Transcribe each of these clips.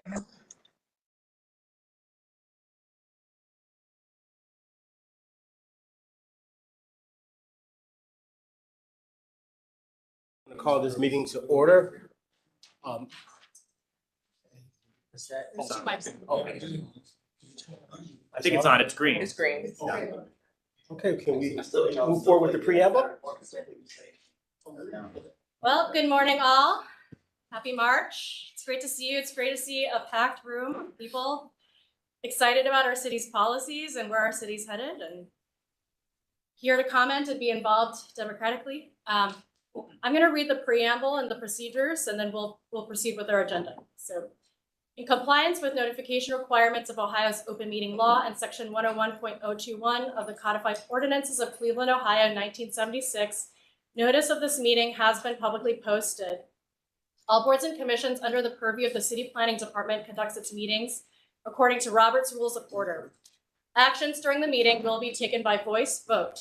I'm going to call this meeting to order. Is that? I think it's on, it's green. It's green. Okay, can we move forward with the preamble? Well, good morning all. Happy March. It's great to see you. It's great to see a packed room of people excited about our city's policies and where our city's headed and here to comment and be involved democratically. I'm going to read the preamble and the procedures and then we'll proceed with our agenda. So, in compliance with notification requirements of Ohio's open meeting law and section 101.021 of the codified ordinances of Cleveland, Ohio, 1976, notice of this meeting has been publicly posted. All boards and commissions under the purview of the City Planning Department conducts its meetings according to Robert's Rules of Order. Actions during the meeting will be taken by voice vote.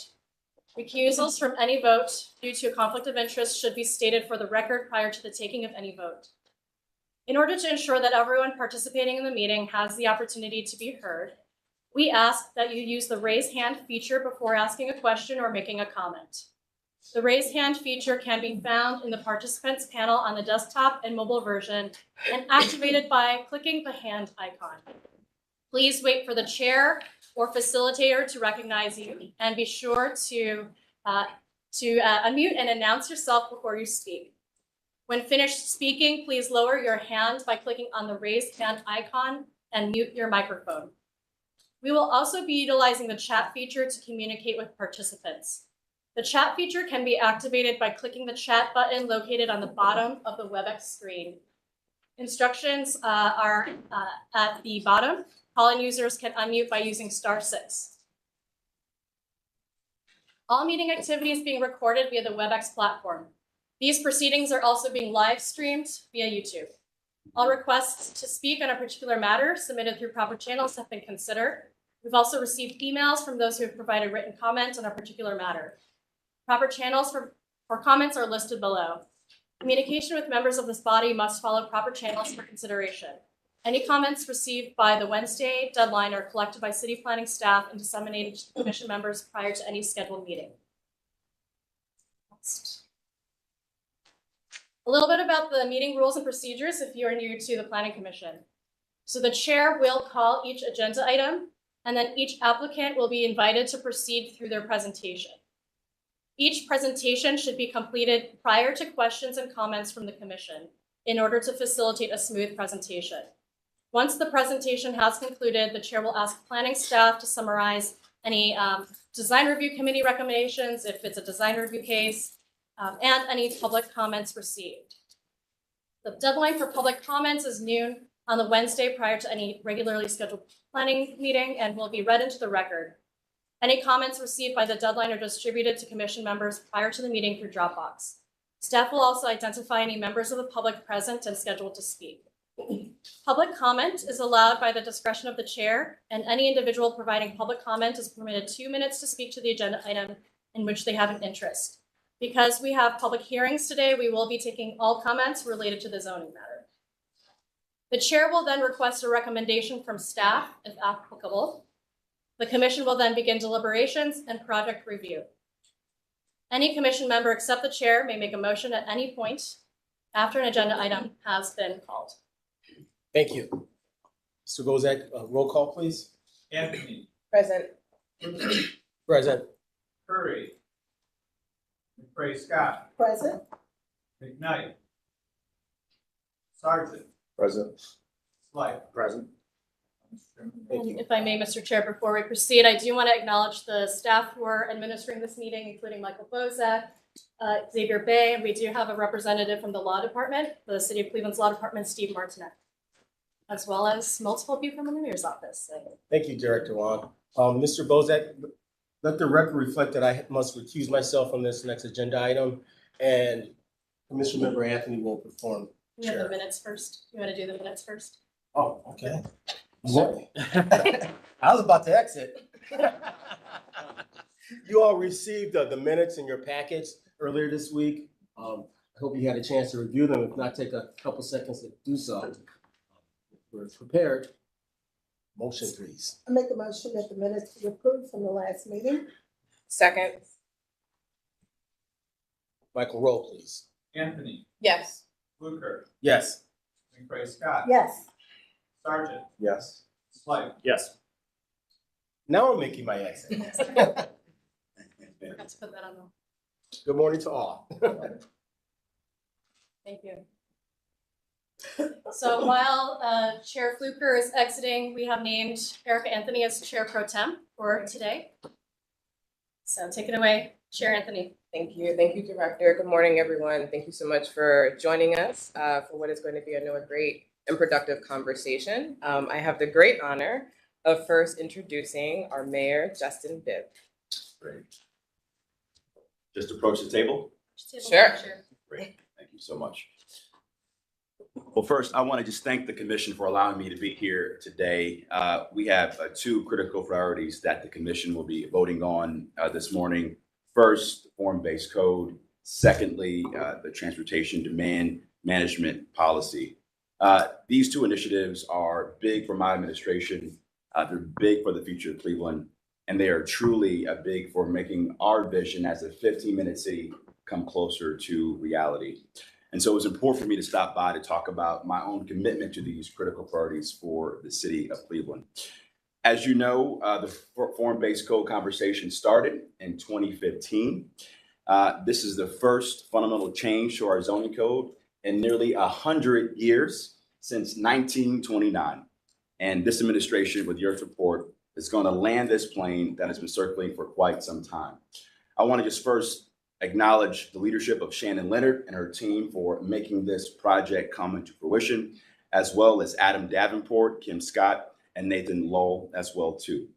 Recusals from any vote due to a conflict of interest should be stated for the record prior to the taking of any vote. In order to ensure that everyone participating in the meeting has the opportunity to be heard, we ask that you use the raise hand feature before asking a question or making a comment. The raise hand feature can be found in the participants panel on the desktop and mobile version and activated by clicking the hand icon. Please wait for the chair or facilitator to recognize you and be sure to unmute and announce yourself before you speak. When finished speaking, please lower your hand by clicking on the raised hand icon and mute your microphone. We will also be utilizing the chat feature to communicate with participants. The chat feature can be activated by clicking the chat button located on the bottom of the WebEx screen. Instructions are at the bottom. Call-in users can unmute by using *6. All meeting activity is being recorded via the WebEx platform. These proceedings are also being live streamed via YouTube. All requests to speak on a particular matter submitted through proper channels have been considered. We've also received emails from those who have provided written comment on a particular matter. Proper channels for comments are listed below. Communication with members of this body must follow proper channels for consideration. Any comments received by the Wednesday deadline are collected by city planning staff and disseminated to commission members prior to any scheduled meeting. Next. A little bit about the meeting rules and procedures if you are new to the Planning Commission. So the chair will call each agenda item, and then each applicant will be invited to proceed through their presentation. Each presentation should be completed prior to questions and comments from the commission in order to facilitate a smooth presentation. Once the presentation has concluded, the chair will ask planning staff to summarize any design review committee recommendations, if it's a design review case, and any public comments received. The deadline for public comments is noon on the Wednesday prior to any regularly scheduled planning meeting and will be read into the record. Any comments received by the deadline are distributed to commission members prior to the meeting through Dropbox. Staff will also identify any members of the public present and scheduled to speak. Public comment is allowed by the discretion of the chair, and any individual providing public comment is permitted 2 minutes to speak to the agenda item in which they have an interest. Because we have public hearings today, we will be taking all comments related to the zoning matter. The chair will then request a recommendation from staff, if applicable. The commission will then begin deliberations and project review. Any commission member except the chair may make a motion at any point after an agenda item has been called. Thank you. Mr. Bozak, roll call, please. Anthony. Present. Present. Curry. McCray Scott. Present. McKnight. Sargent. Present. Slight. Present. Thank you. And if I may, Mr. Chair, before we proceed, I do want to acknowledge the staff who are administering this meeting, including Michael Bozak, Xavier Bay, and we do have a representative from the Law Department, the City of Cleveland's Law Department, Steve Martinet, as well as multiple people from the Mayor's Office. So. Thank you, Director Wong. Mr. Bozak, let the record reflect that I must recuse myself from this next agenda item, and Commissioner Member Anthony will perform. We have the minutes first. You want to do the minutes first? Oh, okay. Sorry. I was about to exit. You all received the minutes in your packets earlier this week. I hope you had a chance to review them. If not, take a couple seconds to do so. We're prepared. Motion, please. I make a motion that the minutes be approved from the last meeting. Second. Michael, roll, please. Anthony, Yes. Fluker, Yes. McCray Scott. Yes. Sergeant, Yes. Slight, Yes. Now I'm making my exit. Forgot to put that on the, Good morning to all. thank you. So while Chair Fluker is exiting, we have named Erica Anthony as Chair Pro Tem for today. So take it away, Chair Anthony. Thank you. Thank you, Director. Good morning, everyone. Thank you so much for joining us for what is going to be, I know, a great and productive conversation. I have the great honor of first introducing our Mayor, Justin Bibb. Great. Just approach the table. Sure. Great. Thank you so much. Well, first, I want to just thank the commission for allowing me to be here today. We have two critical priorities that the commission will be voting on this morning. First, form-based code. Secondly, the transportation demand management policy. These two initiatives are big for my administration. They're big for the future of Cleveland, and they are truly big for making our vision as a 15-minute city come closer to reality. And so it was important for me to stop by to talk about my own commitment to these critical priorities for the city of Cleveland. As you know, the form-based code conversation started in 2015. This is the first fundamental change to our zoning code in nearly 100 years, since 1929. And this administration, with your support, is going to land this plane that has been circling for quite some time. I want to just first acknowledge the leadership of Shannon Leonard and her team for making this project come into fruition, as well as Adam Davenport, Kim Scott, and Nathan Lowell as well too.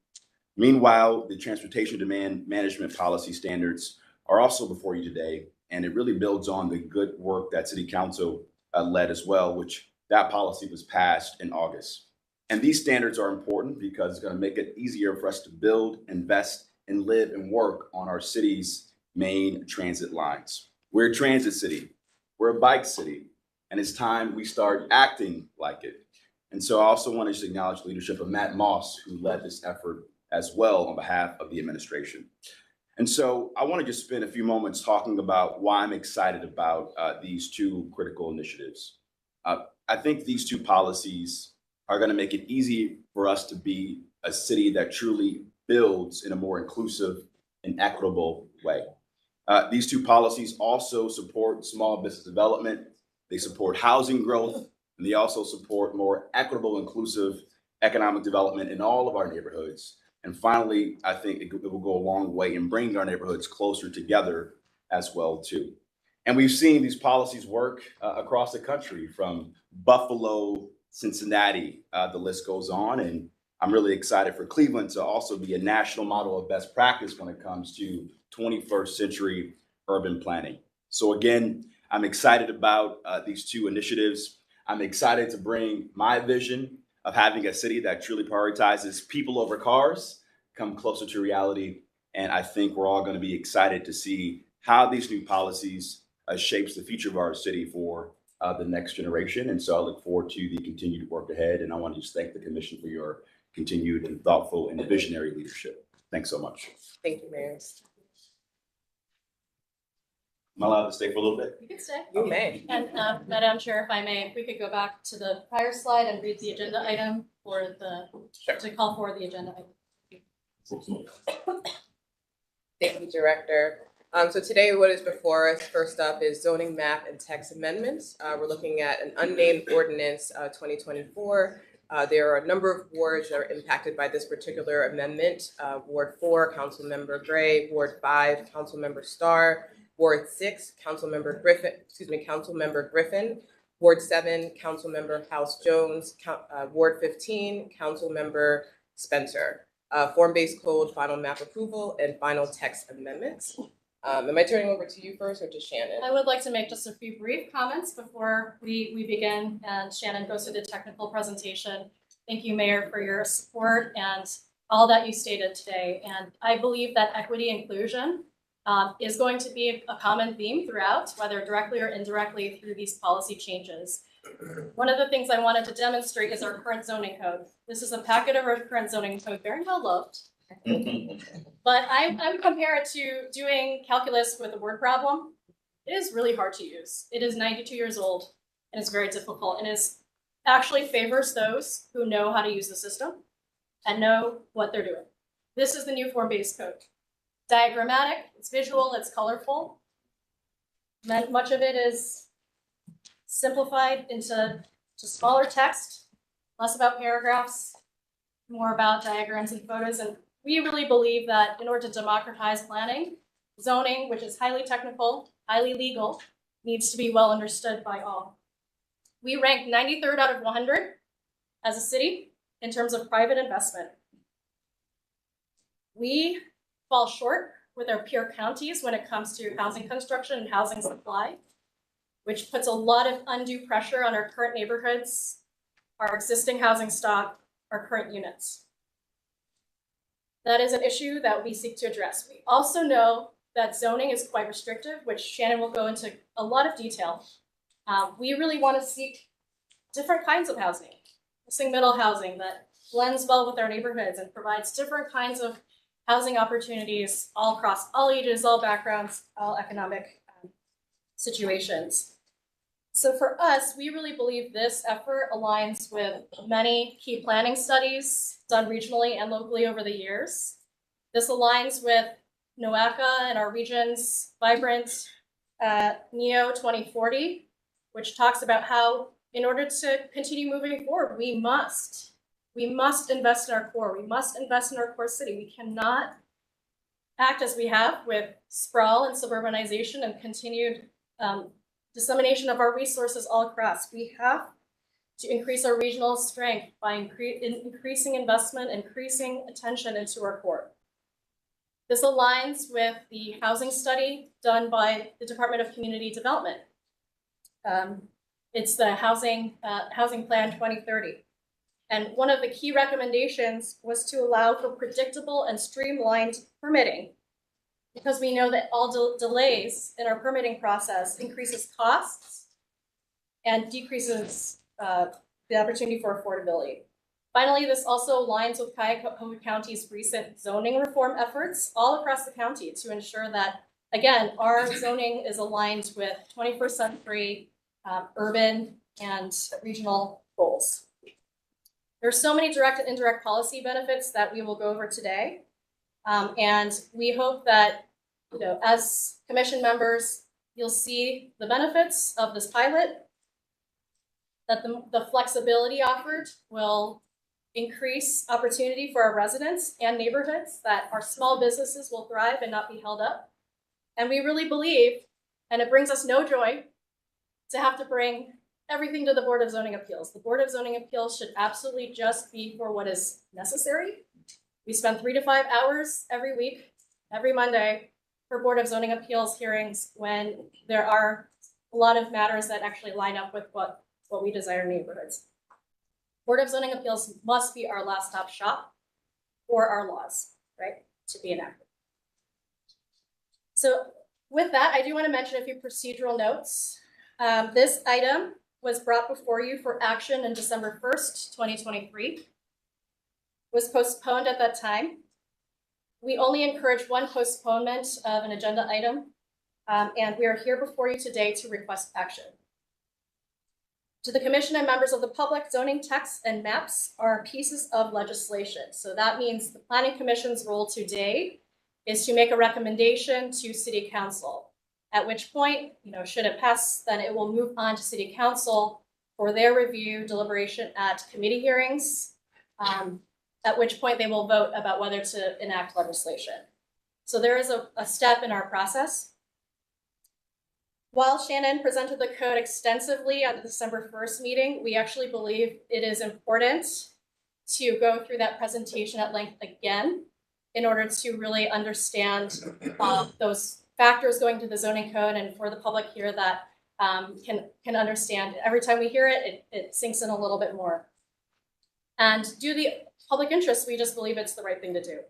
Meanwhile, the transportation demand management policy standards are also before you today, and it really builds on the good work that City Council led as well, which that policy was passed in August. And these standards are important because it's going to make it easier for us to build, invest, and live and work on our city's main transit lines. We're a transit city, we're a bike city, and it's time we start acting like it. And so I also want to just acknowledge the leadership of Matt Moss, who led this effort as well on behalf of the administration. And so I want to just spend a few moments talking about why I'm excited about these two critical initiatives. I think these two policies are going to make it easy for us to be a city that truly builds in a more inclusive and equitable way. These two policies also support small business development. They support housing growth, and they also support more equitable, inclusive economic development in all of our neighborhoods. And finally, I think it will go a long way in bringing our neighborhoods closer together as well too. And we've seen these policies work across the country, from Buffalo, Cincinnati, the list goes on. And I'm really excited for Cleveland to also be a national model of best practice when it comes to 21st century urban planning. So again, I'm excited about these two initiatives. I'm excited to bring my vision of having a city that truly prioritizes people over cars come closer to reality. And I think we're all going to be excited to see how these new policies shapes the future of our city for the next generation. And so I look forward to the continued work ahead. And I want to just thank the commission for your continued and thoughtful and visionary leadership. Thanks so much. Thank you, Mayor. Am I allowed to stay for a little bit? You can stay. You may. And Madam Chair, if I may, if we could go back to the prior slide and read the agenda item for the, Sure. to call for the agenda item. Thank you, Director. So today what is before us, first up, is zoning map and text amendments. We're looking at an unnamed ordinance 2024. There are a number of wards that are impacted by this particular amendment. Ward 4, Councilmember Gray. Ward 5, Councilmember Starr. Ward 6, Councilmember Griffin. Ward 7, Councilmember House Jones. Ward 15, Councilmember Spencer. Form-based code, final map approval, and final text amendments. Am I turning over to you first or to Shannon? I would like to make just a few brief comments before we begin and Shannon goes through the technical presentation. Thank you, Mayor, for your support and all that you stated today. And I believe that equity inclusion is going to be a common theme throughout, whether directly or indirectly through these policy changes. One of the things I wanted to demonstrate is our current zoning code. This is a packet of our current zoning code, very well loved. But I would compare it to doing calculus with a word problem. It is really hard to use. It is 92 years old and it's very difficult and is actually favors those who know how to use the system and know what they're doing. This is the new form-based code. Diagrammatic, it's visual, it's colorful. Much of it is simplified into smaller text, less about paragraphs, more about diagrams and photos. And we really believe that in order to democratize planning, zoning, which is highly technical, highly legal, needs to be well understood by all. We rank 93rd out of 100 as a city in terms of private investment. We fall short with our peer counties when it comes to housing construction and housing supply, which puts a lot of undue pressure on our current neighborhoods, our existing housing stock, our current units. That is an issue that we seek to address. We also know that zoning is quite restrictive, which Shannon will go into a lot of detail. We really want to seek different kinds of housing, missing middle housing that blends well with our neighborhoods and provides different kinds of housing opportunities all across all ages, all backgrounds, all economic situations. So for us, we really believe this effort aligns with many key planning studies done regionally and locally over the years. This aligns with NOACA and our region's vibrant NEO 2040, which talks about how in order to continue moving forward, we must invest in our core. We must invest in our core city. We cannot act as we have with sprawl and suburbanization and continued dissemination of our resources all across. We have to increase our regional strength by increasing investment, increasing attention into our core. This aligns with the housing study done by the Department of Community Development. It's the Housing Plan 2030. And one of the key recommendations was to allow for predictable and streamlined permitting, because we know that all delays in our permitting process increases costs and decreases the opportunity for affordability. Finally, this also aligns with Cuyahoga County's recent zoning reform efforts all across the county to ensure that, again, our zoning is aligned with 21st century urban and regional goals. There's so many direct and indirect policy benefits that we will go over today. And we hope that, as commission members, you'll see the benefits of this pilot, that the flexibility offered will increase opportunity for our residents and neighborhoods, that our small businesses will thrive and not be held up. And we really believe, and it brings us no joy, to have to bring everything to the Board of Zoning Appeals. The Board of Zoning Appeals should absolutely just be for what is necessary. We spend 3 to 5 hours every week, every Monday, for Board of Zoning Appeals hearings when there are a lot of matters that actually line up with what we desire in neighborhoods. Board of Zoning Appeals must be our last stop shop for our laws, right, to be enacted. So with that, I do want to mention a few procedural notes. This item was brought before you for action on December 1st, 2023. Was postponed at that time. We only encourage one postponement of an agenda item, and we are here before you today to request action. To the commission and members of the public, zoning texts and maps are pieces of legislation. So that means the Planning Commission's role today is to make a recommendation to City Council. At which point, should it pass, then it will move on to City Council for their review, deliberation at committee hearings, at which point they will vote about whether to enact legislation. So there is a step in our process. While Shannon presented the code extensively at the December 1st meeting, we actually believe it is important to go through that presentation at length again in order to really understand those factors going to the zoning code, and for the public here that can understand. Every time we hear it, it sinks in a little bit more. And due to the public interest, we just believe it's the right thing to do.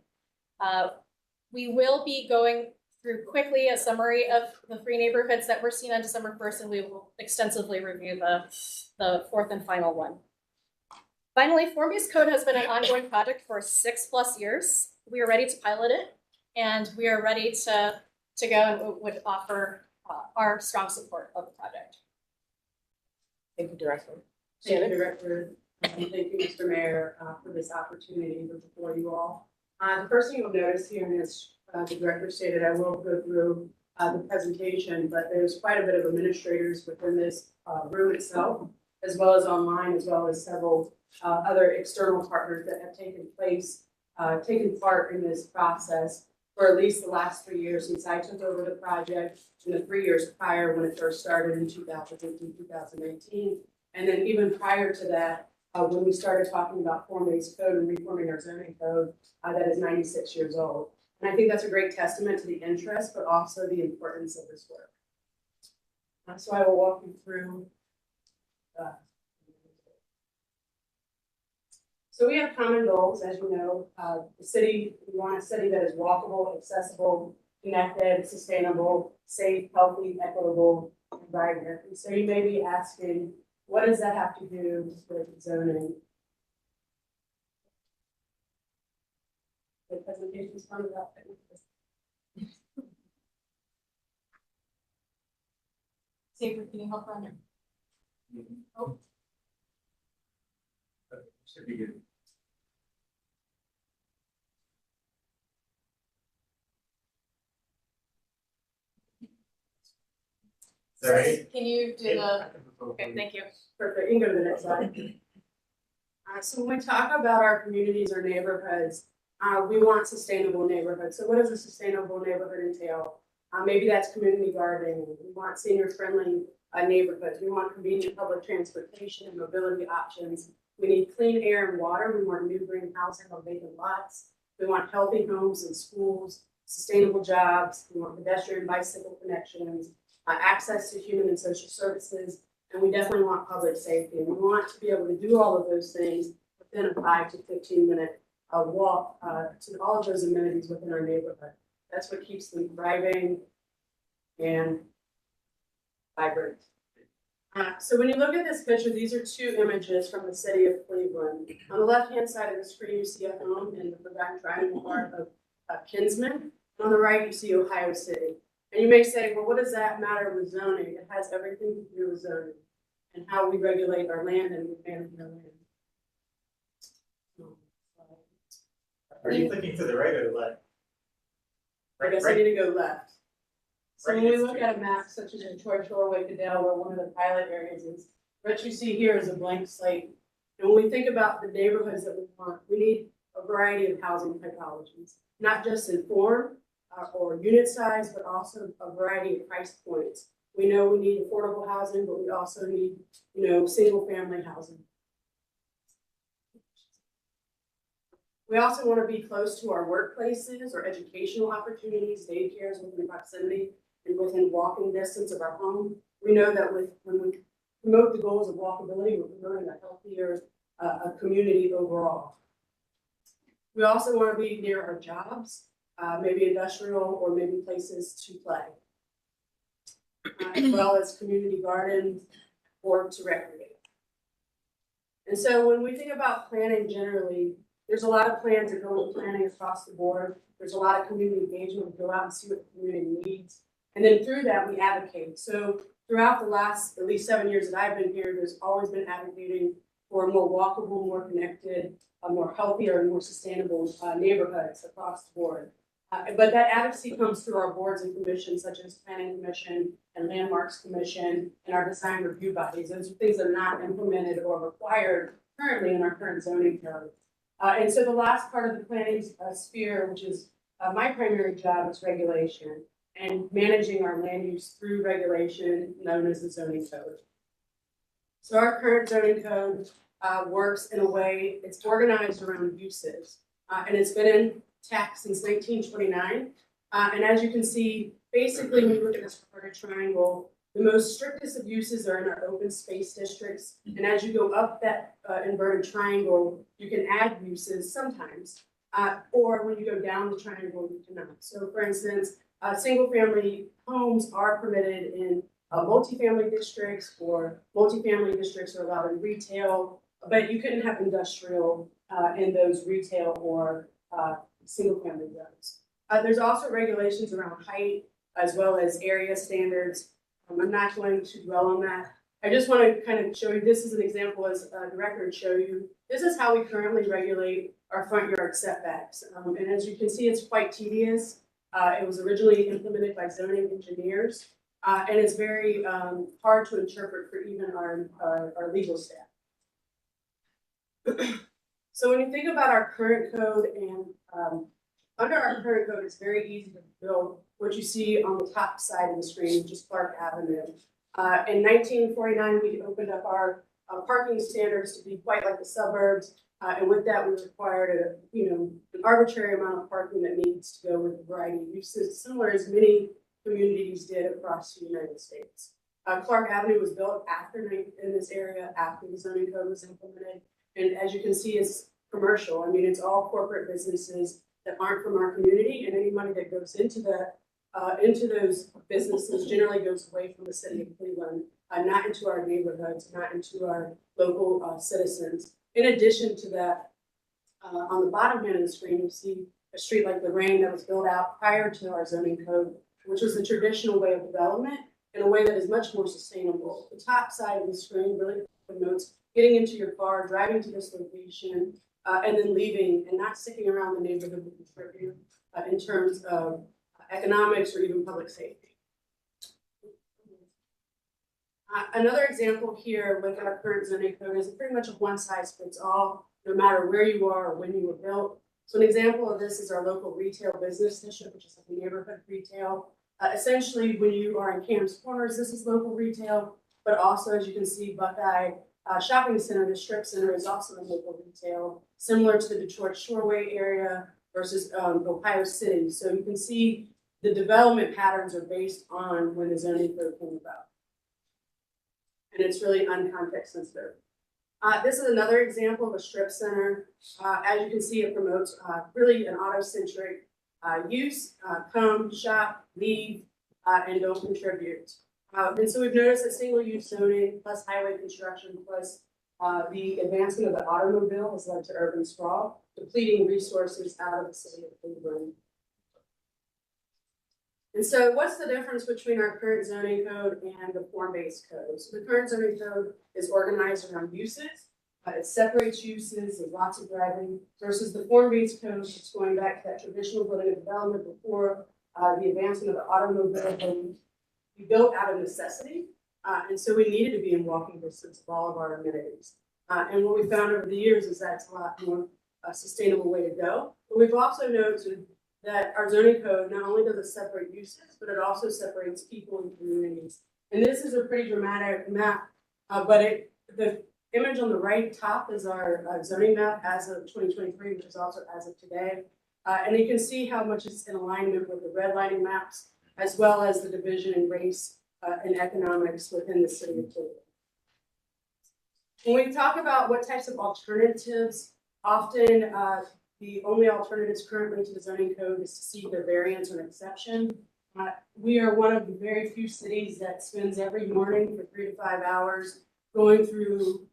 We will be going through quickly a summary of the 3 neighborhoods that were seen on December 1st, and we will extensively review the 4th and final one. Finally, Form-Based Code has been an ongoing project for 6+ years. We are ready to pilot it, and we are ready to go and would offer our strong support of the project. Thank you, Director. Thank you, Director, and thank you, Mr. Mayor, for this opportunity before you all. The first thing you'll notice here, and as the Director stated, I will go through the presentation, but there's quite a bit of administrators within this room itself, as well as online, as well as several other external partners that have taken part in this process for at least the last 3 years since I took over the project, and the 3 years prior when it first started in 2015, 2018. And then even prior to that, when we started talking about form-based code and reforming our zoning code, that is 96 years old. And I think that's a great testament to the interest, but also the importance of this work. So I will walk you through. So we have common goals, as you know. The city, we want a city that is walkable, accessible, connected, sustainable, safe, healthy, equitable, and vibrant. And so you may be asking, what does that have to do with zoning? The presentation's coming up. Saber, can you help run it? Oh, Should be good. Sorry. can you do the, okay, thank you. Perfect, you can go to the next slide. So when we talk about our communities or neighborhoods, we want sustainable neighborhoods. So what does a sustainable neighborhood entail? Maybe that's community gardening. We want senior-friendly neighborhoods. We want convenient public transportation and mobility options. We need clean air and water. We want new green housing on vacant lots. We want healthy homes and schools, sustainable jobs. We want pedestrian bicycle connections, access to human and social services, and we definitely want public safety. And we want to be able to do all of those things within a 5 to 15 minute walk to all of those amenities within our neighborhood. That's what keeps them thriving and vibrant. So when you look at this picture, these are 2 images from the city of Cleveland. On the left-hand side of the screen, you see a home in the Forgotten Triangle part of Kinsman. On the right, you see Ohio City. And you may say, well, what does that matter with zoning? It has everything to do with zoning and how we regulate our land and we manage our land. Are you clicking to the right or the left? I guess I need to go left. So when we look at a map such as Detroit, Shoreway, Cadell, where one of the pilot areas is, what you see here is a blank slate. And when we think about the neighborhoods that we want, we need a variety of housing typologies, not just in form or unit size, but also a variety of price points. We know we need affordable housing, but we also need, single family housing. We also want to be close to our workplaces or educational opportunities, daycares within proximity and within walking distance of our home. We know that when we promote the goals of walkability, we're promoting a healthier community overall. We also want to be near our jobs, maybe industrial or maybe places to play, as well as community gardens or to recreate. And so when we think about planning generally, there's a lot of plans that go with planning across the board. There's a lot of community engagement. We go out and see what the community needs. And then through that, we advocate. So throughout the last at least 7 years that I've been here, there's always been advocating for a more walkable, more connected, a more healthier and more sustainable neighborhoods across the board. But that advocacy comes through our boards and commissions such as Planning Commission and Landmarks Commission and our design review bodies. Those are things that are not implemented or required currently in our current zoning code. And so the last part of the planning sphere, which is my primary job, is regulation and managing our land use through regulation known as the zoning code. So our current zoning code works in a way, it's organized around uses, and it's been intact since 1929. And as you can see, basically when you look at this inverted triangle, the most strictest of uses are in our open space districts. And as you go up that inverted triangle, you can add uses sometimes. Or when you go down the triangle, you cannot. So for instance, single-family homes are permitted in multifamily districts, or multifamily districts are allowed in retail, but you couldn't have industrial in those retail or single-family zones. There's also regulations around height as well as area standards. I'm not going to dwell on that. I just want to kind of show you, this is an example as the records show you. This is how we currently regulate our front yard setbacks. And as you can see, it's quite tedious. It was originally implemented by zoning engineers, and it's very hard to interpret for even our legal staff. So when you think about our current code and under our current code, it's very easy to build what you see on the top side of the screen, which is Clark Avenue. In 1949, we opened up our parking standards to be quite like the suburbs. And with that, we required an arbitrary amount of parking that needs to go with a variety of uses, similar as many communities did across the United States. Clark Avenue was built in this area after the zoning code was implemented. And as you can see, it's commercial. I mean, it's all corporate businesses that aren't from our community, and any money that goes into those businesses generally goes away from the city of Cleveland, not into our neighborhoods, not into our local citizens. In addition to that, on the bottom hand of the screen, you see a street like Lorraine that was built out prior to our zoning code, which was the traditional way of development in a way that is much more sustainable. The top side of the screen really notes getting into your car, driving to this location, and then leaving and not sticking around the neighborhood to contribute in terms of economics or even public safety. Another example here with our current zoning code is pretty much a one-size-fits-all, no matter where you are or when you were built. So an example of this is our local retail business district, which is like neighborhood retail. Essentially, when you are in Cam's Corners, this is local retail, but also, as you can see, Buckeye Shopping Center, the strip center, is also in local retail, similar to the Detroit Shoreway area versus Ohio City. So you can see the development patterns are based on when the zoning code came about. And it's really uncontext sensitive. This is another example of a strip center. As you can see, it promotes really an auto-centric use, come, shop, leave, and don't contribute. And so we've noticed that single-use zoning plus highway construction plus the advancement of the automobile has led to urban sprawl, depleting resources out of the city of Cleveland. And so what's the difference between our current zoning code and the form-based code? So the current zoning code is organized around uses. It separates uses, there's lots of driving, versus the form-based code, which is going back to that traditional building and development before the advancement of the automobile. We built out of necessity, and so we needed to be in walking distance of all of our amenities. And what we found over the years is that's a lot more sustainable way to go. But we've also noted that our zoning code not only does it separate uses, but it also separates people and communities. And this is a pretty dramatic map, but the image on the right top is our zoning map as of 2023, which is also as of today. And you can see how much it's in alignment with the redlining maps, as well as the division in race and economics within the city of Cleveland. When we talk about what types of alternatives, often the only alternatives currently to the zoning code is to seek their variance or an exception. We are one of the very few cities that spends every morning for 3 to 5 hours going through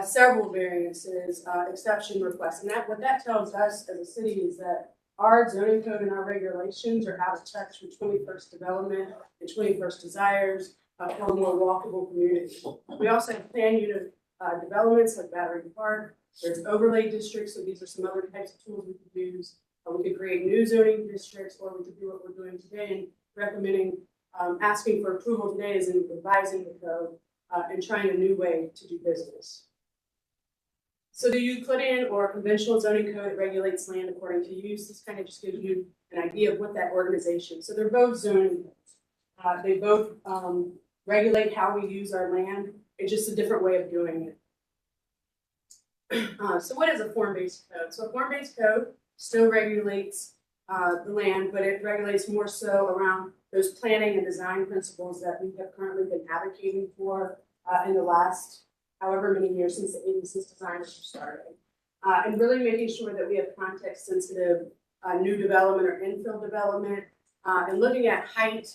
several variances, exception requests. And what that tells us as a city is that our zoning code and our regulations are out of touch with 21st development and 21st desires for a more walkable community. We also have planned unit developments like Battery Park. There's overlay districts, so these are some other types of tools we could use. We could create new zoning districts, or we could do what we're doing today and recommending, asking for approval today is in revising the code and trying a new way to do business. So the Euclidean or conventional zoning code regulates land according to use. This kind of just gives you an idea of what that organization. So they're both zoning codes. They both regulate how we use our land. It's just a different way of doing it. So what is a form-based code? So a form-based code still regulates the land, but it regulates more so around those planning and design principles that we have currently been advocating for in the last however many years since the 80s, since designers were started. And really making sure that we have context-sensitive new development or infill development, and looking at height,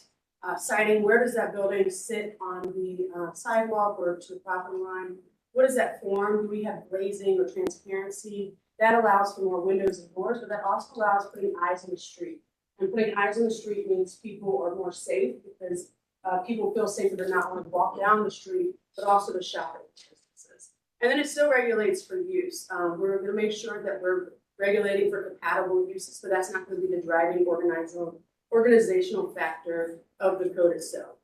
citing where does that building sit on the sidewalk or to the property line? What does that form? Do we have glazing or transparency? That allows for more windows and doors, but that also allows putting eyes on the street. And putting eyes on the street means people are more safe because people feel safer to not only walk down the street, but also to shop at businesses. And then it still regulates for use. We're gonna make sure that we're regulating for compatible uses, but that's not gonna be the driving organizational factor of the code itself.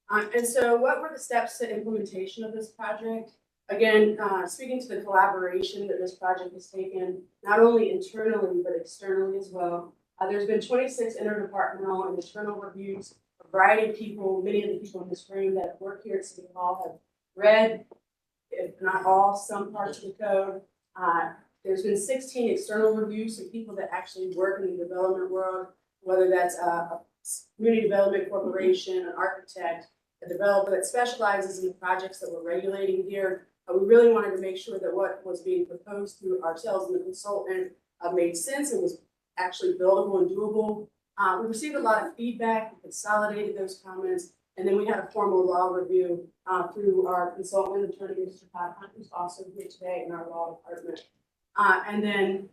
And so what were the steps to implementation of this project? Again, speaking to the collaboration that this project has taken, not only internally, but externally as well. There's been 26 interdepartmental and internal reviews. A variety of people, many of the people in this room that work here at City Hall have read, if not all, some parts of the code. There's been 16 external reviews, so people that actually work in the development world, whether that's a community development corporation, an architect, a developer that specializes in the projects that we're regulating here. We really wanted to make sure that what was being proposed through ourselves and the consultant made sense and was actually buildable and doable. We received a lot of feedback, we consolidated those comments, and then we had a formal law review through our consultant attorney, Mr. Todd Hunt, who's also here today in our law department. And then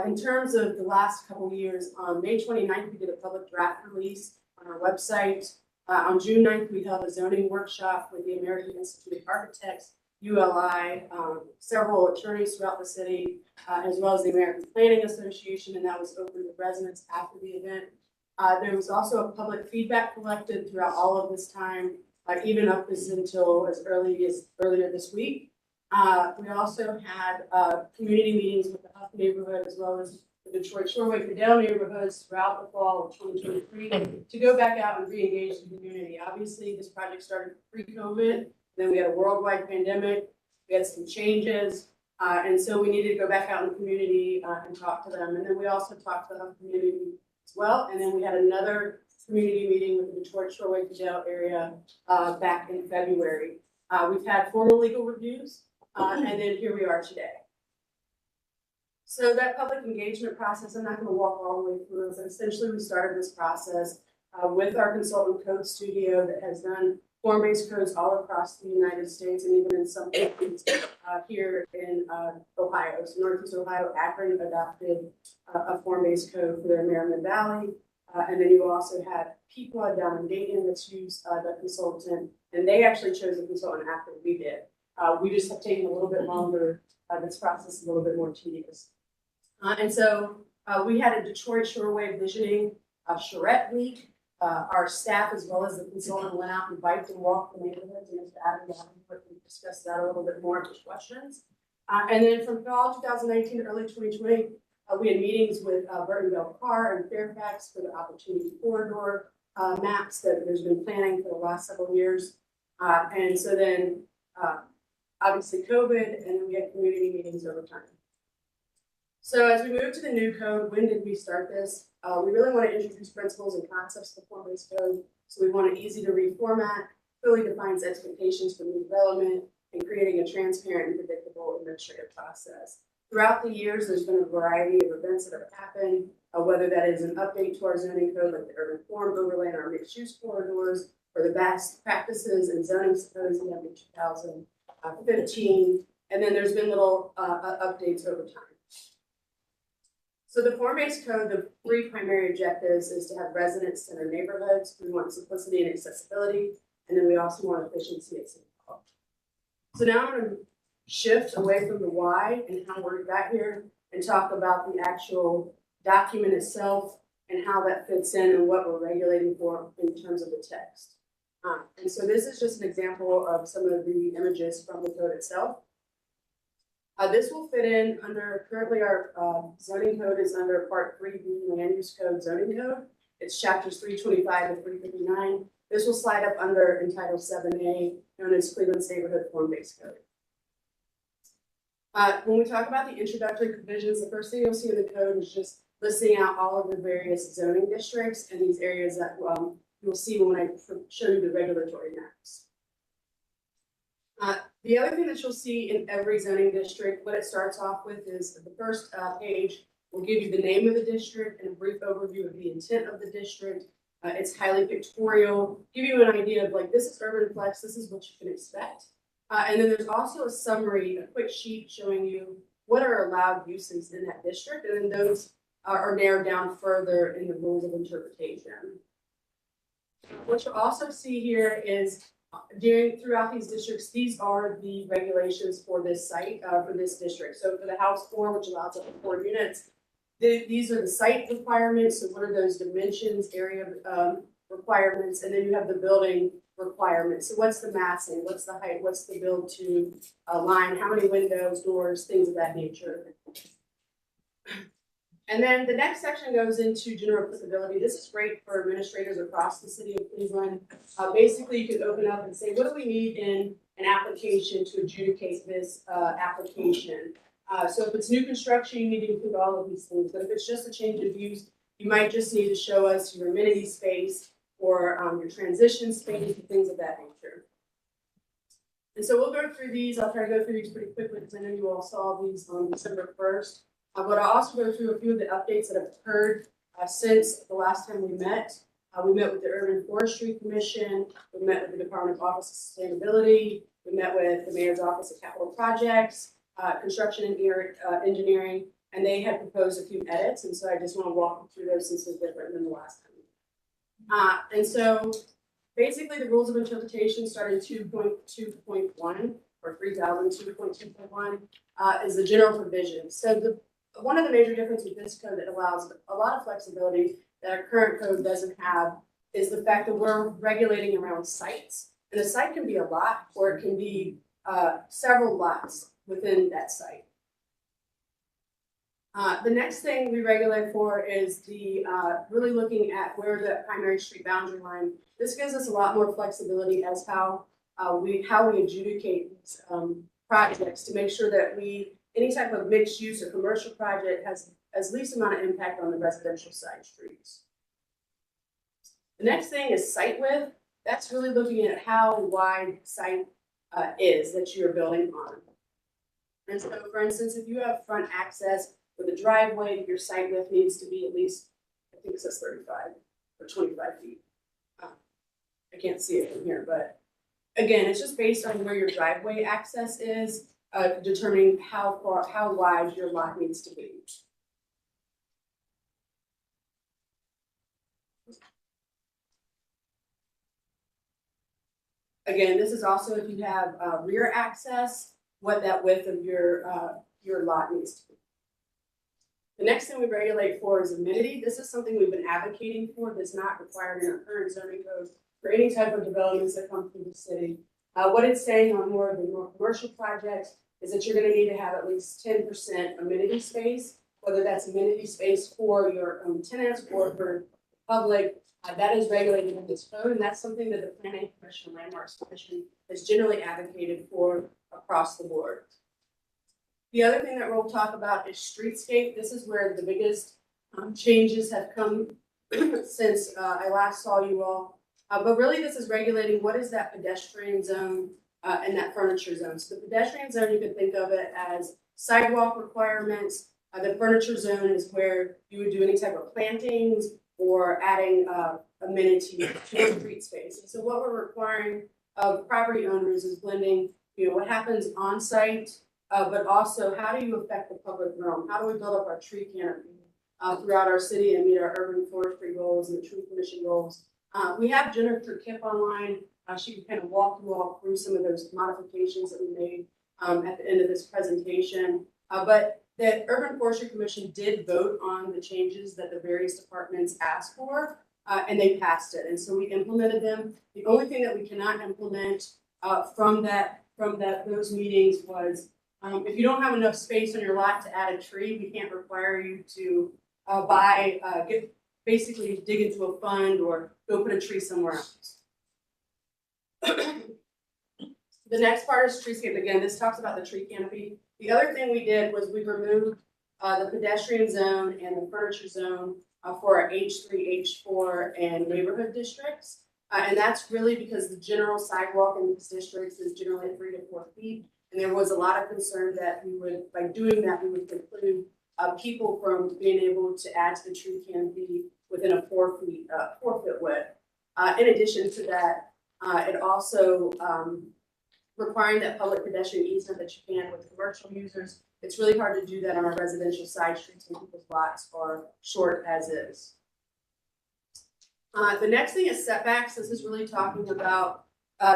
in terms of the last couple of years, on May 29th, we did a public draft release on our website. On June 9th, we held a zoning workshop with the American Institute of Architects, ULI, several attorneys throughout the city, as well as the American Planning Association, and that was open to residents after the event. There was also a public feedback collected throughout all of this time, even up until as early as earlier this week. We also had community meetings with the Huff neighborhood as well as the Detroit Shoreway Cadell neighborhoods throughout the fall of 2023 to go back out and re-engage the community. Obviously, this project started pre-COVID. Then we had a worldwide pandemic, we had some changes, and so we needed to go back out in the community and talk to them. And then we also talked to the community as well. And then we had another community meeting with the Detroit Shoreway Cadell area back in February. We've had formal legal reviews, and then here we are today. So that public engagement process, I'm not going to walk all the way through it, but essentially we started this process with our consultant code studio that has done form-based codes all across the United States and even in some places here in Ohio. So Northeast Ohio, Akron adopted a form-based code for their Merriman Valley. And then you also had Pequot down in Dayton that's used the consultant, and they actually chose a consultant after we did. We just have taken a little bit longer. This process is a little bit more tedious. And so we had a Detroit Shoreway Visioning charrette week. Our staff, as well as the consultant, went out and biked and walked the neighborhoods, and Mr. Adam Davenport can discuss that a little bit more if there's questions. And then from fall 2019 to early 2020, we had meetings with Burtonville Carr and Fairfax for the Opportunity Corridor maps that there's been planning for the last several years. And so then obviously COVID, and then we had community meetings over time. So as we move to the new code, when did we start this? We really want to introduce principles and concepts to the form-based code. So we want an easy to read format, clearly defines expectations for new development, and creating a transparent and predictable administrative process. Throughout the years, there's been a variety of events that have happened, whether that is an update to our zoning code, like the urban form overlay in our mixed-use corridors, or the best practices and zoning symposium in 2015, and then there's been little updates over time. So the form-based code, the three primary objectives is to have residents-centered neighborhoods. We want simplicity and accessibility, and then we also want efficiency at City Hall. So now I'm going to shift away from the why and how we got here and talk about the actual document itself and how that fits in and what we're regulating for in terms of the text. And so this is just an example of some of the images from the code itself. This will fit in under, currently our zoning code is under Part 3B Land Use Code Zoning Code. It's chapters 325 to 359. This will slide up under Entitled 7A, known as Cleveland's Neighborhood Form-Based Code. When we talk about the introductory provisions, the first thing you'll see in the code is just listing out all of the various zoning districts and these areas that you'll see when I show you the regulatory maps. The other thing that you'll see in every zoning district, what it starts off with is the first page We'll give you the name of the district and a brief overview of the intent of the district. It's highly pictorial, give you an idea of like, this is Urban Flex, this is what you can expect. And then there's also a summary, a quick sheet showing you what are allowed uses in that district, and then those are narrowed down further in the rules of interpretation. What you'll also see here is throughout these districts, these are the regulations for this site, for this district. So for the House 4, which allows up to 4 units, these are the site requirements. So what are those dimensions, area requirements, and then you have the building requirements. So what's the massing, what's the height, what's the build to line, how many windows, doors, things of that nature. And then the next section goes into general applicability. This is great for administrators across the city of Cleveland. Basically, you can open up and say, what do we need in an application to adjudicate this application? So if it's new construction, you need to include all of these things. But if it's just a change of use, you might just need to show us your amenity space or your transition space and things of that nature. And so we'll go through these. I'll try to go through these pretty quickly because I know you all saw these on December 1st. But I'll also go through a few of the updates that have occurred since the last time we met. We met with the Urban Forestry Commission. We met with the Department of Office of Sustainability. We met with the Mayor's Office of Capital Projects, Construction and Engineering, and they had proposed a few edits. And so I just want to walk you through those since they're different than the last time. And so basically the rules of interpretation starting 2.2.1 or 3002.2.1 is the general provision. So one of the major differences with this code that allows a lot of flexibility that our current code doesn't have is the fact that we're regulating around sites. And a site can be a lot or it can be several lots within that site. The next thing we regulate for is the really looking at where the primary street boundary line. This gives us a lot more flexibility as how we adjudicate these projects to make sure that any type of mixed use or commercial project has as least amount of impact on the residential side streets. The next thing is site width. That's really looking at how wide the site is that you're building on. And so, for instance, if you have front access with a driveway, your site width needs to be at least, I think it says 35 or 25 feet. I can't see it from here, but again, it's just based on where your driveway access is, determining how wide your lot needs to be. Again, this is also if you have rear access, what that width of your lot needs to be. The next thing we regulate for is amenity. This is something we've been advocating for that's not required in our current zoning code for any type of developments that come through the city. What it's saying on more of the more commercial projects is that you're going to need to have at least 10% amenity space, whether that's amenity space for your tenants or for public. That is regulated in this code, and that's something that the Planning Commission and Landmarks Commission has generally advocated for across the board. The other thing that we'll talk about is streetscape. This is where the biggest changes have come since I last saw you all. But really this is regulating what is that pedestrian zone and that furniture zone. So the pedestrian zone, you can think of it as sidewalk requirements. The furniture zone is where you would do any type of plantings or adding amenity to the street space. And so what we're requiring of property owners is blending, what happens on site, but also how do you affect the public realm? How do we build up our tree canopy throughout our city and meet our urban forestry goals and the tree commission goals? We have Jennifer Kipp online. She can kind of walk you all through some of those modifications that we made at the end of this presentation. But the Urban Forestry Commission did vote on the changes that the various departments asked for, and they passed it. And so we implemented them. The only thing that we cannot implement from those meetings was if you don't have enough space on your lot to add a tree, we can't require you to basically dig into a fund or go put a tree somewhere else. The next part is treescape. Again, this talks about the tree canopy. The other thing we did was we removed the pedestrian zone and the furniture zone for our H3, H4, and neighborhood districts. And that's really because the general sidewalk in these districts is generally 3 to 4 feet. And there was a lot of concern that by doing that, we would preclude people from being able to add to the tree canopy within a 4 foot width. In addition to that, it also, requiring that public pedestrian easement that you can with commercial users. It's really hard to do that on our residential side streets when people's lots are short as is. The next thing is setbacks. This is really talking about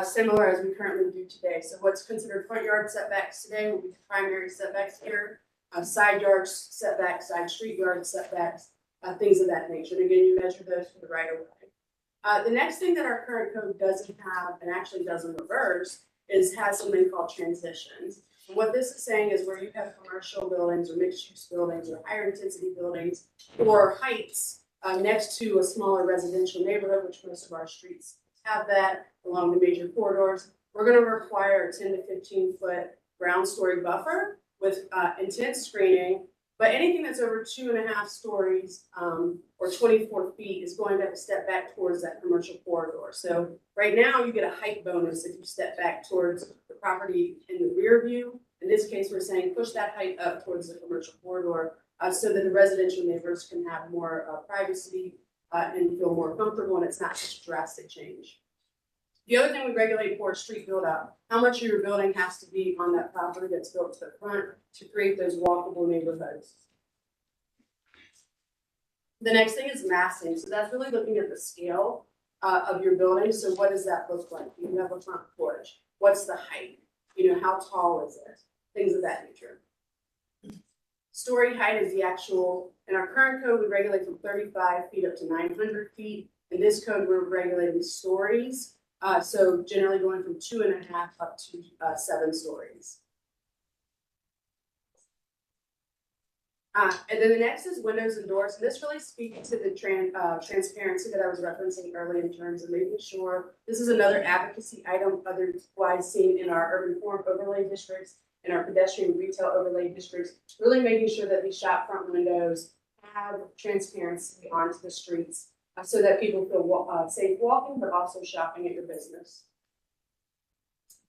similar as we currently do today. So what's considered front yard setbacks today will be the primary setbacks here. Side yard setbacks, side street yard setbacks, things of that nature. And again, you measure those for the right of way. The next thing that our current code doesn't have, and actually does in reverse, has something called transitions. And what this is saying is where you have commercial buildings or mixed use buildings or higher intensity buildings or heights next to a smaller residential neighborhood, which most of our streets have that along the major corridors, we're going to require a 10 to 15 foot ground story buffer with intense screening. But anything that's over 2.5 stories or 24 feet is going to have to step back towards that commercial corridor. So right now you get a height bonus if you step back towards the property in the rear view. In this case, we're saying push that height up towards the commercial corridor so that the residential neighbors can have more privacy and feel more comfortable, and it's not such a drastic change. The other thing we regulate for is street build out. How much of your building has to be on that property that's built to the front to create those walkable neighborhoods. The next thing is massing. So that's really looking at the scale of your building. So what does that look like? You have a front porch. What's the height? How tall is it? Things of that nature. Story height is the actual, in our current code, we regulate from 35 feet up to 900 feet. In this code, we're regulating stories. So generally going from 2.5 up to 7 stories. And then the next is windows and doors. And this really speaks to the transparency that I was referencing earlier in terms of making sure this is another advocacy item otherwise seen in our urban form overlay districts, in our pedestrian retail overlay districts, really making sure that these shop front windows have transparency onto the streets so that people feel safe walking, but also shopping at your business.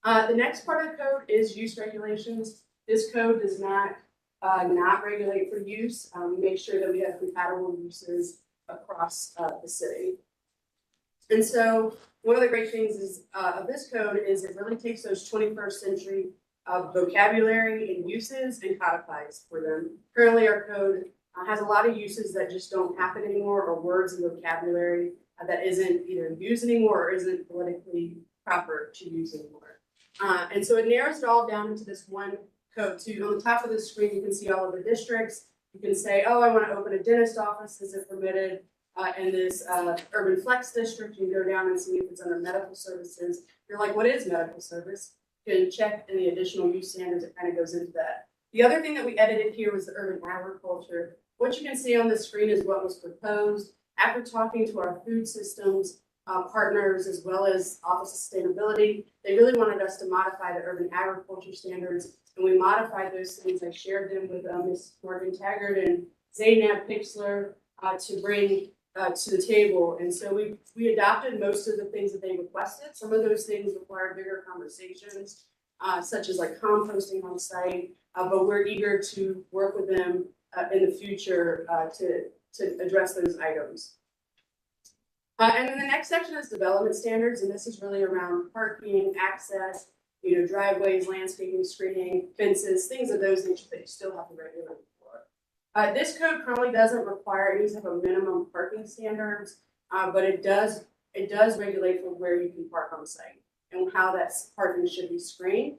The next part of the code is use regulations. This code does not regulate for use. We make sure that we have compatible uses across the city. And so one of the great things of this code is it really takes those 21st century vocabulary and uses and codifies for them. Currently, our code has a lot of uses that just don't happen anymore, or words and vocabulary that isn't either used anymore or isn't politically proper to use anymore. And so it narrows it all down into this one code. So on the top of the screen, you can see all of the districts. You can say, oh, I want to open a dentist office. Is it permitted in this urban flex district? You can go down and see if it's under medical services. You're like, what is medical service? You can check in the additional use standards. It kind of goes into that. The other thing that we edited here was the urban agriculture. What you can see on the screen is what was proposed. After talking to our food systems partners as well as Office of Sustainability, they really wanted us to modify the urban agriculture standards, and we modified those things. I shared them with Ms. Morgan Taggart and Zainab Pixler to bring to the table. And so we adopted most of the things that they requested. Some of those things require bigger conversations, such as like composting on site, but we're eager to work with them in the future to address those items. And then the next section is development standards, and this is really around parking, access, driveways, landscaping, screening, fences, things of those nature that you still have to regulate for. This code currently doesn't require any type of minimum parking standards, but it does regulate for where you can park on site and how that parking should be screened.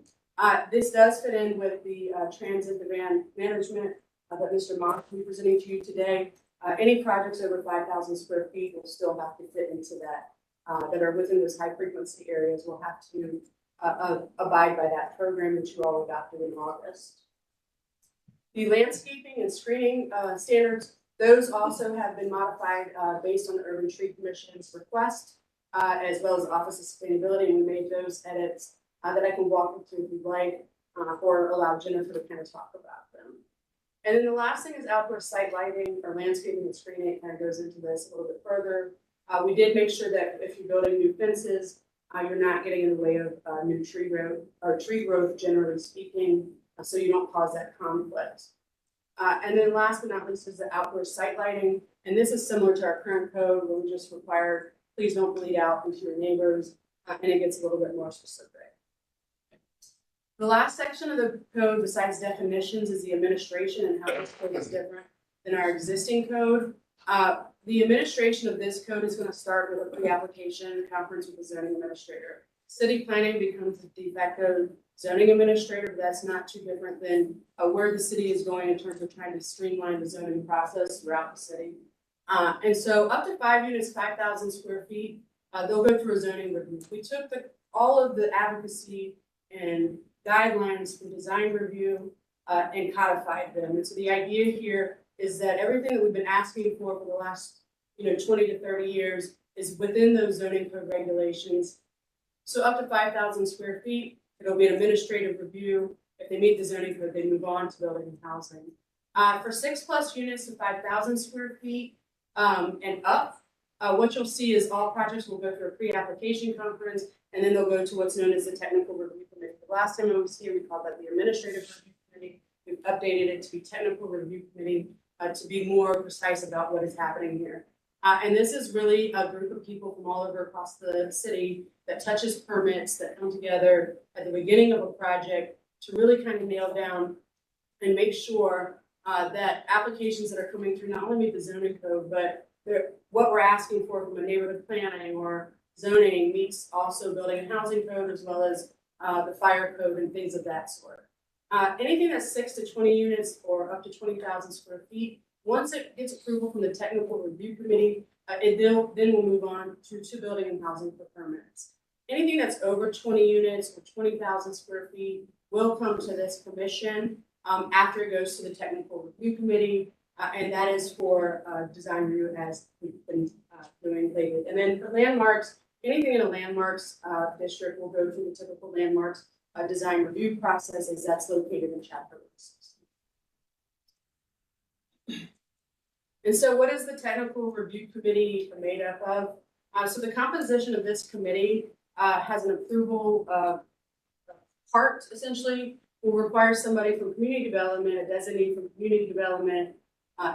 This does fit in with the transit demand management that Mr. Mock will be presenting to you today. Any projects over 5,000 square feet will still have to fit into that, that are within those high frequency areas will have to abide by that program that you all adopted in August. The landscaping and screening standards, those also have been modified based on the Urban Tree Commission's request, as well as Office of Sustainability, and we made those edits that I can walk you through if you'd like, or allow Jennifer to kind of talk about them. And then the last thing is outdoor site lighting or landscaping and screening. It kind of goes into this a little bit further. We did make sure that if you're building new fences, you're not getting in the way of new tree growth, generally speaking, so you don't cause that conflict. And then last but not least is the outdoor site lighting. And this is similar to our current code where we just require, please don't bleed out into your neighbors, and it gets a little bit more specific. The last section of the code besides definitions is the administration and how this code is different than our existing code. The administration of this code is going to start with a pre-application conference with the zoning administrator. City planning becomes the de facto zoning administrator, but that's not too different than where the city is going in terms of trying to streamline the zoning process throughout the city. And so up to 5 units, 5,000 square feet, they'll go through a zoning review. We took all of the advocacy and guidelines from design review and codified them. And so the idea here is that everything that we've been asking for the last 20 to 30 years is within those zoning code regulations. So up to 5,000 square feet, it'll be an administrative review. If they meet the zoning code, they move on to building and housing. For 6+ units to 5,000 square feet and up, what you'll see is all projects will go through a pre-application conference, and then they'll go to what's known as the technical review committee. The last time I was here, we called that the administrative review committee. We've updated it to be technical review committee to be more precise about what is happening here. And this is really a group of people from all over across the city that touches permits that come together at the beginning of a project to really kind of nail down and make sure that applications that are coming through not only meet the zoning code, but what we're asking for from a neighborhood planning or zoning meets also building and housing code, as well as the fire code and things of that sort. Anything that's 6 to 20 units or up to 20,000 square feet, once it gets approval from the technical review committee, then we'll move on to building and housing for permits. Anything that's over 20 units or 20,000 square feet will come to this commission after it goes to the technical review committee, and that is for design review as we've been doing lately. And then for landmarks, anything in a landmarks district will go through the typical landmarks design review process as that's located in chapter 160. And so what is the technical review committee made up of? So the composition of this committee has an approval part, essentially, will require somebody from community development, a designee from community development,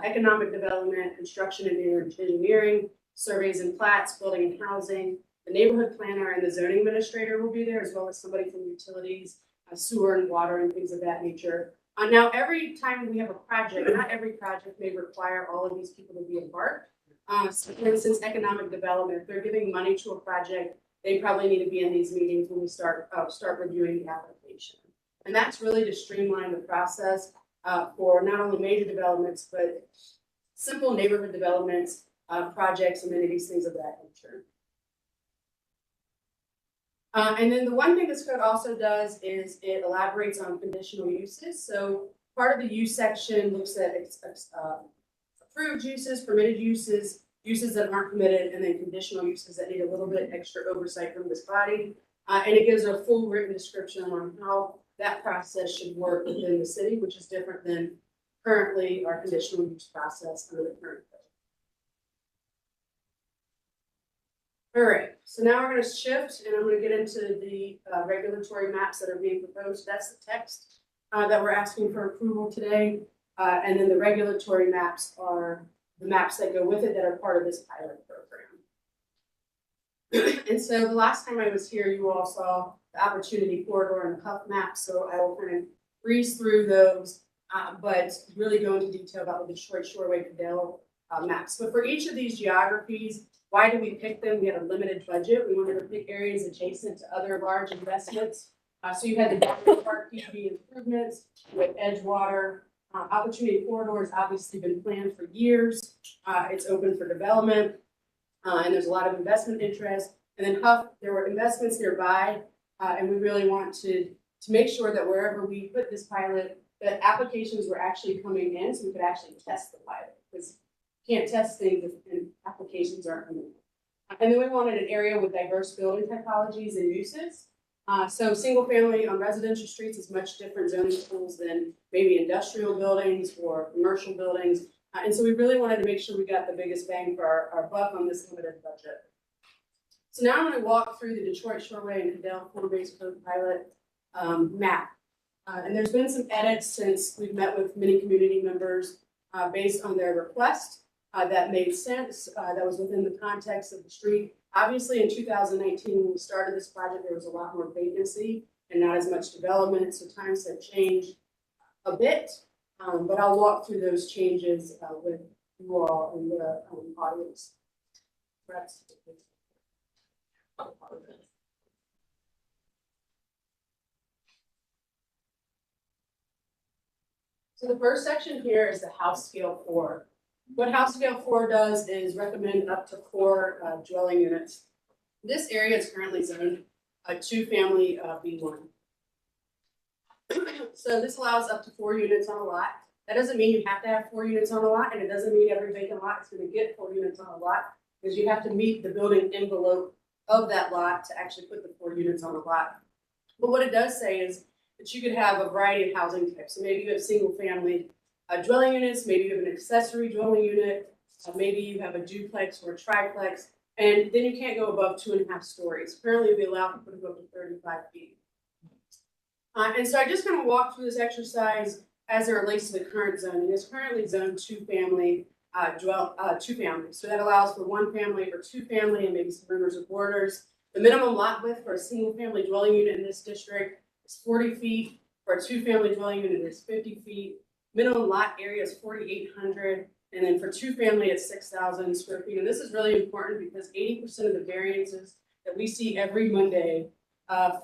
economic development, construction and engineering, surveys and plats, building and housing. The neighborhood planner and the zoning administrator will be there, as well as somebody from utilities, sewer and water and things of that nature. Now, every time we have a project, not every project may require all of these people to be embarked. So for instance, economic development, if they're giving money to a project, they probably need to be in these meetings when we start reviewing the application. And that's really to streamline the process for not only major developments, but simple neighborhood developments, projects, amenities, things of that nature. And then the one thing this code also does is it elaborates on conditional uses. So part of the use section looks at approved uses, permitted uses, uses that aren't permitted, and then conditional uses that need a little bit extra oversight from this body. And it gives a full written description on how that process should work within the city, which is different than currently our conditional use process under the current code. All right, so now we're going to shift and I'm going to get into the regulatory maps that are being proposed. That's the text that we're asking for approval today. And then the regulatory maps are the maps that go with it that are part of this pilot program. And so the last time I was here, you all saw the opportunity corridor and the Huff map. So I will kind of breeze through those, but really go into detail about the Detroit Shoreway Cadell maps. But for each of these geographies, why did we pick them? We had a limited budget. We wanted to pick areas adjacent to other large investments. So you had the Battery Park PUD improvements with Edgewater. Opportunity Corridor has obviously been planned for years. It's open for development, and there's a lot of investment interest. And then Huff, there were investments nearby, and we really want to make sure that wherever we put this pilot, that applications were actually coming in, so we could actually test the pilot, because you can't test things if applications aren't coming in. And then we wanted an area with diverse building typologies and uses. So single family on residential streets is much different zoning pools than maybe industrial buildings or commercial buildings. And so we really wanted to make sure we got the biggest bang for our buck on this limited budget. So now I'm going to walk through the Detroit Shoreway and Cadell form-based code pilot map. And there's been some edits since we've met with many community members based on their request that made sense, that was within the context of the street. Obviously, in 2019, when we started this project, there was a lot more vacancy and not as much development, so times have changed a bit. But I'll walk through those changes with you all in the audience. Perhaps. So the first section here is the house scale 4. What house scale 4 does is recommend up to 4 dwelling units. This area is currently zoned a 2-family B1. So this allows up to 4 units on a lot. That doesn't mean you have to have 4 units on a lot, and it doesn't mean every vacant lot is going to get 4 units on a lot, because you have to meet the building envelope of that lot to actually put the 4 units on a lot. But what it does say is that you could have a variety of housing types. So maybe you have single family dwelling units, maybe you have an accessory dwelling unit, maybe you have a duplex or a triplex, and then you can't go above 2.5 stories. Currently, we allow people to go up to 35 feet. And so I just kind of walk through this exercise as it relates to the current zoning. It's currently zoned 2-family, 2-family. So that allows for 1 family or 2 family and maybe some roomers or boarders. The minimum lot width for a single family dwelling unit in this district is 40 feet. For a 2-family dwelling unit, it's 50 feet. Minimum lot area is 4,800. And then for 2-family, it's 6,000 square feet. And this is really important because 80% of the variances that we see every Monday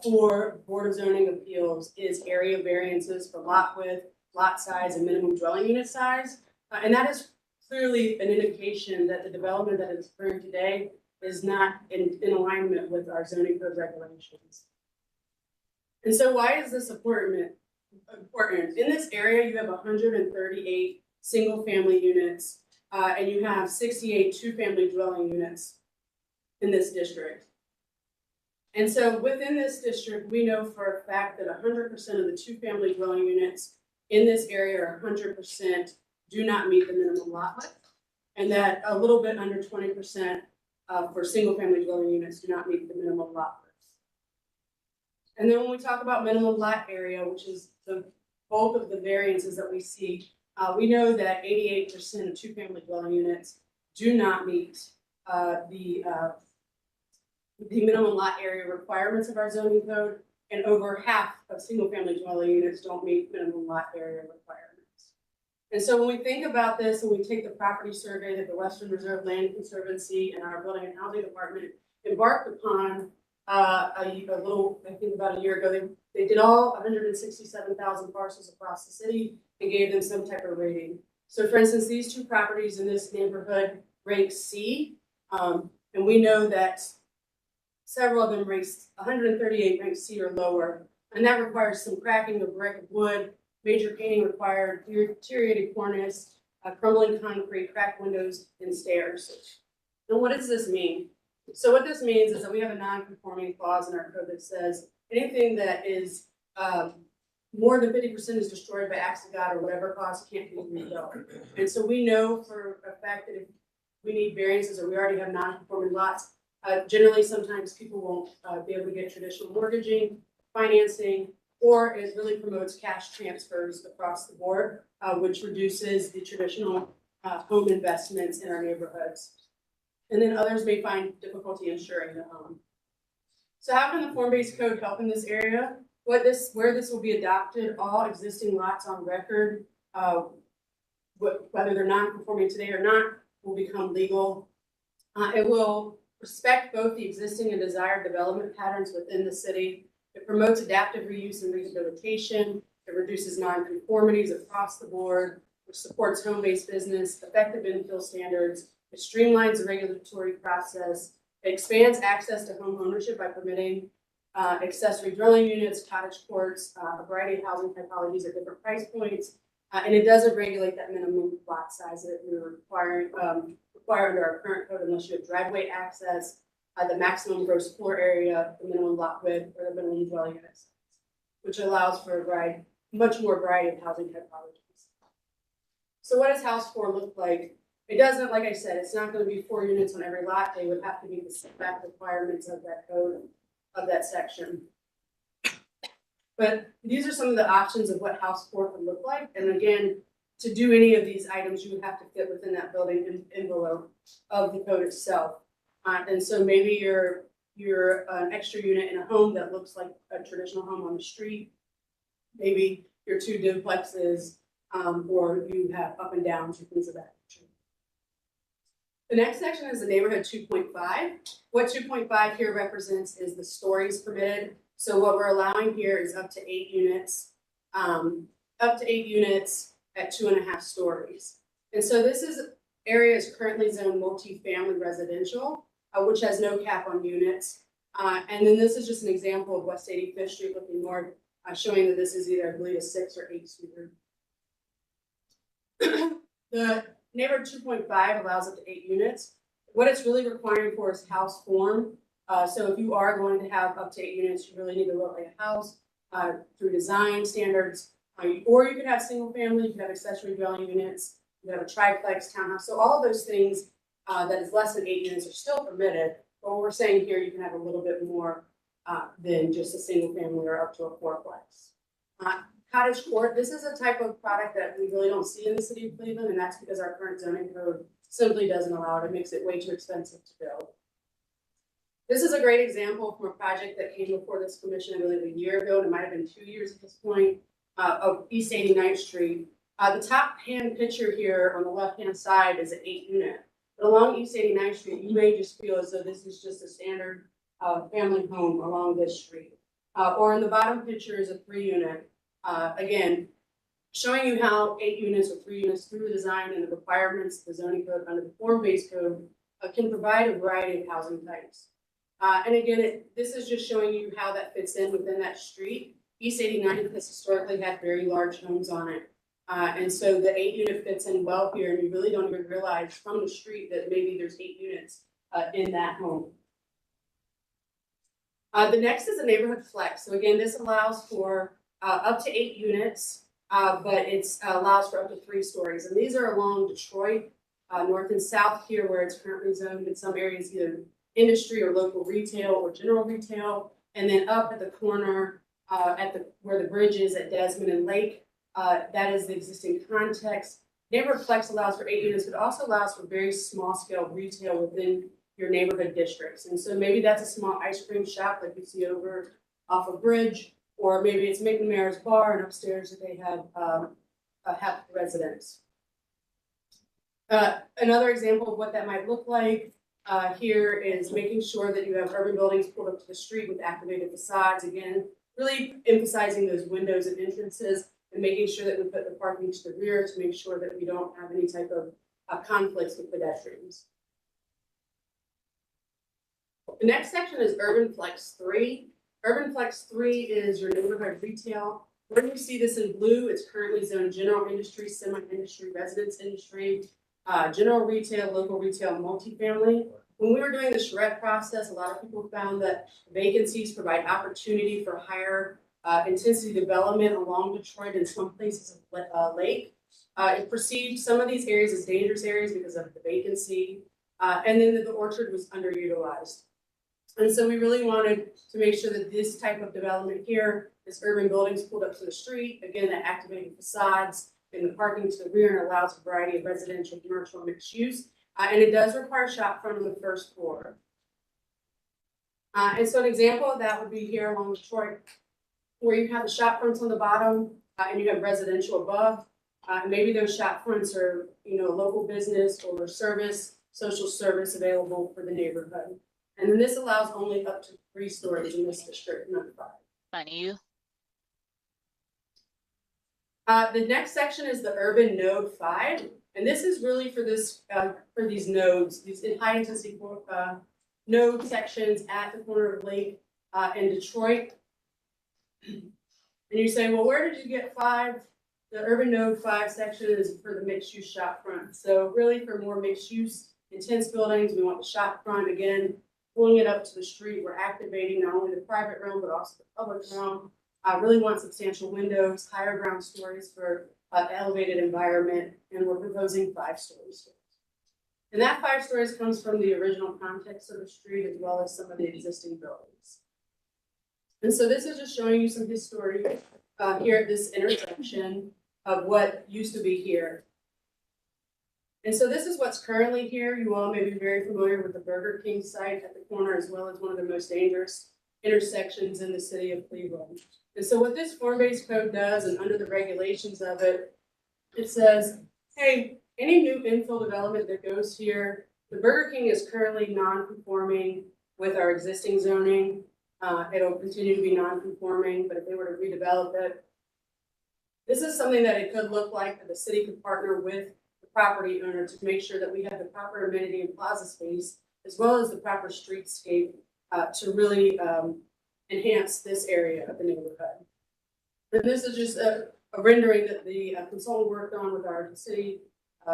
for Board of Zoning Appeals is area variances for lot width, lot size, and minimum dwelling unit size. And that is clearly an indication that the development that is occurring today is not in alignment with our zoning code regulations. And so why is this important? In this area, you have 138 single-family units, and you have 68 2-family dwelling units in this district. And so within this district, we know for a fact that 100% of the 2-family dwelling units in this area are 100% do not meet the minimum lot width, and that a little bit under 20% for single-family dwelling units do not meet the minimum lot width. And then when we talk about minimum lot area, which is the bulk of the variances that we see, we know that 88% of 2-family dwelling units do not meet the minimum lot area requirements of our zoning code, and over half of single-family dwelling units don't meet minimum lot area requirements. And so when we think about this and we take the property survey that the Western Reserve Land Conservancy and our Building and Housing Department embarked upon a little, I think about a year ago, they did all 167,000 parcels across the city and gave them some type of rating. So for instance, these 2 properties in this neighborhood rank C, and we know that several of them rank 138 rank C or lower, and that requires some cracking of brick, wood, major painting required, deteriorated cornice, crumbling concrete, cracked windows, and stairs. And what does this mean? So what this means is that we have a non-conforming clause in our code that says anything that is more than 50% is destroyed by acts of God or whatever cause can't be rebuilt. And so we know for a fact that if we need variances or we already have non-conforming lots, generally sometimes people won't be able to get traditional mortgaging, financing, or it really promotes cash transfers across the board, which reduces the traditional home investments in our neighborhoods. And then others may find difficulty insuring the home. So how can the form-based code help in this area? Where this will be adopted, all existing lots on record, whether they're non-conforming today or not, will become legal. It will respect both the existing and desired development patterns within the city. It promotes adaptive reuse and rehabilitation. It reduces non-conformities across the board, which supports home-based business, effective infill standards. It streamlines the regulatory process. It expands access to home ownership by permitting accessory dwelling units, cottage courts, a variety of housing typologies at different price points. And it doesn't regulate that minimum lot size that we require under our current code unless you have driveway access, the maximum gross floor area, the minimum lot width, or the minimum dwelling unit size, which allows for a much more variety of housing typologies. So what does House 4 look like? It doesn't, like I said, it's not going to be 4 units on every lot. They would have to meet the setback requirements of that code, of that section. But these are some of the options of what House 4 could look like. And again, to do any of these items, you would have to fit within that building envelope of the code itself. And so maybe you're an extra unit in a home that looks like a traditional home on the street. Maybe you're 2 duplexes, or you have up and downs or things of that nature. The next section is the neighborhood 2.5. What 2.5 here represents is the stories permitted. So what we're allowing here is up to 8 units, at 2.5 stories. And so this area is currently zoned multifamily residential, which has no cap on units. And then this is just an example of West 85th Street looking north, showing that this is either, I believe, a 6 or 8 suiter. The neighborhood 2.5 allows up to 8 units. What it's really requiring for is house form. So if you are going to have up to 8 units, you really need to look at a house through design standards. Or you could have single family, you could have accessory dwelling units, you could have a triplex, townhouse. So all of those things that is less than 8 units are still permitted. But what we're saying here, you can have a little bit more than just a single family or up to a fourplex. Cottage court, this is a type of product that we really don't see in the city of Cleveland, and that's because our current zoning code simply doesn't allow it. It makes it way too expensive to build. This is a great example from a project that came before this commission, I believe, a year ago, and it might have been 2 years at this point, of East 89th Street. The top hand picture here on the left-hand side is an 8 unit. But along East 89th Street, you may just feel as though this is just a standard family home along this street. Or in the bottom picture is a 3 unit. Again, showing you how 8 units or 3 units through the design and the requirements of the zoning code under the form-based code can provide a variety of housing types. And again, this is just showing you how that fits in within that street. East 89th has historically had very large homes on it. And so the 8 unit fits in well here, and you really don't even realize from the street that maybe there's 8 units in that home. The next is a neighborhood flex. So again, this allows for up to 8 units, but it allows for up to 3 stories. And these are along Detroit, north and south here, where it's currently zoned in some areas, either industry or local retail or general retail. And then up at the corner, where the bridge is at Desmond and Lake, that is the existing context. Neighborhood flex allows for 8 units, but also allows for very small scale retail within your neighborhood districts. And so maybe that's a small ice cream shop like you see over off a bridge, or maybe it's McNamara's Bar, and upstairs they have a residence. Another example of what that might look like here is making sure that you have urban buildings pulled up to the street with activated facades. Again, really emphasizing those windows and entrances and making sure that we put the parking to the rear to make sure that we don't have any type of conflicts with pedestrians. The next section is Urban Flex 3. Urban Flex 3 is your neighborhood retail. Where you see this in blue, it's currently zoned general industry, semi-industry, residence industry, general retail, local retail, multifamily. When we were doing the charrette process, a lot of people found that vacancies provide opportunity for higher intensity development along Detroit and some places of Lake. It perceived some of these areas as dangerous areas because of the vacancy, and then the orchard was underutilized. And so we really wanted to make sure that this type of development here, this urban buildings pulled up to the street, again, that activated facades and the parking to the rear, and allows a variety of residential, commercial, mixed use. And it does require shop front on the first floor. And so an example of that would be here along Detroit, where you have the shop fronts on the bottom and you have residential above. Maybe those shop fronts are, local business or service, social service available for the neighborhood. And then this allows only up to 3 stories in this district, number 5. Funny. The next section is the urban node 5, and this is really for these nodes, these high intensity node sections at the corner of Lake and Detroit. And you say, well, where did you get 5? The urban node 5 section is for the mixed use shop front. So really for more mixed use intense buildings, we want the shop front again. Pulling it up to the street, we're activating not only the private realm, but also the public realm. I really want substantial windows, higher ground stories for elevated environment, and we're proposing 5-story stores. And that 5 stories comes from the original context of the street as well as some of the existing buildings. And so this is just showing you some history here at this intersection of what used to be here. And so this is what's currently here. You all may be very familiar with the Burger King site at the corner, as well as one of the most dangerous intersections in the city of Cleveland. And so what this form-based code does, and under the regulations of it, it says, hey, any new infill development that goes here, the Burger King is currently non-conforming with our existing zoning. It'll continue to be non-conforming, but if they were to redevelop it, this is something that it could look like that the city could partner with the property owner to make sure that we have the proper amenity and plaza space, as well as the proper streetscape to really enhance this area of the neighborhood. And this is just a rendering that the consultant worked on with our city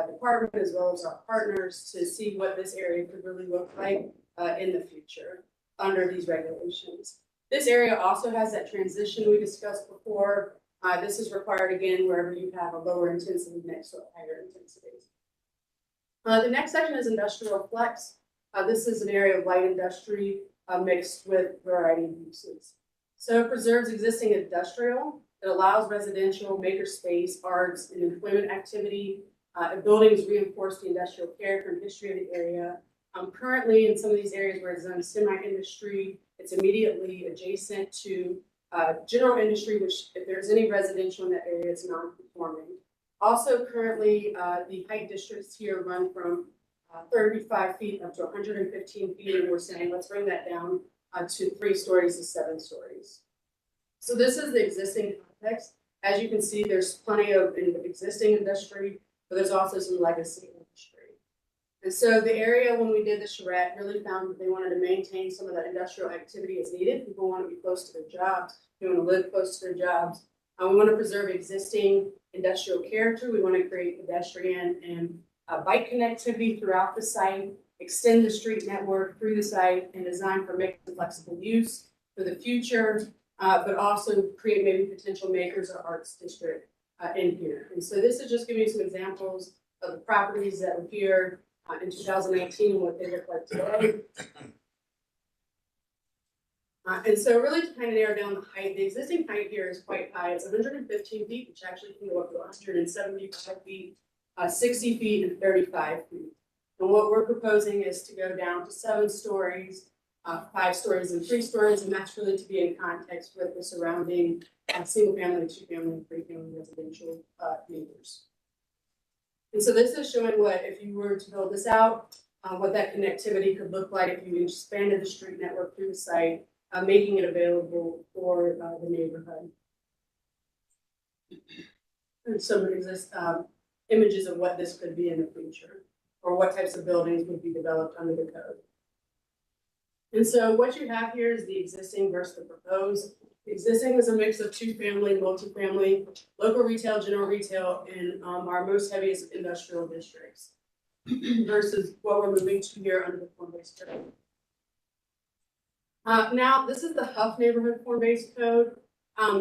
department, as well as our partners, to see what this area could really look like in the future under these regulations. This area also has that transition we discussed before. This is required again wherever you have a lower intensity next to a higher intensity. The next section is industrial flex. This is an area of light industry mixed with variety of uses. So it preserves existing industrial. It allows residential, makerspace, arts, and employment activity. Buildings reinforce the industrial character and history of the area. Currently, in some of these areas where it's zoned semi-industry, it's immediately adjacent to general industry, which if there's any residential in that area, it's non-conforming. Also, currently, the height districts here run from 35 feet up to 115 feet, and we're saying let's bring that down to 3 stories to 7 stories. So this is the existing context. As you can see, there's plenty of existing industry, but there's also some legacy industry. And so the area, when we did the charrette, really found that they wanted to maintain some of that industrial activity as needed. People want to be close to their jobs. They want to live close to their jobs. We want to preserve existing industrial character. We want to create pedestrian and bike connectivity throughout the site, extend the street network through the site, and design for mixed and flexible use for the future, but also create maybe potential makers or arts district in here. And so this is just giving you some examples of the properties that were here in 2019 and what they look like today. And so really to kind of narrow down the height, the existing height here is quite high. It's 115 feet, which actually can go up to 175 feet, 60 feet, and 35 feet. And what we're proposing is to go down to 7 stories, 5 stories, and 3 stories, and that's really to be in context with the surrounding single family, 2-family, and 3-family residential neighbors. And so this is showing what, if you were to build this out, what that connectivity could look like if you expanded the street network through the site, making it available for the neighborhood. And some exist images of what this could be in the future, or what types of buildings would be developed under the code. And so what you have here is the existing versus the proposed. The existing is a mix of 2-family, multifamily, local retail, general retail, and our most heaviest industrial districts versus what we're moving to here under the form-based code. Now, this is the Huff neighborhood form-based code.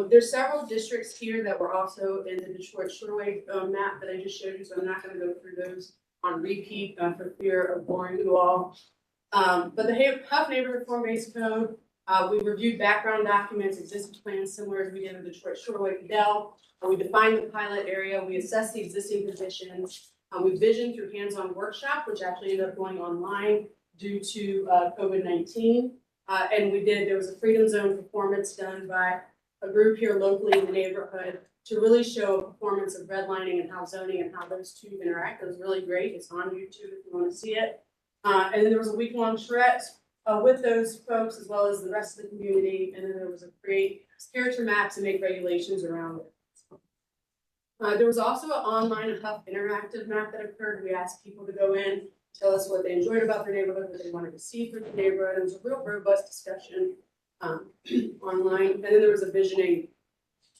There's several districts here that were also in the Detroit Shoreway map that I just showed you, so I'm not going to go through those on repeat for fear of boring you all. But the Huff neighborhood form-based code, we reviewed background documents, existing plans similar as we did with Detroit Shoreway Cadell. We defined the pilot area, we assessed the existing positions, we visioned through hands-on workshop, which actually ended up going online due to COVID-19. And there was a freedom zone performance done by a group here locally in the neighborhood to really show a performance of redlining and how zoning and how those two interact. It was really great. It's on YouTube if you want to see it. And then there was a week-long charrette with those folks as well as the rest of the community. And then there was a create character maps and make regulations around it. There was also an online Huff interactive map that occurred. We asked people to go in, tell us what they enjoyed about their neighborhood, what they wanted to see through the neighborhood. It was a real robust discussion online. And then there was a visioning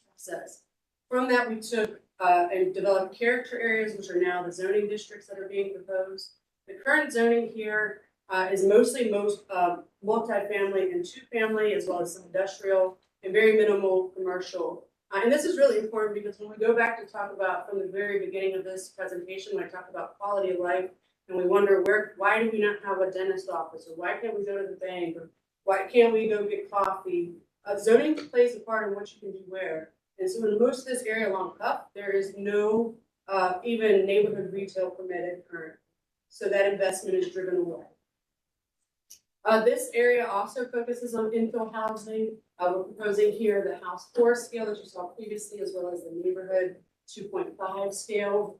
process. From that, we took and developed character areas, which are now the zoning districts that are being proposed. The current zoning here is mostly multifamily and 2-family, as well as some industrial and very minimal commercial. And this is really important because when we go back to talk about from the very beginning of this presentation, when I talk about quality of life, and we wonder why do we not have a dentist office, or why can't we go to the bank, or why can't we go get coffee? Zoning plays a part in what you can do where. And so in most of this area along Cuff, there is no even neighborhood retail permitted currently. So that investment is driven away. This area also focuses on infill housing. We're proposing here the house 4 scale that you saw previously, as well as the neighborhood 2.5 scale.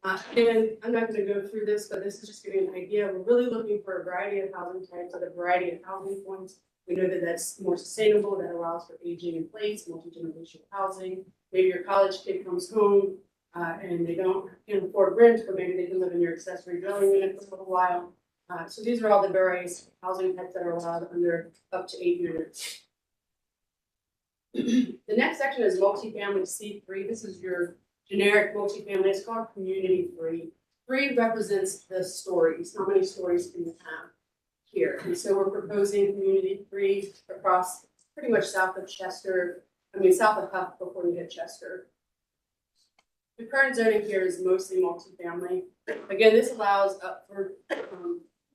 And I'm not going to go through this, but this is just giving you an idea. We're really looking for a variety of housing types at a variety of housing points. We know that that's more sustainable, that allows for aging in place, multi-generational housing. Maybe your college kid comes home and they can't afford rent, but maybe they can live in your accessory dwelling unit for a little while. So these are all the various housing types that are allowed under up to 8 units. The next section is multifamily C3. This is your generic multifamily. It's called community 3. 3 represents the stories. How many stories can you have here? And so we're proposing community 3 across pretty much south of Chester. South of Huff before you hit Chester. The current zoning here is mostly multifamily. Again, this allows up for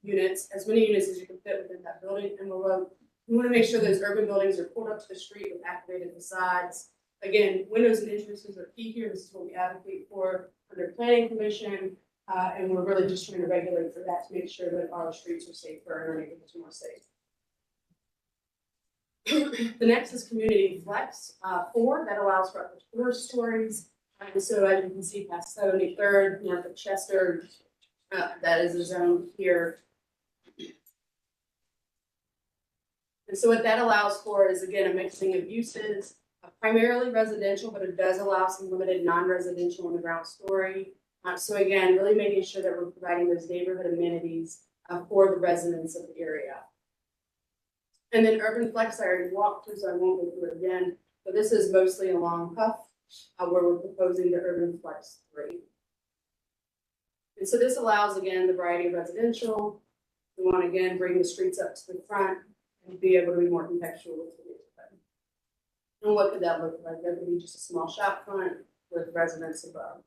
units, as many units as you can fit within that building envelope. We want to make sure those urban buildings are pulled up to the street with activated facades. Again, windows and entrances are key here. This is what we advocate for under planning commission. And we're really just trying to regulate for that to make sure that our streets are safer and our neighborhoods are more safe. The next is community flex 4 that allows for up to 4 stories. And so as you can see past 73rd, north of Chester, that is a zone here. And so what that allows for is, again, a mixing of uses, primarily residential, but it does allow some limited non-residential in the ground story. So again, really making sure that we're providing those neighborhood amenities for the residents of the area. And then urban flex, I already walked through, so I won't go through it again. But this is mostly along Cuff, where we're proposing the urban flex 3. And so this allows, again, the variety of residential. We want to, again, bring the streets up to the front and be able to be more contextual with the neighborhood. And what could that look like? That could be just a small shop front with residents above.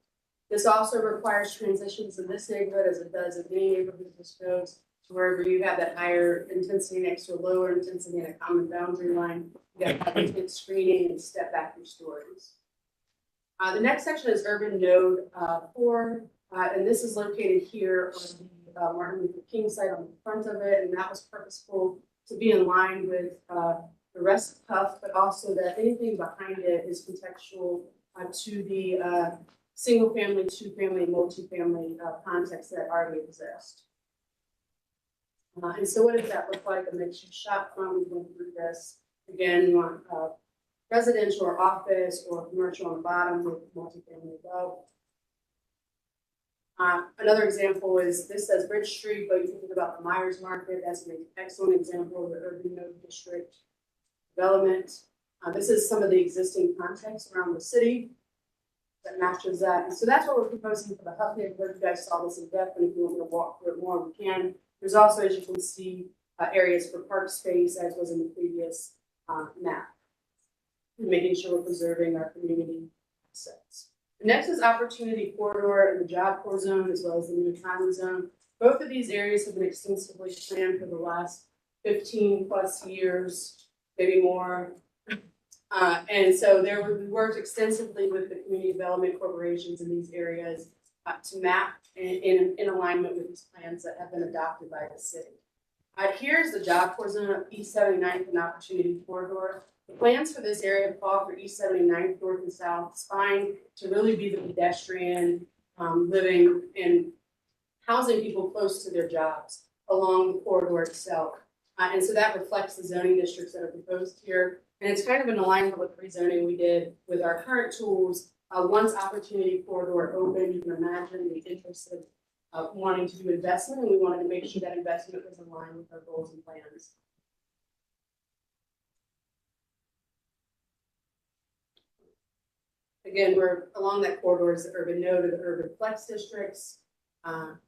This also requires transitions in this neighborhood, as it does in many neighborhoods. This goes to wherever you have that higher intensity next to a lower intensity and a common boundary line. You got to have screening and step back your stories. The next section is urban node 4, and this is located here on the Martin Luther King site on the front of it, and that was purposeful to be in line with the rest of Cuff, but also that anything behind it is contextual to the single family, 2-family, multi-family context that already exist. And so what does that look like? A mixed-use shop front, we went through this. Again, you want residential or office or commercial on the bottom with multifamily above. Another example is, this says Bridge Street, but you can think about the Myers Market. That's an excellent example of the urban node district development. This is some of the existing context around the city that matches that. And so that's what we're proposing for the Huff neighborhood. You guys saw this in depth, and if you want me to walk through it more, we can. There's also, as you can see, areas for park space, as was in the previous map. And making sure we're preserving our community assets. The next is Opportunity Corridor and the Job Corps Zone, as well as the New Economy Zone. Both of these areas have been extensively planned for the last 15 plus years, maybe more. And so we worked extensively with the community development corporations in these areas to map in alignment with these plans that have been adopted by the city. Here's the Job Corps Zone of East 79th and Opportunity Corridor. The plans for this area call for East 79th, North and South Spine to really be the pedestrian living and housing people close to their jobs along the corridor itself. And so that reflects the zoning districts that are proposed here. And it's kind of in alignment with the rezoning we did with our current tools. Once Opportunity Corridor opened, you can imagine the interest of wanting to do investment, and we wanted to make sure that investment was in line with our goals and plans. Again, we're along that corridor is the urban node or the urban flex districts. And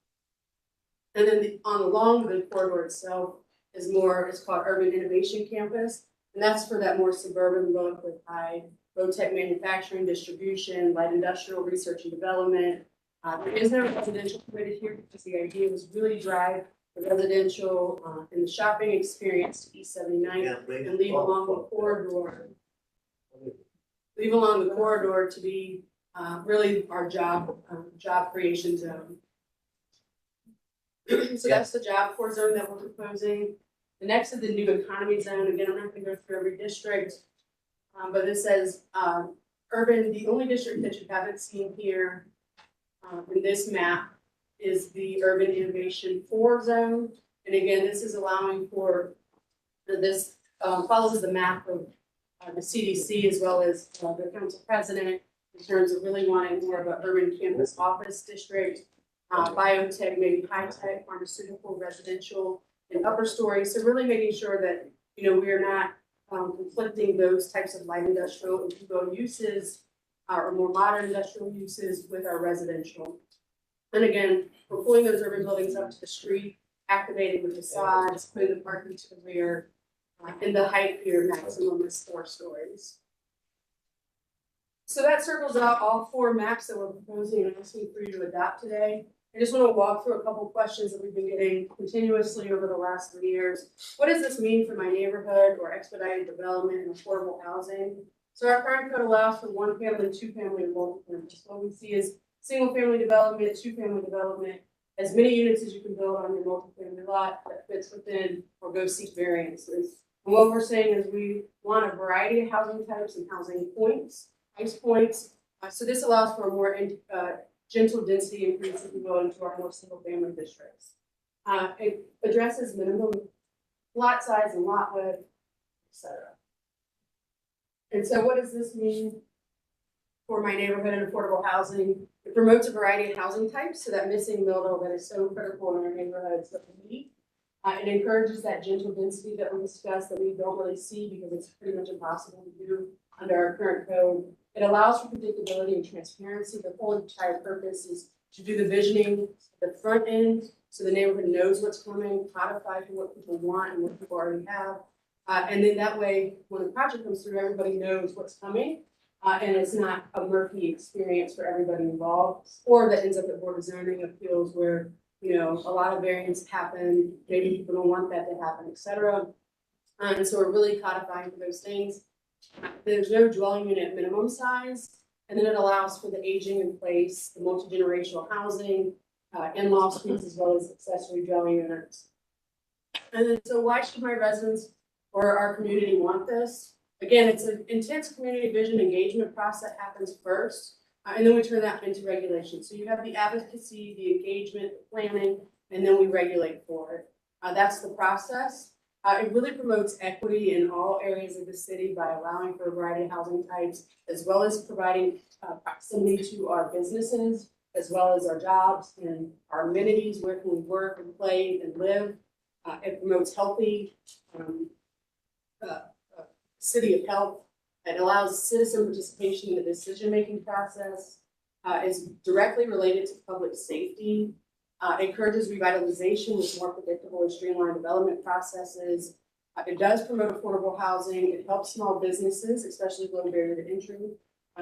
then along the corridor itself is it's called Urban Innovation Campus. And that's for that more suburban look with high low-tech manufacturing, distribution, light industrial research and development. There is no residential permitted here because the idea was really drive the residential, and the shopping experience to East 79th, Yeah, please. and leave along the corridor. Leave along the corridor to be, really our job creation zone. So that's the job core zone that we're proposing. The next is the new economy zone. Again, I'm not gonna go through every district. But it says, urban, the only district that you haven't seen here, in this map is the urban innovation 4 zone. And again, this is allowing for, this, follows the map of, the CDC as well as, the council president in terms of really wanting more of an urban campus office district, biotech, maybe high-tech, pharmaceutical, residential, and upper story. So really making sure that, you know, we are not conflicting those types of light industrial and to-go uses, or more modern industrial uses with our residential. And again, we're pulling those urban buildings up to the street, activating the facades, putting the parking to the rear, and the height here maximum is 4 stories. So that circles out all 4 maps that we're proposing and asking for you to adopt today. I just want to walk through a couple questions that we've been getting continuously over the last 3 years. What does this mean for my neighborhood or expedited development and affordable housing? So our current code allows for 1 family, 2 family, and multiple families. What we see is single family development, 2 family development, as many units as you can build on your multi-family lot that fits within or go seek variances. And what we're saying is we want a variety of housing types and housing points, price points. So this allows for a more gentle density increase if we go into our more single family districts. It addresses minimum lot size and lot width, etc. And so what does this mean for my neighborhood and affordable housing? It promotes a variety of housing types, so that missing middle that is so critical in our neighborhoods that we need. It encourages that gentle density that we discussed that we don't really see because it's pretty much impossible to do under our current code. It allows for predictability and transparency. The whole entire purpose is to do the visioning at the front end so the neighborhood knows what's coming, codify for what people want and what people already have. And then that way, when the project comes through, everybody knows what's coming. And it's not a murky experience for everybody involved, or that ends up at board of zoning appeals where, you know, a lot of variance happen, maybe people don't want that to happen, et cetera. And so we're really codifying for those things. There's no dwelling unit minimum size, and then it allows for the aging in place, the multi-generational housing, in-law suites, as well as accessory dwelling units. And then, so why should my residents or our community want this? Again, it's an intense community vision engagement process that happens first, and then we turn that into regulation. So you have the advocacy, the engagement, the planning, and then we regulate for it. That's the process. It really promotes equity in all areas of the city by allowing for a variety of housing types, as well as providing proximity to our businesses, as well as our jobs and our amenities, where can we work and play and live. It promotes healthy city of health. It allows citizen participation in the decision-making process. Is directly related to public safety. Encourages revitalization with more predictable and streamlined development processes. It does promote affordable housing. It helps small businesses, especially low barrier to entry.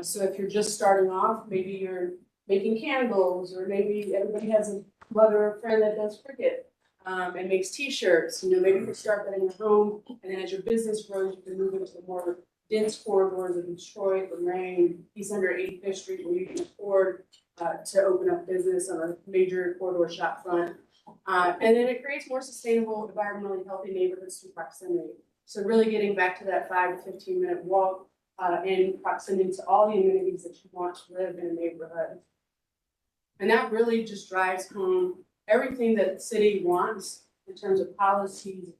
So if you're just starting off, maybe you're making candles, or maybe everybody has a mother or friend that does cricket and makes t-shirts. You know, maybe you can start that in your home, and then as your business grows, you can move into the more dense corridors of Detroit, Lorraine, East 185th Street, where you can afford to open up business on a major corridor shop front. And then it creates more sustainable, environmentally healthy neighborhoods through proximity. So really getting back to that 5 to 15-minute walk in proximity to all the amenities that you want to live in a neighborhood. And that really just drives home everything that the city wants in terms of policies,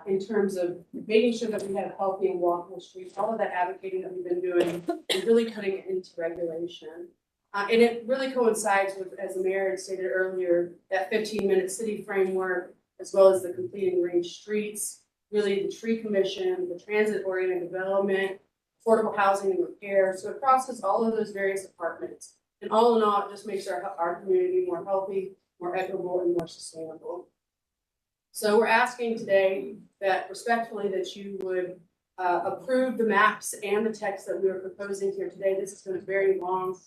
in terms of making sure that we have healthy and walkable streets, all of that advocating that we've been doing, and really putting it into regulation. And it really coincides with, as the mayor had stated earlier, that 15-minute city framework, as well as the completing range streets, really the tree commission, the transit-oriented development, affordable housing and repair. So it crosses all of those various departments. And all in all, it just makes our community more healthy, more equitable, and more sustainable. So we're asking today that respectfully that you would approve the maps and the text that we are proposing here today. This has been a very long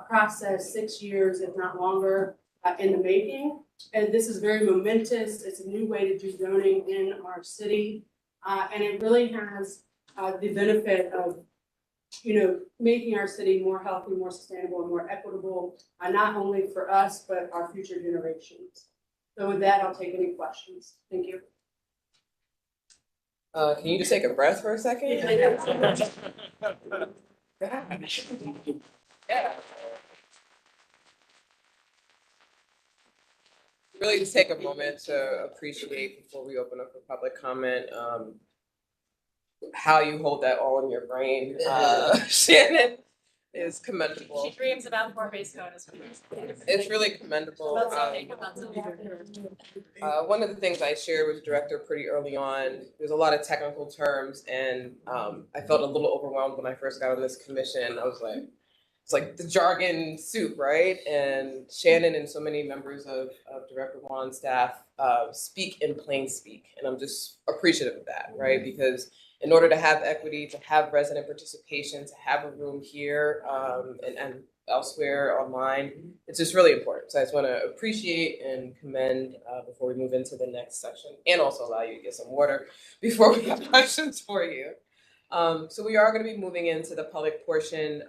process, 6 years, if not longer, in the making. And this is very momentous. It's a new way to do zoning in our city. And it really has the benefit of, making our city more healthy, more sustainable, and more equitable, not only for us, but our future generations. So with that, I'll take any questions. Thank you. Can you just take a breath for a second? Yeah. Really just take a moment to appreciate before we open up for public comment, how you hold that all in your brain, Shannon, is commendable. She dreams about form-based code as well. It's really commendable. About something, about something. One of the things I shared with the director pretty early on, there's a lot of technical terms, and I felt a little overwhelmed when I first got on this commission. I was like, it's like the jargon soup, right? And Shannon and so many members of Director Wan's staff speak in plain speak, and I'm just appreciative of that, right? Because in order to have equity, to have resident participation, to have a room here and elsewhere online, it's just really important. So I just want to appreciate and commend before we move into the next section, and also allow you to get some water before we have questions for you. So we are going to be moving into the public portion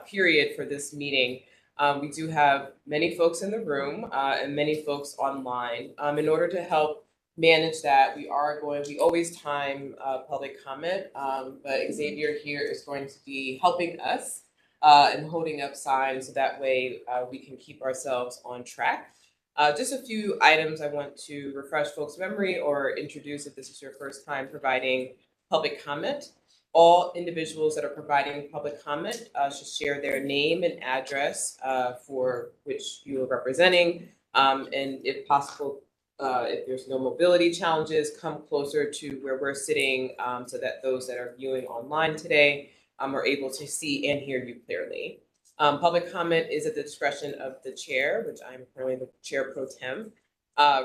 period for this meeting. We do have many folks in the room and many folks online. In order to help manage that, we always time public comment, but Xavier here is going to be helping us and holding up signs so that way we can keep ourselves on track. Just a few items I want to refresh folks' memory or introduce if this is your first time providing public comment. All individuals that are providing public comment should share their name and address for which you are representing. And if possible, if there's no mobility challenges, come closer to where we're sitting so that those that are viewing online today are able to see and hear you clearly. Public comment is at the discretion of the chair, which I'm currently the chair pro tem.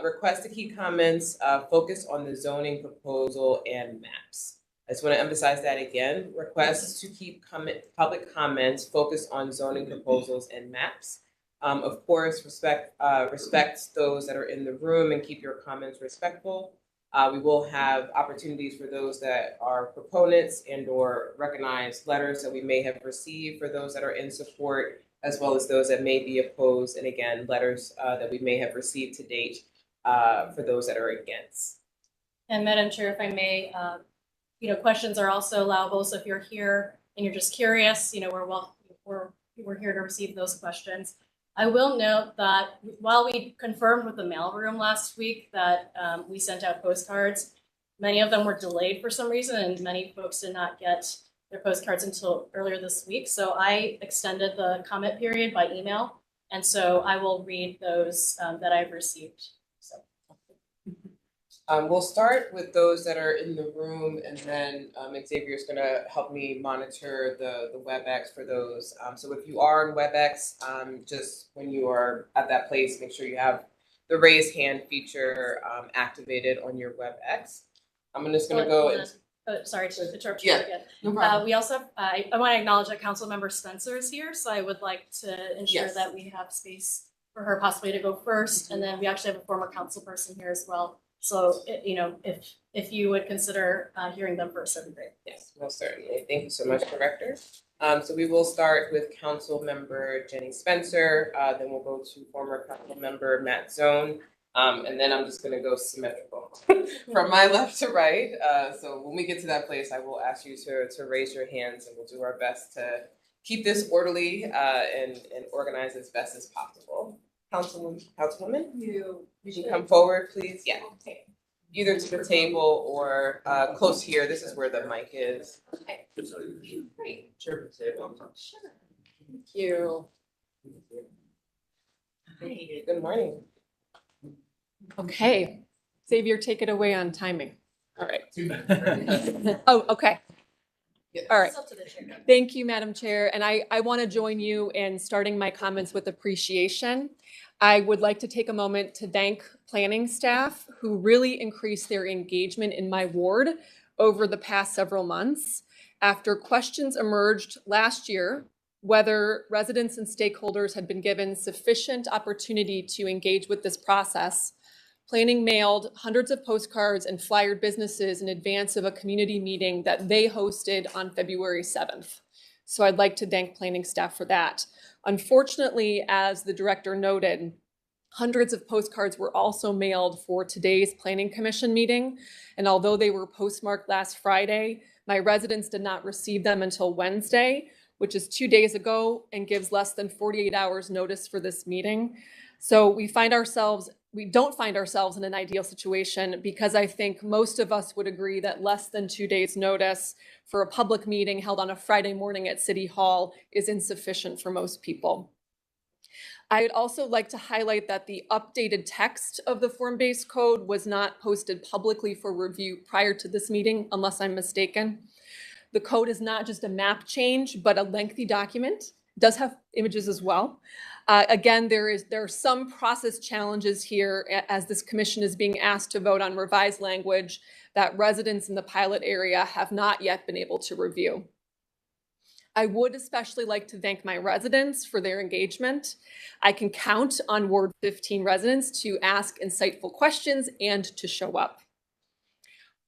Request to keep comments focus on the zoning proposal and maps. I just want to emphasize that again. Requests to keep public comments focused on zoning proposals and maps. Of course, respect those that are in the room and keep your comments respectful. We will have opportunities for those that are proponents and or recognize letters that we may have received for those that are in support, as well as those that may be opposed, and again, letters that we may have received to date for those that are against. And Madam Chair, if I may, questions are also allowable. So if you're here and you're just curious, we're here to receive those questions. I will note that while we confirmed with the mailroom last week that we sent out postcards, many of them were delayed for some reason, and many folks did not get their postcards until earlier this week. So I extended the comment period by email, and so I will read those that I've received. So. We'll start with those that are in the room, and then Xavier is going to help me monitor the WebEx for those. So if you are in WebEx, just when you are at that place, make sure you have the raise hand feature activated on your WebEx. I'm just going to go. Sorry to interrupt you again. No problem. We also have, I want to acknowledge that Councilmember Spencer is here, so I would like to ensure that we have space for her possibly to go first, and then we actually have a former council person here as well. So, if you would consider hearing them first, that'd be great. Yes, most certainly. Thank you so much, Director. So we will start with Council Member Jenny Spencer, then we'll go to former Council Member Matt Zone, and then I'm just going to go symmetrical from my left to right. So when we get to that place, I will ask you to raise your hands, and we'll do our best to keep this orderly and organized as best as possible. Councilwoman, you can come forward, please. Yeah, either to the table or close here. This is where the mic is. Okay. Great. Sure. Thank you. Hey, good morning. Okay, Xavier, take it away on timing. All right. Oh, okay. All right. It's up to the chair. Thank you, Madam Chair. And I want to join you in starting my comments with appreciation. I would like to take a moment to thank planning staff who really increased their engagement in my ward over the past several months. After questions emerged last year whether residents and stakeholders had been given sufficient opportunity to engage with this process, planning mailed hundreds of postcards and flyered businesses in advance of a community meeting that they hosted on February 7th. So I'd like to thank planning staff for that. Unfortunately, as the director noted, hundreds of postcards were also mailed for today's Planning Commission meeting. And although they were postmarked last Friday, my residents did not receive them until Wednesday, which is 2 days ago and gives less than 48 hours notice for this meeting. So we don't find ourselves in an ideal situation, because I think most of us would agree that less than 2 days notice for a public meeting held on a Friday morning at City Hall is insufficient for most people. I'd also like to highlight that the updated text of the form-based code was not posted publicly for review prior to this meeting, unless I'm mistaken. The code is not just a map change, but a lengthy document. It does have images as well. Again, there are some process challenges here as this commission is being asked to vote on revised language that residents in the pilot area have not yet been able to review. I would especially like to thank my residents for their engagement. I can count on Ward 15 residents to ask insightful questions and to show up.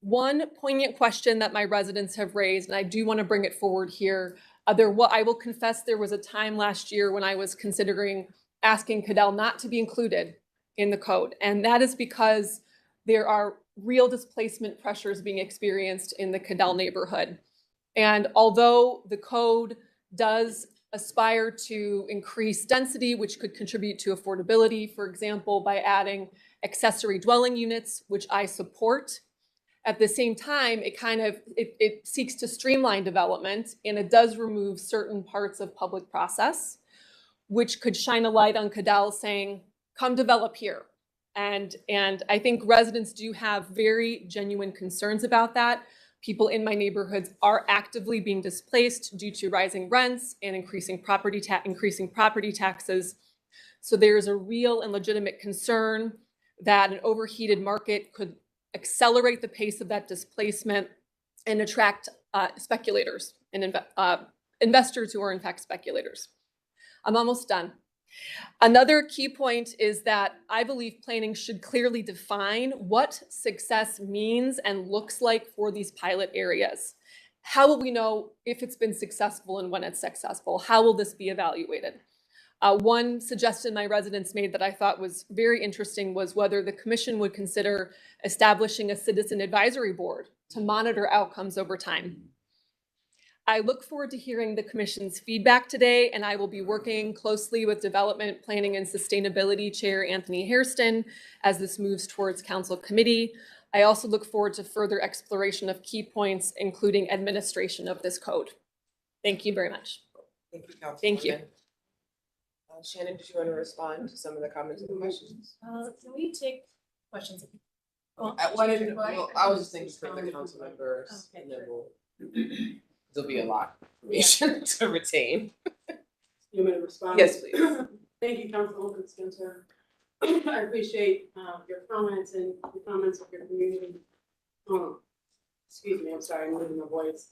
One poignant question that my residents have raised, and I do want to bring it forward here, I will confess there was a time last year when I was considering asking Cadell not to be included in the code. And that is because there are real displacement pressures being experienced in the Cadell neighborhood. And although the code does aspire to increase density, which could contribute to affordability, for example, by adding accessory dwelling units, which I support, at the same time, it seeks to streamline development, and it does remove certain parts of public process, which could shine a light on Cadell saying, come develop here. And I think residents do have very genuine concerns about that. People in my neighborhoods are actively being displaced due to rising rents and increasing property taxes. So there's a real and legitimate concern that an overheated market could accelerate the pace of that displacement and attract speculators and investors who are in fact speculators. I'm almost done. Another key point is that I believe planning should clearly define what success means and looks like for these pilot areas. How will we know if it's been successful and when it's successful? How will this be evaluated? One suggestion my residents made that I thought was very interesting was whether the commission would consider establishing a citizen advisory board to monitor outcomes over time. I look forward to hearing the commission's feedback today, and I will be working closely with Development, Planning, and Sustainability Chair Anthony Hairston as this moves towards council committee. I also look forward to further exploration of key points, including administration of this code. Thank you very much. Thank you, Councilwoman. Thank you. Shannon, did you want to respond to some of the comments and questions? Can we take questions? Well, I was just thinking for the council members, Okay, and then there'll be a lot of information to retain. You want me to respond? Yes, please. Thank you, Councilwoman Spencer. I appreciate your comments and the comments of your community. Excuse me, I'm sorry, I'm losing my voice.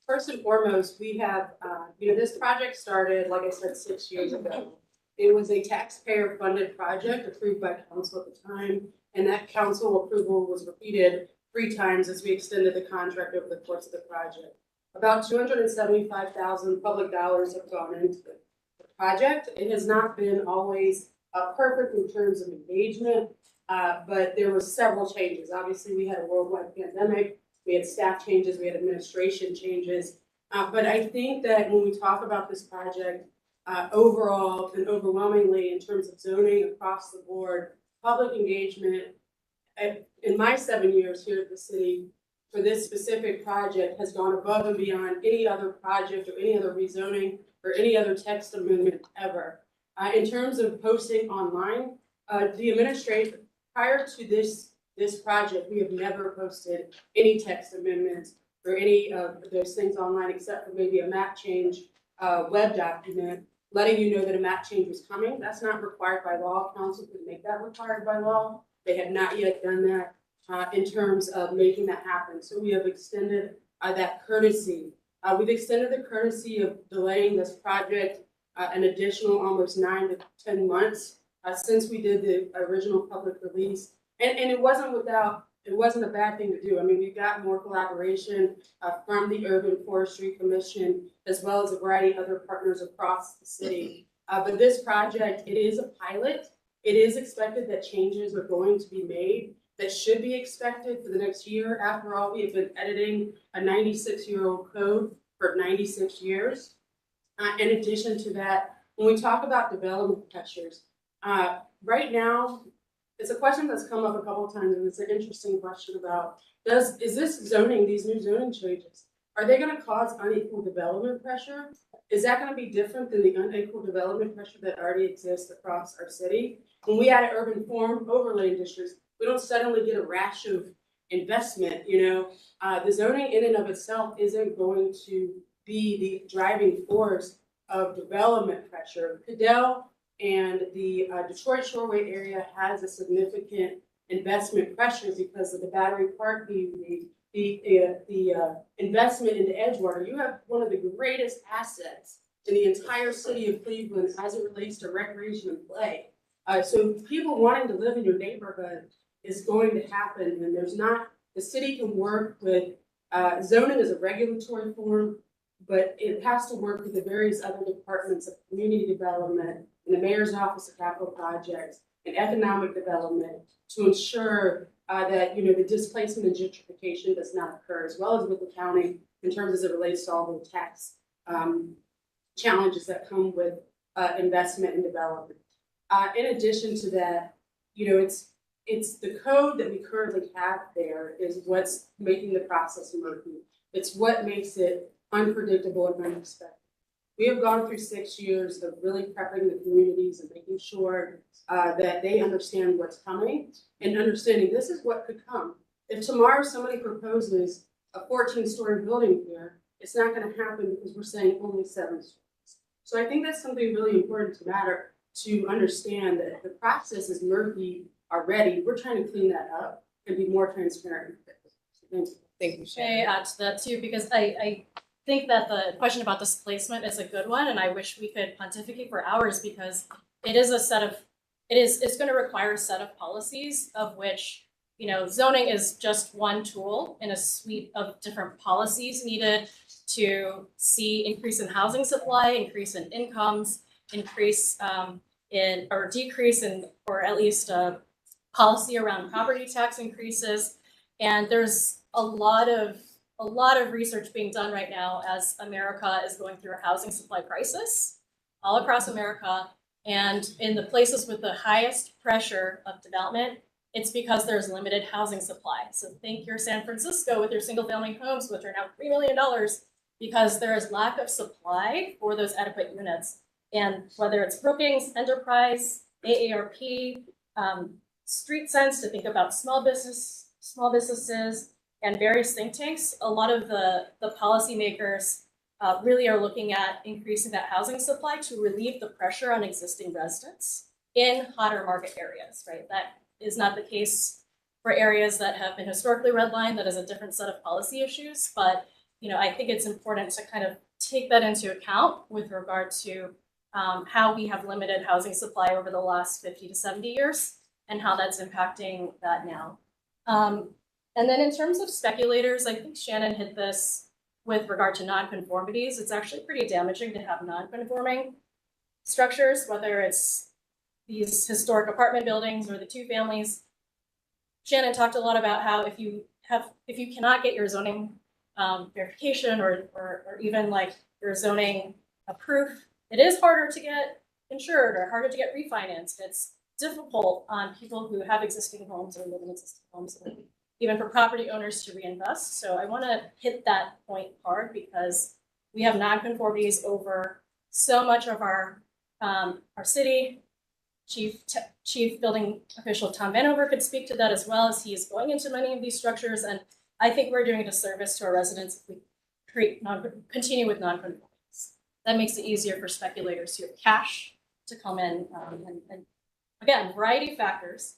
First and foremost, we have, this project started, like I said, 6 years ago. It was a taxpayer-funded project approved by council at the time, and that council approval was repeated 3 times as we extended the contract over the course of the project. About 275,000 public dollars have gone into the project. It has not been always perfect in terms of engagement, but there were several changes. Obviously, we had a worldwide pandemic. We had staff changes, we had administration changes. But I think that when we talk about this project, overall and overwhelmingly in terms of zoning across the board, public engagement, in my 7 years here at the city, for this specific project has gone above and beyond any other project or any other rezoning or any other text amendment ever. In terms of posting online, the administration, prior to this project, we have never posted any text amendments or any of those things online except for maybe a map change web document letting you know that a map change was coming. That's not required by law. Council could make that required by law. They have not yet done that in terms of making that happen. So we have extended that courtesy We've extended the courtesy of delaying this project an additional almost 9 to 10 months since we did the original public release. And it wasn't a bad thing to do. I mean, we got more collaboration from the Urban Forestry Commission, as well as a variety of other partners across the city. But this project, it is a pilot. It is expected that changes are going to be made that should be expected for the next year. After all, we have been editing a 96-year-old code for 96 years. In addition to that, when we talk about development pressures, right now, it's a question that's come up a couple of times, and it's an interesting question about, is this zoning, these new zoning changes, are they gonna cause unequal development pressure? Is that gonna be different than the unequal development pressure that already exists across our city? When we add urban form overlay districts, we don't suddenly get a rash of investment, the zoning in and of itself isn't going to be the driving force of development pressure. Cadell and the Detroit Shoreway area has a significant investment pressure because of the Battery Park, the investment into Edgewater. You have one of the greatest assets in the entire city of Cleveland as it relates to recreation and play. So people wanting to live in your neighborhood is going to happen, and the city can work with, zoning as a regulatory form, but it has to work with the various other departments of community development and the mayor's office of capital projects and economic development to ensure that, the displacement and gentrification does not occur, as well as with the county in terms as it relates to all the tax challenges that come with investment and development. In addition to that, it's the code that we currently have there is what's making the process murky. It's what makes it unpredictable and unexpected. We have gone through 6 years of really prepping the communities and making sure that they understand what's coming and understanding this is what could come. If tomorrow somebody proposes a 14-story building here, it's not going to happen because we're saying only 7 stories. So I think that's something really important to understand that the process is murky already. We're trying to clean that up and be more transparent. Thank you. Thank you, May Shannon. I add to that too, because I think that the question about displacement is a good one, and I wish we could pontificate for hours because it's going to require a set of policies of which, zoning is just one tool in a suite of different policies needed to see increase in housing supply, increase in incomes, increase or decrease in, or at least policy around property tax increases. And there's a lot of research being done right now as America is going through a housing supply crisis all across America. And in the places with the highest pressure of development, it's because there's limited housing supply. So think your San Francisco with your single family homes, which are now $3 million because there is lack of supply for those adequate units. And whether it's Brookings, Enterprise, AARP, Street Sense to think about small businesses, and various think tanks, a lot of the policymakers really are looking at increasing that housing supply to relieve the pressure on existing residents in hotter market areas, right? That is not the case for areas that have been historically redlined. That is a different set of policy issues, but I think it's important to kind of take that into account with regard to how we have limited housing supply over the last 50 to 70 years and how that's impacting that now. And then in terms of speculators, I think Shannon hit this with regard to nonconformities. It's actually pretty damaging to have nonconforming structures, whether it's these historic apartment buildings or the two families. Shannon talked a lot about how if you cannot get your zoning verification or even like your zoning approved, it is harder to get insured or harder to get refinanced. It's difficult on people who have existing homes or live in existing homes, and even for property owners to reinvest. So I want to hit that point hard because we have nonconformities over so much of our city. Chief Building Official Tom Vanover could speak to that as well, as he is going into many of these structures. And I think we're doing a disservice to our residents if we continue with nonconformities. That makes it easier for speculators who have cash to come in and again, variety of factors.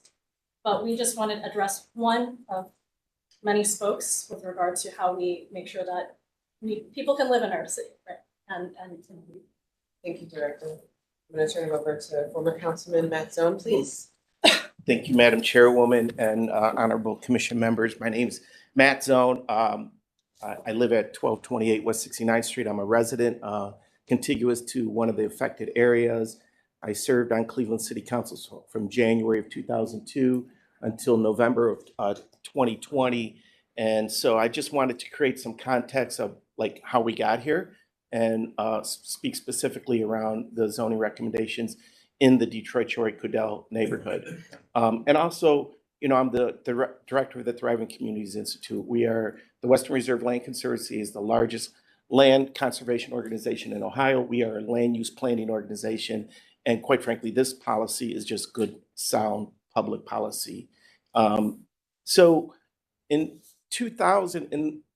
But we just want to address one of many spokes with regard to how we make sure that people can live in our city, right? And Thank you, Director. I'm going to turn it over to former Councilman Matt Zone, please. Thank you, Madam Chairwoman and honorable commission members. My name's Matt Zone. I live at 1228 West 69th Street. I'm a resident contiguous to one of the affected areas. I served on Cleveland City Council from January of 2002 until November of 2020. And so I just wanted to create some context of like how we got here and speak specifically around the zoning recommendations in the Detroit-Troy-Cudell neighborhood. And also, you know, I'm the director of the Thriving Communities Institute. We are, the Western Reserve Land Conservancy is the largest land conservation organization in Ohio. We are a land use planning organization. And quite frankly, this policy is just good, sound public policy. So in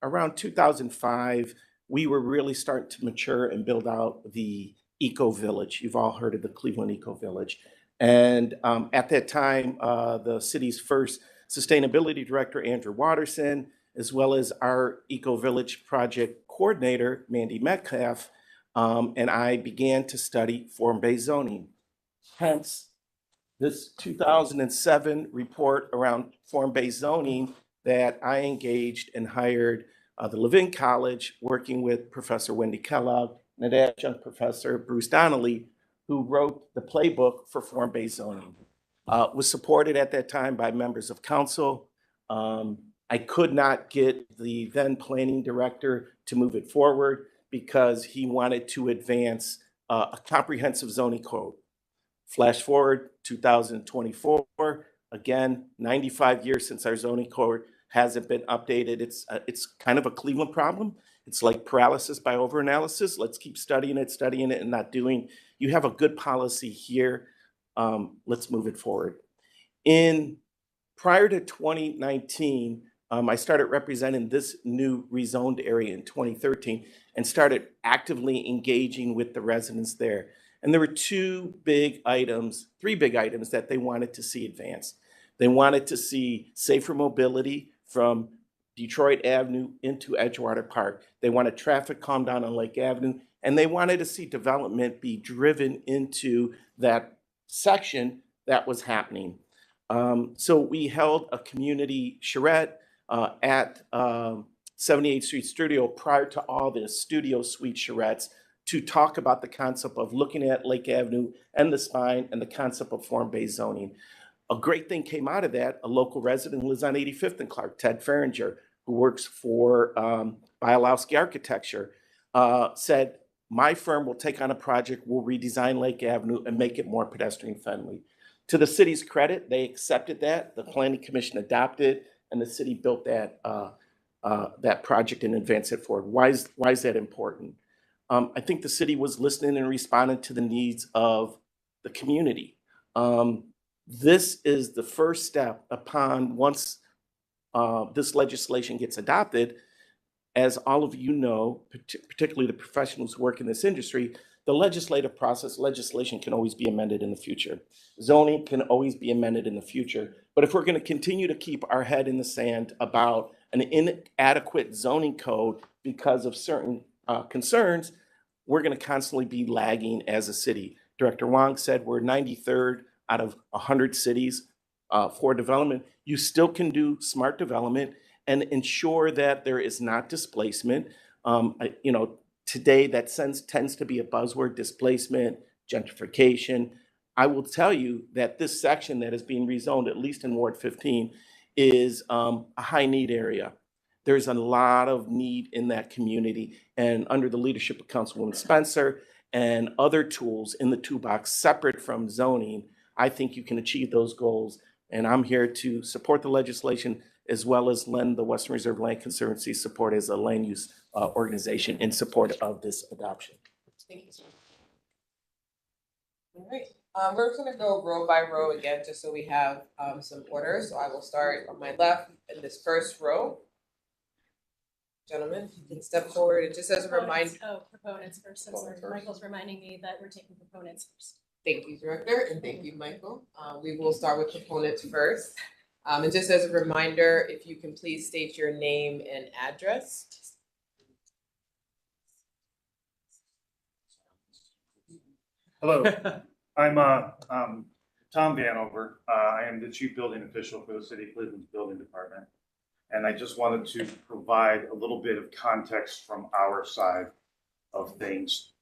around 2005, we were really starting to mature and build out the Eco Village. You've all heard of the Cleveland Eco Village. And at that time, the city's first sustainability director, Andrew Watterson, as well as our Eco Village project coordinator, Mandy Metcalf, and I began to study form-based zoning. Hence, this 2007 report around form-based zoning that I engaged and hired the Levin College, working with Professor Wendy Kellogg and an adjunct professor, Bruce Donnelly, who wrote the playbook for form-based zoning. Was supported at that time by members of council. I could not get the then planning director to move it forward because he wanted to advance a comprehensive zoning code. Flash forward 2024, again, 95 years since our zoning code hasn't been updated. It's kind of a Cleveland problem. It's like paralysis by overanalysis. Let's keep studying it and not doing. You have a good policy here. Let's move it forward. Prior to 2019, I started representing this new rezoned area in 2013 and started actively engaging with the residents there. And there were three big items that they wanted to see advanced. They wanted to see safer mobility from Detroit Avenue into Edgewater Park. They wanted traffic calm down on Lake Avenue, and they wanted to see development be driven into that section that was happening. So we held a community charrette at 78th Street Studio prior to all the studio suite charrettes to talk about the concept of looking at Lake Avenue and the spine and the concept of form-based zoning. A great thing came out of that. A local resident who lives on 85th and Clark, Ted Farringer, who works for Bialowski Architecture, said, my firm will take on a project, we'll redesign Lake Avenue and make it more pedestrian friendly. To the city's credit, they accepted that, the Planning Commission adopted, and the city built that project and advanced it forward. Why is that important? I think the city was listening and responding to the needs of the community. This is the first step upon once this legislation gets adopted. As all of you know, particularly the professionals who work in this industry, the legislative process, legislation can always be amended in the future. Zoning can always be amended in the future. But if we're going to continue to keep our head in the sand about an inadequate zoning code because of certain concerns, we're going to constantly be lagging as a city. Director Wong said we're 93rd out of 100 cities for development. You still can do smart development and ensure that there is not displacement. Today that tends to be a buzzword: displacement, gentrification. I will tell you that this section that is being rezoned, at least in Ward 15, is a high need area. There's a lot of need in that community, and under the leadership of Councilwoman Spencer and other tools in the toolbox separate from zoning, I think you can achieve those goals. And I'm here to support the legislation as well as lend the Western Reserve Land Conservancy support as a land use organization in support of this adoption. Thank you, sir. All right, we're just gonna go row by row again, just so we have some order. So I will start on my left in this first row. Gentlemen, you can step forward. And just as a reminder. Proponents first. I'm sorry. Michael's reminding me that we're taking proponents first. Thank you, Director, and thank you, Michael. We will start with proponents first. And just as a reminder, if you can please state your name and address. Hello, I'm Tom Vanover. I am the Chief Building Official for the City of Cleveland's Building Department. And I just wanted to provide a little bit of context from our side of things.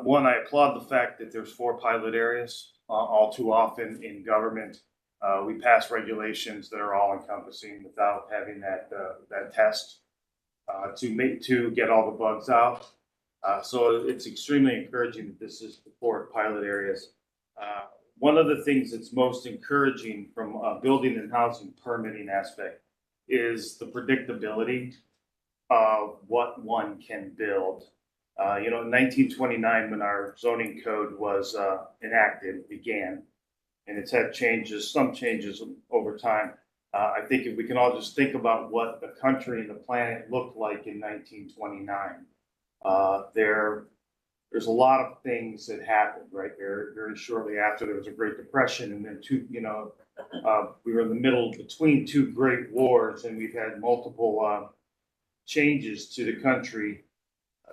One, I applaud the fact that there's 4 pilot areas. All too often in government, we pass regulations that are all encompassing without having that test to get all the bugs out. So it's extremely encouraging that this is the 4 pilot areas. One of the things that's most encouraging from a building and housing permitting aspect is the predictability of what one can build. In 1929, when our zoning code was began, and it's had some changes over time. I think if we can all just think about what the country and the planet looked like in 1929, there's a lot of things that happened right there. Very shortly after, there was a Great Depression, and then we were in the middle between 2 great wars, and we've had multiple changes to the country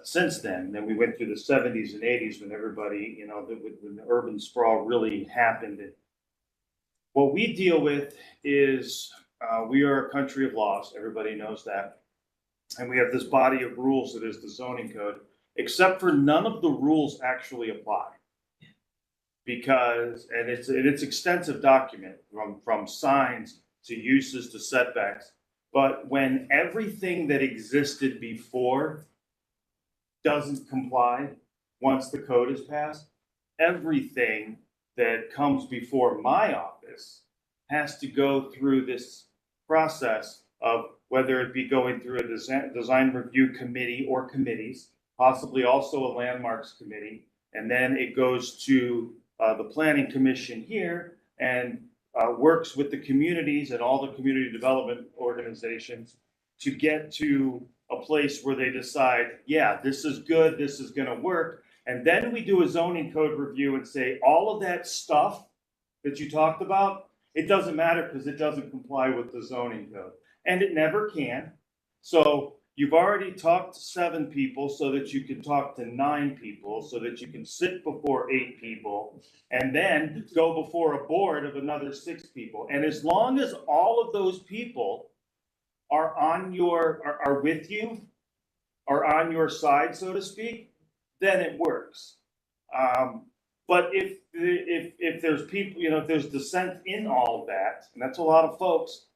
since then. Then we went through the 70s and 80s when everybody, when the urban sprawl really happened. And what we deal with is we are a country of laws. Everybody knows that. And we have this body of rules that is the zoning code, except for none of the rules actually apply. Because, and it's extensive document from signs to uses to setbacks. But when everything that existed before doesn't comply once the code is passed, everything that comes before my office has to go through this process of whether it be going through a design review committee or committees, possibly also a landmarks committee, and then it goes to the planning commission here and works with the communities and all the community development organizations to get to a place where they decide, yeah, this is good, this is gonna work. And then we do a zoning code review and say, all of that stuff that you talked about, it doesn't matter because it doesn't comply with the zoning code. And it never can. So you've already talked to 7 people so that you can talk to 9 people, so that you can sit before 8 people, and then go before a board of another 6 people. And as long as all of those people are with you, are on your side, so to speak, then it works. But if there's people, if there's dissent in all of that, and that's a lot of folks,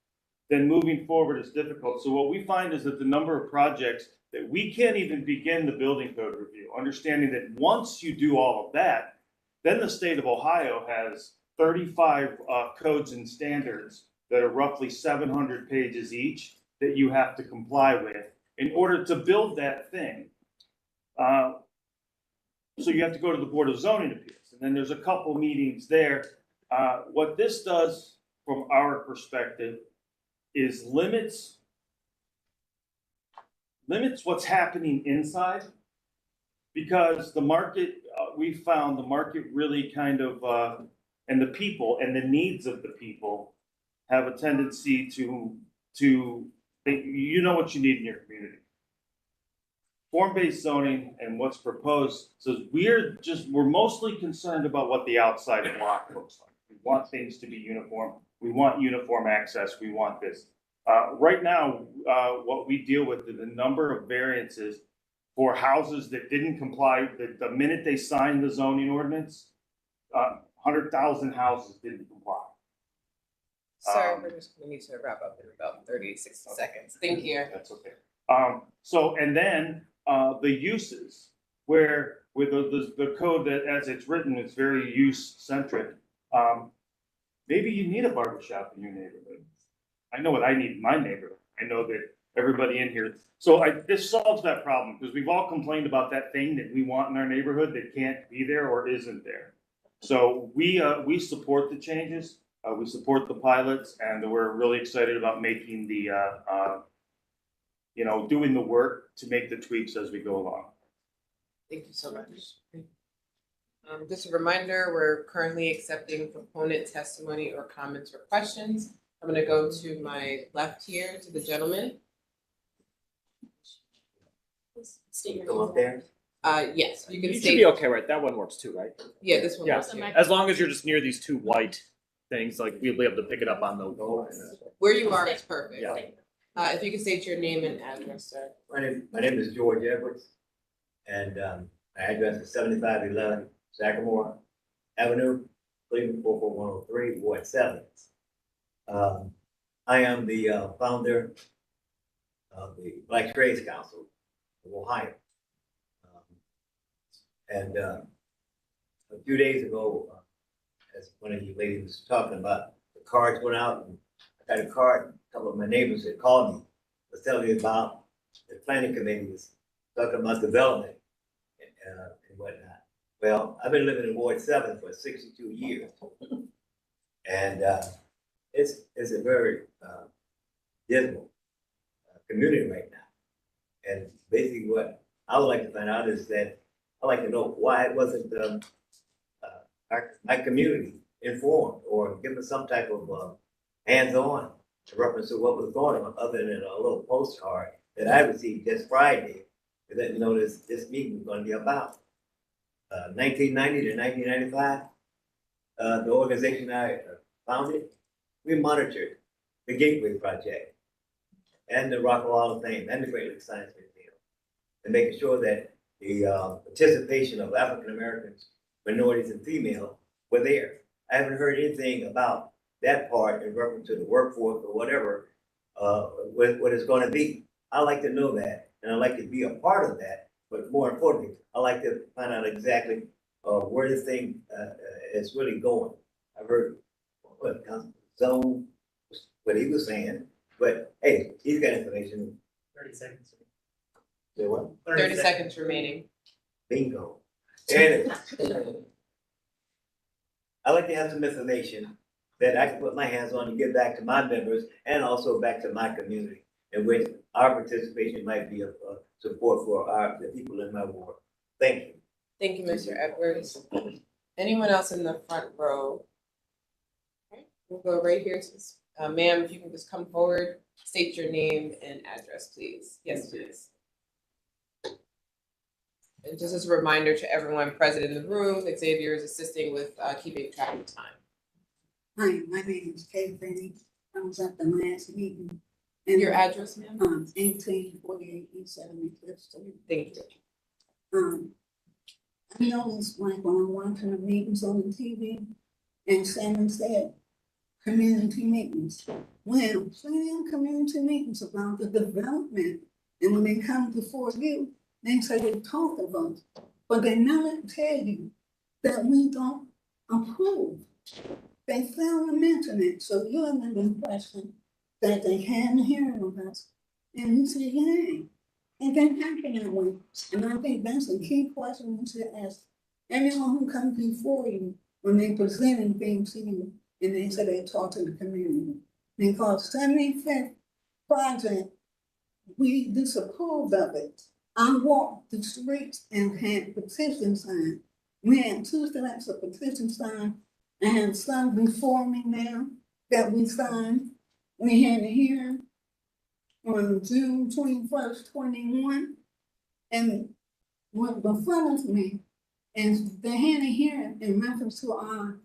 then moving forward is difficult. So what we find is that the number of projects that we can't even begin the building code review, understanding that once you do all of that, then the state of Ohio has 35 codes and standards that are roughly 700 pages each that you have to comply with in order to build that thing. So you have to go to the Board of Zoning Appeals, and then there's a couple meetings there. What this does from our perspective is limits what's happening inside, because the market, we found the market really kind of, and the people and the needs of the people have a tendency to think, what you need in your community. Form-based zoning and what's proposed says we're mostly concerned about what the outside block looks like. We want things to be uniform. We want uniform access. We want this. Right now, what we deal with is the number of variances for houses that didn't comply. The minute they signed the zoning ordinance, 100,000 houses didn't comply. Sorry, we're just gonna need to wrap up in about 30, 60 seconds. Thank you. That's okay. So, and then the uses, where with the code that as it's written, it's very use centric. Maybe you need a barber shop in your neighborhood. I know what I need in my neighborhood. I know that everybody in here. So this solves that problem, because we've all complained about that thing that we want in our neighborhood that can't be there or isn't there. So we support the changes. We support the pilots, and we're really excited about making the, doing the work to make the tweaks as we go along. Thank you so much. Just a reminder, we're currently accepting proponent testimony or comments or questions. I'm going to go to my left here to the gentleman. State your Go name. up there. Yes, you can You should state, be okay, right? That one works too, right? yeah, this one Yeah. works here. As long as you're just near these two white things, like we'll be able to pick it up on the. Where you are is perfect. Yeah. If you can state your name and address, sir. My name is George Edwards, and my address is 7511 Sagamore Avenue, Cleveland 44103, Ward 7. I am the founder of the Black Trades Council of Ohio. And a few days ago, as one of you ladies was talking about, the cards went out, and I got a card. A couple of my neighbors had called me, was telling me about the planning committee was talking about development and whatnot. Well, I've been living in Ward 7 for 62 years. And it's a very dismal community right now. And basically what I would like to find out is that I'd like to know why it wasn't our community informed or given some type of hands-on reference to what was going on, other than a little postcard that I received just Friday, that you know this meeting was going to be about. 1990 to 1995, the organization I founded, we monitored the Gateway Project and the Rockwell Hall of Fame and the Great Lakes Science Museum, and making sure that the participation of African Americans, minorities, and female were there. I haven't heard anything about that part in reference to the workforce or whatever, what it's going to be. I like to know that, and I like to be a part of that. But more importantly, I like to find out exactly where this thing is really going. I've heard what Councilman Zone, what he was saying, but hey, he's got information. 30 seconds. Say what? 30 seconds remaining. Bingo. And I like to have some information that I can put my hands on and give back to my members and also back to my community, in which our participation might be of support for the people in my ward. Thank you. Thank you, Mr. Edwards. Anyone else in the front row? Okay, we'll go right here. Ma'am, if you can just come forward, state your name and address, please. Yes, please. And just as a reminder to everyone present in the room, Xavier is assisting with keeping track of time. Hi, my name is Kay Finney. I was at the last meeting. And Your address, ma'am? 1848 East 75th Street. Thank you. I noticed like when I'm watching the meetings on the TV, and Shannon said, community meetings. Well, plan community meetings about the development, and when they come before you, they say they talk about it, but they never tell you that we don't approve. They fail to mention it, so you're under the impression that they had a hearing of us, and you say, yeah, it didn't happen that way. And I think that's a key question you should ask anyone who comes before you when they presenting things to you, and they say they talk to the community. Because 75th project, we disapproved of it. I walked the streets and had petition signs. We had 2 sets of petition signs. I have some before me now that we signed. We had a hearing on June 21st, 21. And what before me is they had a hearing in reference to our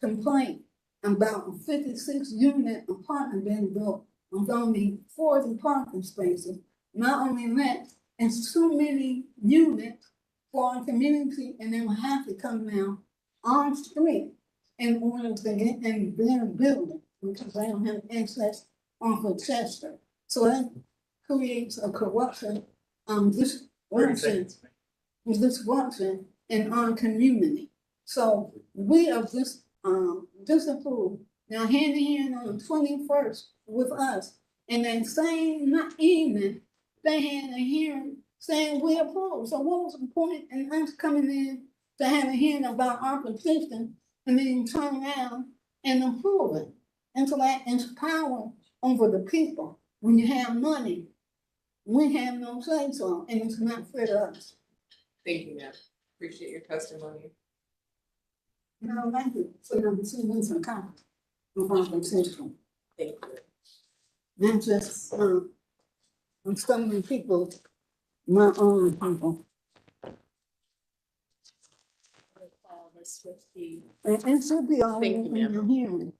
complaint about a 56-unit apartment being built with only 40 parking spaces. Not only that, it's too many units for our community, and they will have to come down on street in order to get in their building, because they don't have access off of Chester. So that creates a corruption, disruption in our community. So we are just disapproved. Now hand in hand on the 21st with us, and then same evening, they had a hearing saying we approve. So what was the point in us coming in to have a hearing about our petition and then turn around and approve it? And so that is power over the people. When you have money, we have no say so, and it's not fair to us. Thank you, ma'am. Appreciate your testimony. No, thank you for your decisions and comments of our petition. Thank you. Not just, I'm some people, my own people. this with the. And it should be all Thank in you, the hearing.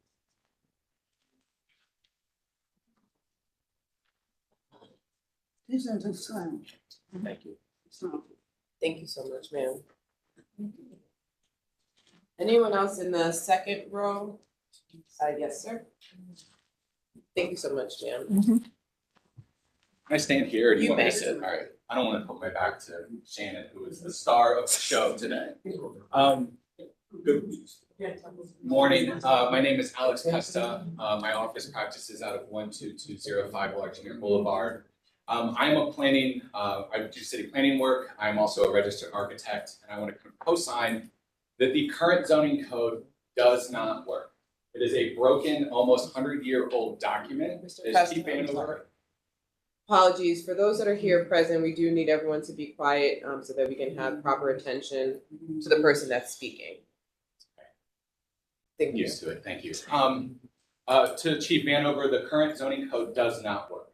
This is a sign. Thank you. So, Thank you so much, ma'am. Anyone else in the second row? Yes, sir. Thank you so much, ma'am. Can I stand here or do you You want me may. to sit? All right. I don't want to put my back to Shannon, who is the star of the show today. Good morning. My name is Alex Pesta. My office practices out of 12205 Washington Boulevard. I am a planning, I do city planning work. I'm also a registered architect, and I want to co-sign that the current zoning code does not work. It is a broken, almost 100-year-old document. Mr. It's Pesta, Chief I'm Vanover. sorry. Apologies, for those that are here present, we do need everyone to be quiet, so that we can have proper attention to the person that's speaking. Thank you. Used to it, thank you. To Chief Vanover, the current zoning code does not work.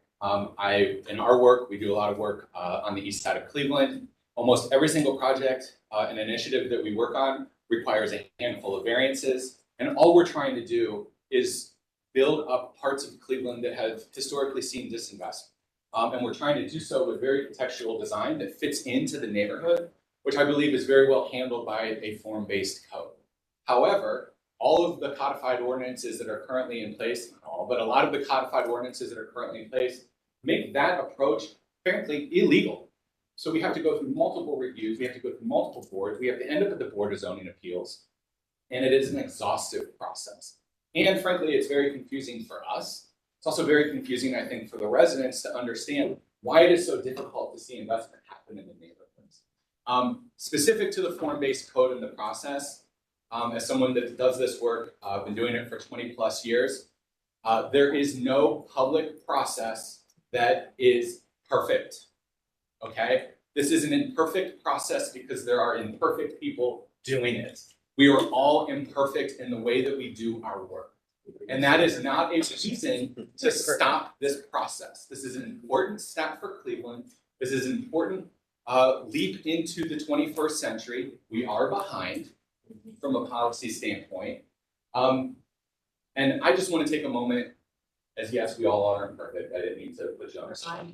In our work, we do a lot of work on the east side of Cleveland. Almost every single project and initiative that we work on requires a handful of variances. And all we're trying to do is build up parts of Cleveland that have historically seen disinvestment. And we're trying to do so with very contextual design that fits into the neighborhood, which I believe is very well handled by a form-based code. However, all of the codified ordinances that are currently in place, not all, but a lot of the codified ordinances that are currently in place make that approach apparently illegal. So we have to go through multiple reviews, we have to go through multiple boards, we have to end up at the Board of Zoning Appeals, and it is an exhaustive process. And frankly, it's very confusing for us. It's also very confusing, I think, for the residents to understand why it is so difficult to see investment happen in the neighborhoods. Specific to the form-based code and the process, as someone that does this work, I've been doing it for 20 plus years, there is no public process that is perfect, okay? This is an imperfect process because there are imperfect people doing it. We are all imperfect in the way that we do our work. And that is not a reason to stop this process. This is an important step for Cleveland. This is an important leap into the 21st century. We are behind from a policy standpoint. And I just want to take a moment, as yes, we all are imperfect. I didn't mean to put you on the spot.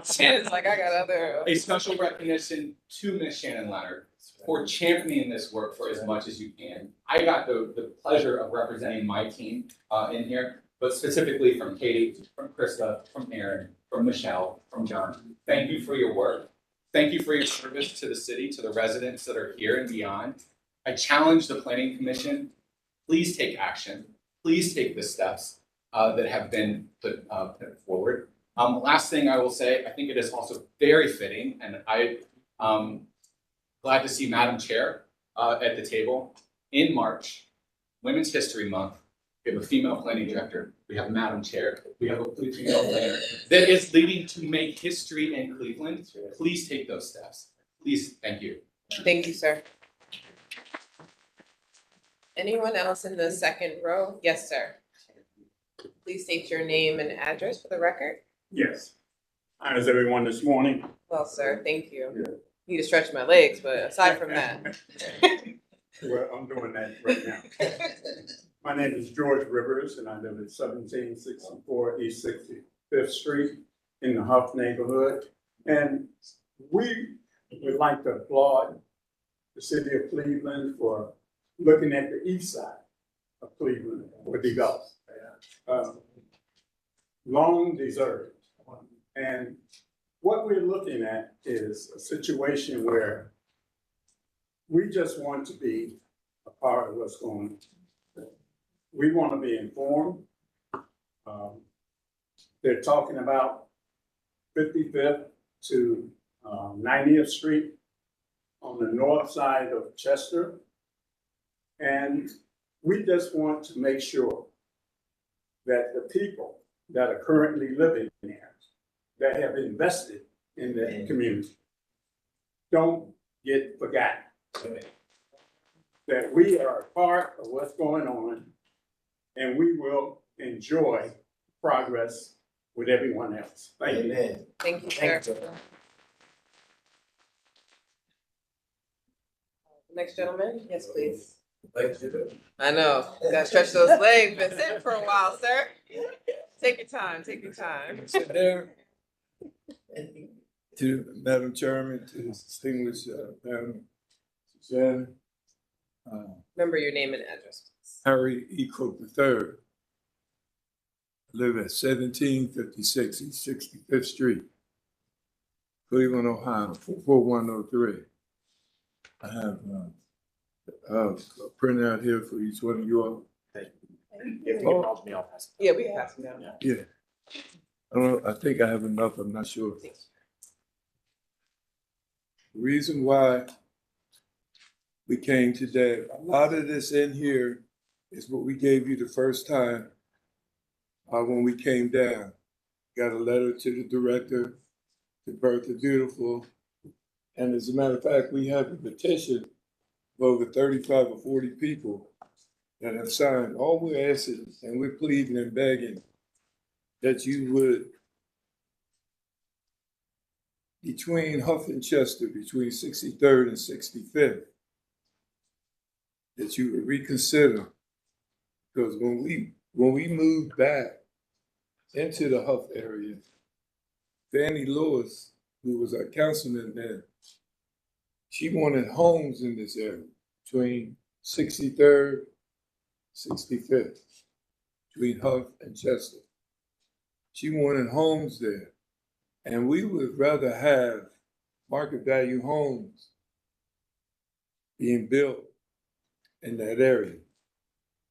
Shannon's like, I got other. A special recognition to Ms. Shannon Leonard for championing this work for as much as you can. I got the pleasure of representing my team in here, but specifically from Katie, from Krista, from Aaron, from Michelle, from John. Thank you for your work. Thank you for your service to the city, to the residents that are here and beyond. I challenge the Planning Commission, please take action. Please take the steps that have been put forward. Last thing I will say, I think it is also very fitting, and I'm glad to see Madam Chair at the table. In March, Women's History Month, we have a female planning director, we have Madam Chair, we have a female planner that is leading to make history in Cleveland. Please take those steps. Please, thank you. Thank you, sir. Anyone else in the second row? Yes, sir. Please state your name and address for the record. Yes. How is everyone this morning? Well, sir, thank you. Need to stretch my legs, but aside from that. Well, I'm doing that right now. My name is George Rivers, and I live at 1764 East 65th Street in the Huff neighborhood. And we would like to applaud the city of Cleveland for looking at the east side of Cleveland for development. Long deserved. And what we're looking at is a situation where we just want to be a part of what's going on. We want to be informed. They're talking about 55th to 90th Street on the north side of Chester. And we just want to make sure that the people that are currently living there, that have invested in the community, don't get forgotten. That we are a part of what's going on, and we will enjoy progress with everyone else. Thank you. Amen. Thank you, sir. Next gentleman, yes, please. I know, gotta stretch those legs, been sitting for a while, sir. Take your time, take your time. To Madam Chairman, to distinguished Madam Suzanne, Remember your name and address, please. Harry E. Cook III. I live at 1756 East 65th Street, Cleveland, Ohio, 44103. I have a printout here for each one of you all. If you can call me, I'll pass it. Yeah, we can pass them down. Yeah. I don't know, I think I have enough, I'm not sure. The reason why we came today, a lot of this in here is what we gave you the first time when we came down. Got a letter to the director, to Bertha Beautiful. And as a matter of fact, we have a petition of over 35 or 40 people that have signed. All we're asking, and we're pleading and begging, that you would, between Huff and Chester, between 63rd and 65th, that you would reconsider. Because when we moved back into the Huff area, Fannie Lewis, who was our councilman then, she wanted homes in this area between 63rd, 65th, between Huff and Chester. She wanted homes there. And we would rather have market value homes being built in that area.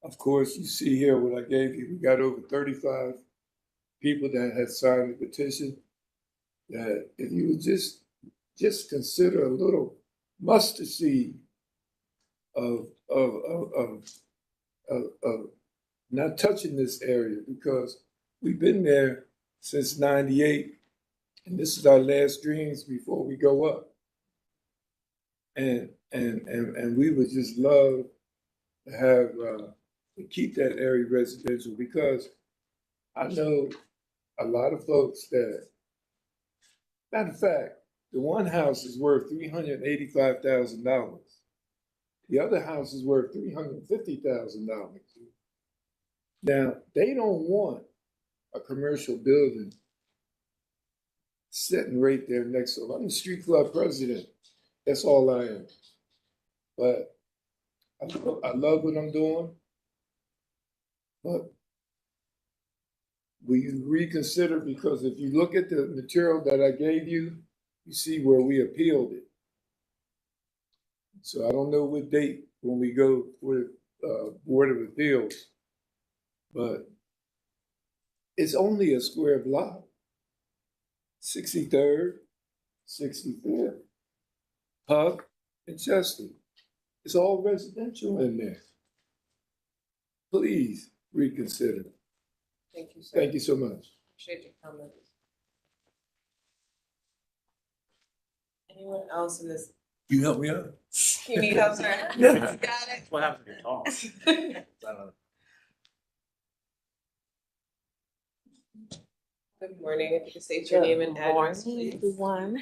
Of course, you see here what I gave you. We got over 35 people that had signed the petition. That if you would just consider a little mustard seed of not touching this area, because we've been there since '98, and this is our last dreams before we go up. And we would just love to have to keep that area residential, because I know a lot of folks that, matter of fact, the one house is worth $385,000. The other house is worth $350,000. Now, they don't want a commercial building sitting right there next to them. I'm the street club president. That's all I am. But I love what I'm doing. But will you reconsider? Because if you look at the material that I gave you, you see where we appealed it. So I don't know what date when we go with Board of Appeals, but it's only a square block. 63rd, 65th, Huff, and Chester. It's all residential in there. Please reconsider. Thank you, sir. Thank you so much. Appreciate your comments. Anyone else in this? You help me out. You need help, sir? Yeah. Got it. What happens if you're tall? Good morning. If you could state your name and address, please. Everyone.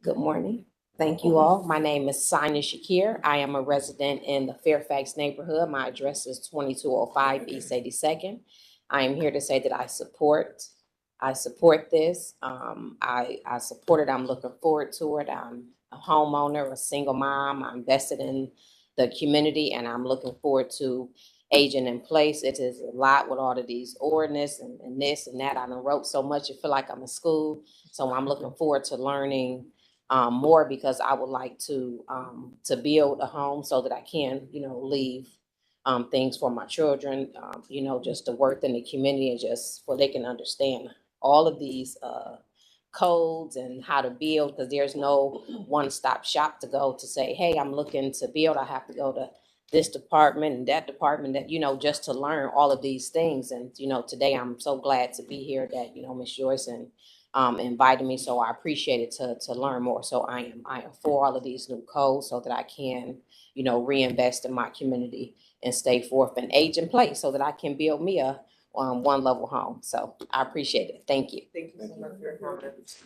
Good morning. Thank you all. My name is Sonia Shakir. I am a resident in the Fairfax neighborhood. My address is 2205 East 82nd. I am here to say that I support this. I support it. I'm looking forward to it. I'm a homeowner, a single mom. I'm invested in the community, and I'm looking forward to aging in place. It is a lot with all of these ordinance and this and that. I done wrote so much, I feel like I'm in school. So I'm looking forward to learning more, because I would like to build a home so that I can, leave things for my children, just to work in the community, and just so they can understand all of these codes and how to build, because there's no one-stop shop to go to say, hey, I'm looking to build. I have to go to this department and that department, that, just to learn all of these things. And, today I'm so glad to be here that, Ms. Joyce invited me. So I appreciate it to learn more. So I am for all of these new codes so that I can, reinvest in my community and stay forth and age in place so that I can build me a one-level home. So I appreciate it. Thank you. Thank you so much for your comments.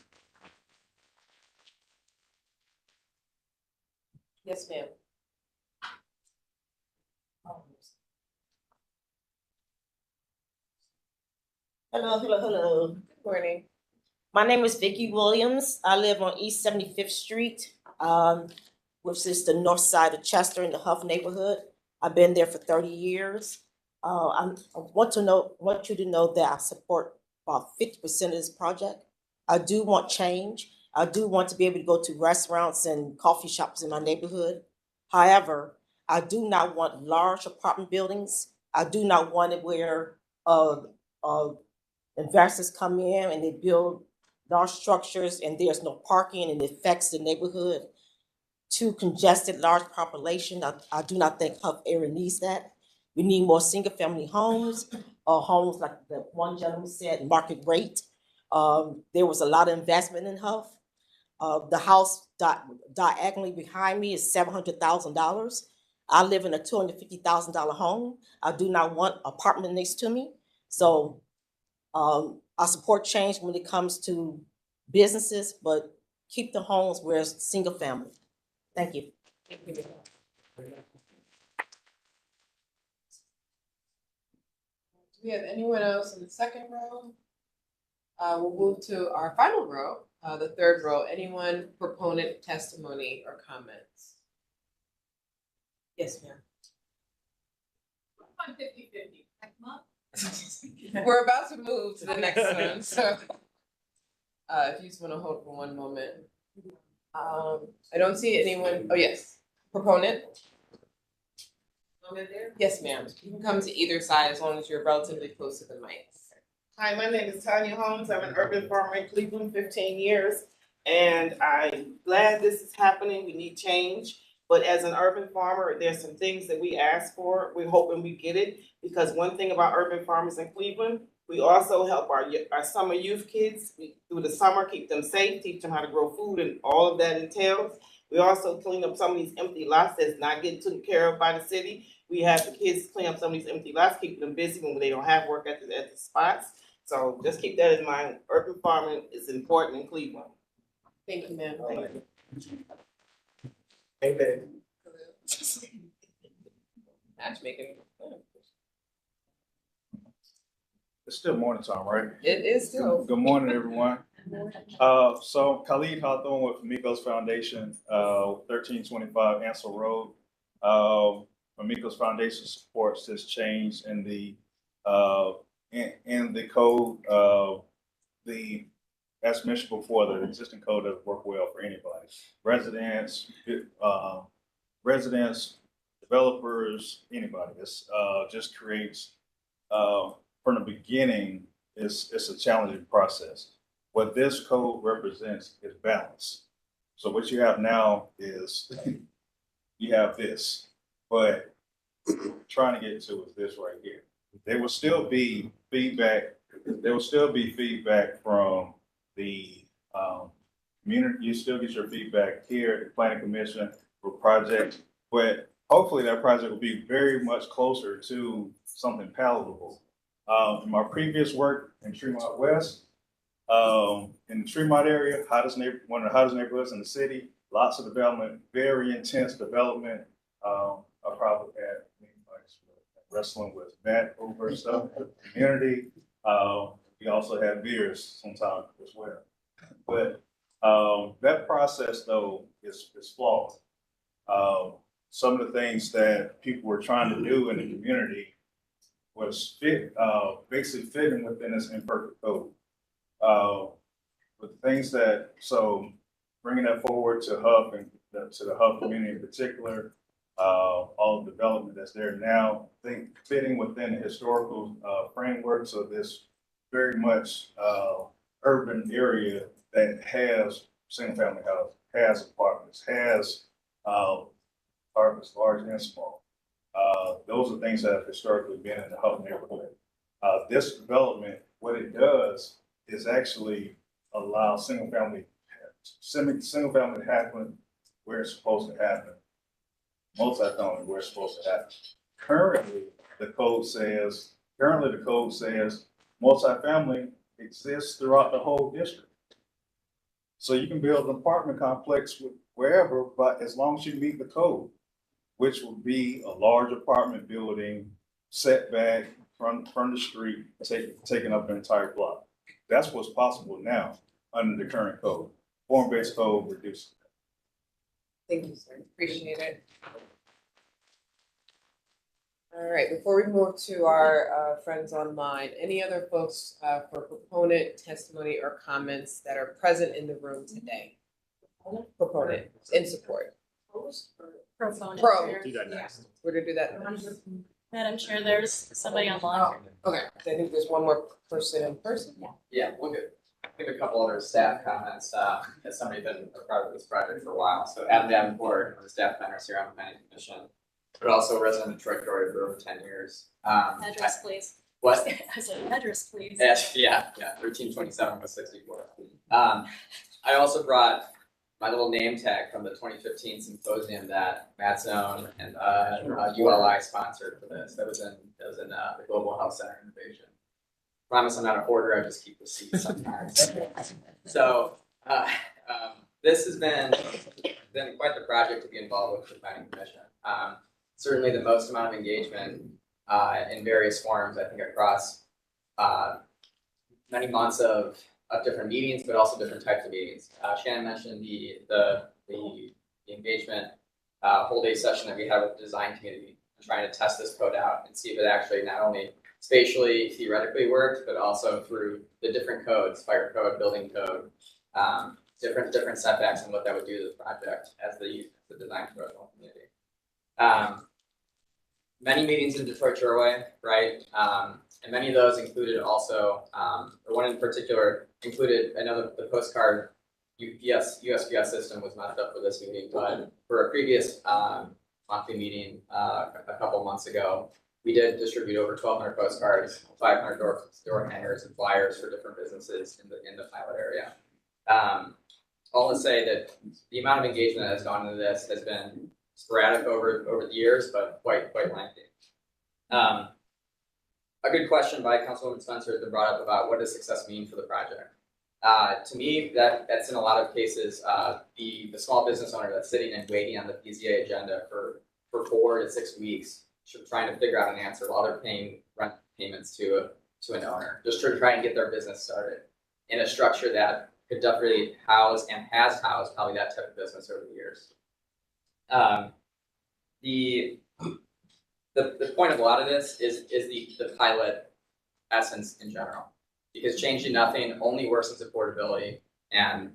Yes, ma'am. Hello. Good morning. My name is Vicki Williams. I live on East 75th Street, which is the north side of Chester in the Huff neighborhood. I've been there for 30 years. I want you to know that I support about 50% of this project. I do want change. I do want to be able to go to restaurants and coffee shops in my neighborhood. However, I do not want large apartment buildings. I do not want it where investors come in and they build large structures and there's no parking and it affects the neighborhood. Too congested, large population. I do not think Huff area needs that. We need more single family homes, homes like the one gentleman said, market rate. There was a lot of investment in Huff. The house diagonally behind me is $700,000. I live in a $250,000 home. I do not want apartment next to me. So I support change when it comes to businesses, but keep the homes where it's single family. Thank you. Do we have anyone else in the second row? We'll move to our final row, the third row. Anyone proponent testimony or comments? Yes, ma'am. I'm 50-50. We're about to move to the next one, so if you just want to hold for one moment. I don't see anyone. Oh, yes. Proponent? Yes, ma'am. You can come to either side as long as you're relatively close to the mic. Hi, my name is Tanya Holmes. I'm an urban farmer in Cleveland, 15 years. And I'm glad this is happening. We need change. But as an urban farmer, there's some things that we ask for. We're hoping we get it. Because one thing about urban farmers in Cleveland, we also help our summer youth kids through the summer, keep them safe, teach them how to grow food, and all of that entails. We also clean up some of these empty lots that's not getting taken care of by the city. We have the kids clean up some of these empty lots, keep them busy when they don't have work at the spots. So just keep that in mind. Urban farming is important in Cleveland. Thank you, ma'am. Amen. Matchmaking. It's still morning time, right? It is still. Good morning, everyone. So Khalid Hawthorne with Famicos Foundation, 1325 Ansel Road. Famicos Foundation supports this change in the code. As mentioned before, the existing code doesn't work well for anybody. Residents, developers, anybody. This just creates from the beginning, it's a challenging process. What this code represents is balance. So what you have now is you have this, but trying to get to is this right here. There will still be feedback. There will still be feedback from the community. You still get your feedback here at the Planning Commission for projects, but hopefully that project will be very much closer to something palatable. In my previous work in Tremont West, in the Tremont area, one of the hottest neighborhoods in the city, lots of development, very intense development. I probably had wrestling with that over stuff, community. We also had beers sometimes as well. But that process though is flawed. Some of the things that people were trying to do in the community was basically fitting within this imperfect code. But things so bringing that forward to Huff and to the Huff community in particular, all the development that's there now, I think fitting within the historical frameworks of this very much urban area that has single family houses, has apartments, has apartments large and small. Those are things that have historically been in the Huff neighborhood. This development, what it does is actually allow single family to happen where it's supposed to happen. Multifamily where it's supposed to happen. Currently, the code says multifamily exists throughout the whole district. So you can build an apartment complex wherever, but as long as you meet the code, which would be a large apartment building, setback from the street, taking up an entire block. That's what's possible now under the current code. Form-based code reduces. Thank you, sir. Appreciate it. All right, before we move to our friends online, any other folks for proponent testimony or comments that are present in the room today? Proponent in support. Proponent. Pro. Do that next. We're gonna do that. Madam Chair, there's somebody online. Okay, I think there's one more person in person. Yeah, we'll get, I think a couple other staff comments, as somebody been a part of this project for a while. So Adam Davenport, the staff members here on the planning commission, but also a resident of Troy Tory for over 10 years. Address, please. What? I said address, please. Yeah, 1327 West 64. I also brought my little name tag from the 2015 symposium that Matt Zone and ULI sponsored for this. That was in the Global Health Center Innovation. Promise I'm not a hoarder, I just keep receipts sometimes. So this has been quite the project to be involved with the planning commission. Certainly the most amount of engagement in various forms, I think across many months of different meetings, but also different types of meetings. Shannon mentioned the engagement whole day session that we had with the design community, and trying to test this code out and see if it actually not only spatially, theoretically worked, but also through the different codes, fire code, building code, different setbacks and what that would do to the project as the design professional community. Many meetings in Detroit Shoreway, right? And many of those included also, or one in particular included, I know the postcard USPS system was not up for this meeting, but for a previous monthly meeting a couple months ago, we did distribute over 1,200 postcards, 500 door hangers and flyers for different businesses in the pilot area. All to say that the amount of engagement that has gone into this has been sporadic over the years, but quite lengthy. A good question by Councilwoman Spencer has been brought up about what does success mean for the project. To me, that's in a lot of cases the small business owner that's sitting and waiting on the PZA agenda for 4 to 6 weeks, trying to figure out an answer while they're paying rent payments to an owner, just to try and get their business started in a structure that could definitely house and has housed probably that type of business over the years. The point of a lot of this is the pilot essence in general, because changing nothing only worsens affordability and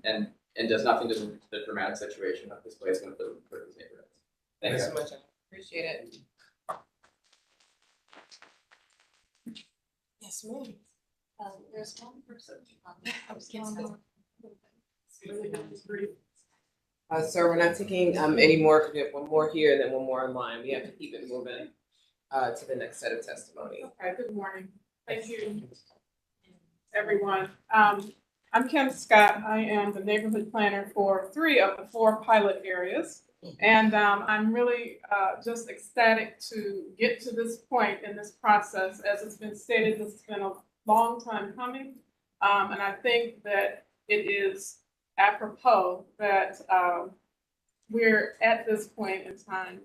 does nothing to the dramatic situation of displacement for these neighborhoods. Thanks so much. I appreciate it. Yes, ma'am. There's one person. Sir, we're not taking any more, because we have one more here and then one more online. We have to keep it moving to the next set of testimony. Okay, good morning. Thank you, everyone. I'm Kim Scott. I am the neighborhood planner for 3 of the 4 pilot areas. And I'm really just ecstatic to get to this point in this process. As it's been stated, this has been a long time coming. And I think that it is apropos that we're at this point in time.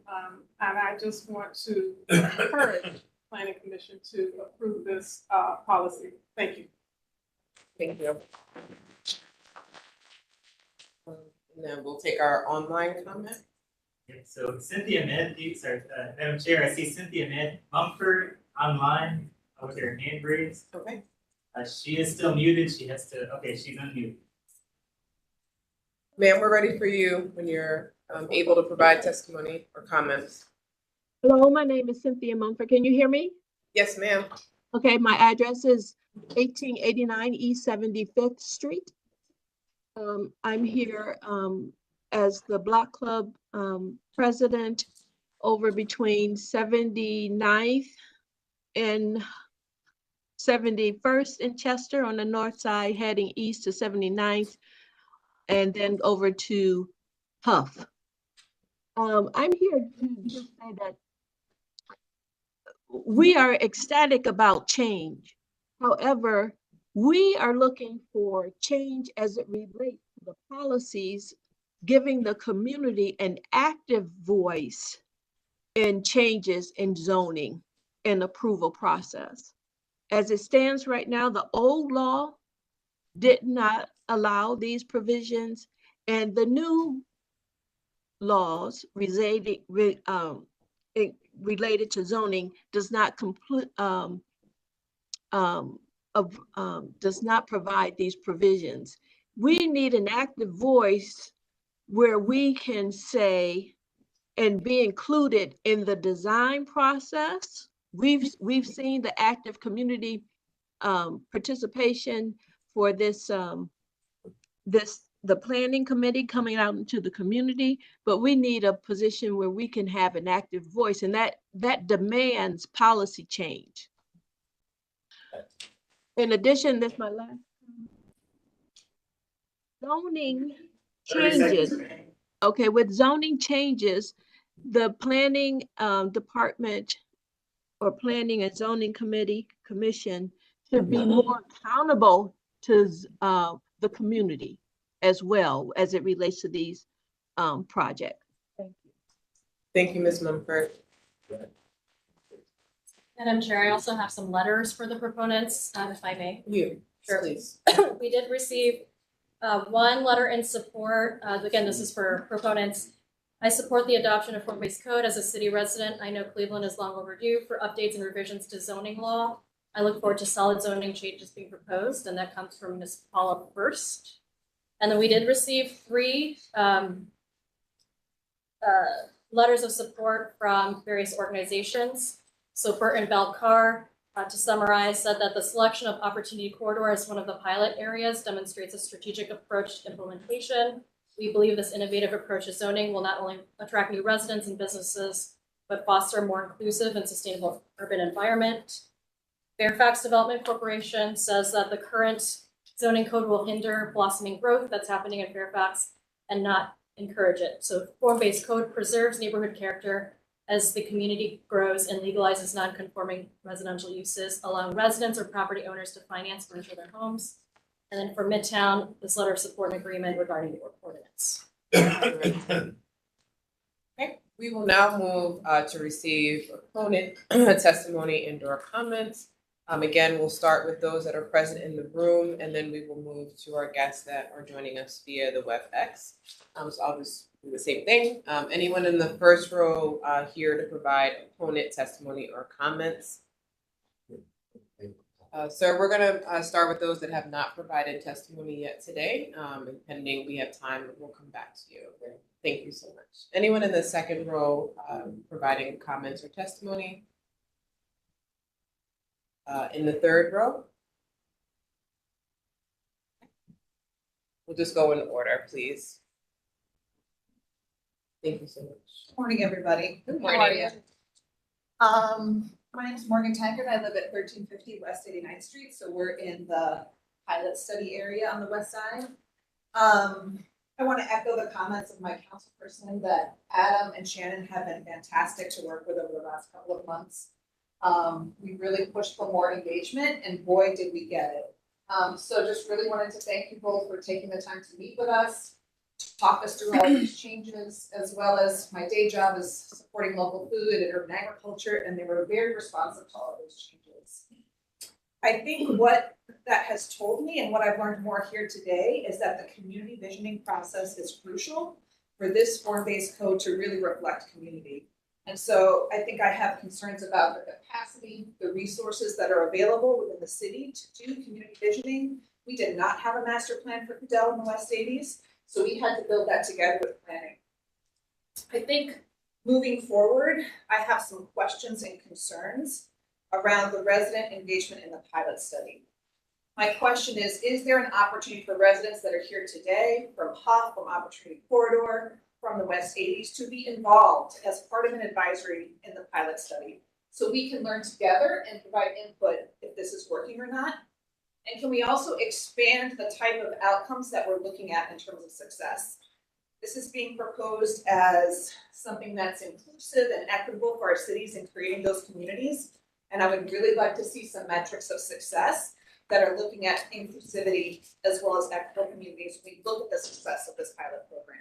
And I just want to encourage the Planning Commission to approve this policy. Thank you. Thank you. And then we'll take our online comment. Yeah, so Cynthia Madam Chair, I see Cynthia Mumford online with her hand raised. Okay. She is still muted. She has to, okay, she's unmuted. Ma'am, we're ready for you when you're able to provide testimony or comments. Hello, my name is Cynthia Mumford. Can you hear me? Yes, ma'am. Okay, my address is 1889 East 75th Street. I'm here as the Block Club president over between 79th and 71st in Chester on the north side, heading east to 79th, and then over to Huff. I'm here to just say that we are ecstatic about change. However, we are looking for change as it relates to the policies giving the community an active voice in changes in zoning and approval process. As it stands right now, the old law did not allow these provisions, and the new laws related to zoning does not does not provide these provisions. We need an active voice where we can say and be included in the design process. We've seen the active community participation for the planning committee coming out into the community, but we need a position where we can have an active voice, and that demands policy change. In addition, this is my last zoning changes. Okay, with zoning changes, the planning department or planning and zoning commission should be more accountable to the community as well as it relates to these projects. Thank you. Thank you, Ms. Mumford. Madam Chair, I also have some letters for the proponents, if I may. Sure, please. We did receive one letter in support. Again, this is for proponents. I support the adoption of form-based code as a city resident. I know Cleveland is long overdue for updates and revisions to zoning law. I look forward to solid zoning changes being proposed, and that comes from Ms. Paula First. And then we did receive 3 letters of support from various organizations. So Burton Belcar, to summarize, said that the selection of Opportunity Corridor as one of the pilot areas demonstrates a strategic approach to implementation. We believe this innovative approach to zoning will not only attract new residents and businesses, but foster a more inclusive and sustainable urban environment. Fairfax Development Corporation says that the current zoning code will hinder blossoming growth that's happening in Fairfax and not encourage it. So form-based code preserves neighborhood character as the community grows and legalizes non-conforming residential uses, allowing residents or property owners to finance or enter their homes. And then for Midtown, this letter of support and agreement regarding the ordinance. Okay, we will now move to receive opponent testimony and or comments. Again, we'll start with those that are present in the room, and then we will move to our guests that are joining us via the WebEx. So I'll just do the same thing. Anyone in the first row here to provide opponent testimony or comments? Sir, we're gonna start with those that have not provided testimony yet today. And pending we have time, we'll come back to you. Thank you so much. Anyone in the second row providing comments or testimony? In the third row? We'll just go in order, please. Thank you so much. Morning, everybody. Good How are morning. you? My name is Morgan Taggart. I live at 1350 West 89th Street, so we're in the pilot study area on the west side. I want to echo the comments of my councilperson that Adam and Shannon have been fantastic to work with over the last couple of months. We really pushed for more engagement, and boy, did we get it. So just really wanted to thank you both for taking the time to meet with us, talk us through all these changes, as well as my day job is supporting local food and urban agriculture, and they were very responsive to all of those changes. I think what that has told me and what I've learned more here today is that the community visioning process is crucial for this form-based code to really reflect community. And so I think I have concerns about the capacity, the resources that are available within the city to do community visioning. We did not have a master plan for Cadell in the West 80s, so we had to build that together with planning. I think moving forward, I have some questions and concerns around the resident engagement in the pilot study. My question is there an opportunity for residents that are here today from HUF, from Opportunity Corridor, from the West 80s to be involved as part of an advisory in the pilot study so we can learn together and provide input if this is working or not? And can we also expand the type of outcomes that we're looking at in terms of success? This is being proposed as something that's inclusive and equitable for our cities in creating those communities. And I would really like to see some metrics of success that are looking at inclusivity as well as equitable communities when we look at the success of this pilot program.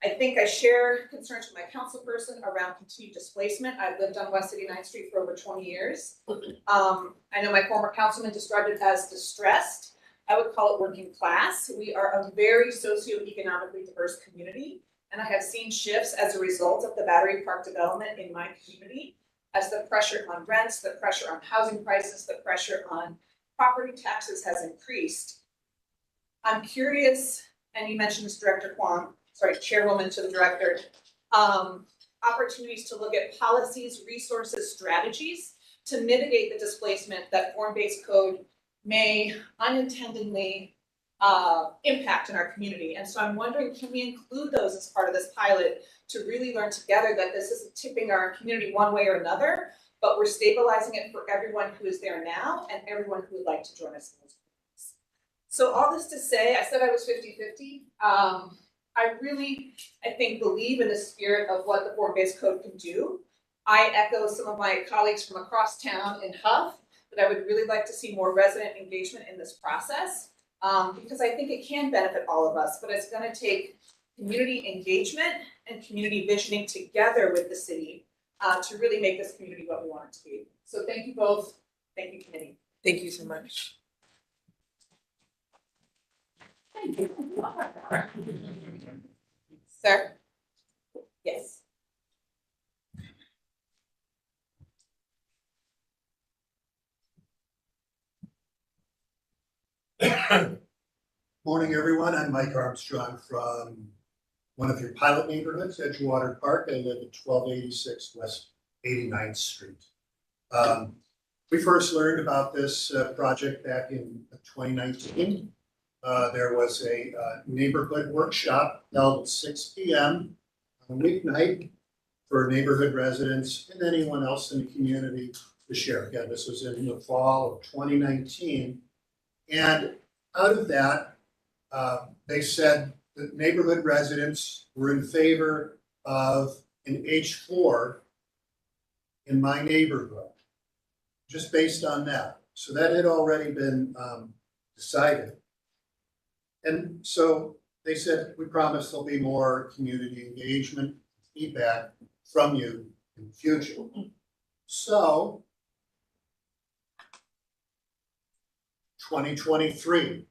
I think I share concerns with my council person around continued displacement. I've lived on West 89th Street for over 20 years. I know my former councilman described it as distressed. I would call it working class. We are a very socioeconomically diverse community, and I have seen shifts as a result of the Battery Park development in my community, as the pressure on rents, the pressure on housing prices, the pressure on property taxes has increased. I'm curious, and you mentioned this, Chairwoman to the director, opportunities to look at policies, resources, strategies to mitigate the displacement that form-based code may unintendedly impact in our community. And so I'm wondering, can we include those as part of this pilot to really learn together that this isn't tipping our community one way or another, but we're stabilizing it for everyone who is there now and everyone who would like to join us in those communities. So all this to say, I said I was 50-50. I think, believe in the spirit of what the form-based code can do. I echo some of my colleagues from across town in Huff that I would really like to see more resident engagement in this process, because I think it can benefit all of us, but it's gonna take community engagement and community visioning together with the city to really make this community what we want it to be. So thank you both. Thank you, committee. Thank you so much. Sir? Yes. Morning, everyone. I'm Mike Armstrong from one of your pilot neighborhoods, Edgewater Park. I live at 1286 West 89th Street. We first learned about this project back in 2019. There was a neighborhood workshop held at 6 p.m. on a weeknight for neighborhood residents and anyone else in the community to share. Again, this was in the fall of 2019. And out of that, they said that neighborhood residents were in favor of an H4 in my neighborhood, just based on that. So that had already been decided. And so they said, we promise there'll be more community engagement, feedback from you in the future. So 2023,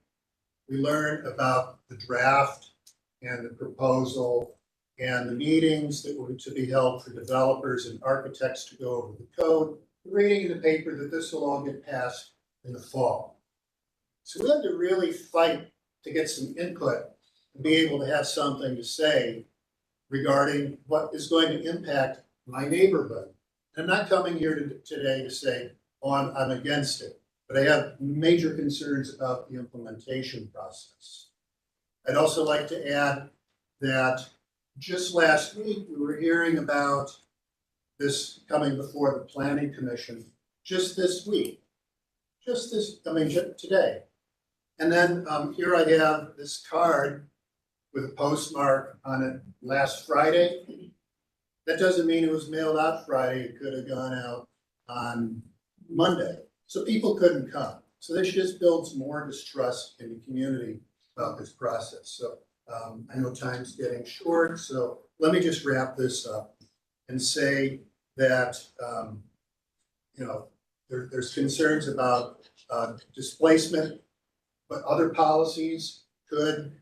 we learned about the draft and the proposal and the meetings that were to be held for developers and architects to go over the code. We're reading in the paper that this will all get passed in the fall. So we had to really fight to get some input and be able to have something to say regarding what is going to impact my neighborhood. I'm not coming here today to say, oh, I'm against it, but I have major concerns about the implementation process. I'd also like to add that just last week, we were hearing about this coming before the Planning Commission, just this week, today. And then here I have this card with a postmark on it last Friday. That doesn't mean it was mailed out Friday. It could have gone out on Monday. So people couldn't come. So this just builds more distrust in the community about this process. So I know time's getting short, so let me just wrap this up and say that, there's concerns about displacement, but other policies could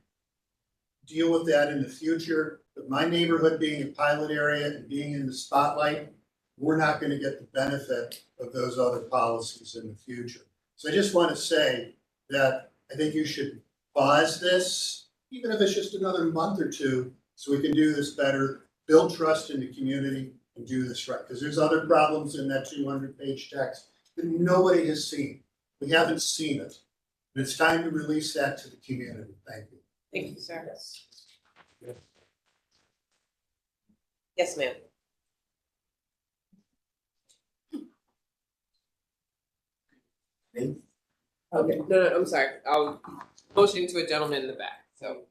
deal with that in the future. But my neighborhood being a pilot area and being in the spotlight, we're not going to get the benefit of those other policies in the future. So I just want to say that I think you should pause this, even if it's just another month or two, so we can do this better, build trust in the community and do this right. Because there's other problems in that 200-page text that nobody has seen. We haven't seen it. And it's time to release that to the community. Thank you. Thank you, sir. Yes, ma'am. Okay, no, I'm sorry. I'll motion to a gentleman in the back. So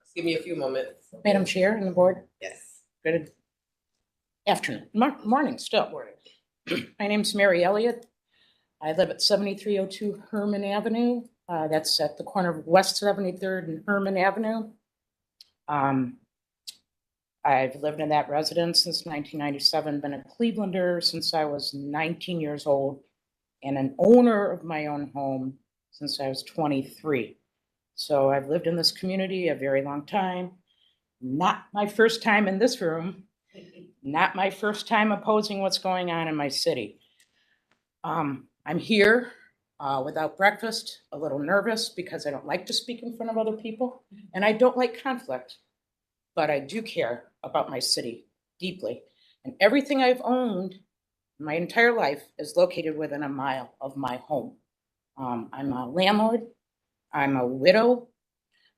just give me a few moments. Madam Chair and the board. Yes. Good afternoon, morning still. Morning. My name's Mary Elliott. I live at 7302 Herman Avenue. That's at the corner of West 73rd and Herman Avenue. I've lived in that residence since 1997, been a Clevelander since I was 19 years old, and an owner of my own home since I was 23. So I've lived in this community a very long time. Not my first time in this room, not my first time opposing what's going on in my city. I'm here without breakfast, a little nervous because I don't like to speak in front of other people, and I don't like conflict, but I do care about my city deeply. And everything I've owned my entire life is located within a mile of my home. I'm a landlord, I'm a widow,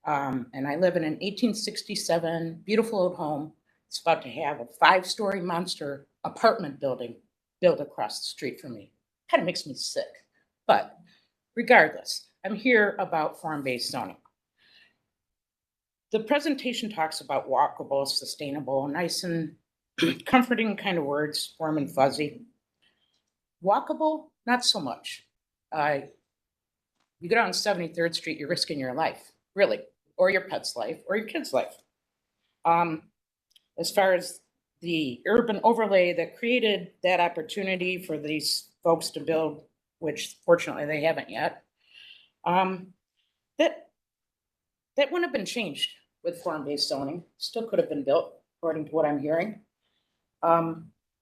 and I live in an 1867 beautiful old home. It's about to have a 5-story monster apartment building built across the street from me. Kind of makes me sick, but regardless, I'm here about form-based zoning. The presentation talks about walkable, sustainable, nice and comforting kind of words, warm and fuzzy. Walkable, not so much. You go down 73rd Street, you're risking your life, really, or your pet's life, or your kid's life. As far as the urban overlay that created that opportunity for these folks to build, which fortunately they haven't yet, that wouldn't have been changed with form-based zoning. Still could have been built, according to what I'm hearing.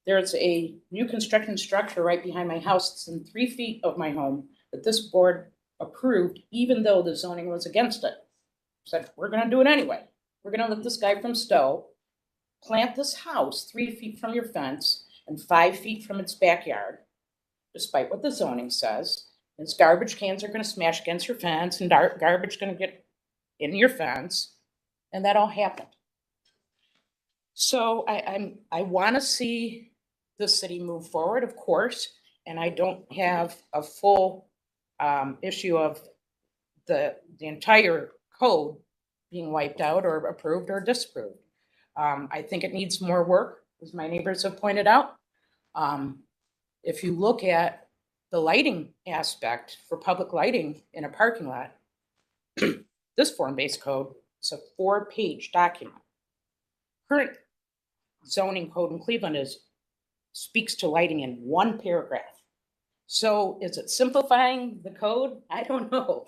There's a new construction structure right behind my house. It's in 3 feet of my home that this board approved, even though the zoning was against it. Said, we're gonna do it anyway. We're gonna let this guy from Stowe plant this house 3 feet from your fence and 5 feet from its backyard, despite what the zoning says. His garbage cans are gonna smash against your fence and garbage gonna get in your fence, and that all happened. So I wanna see the city move forward, of course, and I don't have a full issue of the entire code being wiped out or approved or disapproved. I think it needs more work, as my neighbors have pointed out. If you look at the lighting aspect for public lighting in a parking lot, this form-based code is a 4-page document. Current zoning code in Cleveland speaks to lighting in 1 paragraph. So is it simplifying the code? I don't know.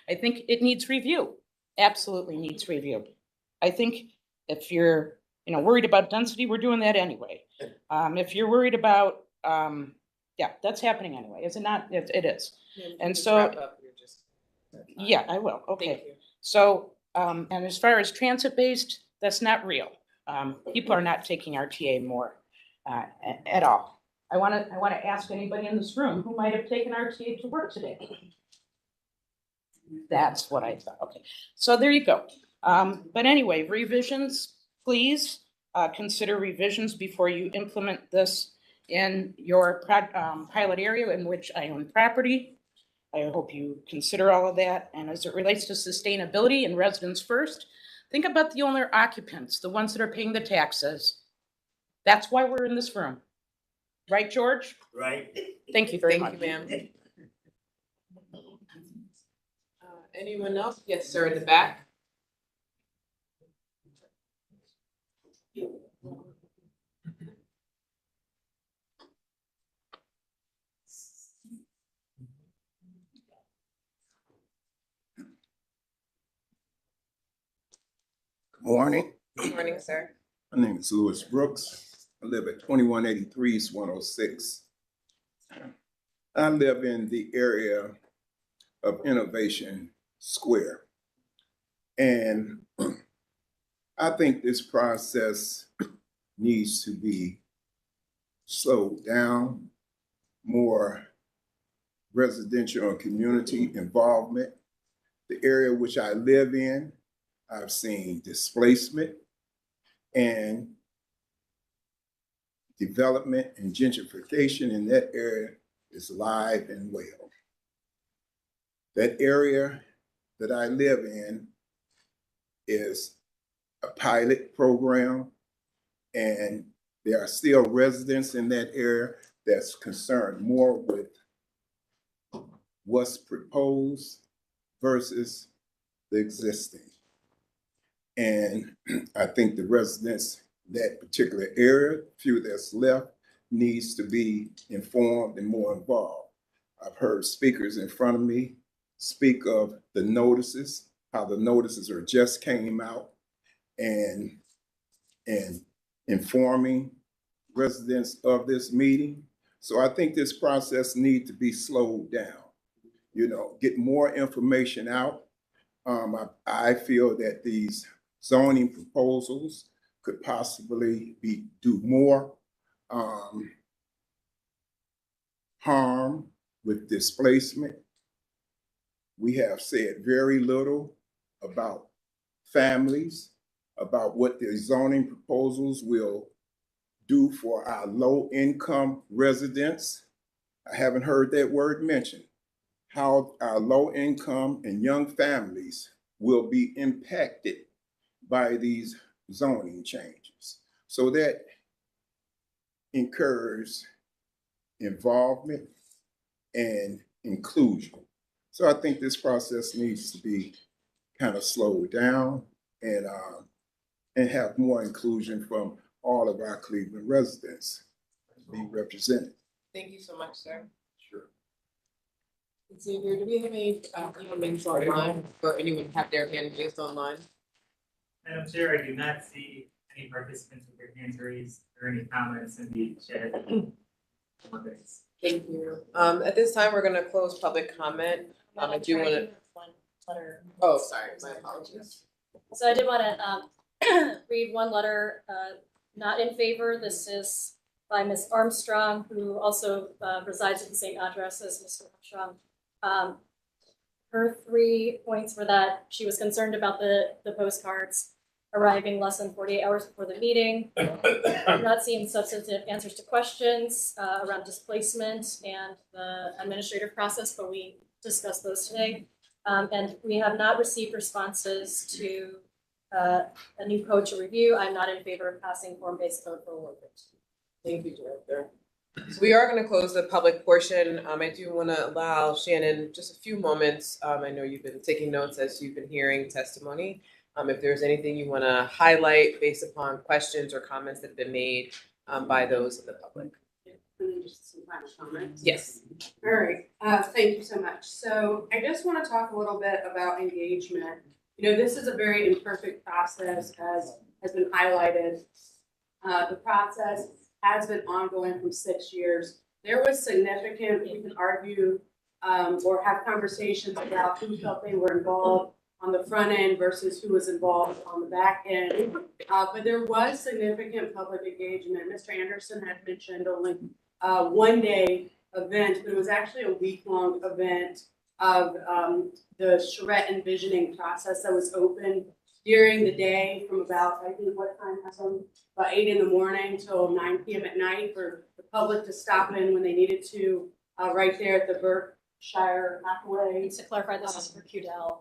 I think it needs review. Absolutely needs review. I think if you're worried about density, we're doing that anyway. If you're worried about, yeah, that's happening anyway, is it not? It is. And so, yeah, I will. Okay. So, and as far as transit-based, that's not real. People are not taking RTA more at all. I want to ask anybody in this room who might have taken RTA to work today. That's what I thought. Okay, so there you go. But anyway, revisions, please consider revisions before you implement this in your pilot area in which I own property. I hope you consider all of that. And as it relates to sustainability and residents first, think about the owner occupants, the ones that are paying the taxes. That's why we're in this room. Right, George? Right. Thank you very much. Thank you, ma'am. Anyone else? Yes, sir, in the back. Morning. Good morning, sir. My name is Louis Brooks. I live at 2183 106. I live in the area of Innovation Square. And I think this process needs to be slowed down, more residential and community involvement. The area which I live in, I've seen displacement and development and gentrification in that area is alive and well. That area that I live in is a pilot program, and there are still residents in that area that's concerned more with what's proposed versus the existing. And I think the residents that particular area. Few that's left needs to be informed and more involved. I've heard speakers in front of me speak of the notices, how the notices are just came out, and informing residents of this meeting. So I think this process needs to be slowed down, you know, get more information out. I feel that these zoning proposals could possibly do more harm with displacement. We have said very little about families, about what the zoning proposals will do for our low-income residents. I haven't heard that word mentioned. How our low-income and young families will be impacted by these zoning changes. So that encourages involvement and inclusion. So I think this process needs to be kind of slowed down and have more inclusion from all of our Cleveland residents be represented. Thank you so much, sir. Sure. Xavier, do we have any comments online, or anyone have their hand raised online? Madam Chair, I do not see any participants with their hands raised or any comments in the chat. Thank you. At this time, we're gonna close public comment. I do wanna. Oh, sorry, my apologies. So I did want to read one letter, not in favor. This is by Ms. Armstrong, who also resides at the same address as Mr. Armstrong. Her 3 points were that she was concerned about the postcards arriving less than 48 hours before the meeting, not seeing substantive answers to questions around displacement and the administrative process, but we discussed those today. And we have not received responses to a new code to review. I'm not in favor of passing form-based code for workers. Thank you, Director. So we are gonna close the public portion. I do wanna allow Shannon just a few moments. I know you've been taking notes as you've been hearing testimony. If there's anything you wanna highlight based upon questions or comments that have been made by those of the public. And then just some final comments. Yes. All right, thank you so much. So I just want to talk a little bit about engagement. You know, this is a very imperfect process, as has been highlighted. The process has been ongoing for 6 years. There was significant, we can argue, or have conversations about who felt they were involved on the front end versus who was involved on the back end. But there was significant public engagement. Mr. Anderson had mentioned only 1 day event, but it was actually a week-long event of the charrette envisioning process that was open during the day from about, I think, what time, about 8 in the morning till 9 p.m. at night for the public to stop in when they needed to, right there at the Berkshire Hathaway. To clarify, this is for QDL.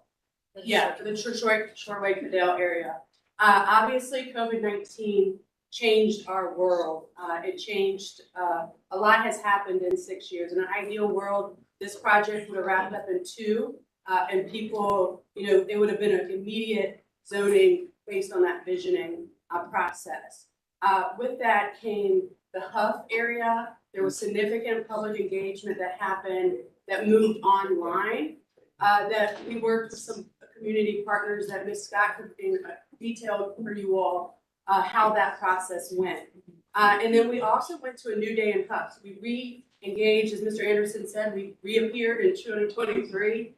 Yeah, for the Shoreway Cadell area. Obviously, COVID-19 changed our world. It changed, a lot has happened in 6 years. In an ideal world, this project would have wrapped up in 2, and people, you know, it would have been an immediate zoning based on that visioning process. With that came the Huff area. There was significant public engagement that happened that moved online, that we worked with some community partners that Ms. Scott could detail for you all how that process went. And then we also went to a new day in Huff. We re-engaged, as Mr. Anderson said, we reappeared in 2023,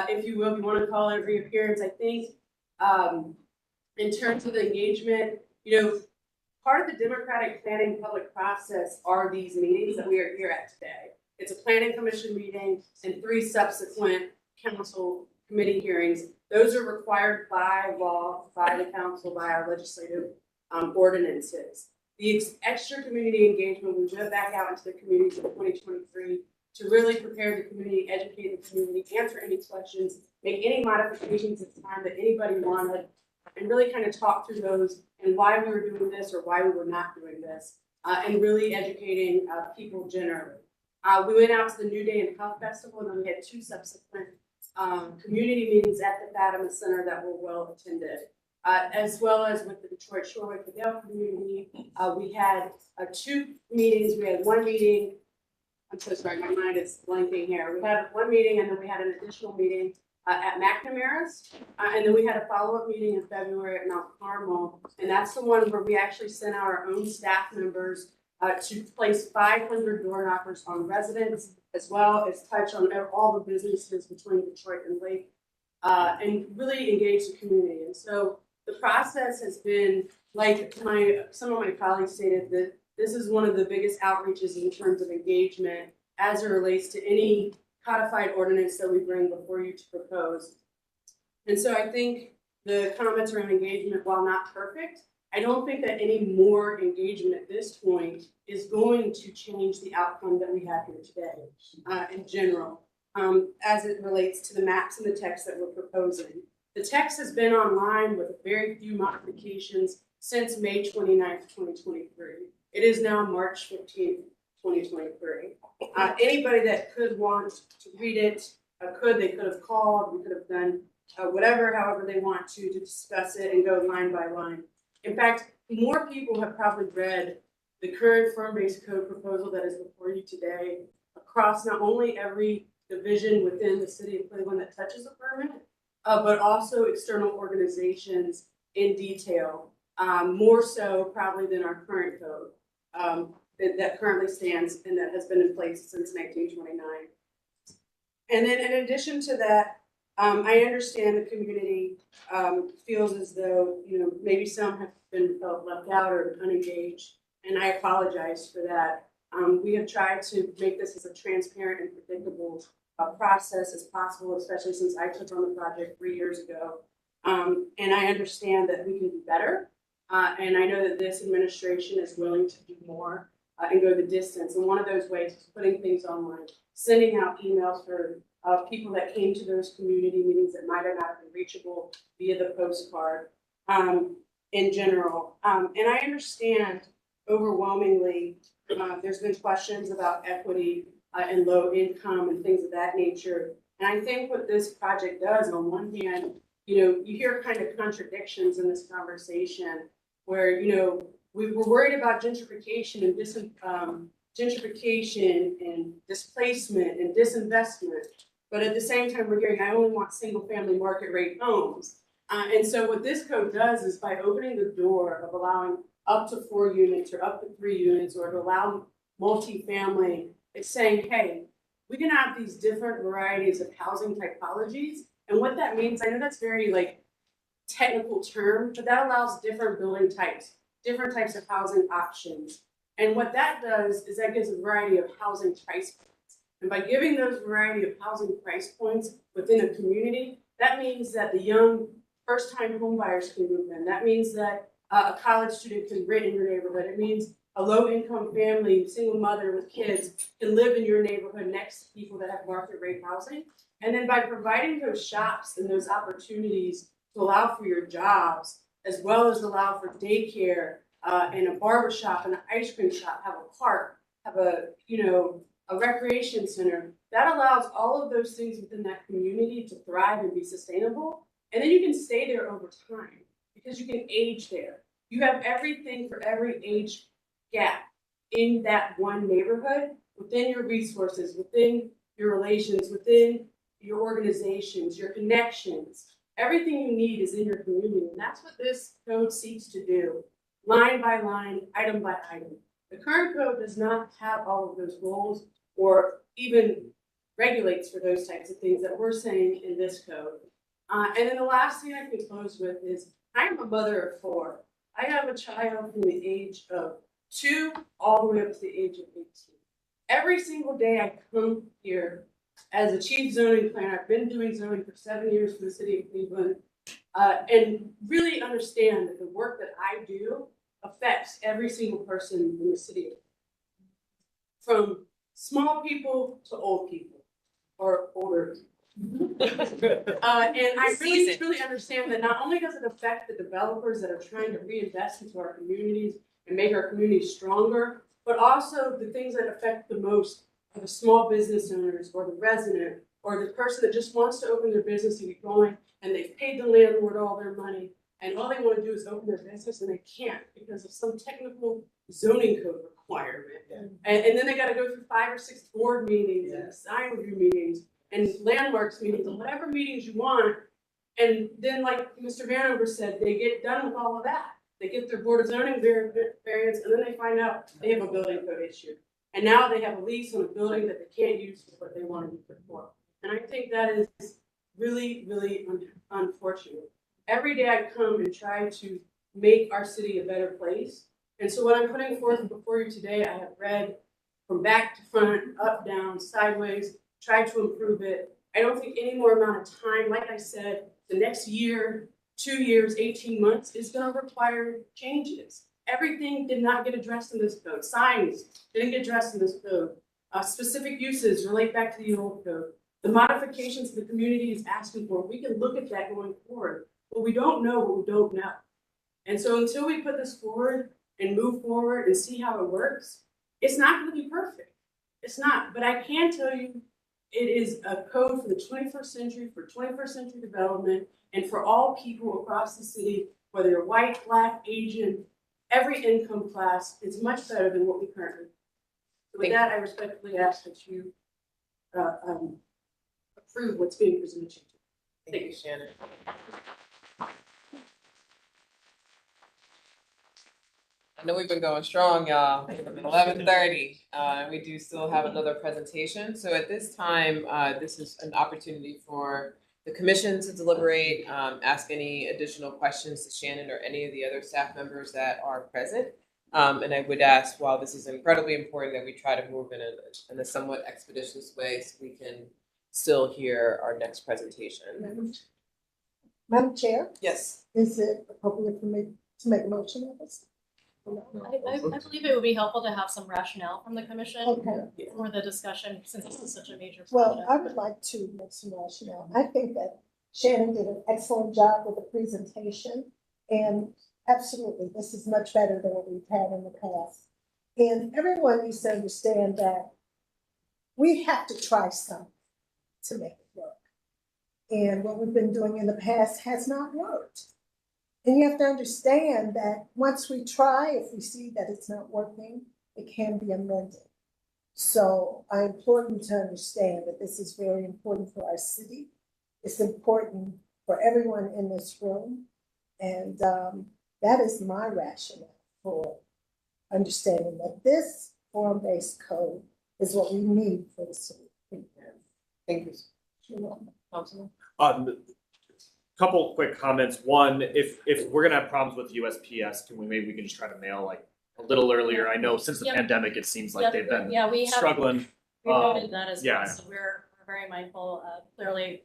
if you will, if you want to call it a reappearance. I think in terms of the engagement, you know, part of the democratic planning public process are these meetings that we are here at today. It's a planning commission meeting and 3 subsequent council committee hearings. Those are required by law, by the council, by our legislative ordinances. The extra community engagement, we went back out into the communities in 2023 to really prepare the community, educate the community, answer any questions, make any modifications at the time that anybody wanted, and really kind of talk through those and why we were doing this or why we were not doing this, and really educating people generally. We went out to the New Day and Huff Festival, and then we had 2 subsequent community meetings at the Fatima Center that were well attended. as well as with the Detroit Shoreway Cadell community. We had 2 meetings. We had 1 meeting. I'm so sorry, my mind is blanking here. We had 1 meeting and then we had an additional meeting at McNamara's. And then we had a follow-up meeting in February at Mount Carmel. And that's the one where we actually sent out our own staff members to place 500 door knockers on residents, as well as touch on all the businesses between Detroit and Lake, and really engage the community. And so the process has been, like some of my colleagues stated, that this is one of the biggest outreaches in terms of engagement as it relates to any codified ordinance that we bring before you to propose. And so I think the comments around engagement, while not perfect, I don't think that any more engagement at this point is going to change the outcome that we have here today in general, as it relates to the maps and the text that we're proposing. The text has been online with very few modifications since May 29th, 2023. It is now March 15th, 2023. Anybody that could want to read it, they could have called, we could have done however they want to discuss it and go line by line. In fact, more people have probably read the current firm-based code proposal that is before you today across not only every division within the city of Cleveland that touches a permit, but also external organizations in detail, more so probably than our current code that currently stands and that has been in place since 1929. And then in addition to that, I understand the community feels as though, maybe some have been felt left out or unengaged, and I apologize for that. We have tried to make this as a transparent and predictable process as possible, especially since I took on the project 3 years ago. And I understand that we can do better. And I know that this administration is willing to do more and go the distance. And one of those ways is putting things online, sending out emails for people that came to those community meetings that might have not been reachable via the postcard in general. And I understand overwhelmingly there's been questions about equity and low income and things of that nature. And I think what this project does, on one hand, you hear kind of contradictions in this conversation where, we were worried about gentrification and gentrification and displacement and disinvestment. But at the same time, we're hearing, I only want single family market rate homes. And so what this code does is by opening the door of allowing up to 4 units or up to 3 units, or to allow multifamily, it's saying, hey, we can have these different varieties of housing typologies. And what that means, I know that's very technical term, but that allows different building types, different types of housing options. And what that does is that gives a variety of housing price points. And by giving those variety of housing price points within a community, that means that the young first-time homebuyers can move in. That means that a college student can rent in your neighborhood. It means a low-income family, single mother with kids, can live in your neighborhood next to people that have market rate housing. And then by providing those shops and those opportunities to allow for your jobs, as well as allow for daycare and a barber shop and an ice cream shop, have a park, have a recreation center, that allows all of those things within that community to thrive and be sustainable. And then you can stay there over time because you can age there. You have everything for every age gap in that one neighborhood, within your resources, within your relations, within your organizations, your connections. Everything you need is in your community, and that's what this code seeks to do, line by line, item by item. The current code does not have all of those goals or even regulates for those types of things that we're saying in this code. And then the last thing I can close with is, I am a mother of 4. I have a child from the age of 2 all the way up to the age of 18. Every single day I come here as a chief zoning planner. I've been doing zoning for 7 years for the city of Cleveland, and really understand that the work that I do affects every single person in the city, from small people to old people, or older people. And I really understand that not only does it affect the developers that are trying to reinvest into our communities and make our communities stronger, but also the things that affect the most are the small business owners, or the resident, or the person that just wants to open their business and get going, and they've paid the landlord all their money, And all they wanna do is open their business and they can't because of some technical zoning code requirement. And then they gotta go through 5 or 6 board meetings and design review meetings and landmarks meetings and whatever meetings you want. And then like Mr. Vanover said, they get done with all of that. They get their board of zoning variance and then they find out they have a building code issue. And now they have a lease on a building that they can't use for what they want to use it for. And I think that is really, really unfortunate. Every day I come and try to make our city a better place. And so what I'm putting forth before you today, I have read from back to front, up, down, sideways, tried to improve it. I don't think any more amount of time, like I said, the next year, 2 years, 18 months is gonna require changes. Everything did not get addressed in this code. Signs didn't get addressed in this code. Specific uses relate back to the old code. The modifications the community is asking for, we can look at that going forward. But we don't know what we don't know. And so until we put this forward and move forward and see how it works, it's not gonna be perfect. It's not, but I can tell you, it is a code for the 21st century, for 21st century development, and for all people across the city, whether you're white, black, Asian, every income class. Is much better than what we currently do. So with that, I respectfully ask that you approve what's being presented to you. Thank you, Shannon. I know we've been going strong, y'all. 11:30. We do still have another presentation. So at this time, this is an opportunity for the commission to deliberate, ask any additional questions to Shannon or any of the other staff members that are present. And I would ask, while this is incredibly important, that we try to move in a somewhat expeditious way so we can still hear our next presentation. Madam Chair? Yes. Is it appropriate for me to make a motion on this? I believe it would be helpful to have some rationale from the commission Okay. for the discussion, since this is such a major Well, project. I would like to make some rationale. I think that Shannon did an excellent job with the presentation. And absolutely, this is much better than what we've had in the past. And everyone needs to understand that we have to try something to make it work. And what we've been doing in the past has not worked. And you have to understand that once we try, if we see that it's not working, it can be amended. So I implore you to understand that this is very important for our city. It's important for everyone in this room. And that is my rationale for understanding that this form-based code is what we need for the city. Thank you. Councilman. Couple quick comments. One, if we're gonna have problems with USPS, maybe we can just try to mail like a little earlier. I know since the Yep. pandemic, it seems like Yep. they've been Yeah, we have- struggling. We noted that as yeah. well, so we're very mindful. Clearly,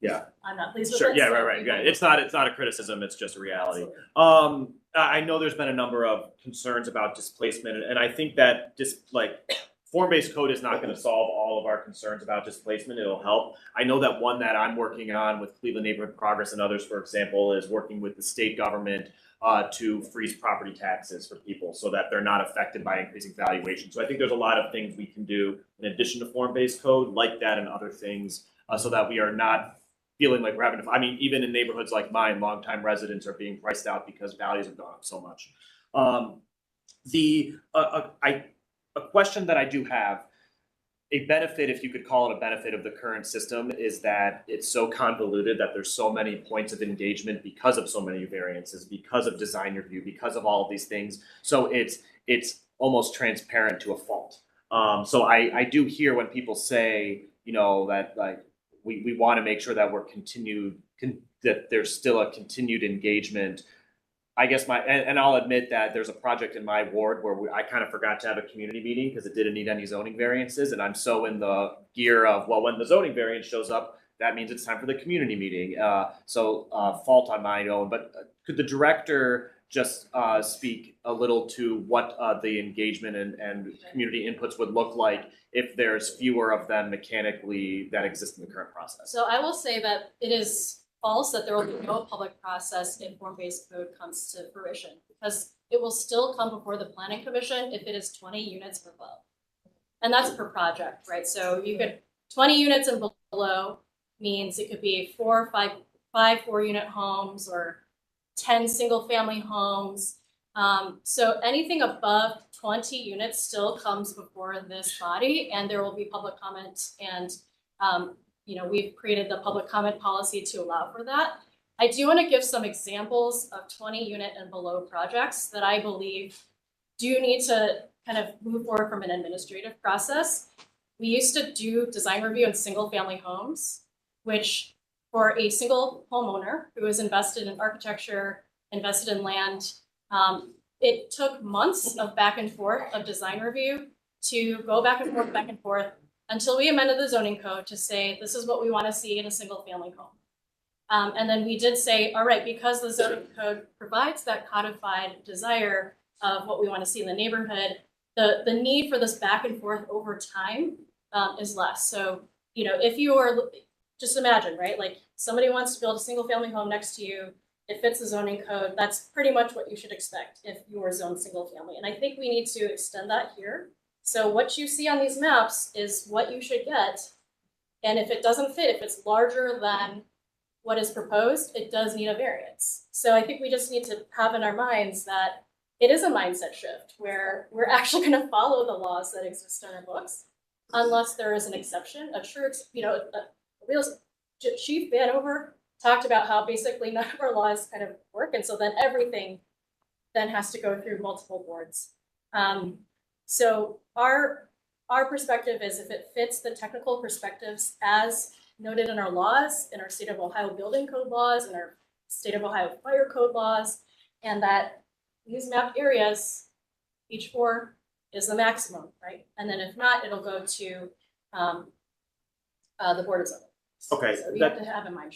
Yeah. I'm not pleased with Sure, it. yeah, so right. we Yeah. will- It's not a criticism, it's just a reality. I know there's been a number of concerns about displacement, and I think that form-based code is not gonna solve all of our concerns about displacement. It'll help. I know that one that I'm working on with Cleveland Neighborhood Progress and others, for example, is working with the state government to freeze property taxes for people so that they're not affected by increasing valuation. So I think there's a lot of things we can do in addition to form-based code like that and other things so that we are not feeling like we're having to, even in neighborhoods like mine, longtime residents are being priced out because values have gone up so much. A question that I do have, a benefit, if you could call it a benefit of the current system, is that it's so convoluted that there's so many points of engagement because of so many variances, because of design review, because of all of these things. So it's almost transparent to a fault. So I do hear when people say, that like we want to make sure that that there's still a continued engagement. I guess and I'll admit that there's a project in my ward where I kind of forgot to have a community meeting because it didn't need any zoning variances. And I'm so in the gear of, well, when the zoning variance shows up, that means it's time for the community meeting. So fault on my own, but could the director just speak a little to what the engagement and community inputs would look like if there's fewer of them mechanically that exist in the current process? So I will say that it is false that there will be no public process if form-based code comes to fruition, because it will still come before the planning commission if it is 20 units or below. And that's per project, right? So you could, 20 units and below means it could be five 4-unit homes or 10 single-family homes. So anything above 20 units still comes before this body, and there will be public comment. And we've created the public comment policy to allow for that. I do want to give some examples of 20 unit and below projects that I believe do need to kind of move forward from an administrative process. We used to do design review in single family homes, which for a single homeowner who is invested in architecture, invested in land, it took months of back and forth of design review to go back and forth until we amended the zoning code to say, this is what we want to see in a single family home. And then we did say, all right, because the zoning code provides that codified desire of what we want to see in the neighborhood, the need for this back and forth over time is less. So, if you are, just imagine, right? Like somebody wants to build a single family home next to you, it fits the zoning code, that's pretty much what you should expect if you are zoned single family. And I think we need to extend that here. So what you see on these maps is what you should get. And if it doesn't fit, if it's larger than what is proposed, it does need a variance. So I think we just need to have in our minds that it is a mindset shift where we're actually going to follow the laws that exist in our books, unless there is an exception. A true, real Chief Vanover talked about how basically none of our laws kind of work, and so then everything then has to go through multiple boards. So our perspective is if it fits the technical perspectives as noted in our laws, in our state of Ohio building code laws, in our state of Ohio fire code laws, and that these mapped areas, each 4 is the maximum, right? And then if not, it'll go to the Board of Zoning. Okay, So we have to have in mind.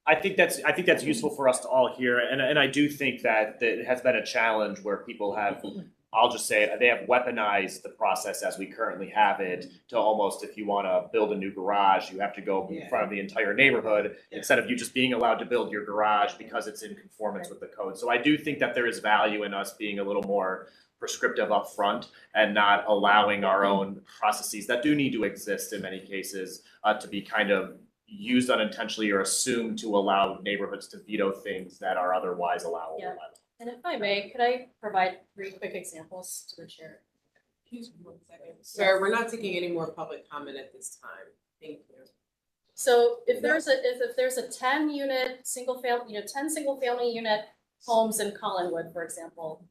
I think that's useful for us to all hear, and I do think that it has been a challenge where people have, I'll just say it, they have weaponized the process as we currently have it to almost, if you want to build a new garage, you have to go in front of the entire neighborhood instead of you just being allowed to build your garage because it's in conformance with the code. So I do think that there is value in us being a little more prescriptive up front and not allowing our own processes that do need to exist in many cases to be kind of used unintentionally or assumed to allow neighborhoods to veto things that are otherwise allowable. Yeah. And if I may, could I provide 3 quick examples to the chair? Sir, we're not taking any more public comment at this time. Thank you. So if there's a 10 unit single family, 10 single family unit homes in Collinwood, for example,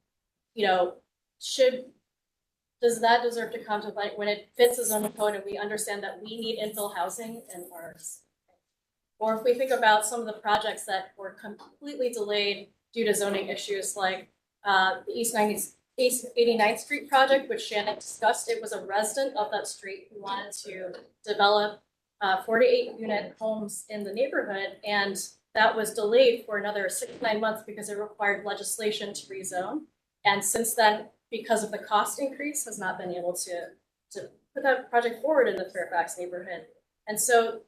does that deserve to contemplate when it fits the zoning code and we understand that we need infill housing in ours? Or if we think about some of the projects that were completely delayed due to zoning issues like the East 89th Street project, which Shannon discussed, it was a resident of that street who wanted to develop 48 unit homes in the neighborhood, and that was delayed for another 6 to 9 months because it required legislation to rezone. And since then, because of the cost increase, has not been able to put that project forward in the Fairfax neighborhood. And so,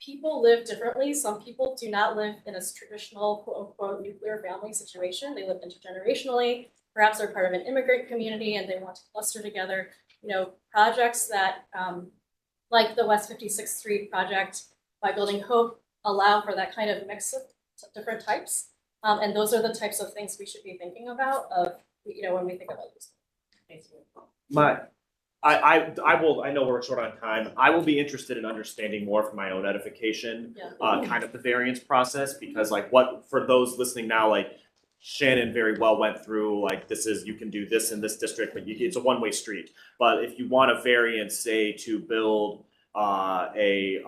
people live differently. Some people do not live in a traditional quote unquote nuclear family situation. They live intergenerationally. Perhaps they're part of an immigrant community and they want to cluster together. Projects that like the West 56th Street project by Building Hope allow for that kind of mix of different types. And those are the types of things we should be thinking about when we think about this. I know we're short on time. I will be interested in understanding more for my own edification, kind of the variance process, because for those listening now, Shannon very well went through, you can do this in this district, but it's a one-way street. But if you want a variance, say, to build a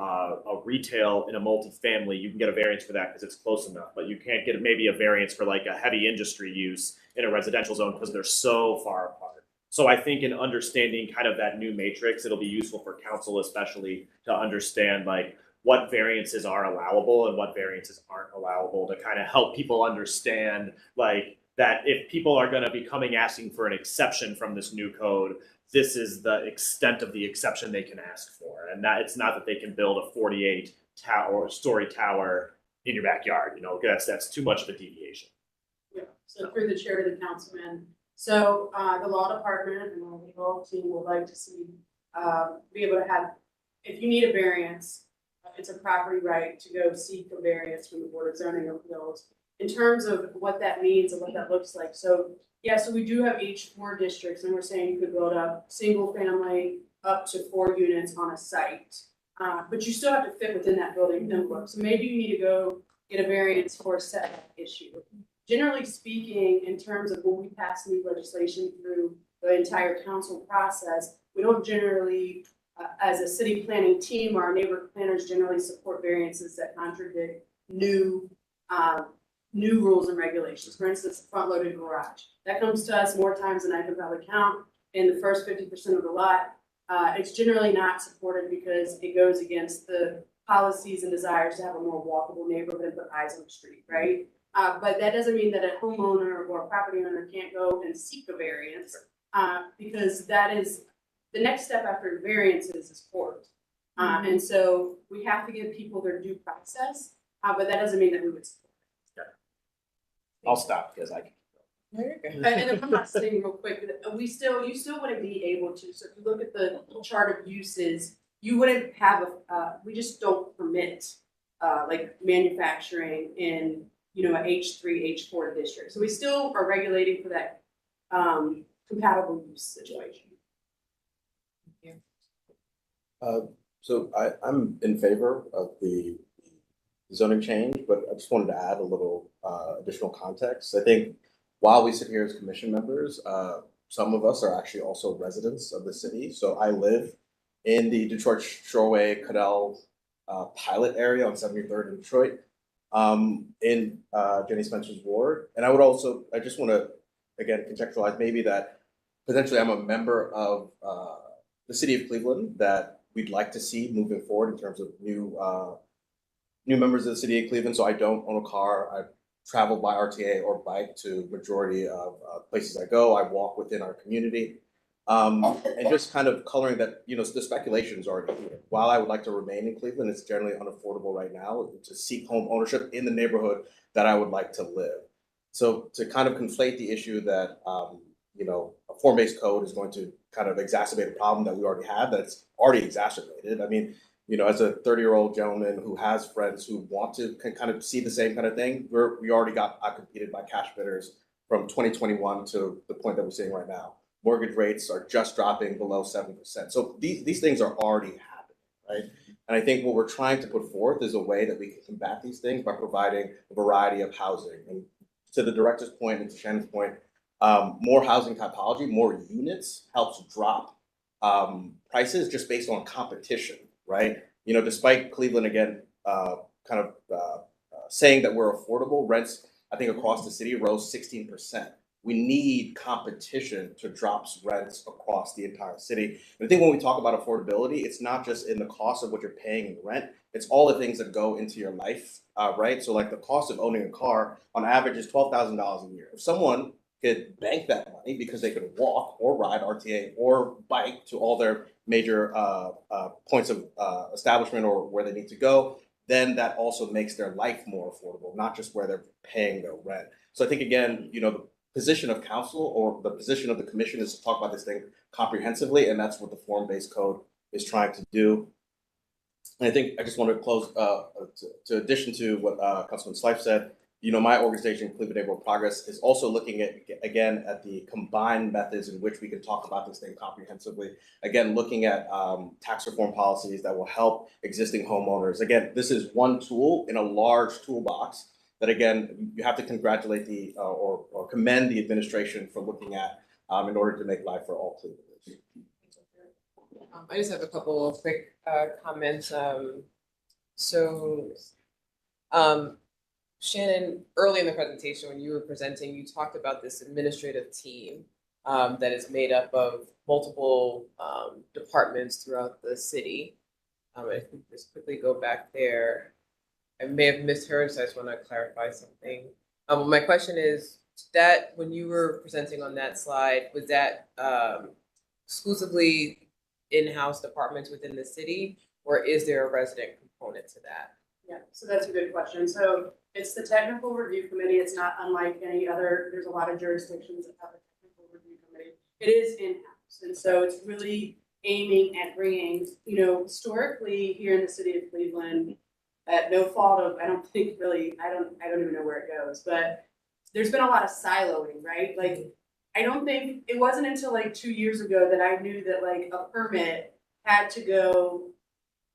retail in a multifamily, you can get a variance for that because it's close enough, but you can't get maybe a variance for a heavy industry use in a residential zone because they're so far apart. So I think in understanding kind of that new matrix, it'll be useful for council especially to understand what variances are allowable and what variances aren't allowable to kind of help people understand that if people are going to be asking for an exception from this new code, this is the extent of the exception they can ask for. And that it's not that they can build a 48 story tower in your backyard, that's too much of a deviation. Yeah, so through the chair to the councilman. So the law department and the legal team would like to see, be able to have, if you need a variance, it's a property right to go seek a variance from the Board of Zoning Appeals in terms of what that means and what that looks like. So, yeah, so we do have H4 districts, and we're saying you could build a single family up to 4 units on a site. But you still have to fit within that building envelope. So maybe you need to go get a variance for a setback issue. Generally speaking, in terms of when we pass new legislation through the entire council process, we don't generally, as a city planning team, our neighborhood planners generally support variances that contradict new rules and regulations. For instance, front-loaded garage. That comes to us more times than I can probably count in the first 50% of the lot. It's generally not supported because it goes against the policies and desires to have a more walkable neighborhood and put eyes on the street, right? But that doesn't mean that a homeowner or a property owner can't go and seek a variance, because that is the next step after variances is court. And so we have to give people their due process, but that doesn't mean that we would support it. I'll stop because I can. And then one last thing real quick, you still wouldn't be able to, so if you look at the chart of uses, you wouldn't have we just don't permit like manufacturing in, you know, a H3, H4 district. So we still are regulating for that compatible use situation. So I'm in favor of the zoning change, but I just wanted to add a little additional context. I think while we sit here as commission members, some of us are actually also residents of the city. So I live in the Detroit Shoreway Cadell pilot area on 73rd in Detroit, in Jenny Spencer's ward. And I just want to, again, contextualize maybe that potentially I'm a member of the city of Cleveland that we'd like to see moving forward in terms of new members of the city of Cleveland. So I don't own a car. I travel by RTA or bike to majority of places I go. I walk within our community. And just kind of coloring that, you know, the speculation is already here. While I would like to remain in Cleveland, it's generally unaffordable right now to seek home ownership in the neighborhood that I would like to live. So to kind of conflate the issue that, you know, a form-based code is going to kind of exacerbate a problem that we already have, that's already exacerbated. I mean, you know, as a 30-year-old gentleman who has friends who want to kind of see the same kind of thing, we already got outcompeted by cash bidders from 2021 to the point that we're seeing right now. Mortgage rates are just dropping below 7%. So these things are already happening, right? And I think what we're trying to put forth is a way that we can combat these things by providing a variety of housing. And to the director's point and to Shannon's point, more housing typology, more units helps drop prices just based on competition, right? You know, despite Cleveland, again, saying that we're affordable, rents, I think across the city rose 16%. We need competition to drop rents across the entire city. And I think when we talk about affordability, it's not just in the cost of what you're paying in rent, it's all the things that go into your life, right? So like the cost of owning a car on average is $12,000 a year. If someone could bank that money because they could walk or ride RTA or bike to all their major points of establishment or where they need to go, then that also makes their life more affordable, not just where they're paying their rent. So I think, again, you know, the position of council or the position of the commission is to talk about this thing comprehensively, and that's what the form-based code is trying to do. And I think I just want to close, to addition to what Councilman Slife said, you know, my organization, Cleveland Neighborhood Progress, is also looking at, again, at the combined methods in which we can talk about this thing comprehensively. Again, looking at tax reform policies that will help existing homeowners. Again, this is one tool in a large toolbox that, again, you have to congratulate the or commend the administration for looking at in order to make life for all Clevelanders. I just have a couple of quick comments. Shannon, early in the presentation when you were presenting, you talked about this administrative team that is made up of multiple departments throughout the city. I think just quickly go back there. I may have misheard, so I just want to clarify something. My question is that when you were presenting on that slide, was that exclusively in-house departments within the city, or is there a resident component to that? Yeah, so that's a good question. So it's the technical review committee. It's not unlike any other, there's a lot of jurisdictions that have a technical review committee. It is in-house. And so it's really aiming at bringing, you know, historically here in the city of Cleveland, at no fault of, I don't think really, I don't even know where it goes, but there's been a lot of siloing, right? Like, I don't think, it wasn't until like 2 years ago that I knew that like a permit had to go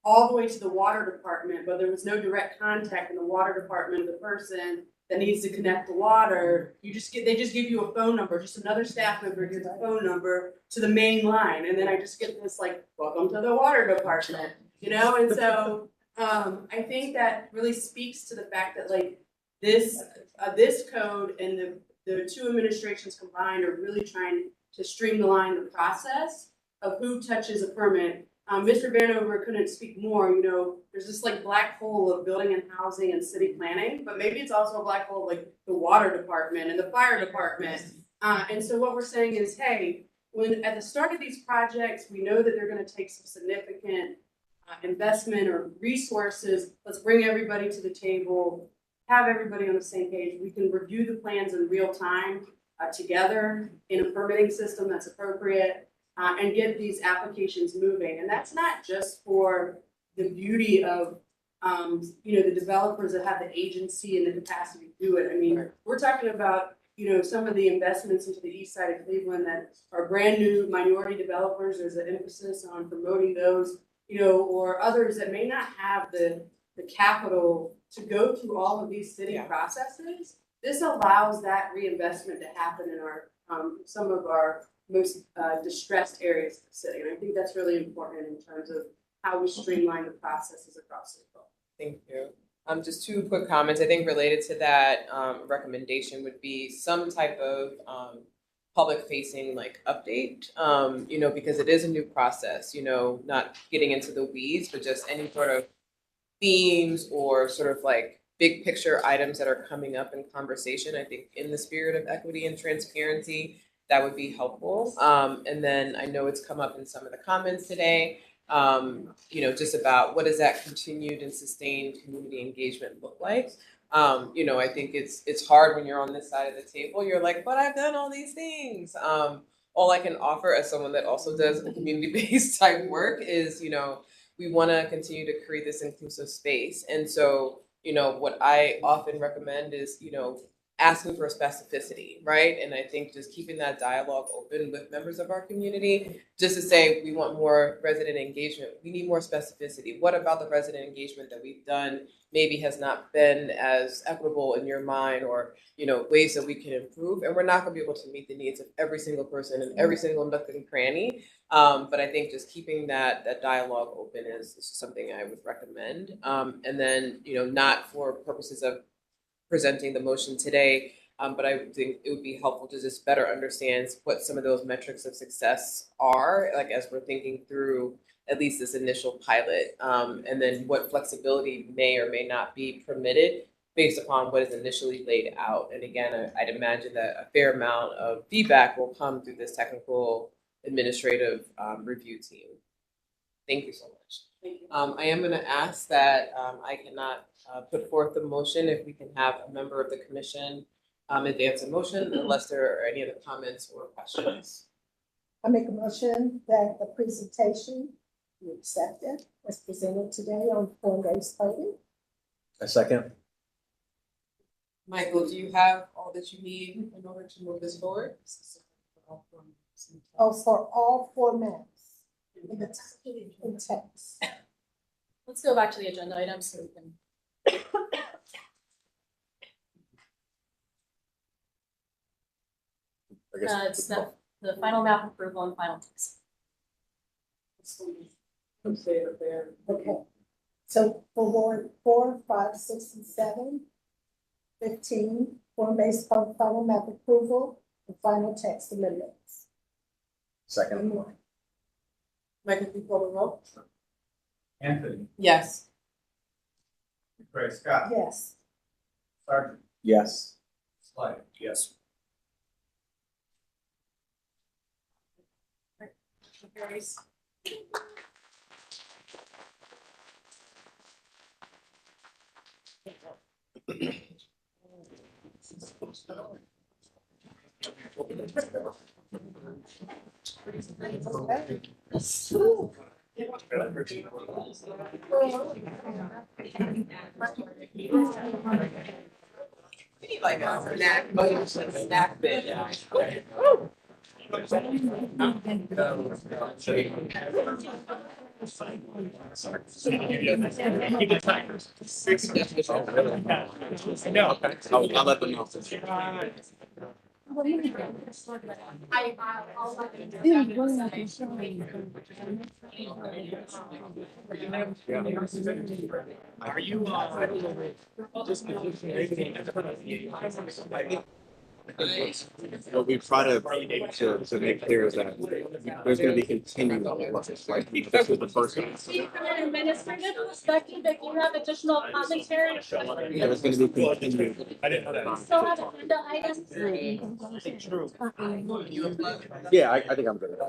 all the way to the water department, but there was no direct contact in the water department of the person that needs to connect the water. They just give you a phone number, just another staff member gives a phone number to the main line, and then I just get this like, welcome to the water department, you know? And so, I think that really speaks to the fact that like this code and the two administrations combined are really trying to streamline the process of who touches a permit. Mr. Vanover couldn't speak more, you know, there's this like black hole of building and housing and city planning, but maybe it's also a black hole like the water department and the fire department. And so what we're saying is, hey, when at the start of these projects, we know that they're gonna take some significant investment or resources, let's bring everybody to the table, have everybody on the same page. We can review the plans in real time together in a permitting system that's appropriate. And get these applications moving. And that's not just for the beauty of, you know, the developers that have the agency and the capacity to do it. I mean, we're talking about, you know, some of the investments into the east side of Cleveland that are brand new minority developers. There's an emphasis on promoting those, you know, or others that may not have the capital to go through all of these city processes. This allows that reinvestment to happen in our, some of our most distressed areas of the city. And I think that's really important in terms of how we streamline the processes across the board. Thank you. Just two quick comments. I think related to that recommendation would be some type of public facing like update, you know, because it is a new process, you know, not getting into the weeds, but just any sort of themes or sort of like big picture items that are coming up in conversation. I think in the spirit of equity and transparency, that would be helpful. And then I know it's come up in some of the comments today, you know, just about what does that continued and sustained community engagement look like? You know, I think it's hard when you're on this side of the table. You're like, but I've done all these things. All I can offer as someone that also does community-based type work is, you know, we want to continue to create this inclusive space. And so, you know, what I often recommend is, you know, asking for specificity, right? And I think just keeping that dialogue open with members of our community, just to say, we want more resident engagement. We need more specificity. What about the resident engagement that we've done maybe has not been as equitable in your mind, or, you know, ways that we can improve? And we're not gonna be able to meet the needs of every single person and every single nook and cranny. But I think just keeping that dialogue open is something I would recommend. And then, you know, not for purposes of presenting the motion today, but I think it would be helpful to just better understand what some of those metrics of success are, like as we're thinking through at least this initial pilot, and then what flexibility may or may not be permitted based upon what is initially laid out. And again, I'd imagine that a fair amount of feedback will come through this technical administrative review team. Thank you so much. I am going to ask that I cannot put forth the motion if we can have a member of the commission advance a motion, unless there are any other comments or questions. I make a motion that the presentation be accepted as presented today on form-based coding. A second. Michael, do you have all that you need in order to move this forward? Oh, for all formats in the text. Let's go back to the agenda items so we can. It's the final map approval and final text. Okay, so for Ward 4, 5, 6, and 7, 15, form-based final map approval and final text amendments. Second. Michael, can you call the roll? Anthony, Yes. Craig Scott, Yes. Sergeant, Yes. Slide. Yes. Carries. We need like a snack bit. I'll let them know. Are you, What we try to make clear is that there's gonna be continuing, like, this is the first. From an administrative perspective, if you have additional commentary. Yeah, there's gonna be continuing. I didn't know that. Still have agenda items. Yeah, I think I'm good. And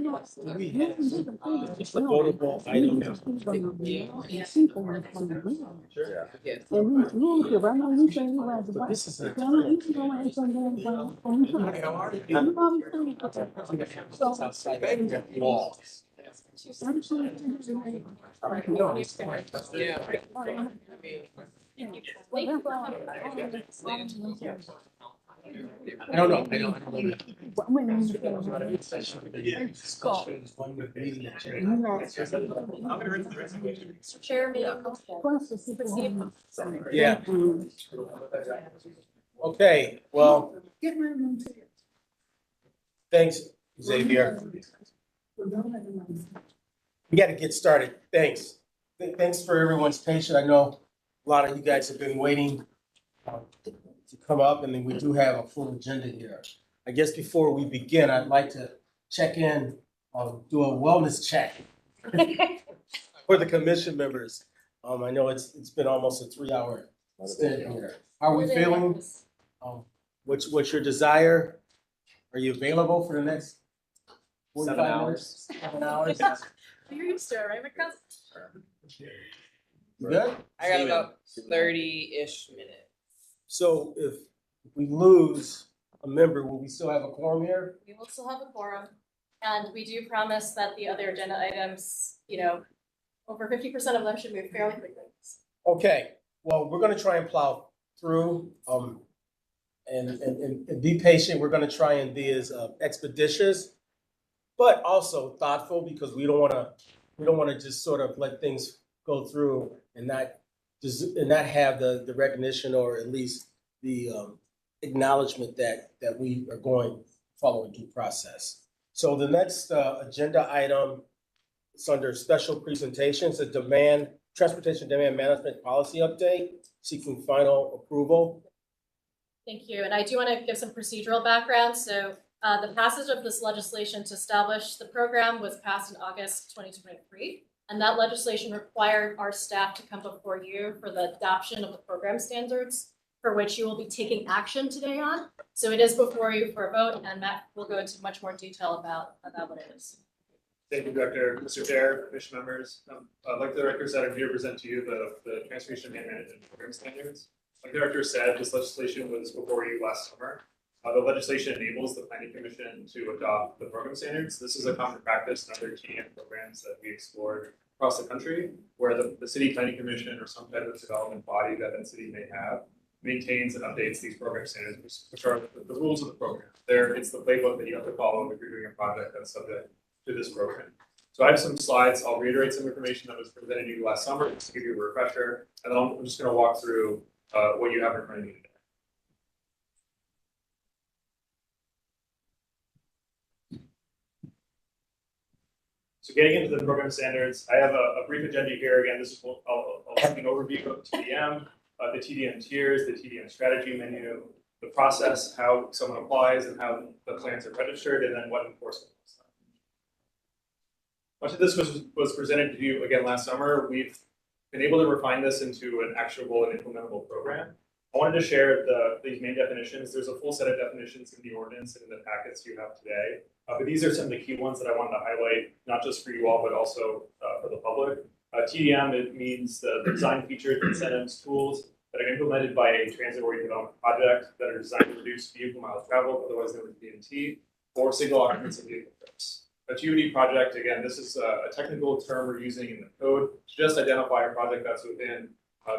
the last day It's the votable item. This is I don't know. Chair, Yeah. Okay, well, thanks, Xavier. We got to get started. Thanks. Thanks for everyone's patience. I know a lot of you guys have been waiting to come up, and then we do have a full agenda here. I guess before we begin, I'd like to check in, do a wellness check for the commission members. I know it's been almost a 3-hour stint here. How are we feeling? What's your desire? Are you available for the next 45 minutes? 7 hours? You're used to it, right, because You good? I got about 30-ish minutes. So if we lose a member, will we still have a quorum here? we will still have a quorum. And we do promise that the other agenda items, over 50% of them should move fairly quickly. Okay, well, we're gonna try and plow through, and be patient. We're gonna try and be as expeditious, but also thoughtful, because we don't wanna just sort of let things go through and not have the recognition, or at least the acknowledgement that we are following due process. So the next agenda item is under special presentations, a transportation demand management policy update, seeking final approval. Thank you. And I do want to give some procedural background. So the passage of this legislation to establish the program was passed in August 2023. And that legislation required our staff to come before you for the adoption of the program standards, for which you will be taking action today on. So it is before you for a vote, and Matt will go into much more detail about what it is. Thank you, Director. Mr. Chair, Commission members. Like the Director said, I'm here to present to you the Transportation Demand Management Program Standards. Like the Director said, this legislation was before you last summer. The legislation enables the Planning Commission to adopt the program standards. This is a common practice in other TDM programs that we explored across the country, where the City Planning Commission or some type of development body that city may have maintains and updates these program standards, which are the rules of the program. It's the playbook that you have to follow if you're doing a project that's subject to this program. So I have some slides. I'll reiterate some information that was presented to you last summer, just to give you a refresher, and then I'm just going to walk through what you have in front of you today. So getting into the program standards, I have a brief agenda here. Again, this is I'll have an overview of TDM, the TDM tiers, the TDM strategy menu, the process, how someone applies and how the plans are registered, and then what enforcement looks like. Much of this was presented to you again last summer. We've been able to refine this into an actionable and implementable program. I wanted to share these main definitions. There's a full set of definitions in the ordinance and in the packets you have today. But these are some of the key ones that I wanted to highlight, not just for you all, but also for the public. TDM, it means the design features, incentives, tools, that are implemented by a transit-oriented development project that are designed to reduce vehicle miles traveled, otherwise known as VMT, or single occupants of vehicle trips. A TUD project, again, this is a technical term we're using in the code to just identify a project that's within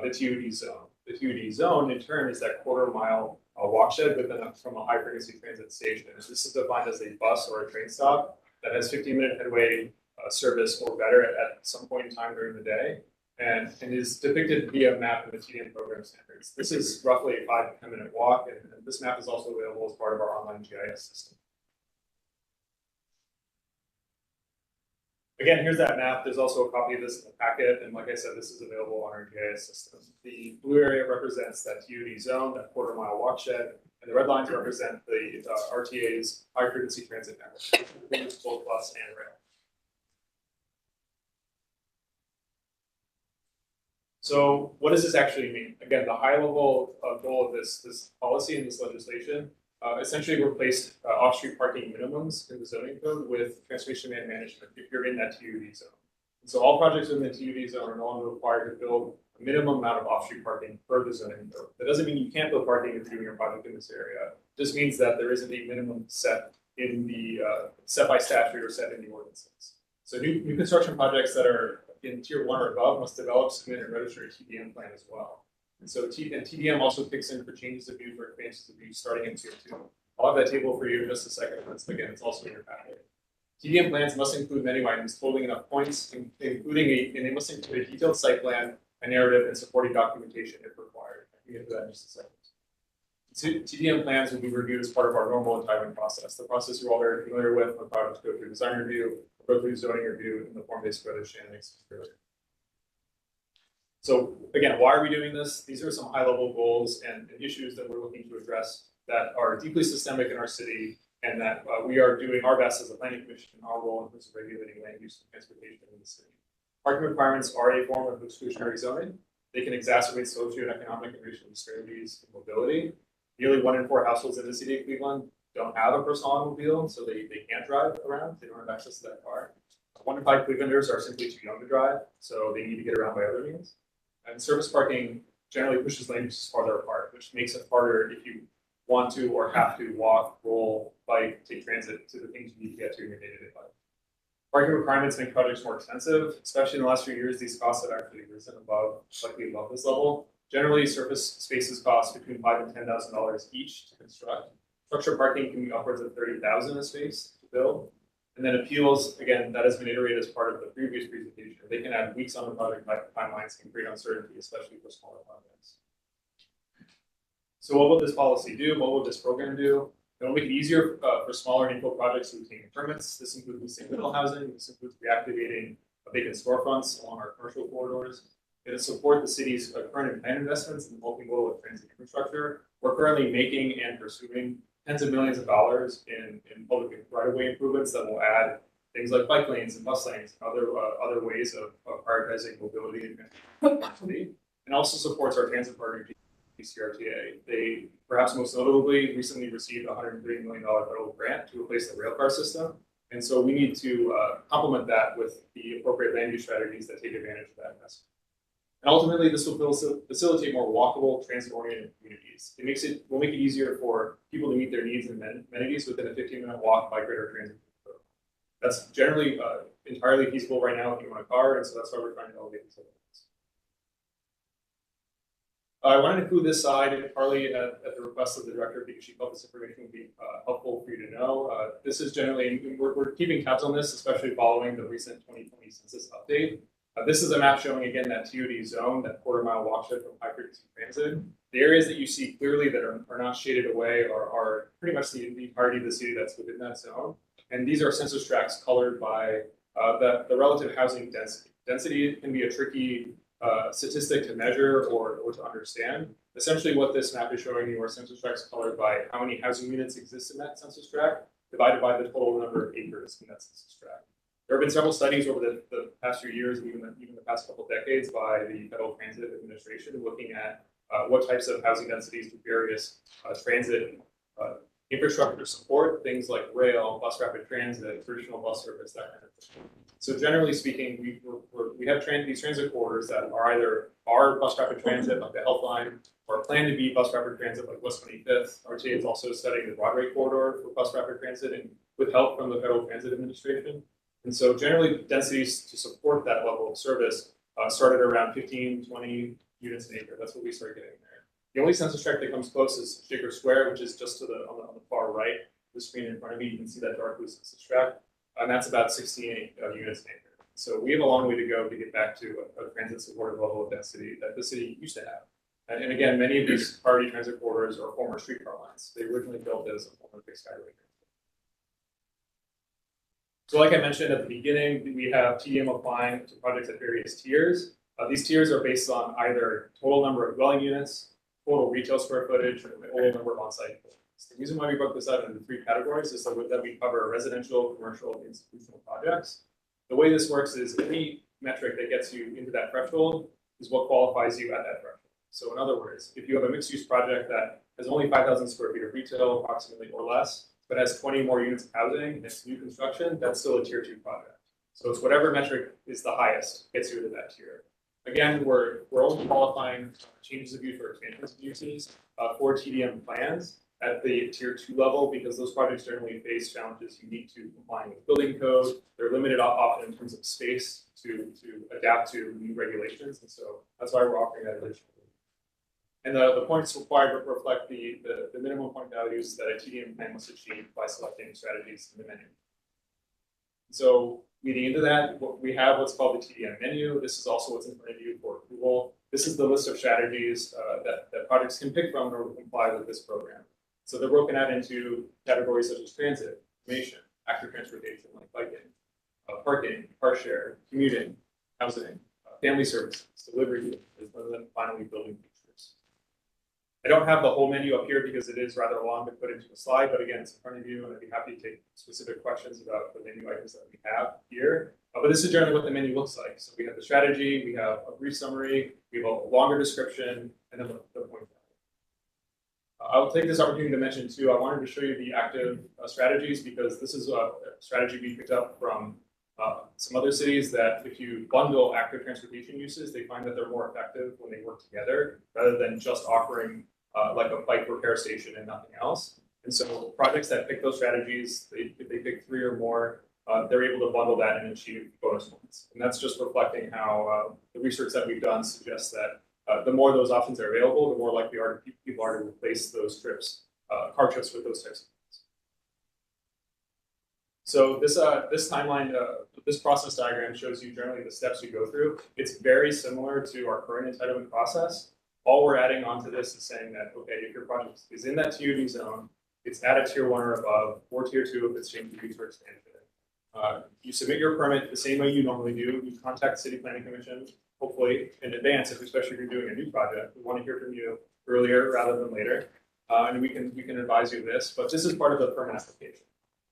the TUD zone. The TUD zone, in turn, is that quarter-mile watershed from a high-frequency transit station. This is defined as a bus or a train stop that has 15-minute headway service or better at some point in time during the day, and is depicted via a map in the TDM program standards. This is roughly a 5 to 10 minute walk, and this map is also available as part of our online GIS system. Again, here's that map. There's also a copy of this in the packet, and like I said, this is available on our GIS system. The blue area represents that TUD zone, that quarter-mile watershed, and the red lines represent the RTA's high-frequency transit network, includes both bus and rail. So what does this actually mean? Again, the high-level goal of this policy and this legislation essentially replaced off-street parking minimums in the zoning code with transportation demand management if you're in that TUD zone. And so all projects in the TUD zone are no longer required to build a minimum amount of off-street parking per the zoning code. That doesn't mean you can't build parking if you're doing a project in this area. It just means that there isn't a minimum set in the set by statute or set in the ordinances. So new construction projects that are in tier 1 or above must develop, submit, and register a TDM plan as well. And so TDM also kicks in for changes of use or expansions of use starting in tier 2. I'll have that table for you in just a second. Again, it's also in your packet. TDM plans must include menu items totaling enough points, and they must include a detailed site plan, a narrative, and supporting documentation if required. I can get to that in just a second. TDM plans will be reviewed as part of our normal entitlement process, the process you're all very familiar with when projects go through design review, go through zoning review, in the form-based code Shannon explained earlier. So again, why are we doing this? These are some high-level goals and issues that we're looking to address that are deeply systemic in our city, and that we are doing our best as a planning commission in our role in terms of regulating land use and transportation in the city. Parking requirements are a form of exclusionary zoning. They can exacerbate socioeconomic and racial disparities in mobility. Nearly 1 in 4 households in the city of Cleveland don't have a personal automobile, so they can't drive around. They don't have access to that car. 1 in 5 Clevelanders are simply too young to drive, so they need to get around by other means. And service parking generally pushes land uses farther apart, which makes it harder if you want to or have to walk, roll, bike, take transit to the things you need to get to in your day-to-day life. Parking requirements make projects more expensive, especially in the last few years. These costs have actually risen slightly above this level. Generally, surface spaces cost between $5,000 and $10,000 each to construct. Structured parking can be upwards of $30,000 a space to build. And then appeals, again, that has been iterated as part of the previous presentation. They can add weeks on the project timelines and create uncertainty, especially for smaller projects. So what will this policy do? What will this program do? It will make it easier for smaller and infill projects to obtain permits. This includes leasing middle housing. This includes reactivating vacant storefronts along our commercial corridors. It will support the city's current and planned investments in multimodal and transit infrastructure. We're currently making and pursuing tens of millions of dollars in public right-of-way improvements that will add things like bike lanes and bus lanes and other ways of prioritizing mobility and also supports our transit partner, DCRTA. They, perhaps most notably, recently received a $130 million federal grant to replace the railcar system. And so we need to complement that with the appropriate land use strategies that take advantage of that investment. And ultimately, this will facilitate more walkable, transit-oriented communities. It will make it easier for people to meet their needs and amenities within a 15-minute walk by greater transit. That's generally entirely feasible right now if you own a car, and so that's why we're trying to elevate these elements. I wanted to include this slide partly at the request of the director because she felt this information would be helpful for you to know. This is generally, we're keeping tabs on this, especially following the recent 2020 census update. This is a map showing, again, that TUD zone, that quarter-mile watershed from high-frequency transit. The areas that you see clearly that are not shaded away are pretty much the entirety of the city that's within that zone. And these are census tracts colored by the relative housing density. Density can be a tricky statistic to measure or to understand. Essentially, what this map is showing you are census tracts colored by how many housing units exist in that census tract, divided by the total number of acres in that census tract. There have been several studies over the past few years, even the past couple of decades, by the Federal Transit Administration looking at what types of housing densities do various transit infrastructure support, things like rail, bus rapid transit, traditional bus service, that kind of thing. So generally speaking, we have these transit corridors that are either our bus rapid transit, like the Helpline, or plan to be bus rapid transit, like West 25th. RTA is also studying the Broadway corridor for bus rapid transit, and with help from the Federal Transit Administration. And so generally, densities to support that level of service started around 15, 20 units an acre. That's what we started getting there. The only census tract that comes close is Shaker Square, which is just to on the far right. The screen in front of me, you can see that dark blue census tract, and that's about 16 units an acre. So we have a long way to go to get back to a transit supported level of density that the city used to have. And again, many of these priority transit corridors are former streetcar lines. They originally built as a former fixed highway. So like I mentioned at the beginning, we have TDM applying to projects at various tiers. These tiers are based on either total number of dwelling units, total retail square footage, or the total number of on-site buildings. The reason why we broke this out into 3 categories is so that we cover residential, commercial, and institutional projects. The way this works is any metric that gets you into that threshold is what qualifies you at that threshold. So in other words, if you have a mixed-use project that has only 5,000 square feet of retail approximately or less, but has 20 more units of housing and it's new construction, that's still a tier 2 project. So it's whatever metric is the highest gets you into that tier. Again, we're only qualifying changes of use or expansions of uses for TDM plans at the tier 2 level, because those projects generally face challenges unique to complying with building code. They're limited often in terms of space to adapt to new regulations, and so that's why we're offering that additional. And the points required reflect the minimum point values that a TDM plan must achieve by selecting strategies in the menu. So leading into that, we have what's called the TDM menu. This is also what's in front of you for approval. This is the list of strategies that projects can pick from in order to comply with this program. So they're broken out into categories such as transit, information, active transportation like biking, parking, car share, commuting, housing, family services, delivery, and then finally building features. I don't have the whole menu up here because it is rather long to put into a slide, but again, it's in front of you, and I'd be happy to take specific questions about the menu items that we have here. But this is generally what the menu looks like. So we have the strategy, we have a brief summary, we have a longer description, and then the point value. I will take this opportunity to mention too, I wanted to show you the active strategies, because this is a strategy we picked up from some other cities, that if you bundle active transportation uses, they find that they're more effective when they work together rather than just offering like a bike repair station and nothing else. And so projects that pick those strategies, if they pick 3 or more, they're able to bundle that and achieve bonus points. And that's just reflecting how the research that we've done suggests that the more those options are available, the more likely people are to replace those trips, car trips, with those types of things. So this timeline, this process diagram shows you generally the steps you go through. It's very similar to our current entitlement process. All we're adding onto this is saying that, okay, if your project is in that TUD zone, it's at a tier 1 or above, or tier 2 if it's changed use or expansion. You submit your permit the same way you normally do. You contact the City Planning Commission, hopefully in advance, especially if you're doing a new project. We want to hear from you earlier rather than later, and we can advise you of this. But this is part of the permit application.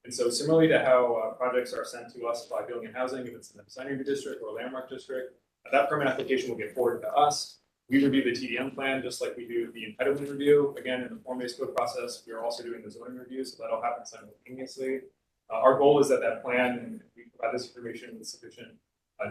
And so similarly to how projects are sent to us by Building and Housing, if it's in the design review district or landmark district, that permit application will get forwarded to us. We review the TDM plan just like we do the entitlement review. Again, in the form-based code process, we are also doing the zoning review, so that'll happen simultaneously. Our goal is that plan, and we provide this information with sufficient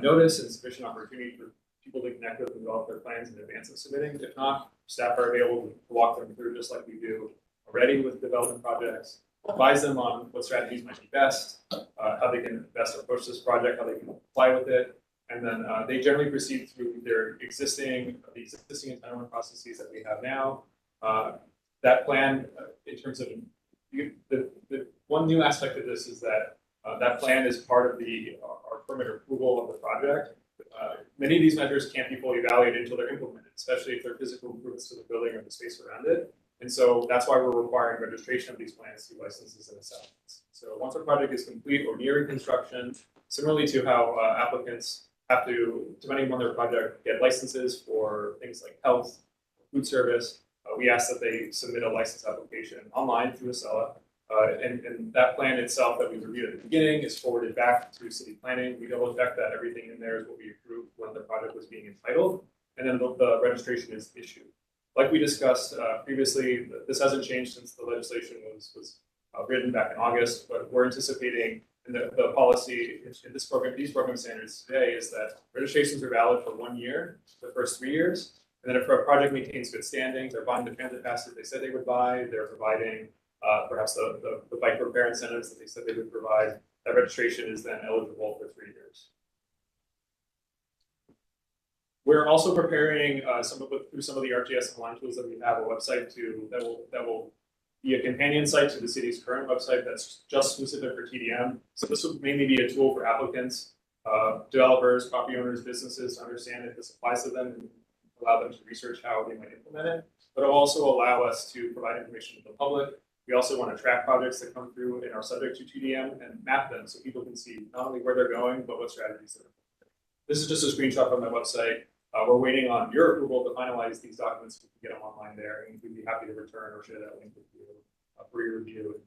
notice and sufficient opportunity for people to connect with and develop their plans in advance of submitting. If not, staff are available to walk them through just like we do already with development projects, advise them on what strategies might be best, how they can best approach this project, how they can comply with it. And then they generally proceed through their the existing entitlement processes that we have now. That plan, in terms of the one new aspect of this is that that plan is part of our permit approval of the project. Many of these measures can't be fully evaluated until they're implemented, especially if they're physical improvements to the building or the space around it. And so that's why we're requiring registration of these plans through licenses and assessments. So once a project is complete or nearing construction, similarly to how applicants have to, depending on their project, get licenses for things like health, food service, we ask that they submit a license application online through Acela. And that plan itself that we reviewed at the beginning is forwarded back to city planning. We double check that everything in there is what we approved when the project was being entitled, and then the registration is issued. Like we discussed previously, this hasn't changed since the legislation was written back in August, but we're anticipating And the policy in this program, these program standards today is that registrations are valid for 1 year, the first 3 years. And then if a project maintains good standing, they're buying the transit passes they said they would buy, they're providing perhaps the bike repair incentives that they said they would provide, that registration is then eligible for 3 years. We're also preparing through some of the ArcGIS and Align tools that we have, a website that will be a companion site to the city's current website that's just specific for TDM. So this will mainly be a tool for applicants, developers, property owners, businesses to understand if this applies to them and allow them to research how they might implement it. But it'll also allow us to provide information to the public. We also want to track projects that come through and are subject to TDM and map them so people can see not only where they're going, but what strategies they're implementing. This is just a screenshot from my website. We're waiting on your approval to finalize these documents. We can get them online there, and we'd be happy to return or share that link with you for your review.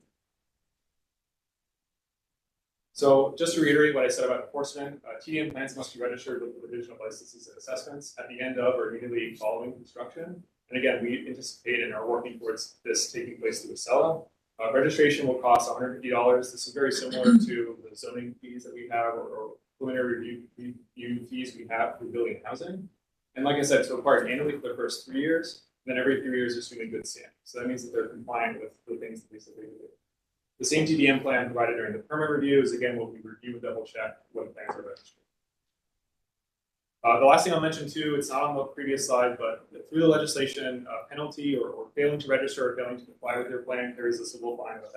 So just to reiterate what I said about enforcement, TDM plans must be registered with the Division of Licenses and Assessments at the end of or immediately following construction. And again, we anticipate and are working towards this taking place through Acela. Registration will cost $150. This is very similar to the zoning fees that we have or preliminary review fees we have for building and housing. And like I said, it's required annually for the first 3 years, then every 3 years assuming good standing. So that means that they're compliant with the things that they said they would do. The same TDM plan provided during the permit review is again what we review and double check when plans are registered. The last thing I'll mention too, it's not on the previous slide, but through the legislation, penalty or failing to register or failing to comply with their plan carries a civil fine of $1,000.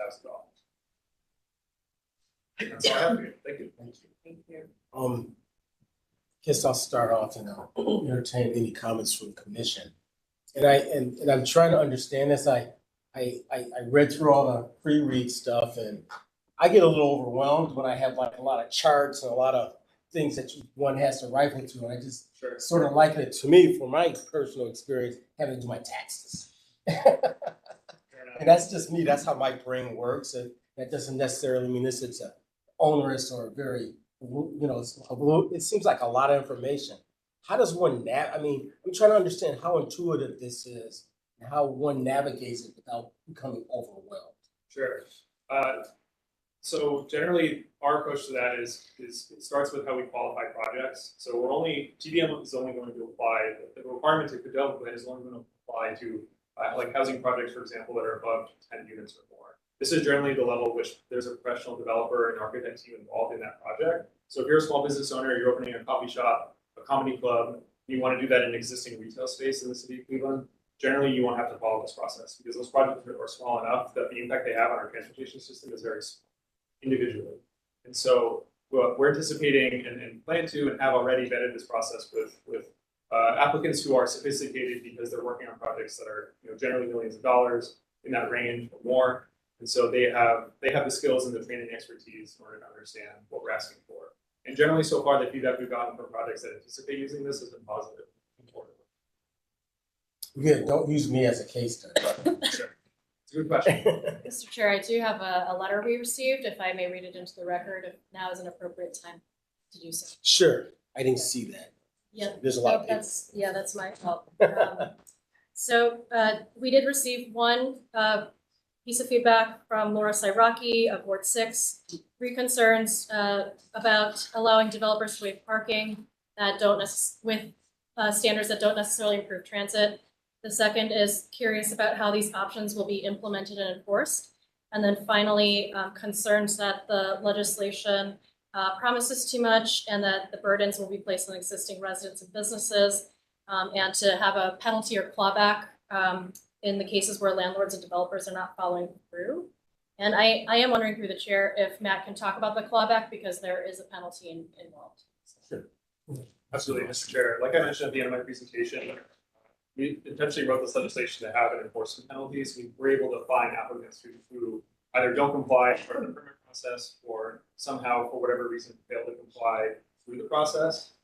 That's all I have for you. Thank you. Thank you. Thank you. Guess I'll start off and I'll entertain any comments from the commission. And I'm trying to understand this. I read through all the pre-read stuff and I get a little overwhelmed when I have like a lot of charts and a lot of things that one has to rifle through. And I just sort of liken it to me, from my personal experience, having to do my taxes. And that's just me. That's how my brain works. And that doesn't necessarily mean it's a onerous or very, it seems like a lot of information. How does one I'm trying to understand how intuitive this is and how one navigates it without becoming overwhelmed. Sure. So generally, our approach to that is it starts with how we qualify projects. So TDM is only going to apply, the requirement to develop plan is only going to apply to like housing projects, for example, that are above 10 units or more. This is generally the level at which there's a professional developer and architect team involved in that project. So if you're a small business owner, you're opening a coffee shop, a comedy club, you want to do that in an existing retail space in the city of Cleveland, generally you won't have to follow this process because those projects are small enough that the impact they have on our transportation system is very small individually. And so we're anticipating and plan to and have already vetted this process with applicants who are sophisticated because they're working on projects that are generally millions of dollars in that range or more. And so they have the skills and the training expertise in order to understand what we're asking for. And generally so far the feedback we've gotten from projects that anticipate using this has been positive. Yeah, don't use me as a case study. Sure. It's a good question. Mr. Chair, I do have a letter we received, if I may read it into the record, if now is an appropriate time to do so. Sure, I didn't see that. Yeah, There's a lot of people. that's my fault. So we did receive one piece of feedback from Laura Siraki of Ward 6, 3 concerns about allowing developers to waive parking that don't with standards that don't necessarily improve transit. The second is curious about how these options will be implemented and enforced. And then finally, concerns that the legislation promises too much and that the burdens will be placed on existing residents and businesses, and to have a penalty or clawback in the cases where landlords and developers are not following through. And I am wondering through the chair if Matt can talk about the clawback because there is a penalty involved. Sure. Absolutely, Mr. Chair. Like I mentioned at the end of my presentation, we intentionally wrote this legislation to have an enforcement penalties. We were able to find applicants who either don't comply as part of the permit process or somehow, for whatever reason, fail to comply through the process.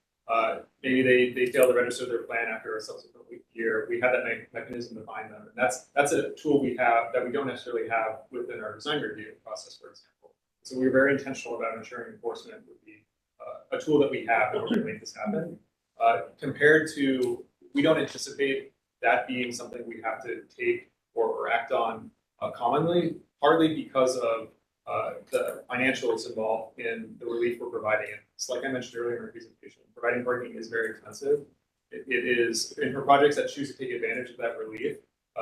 Maybe they fail to register their plan after a subsequent year. We have that mechanism to find them. And that's a tool we have that we don't necessarily have within our design review process, for example. So we're very intentional about ensuring enforcement would be a tool that we have in order to make this happen. Compared to, we don't anticipate that being something we have to take or act on commonly, partly because of the financials involved in the relief we're providing. And it's like I mentioned earlier in my presentation, providing parking is very expensive. It is, and for projects that choose to take advantage of that relief,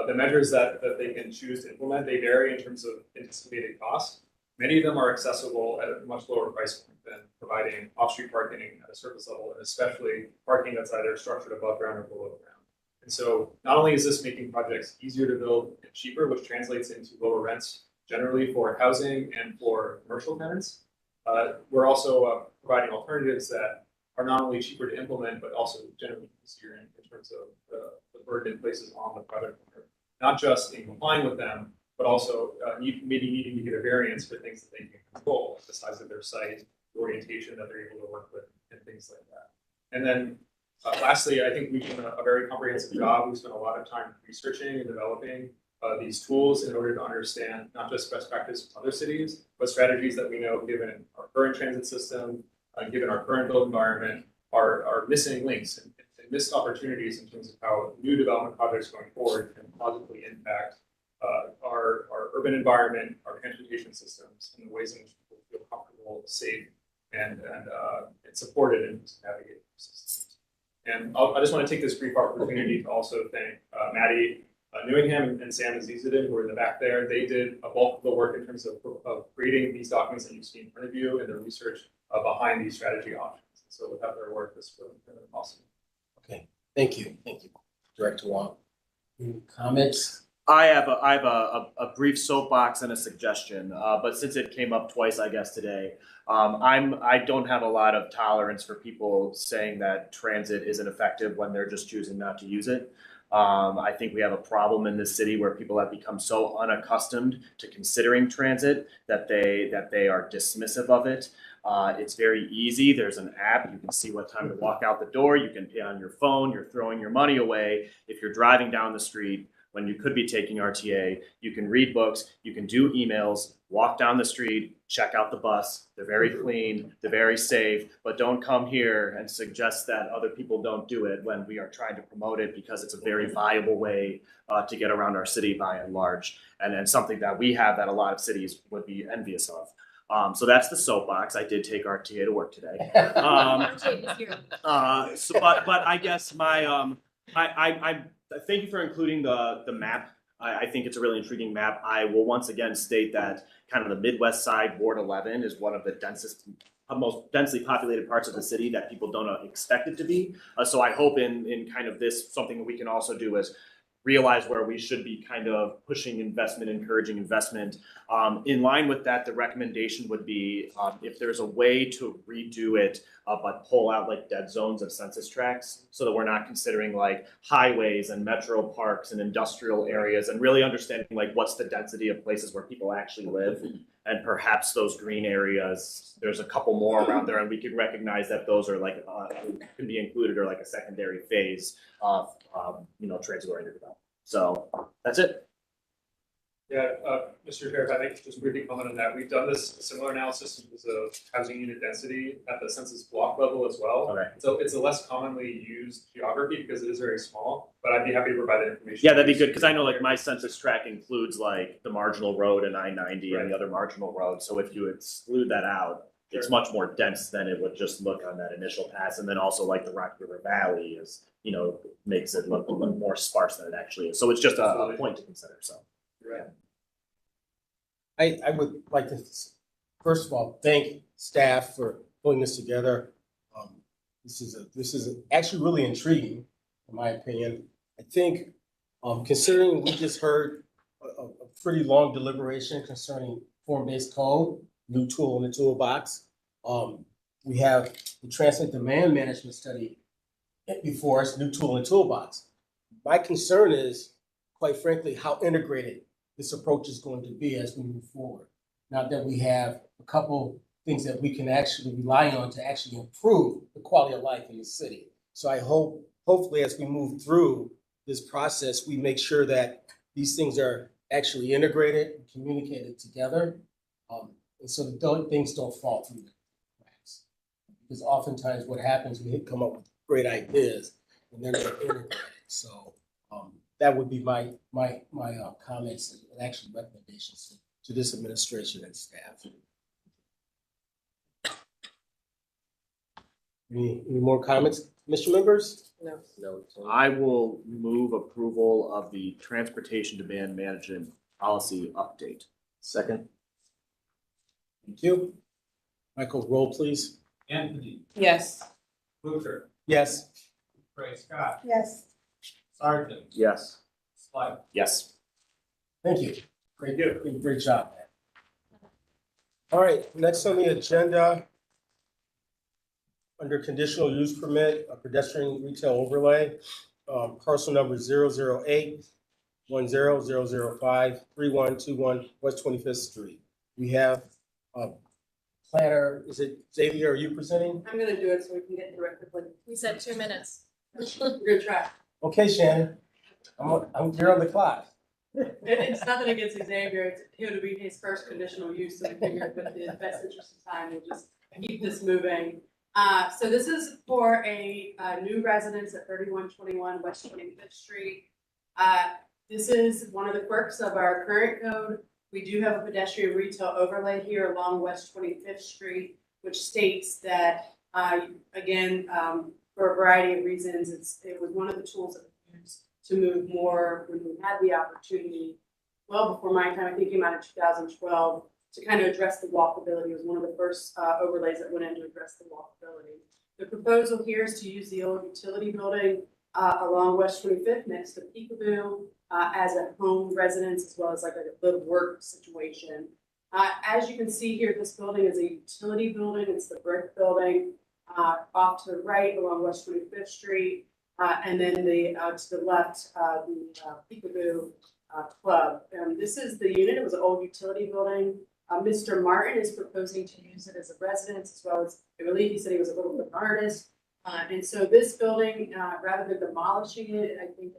the measures that they can choose to implement, they vary in terms of anticipated cost. Many of them are accessible at a much lower price point than providing off-street parking at a surface level, and especially parking that's either structured above ground or below ground. And so not only is this making projects easier to build and cheaper, which translates into lower rents generally for housing and for commercial tenants, we're also providing alternatives that are not only cheaper to implement, but also generally easier in terms of the burden it places on the project owner, not just in complying with them, but also maybe needing to get a variance for things that they can control, like the size of their site, the orientation that they're able to work with, and things like that. And then lastly, I think we've done a very comprehensive job. We've spent a lot of time researching and developing these tools in order to understand not just best practice from other cities, but strategies that we know, given our current transit system, given our current built environment, are missing links and missed opportunities in terms of how new development projects going forward can positively impact our urban environment, our transportation systems, and the ways in which people feel comfortable, safe, and supported in navigating systems. And I just want to take this brief opportunity to also thank Maddie Newingham and Sam Azizadin, who are in the back there. They did a bulk of the work in terms of creating these documents that you see in front of you and the research behind these strategy options. So without their work, this would have been awesome. Okay, thank you, Director Wong. Any comments? I have a brief soapbox and a suggestion, but since it came up twice, I guess today, I don't have a lot of tolerance for people saying that transit isn't effective when they're just choosing not to use it. I think we have a problem in this city where people have become so unaccustomed to considering transit that they are dismissive of it. It's very easy. There's an app. You can see what time to walk out the door. You can pay on your phone. You're throwing your money away. If you're driving down the street when you could be taking RTA, you can read books, you can do emails, walk down the street, check out the bus. They're very clean, they're very safe, but don't come here and suggest that other people don't do it when we are trying to promote it, because it's a very viable way to get around our city by and large, and something that we have that a lot of cities would be envious of. So that's the soapbox. I did take RTA to work today. But I guess I thank you for including the map. I think it's a really intriguing map. I will once again state that kind of the Midwest side, Ward 11 is one of the most densely populated parts of the city that people don't expect it to be. So I hope in kind of this, something that we can also do is realize where we should be kind of pushing investment, encouraging investment. In line with that, the recommendation would be if there's a way to redo it, but pull out like dead zones of census tracts so that we're not considering like highways and metro parks and industrial areas, and really understanding like what's the density of places where people actually live. And perhaps those green areas, there's a couple more around there, and we can recognize that those are like, can be included or like a secondary phase of, transit-oriented development. So that's it. Yeah, Mr. Chair, if I may just briefly comment on that. We've done this similar analysis in terms of housing unit density at the census block level as well. Okay. So it's a less commonly used geography because it is very small, but I'd be happy to provide that information. Yeah, that'd be good, because I know like my census tract includes like the marginal road and I-90 and the other marginal road. So if you exclude that out, it's much more dense than it would just look on that initial pass. And then also like the Rock River Valley is, makes it look a little more sparse than it actually is. So it's just a point to consider, so. Right. I would like to, first of all, thank staff for putting this together. This is actually really intriguing, in my opinion. I think, considering we just heard a pretty long deliberation concerning form-based code, new tool in the toolbox. We have the transit demand management study before us, new tool in the toolbox. My concern is, quite frankly, how integrated this approach is going to be as we move forward. Now that we have a couple things that we can actually rely on to actually improve the quality of life in the city. So I hopefully as we move through this process, we make sure that these things are actually integrated and communicated together. And so that things don't fall through the cracks. Because oftentimes what happens, we come up with great ideas and they're not integrated. So that would be my comments and actually recommendations to this administration and staff. Any more comments, Mr. Members? No. No. I will move approval of the transportation demand management policy update. Second. Thank you. Michael, roll please. Anthony, Yes. Booker, Yes. Craig Scott, Yes. Sergeant, Yes. Slide. Yes. Thank you. Great job. All right, next on the agenda, under conditional use permit, a pedestrian retail overlay, parcel number 008-10-005-3121 West 25th Street. We have planner, is it Xavier, are you presenting? I'm gonna do it so we can get directly. We said 2 minutes. We're gonna try. Okay, Shannon, you're on the clock. It's nothing against Xavier, it would be his first conditional use, so we figured with the best interest of time, we'll just keep this moving. So this is for a new residence at 3121 West 25th Street. This is one of the quirks of our current code. We do have a pedestrian retail overlay here along West 25th Street, which states that, again, for a variety of reasons, it was one of the tools that we used to move more when we had the opportunity, well before my time, I think it came out in 2012, to kind of address the walkability. It was one of the first overlays that went in to address the walkability. The proposal here is to use the old utility building along West 25th next to Peekaboo as a home residence, as well as like a live work situation. As you can see here, this building is a utility building. It's the brick building off to the right along West 25th Street. And then to the left, the Peekaboo Club. This is the unit. It was an old utility building. Mr. Martin is proposing to use it as a residence, as well as, I believe he said he was a little bit of an artist. And so this building, rather than demolishing it, I think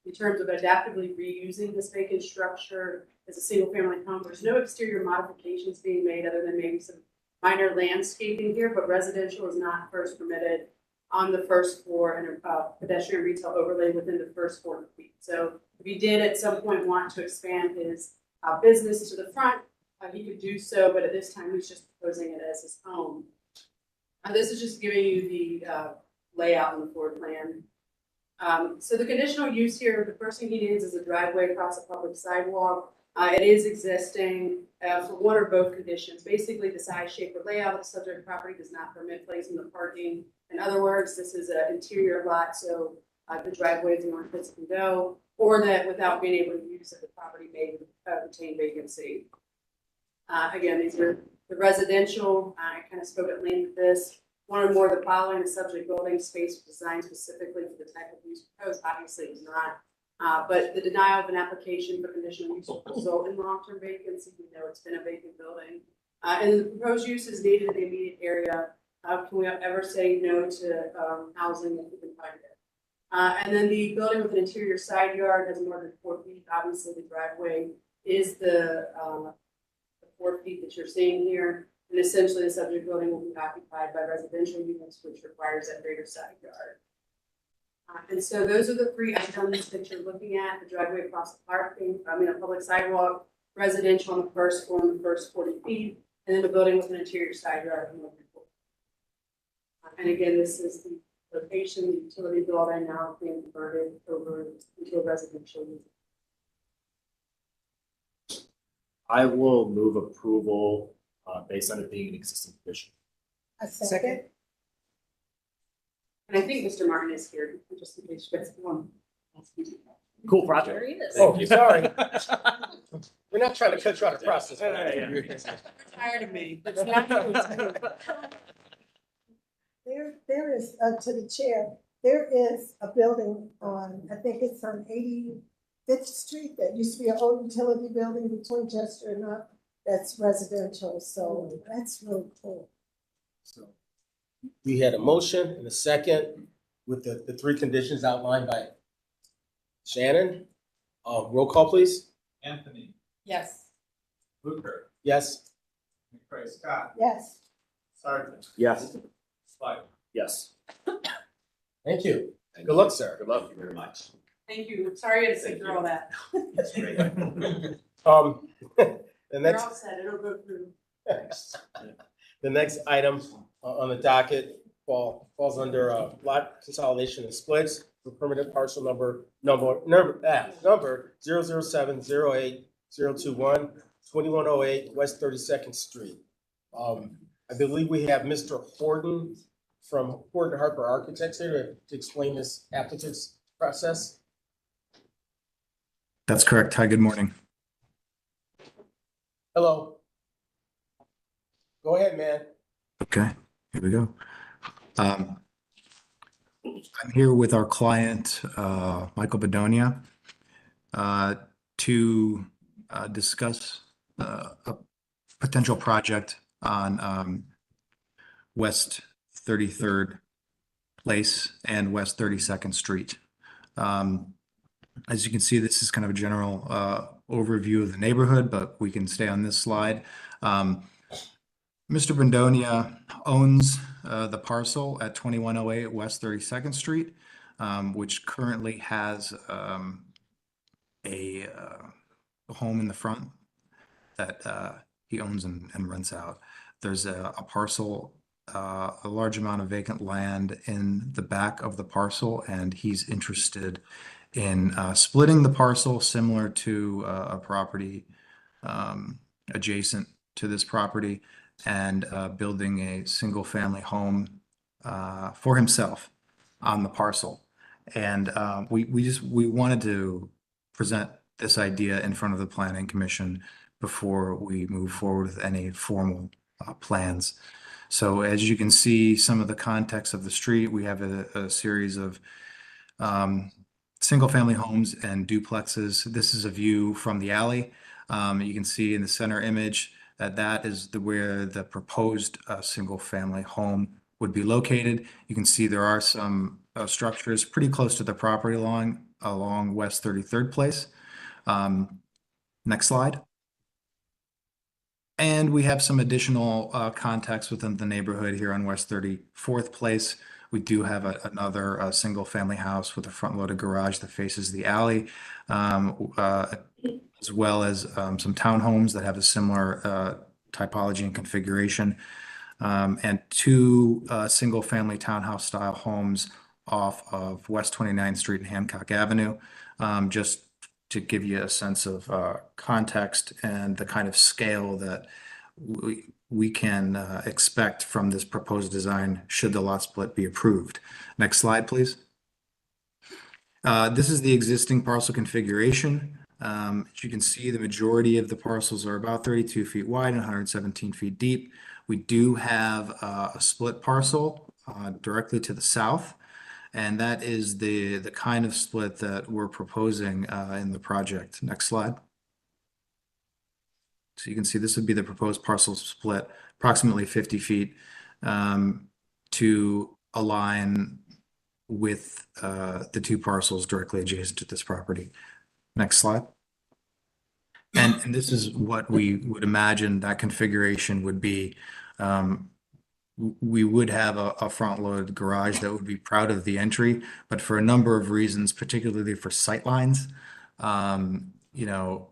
in terms of adaptively reusing this vacant structure as a single family home, there's no exterior modifications being made other than maybe some minor landscaping here, but residential is not first permitted on the first floor and a pedestrian retail overlay within the first 4 feet. So if he did at some point want to expand his business to the front, he could do so, but at this time he's just proposing it as his home. This is just giving you the layout on the floor plan. So the conditional use here, the first thing he needs is a driveway across a public sidewalk. It is existing for one or both conditions. Basically, the size, shape, or layout of the subject property does not permit placement of parking. In other words, this is an interior lot, so the driveway is the only place it can go, or that without being able to use it, the property may retain vacancy. Again, these are the residential. I kind of spoke at length of this. One or more of the following: the subject building space was designed specifically for the type of use proposed. Obviously, it was not. But the denial of an application for conditional use will result in long-term vacancy. We know it's been a vacant building. And the proposed use is needed in the immediate area. Can we ever say no to housing if we can find it? And then the building with an interior side yard has more than 4 feet. Obviously, the driveway is the 4 feet that you're seeing here. And essentially, the subject building will be occupied by residential units, which requires that greater side yard. And so those are the 3 items that you're looking at: the driveway across the a public sidewalk, residential on the first floor in the first 40 feet, and then the building with an interior side yard. And again, this is the location, the utility building now being converted over into a residential use. I will move approval based on it being an existing condition. A second. And I think Mr. Martin is here, just in case you guys want. Cool project. There he is. Oh, sorry. We're not trying to cut you out of the process. Tired of me. There is, to the chair, there is a building on, I think it's on 85th Street, that used to be an old utility building between Chester and up, that's residential, so that's really cool. So we had a motion and a second with the 3 conditions outlined by Shannon. Roll call, please. Anthony, Yes. Booker, Yes. Craig Scott, Yes. Sergeant, Yes. Slide. Yes. Thank you. Good luck, sir. Good luck. Thank you very much. Thank you. Sorry I had to sit through all that. That's great. The You're next, all set, it'll go through. the next item on the docket falls under lot consolidation and splits for permanent parcel number 00708021021 2108 West 32nd Street. I believe we have Mr. Horton from Horton Harper Architects here to explain this applicant's process. That's correct. Hi, good morning. Hello. Go ahead, man. Okay, here we go. I'm here with our client, Michael Bedonia, to discuss a potential project on West 33rd Place and West 32nd Street. As you can see, this is kind of a general overview of the neighborhood, but we can stay on this slide. Mr. Bedonia owns the parcel at 2108 West 32nd Street, which currently has a home in the front that he owns and rents out. There's a parcel, a large amount of vacant land in the back of the parcel, and he's interested in splitting the parcel similar to a property adjacent to this property, and building a single family home for himself on the parcel. And we wanted to present this idea in front of the Planning Commission before we move forward with any formal plans. So as you can see, some of the context of the street, we have a series of single family homes and duplexes. This is a view from the alley. You can see in the center image that is where the proposed single family home would be located. You can see there are some structures pretty close to the property line along West 33rd Place. Next slide. And we have some additional context within the neighborhood here on West 34th Place. We do have another single family house with a front loaded garage that faces the alley, as well as some townhomes that have a similar typology and configuration, and two single family townhouse style homes off of West 29th Street and Hancock Avenue. Just to give you a sense of context and the kind of scale that we can expect from this proposed design should the lot split be approved. Next slide, please. This is the existing parcel configuration. As you can see, the majority of the parcels are about 32 feet wide and 117 feet deep. We do have a split parcel directly to the south, and that is the kind of split that we're proposing in the project. Next slide. So you can see this would be the proposed parcel split, approximately 50 feet to align with the two parcels directly adjacent to this property. Next slide. And this is what we would imagine that configuration would be. We would have a front-loaded garage that would be proud of the entry, but for a number of reasons, particularly for sightlines, you know,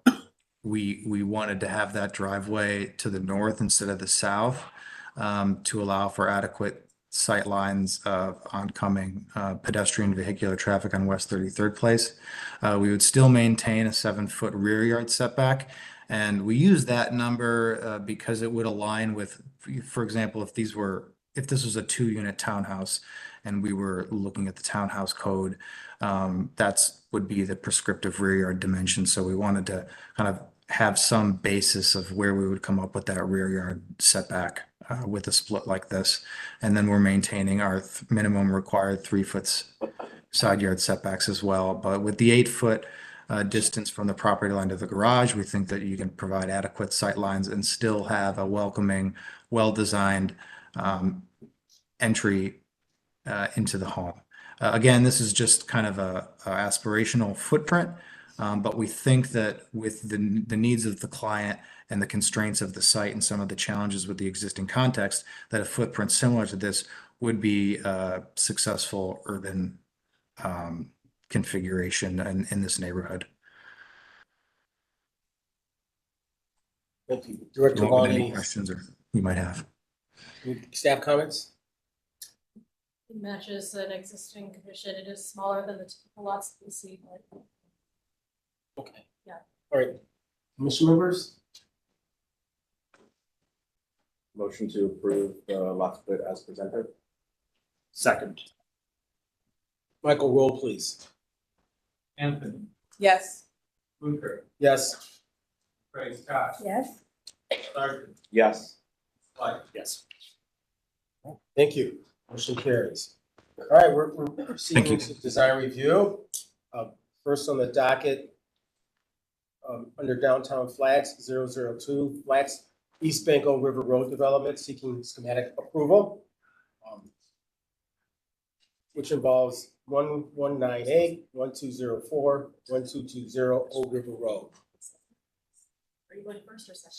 we wanted to have that driveway to the north instead of the south to allow for adequate sight lines of oncoming pedestrian vehicular traffic on West 33rd Place. We would still maintain a 7-foot rear yard setback, and we use that number because it would align with, for example, if this was a 2-unit townhouse and we were looking at the townhouse code, that's would be the prescriptive rear yard dimension. So we wanted to kind of have some basis of where we would come up with that rear yard setback with a split like this. And then we're maintaining our minimum required 3-foot side yard setbacks as well. But with the 8-foot distance from the property line to the garage, we think that you can provide adequate sight lines and still have a welcoming, well-designed entry into the home. Again, this is just kind of a aspirational footprint, but we think that with the needs of the client and the constraints of the site and some of the challenges with the existing context, that a footprint similar to this would be a successful urban configuration in this neighborhood. Thank you. Director Open Long, any any questions or you might have. staff comments? It matches an existing commission. It is smaller than the typical lots that we see, but Okay. yeah. All right. Commission members? Motion to approve the lot split as presented. Second. Michael, roll please. Anthony, Yes. Blucher, Yes. Craig Scott, Yes. Sargent, Yes. White. Yes. Thank you. Motion carries. All right, we're proceeding you. to design review. First on the docket, under downtown Flats, 002, Flats East Bengal River Road Development, seeking schematic approval, which involves 1198, 1204, 1220 Old River Road. Are you going first or second?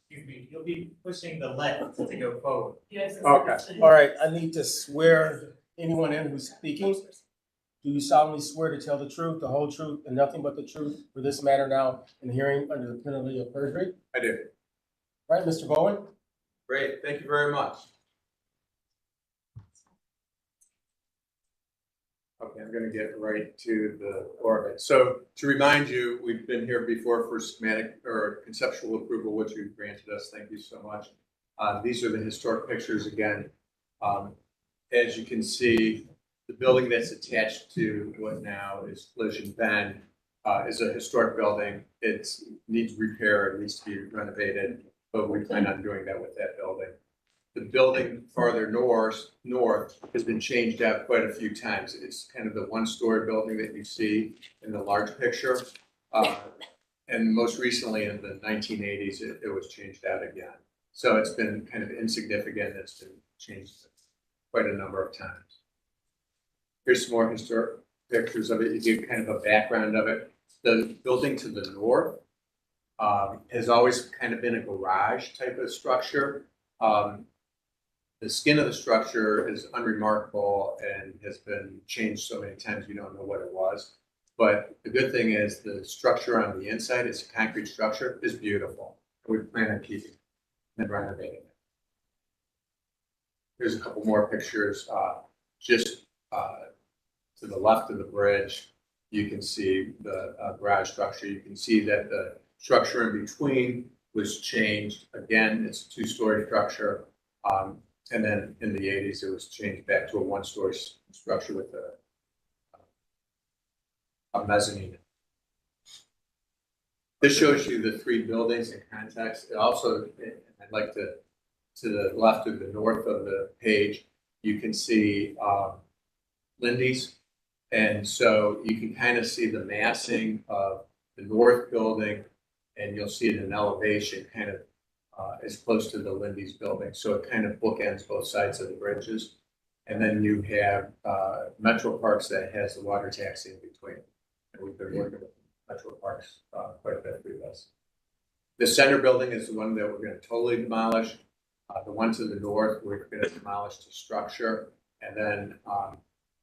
Excuse me, you'll be pushing the left to go forward. Yes. Okay. All right, I need to swear anyone in who's speaking. Do you solemnly swear to tell the truth, the whole truth, and nothing but the truth for this matter now in hearing under the penalty of perjury? I do. All right, Mr. Bowen? Great, thank you very much. Okay, I'm gonna get right to the core of it. So to remind you, we've been here before for schematic or conceptual approval, which you granted us. Thank you so much. These are the historic pictures again. As you can see, the building that's attached to what now is Collision Bend is a historic building. It needs repair, it needs to be renovated, but we plan on doing that with that building. The building farther north has been changed out quite a few times. It's kind of the one-story building that you see in the large picture. And most recently in the 1980s, it was changed out again. So it's been kind of insignificant. It's been changed quite a number of times. Here's some more historic pictures of it. You get kind of a background of it. The building to the north has always kind of been a garage type of structure. The skin of the structure is unremarkable and has been changed so many times you don't know what it was. But the good thing is the structure on the inside, it's a concrete structure, is beautiful. We plan on keeping it and renovating it. Here's a couple more pictures. Just to the left of the bridge, you can see the garage structure. You can see that the structure in between was changed. Again, it's a two-story structure. And then in the 80s, it was changed back to a one-story structure with a mezzanine. This shows you the three buildings in context. It also, I'd like to the left of the north of the page, you can see Lindy's. And so you can kind of see the massing of the north building, and you'll see it in elevation kind of as close to the Lindy's building. So it kind of bookends both sides of the bridges. And then you have Metro Parks that has the water taxi in between. And we've been working with Metro Parks quite a bit through this. The center building is the one that we're going to totally demolish. The one to the north, we're going to demolish the structure. And then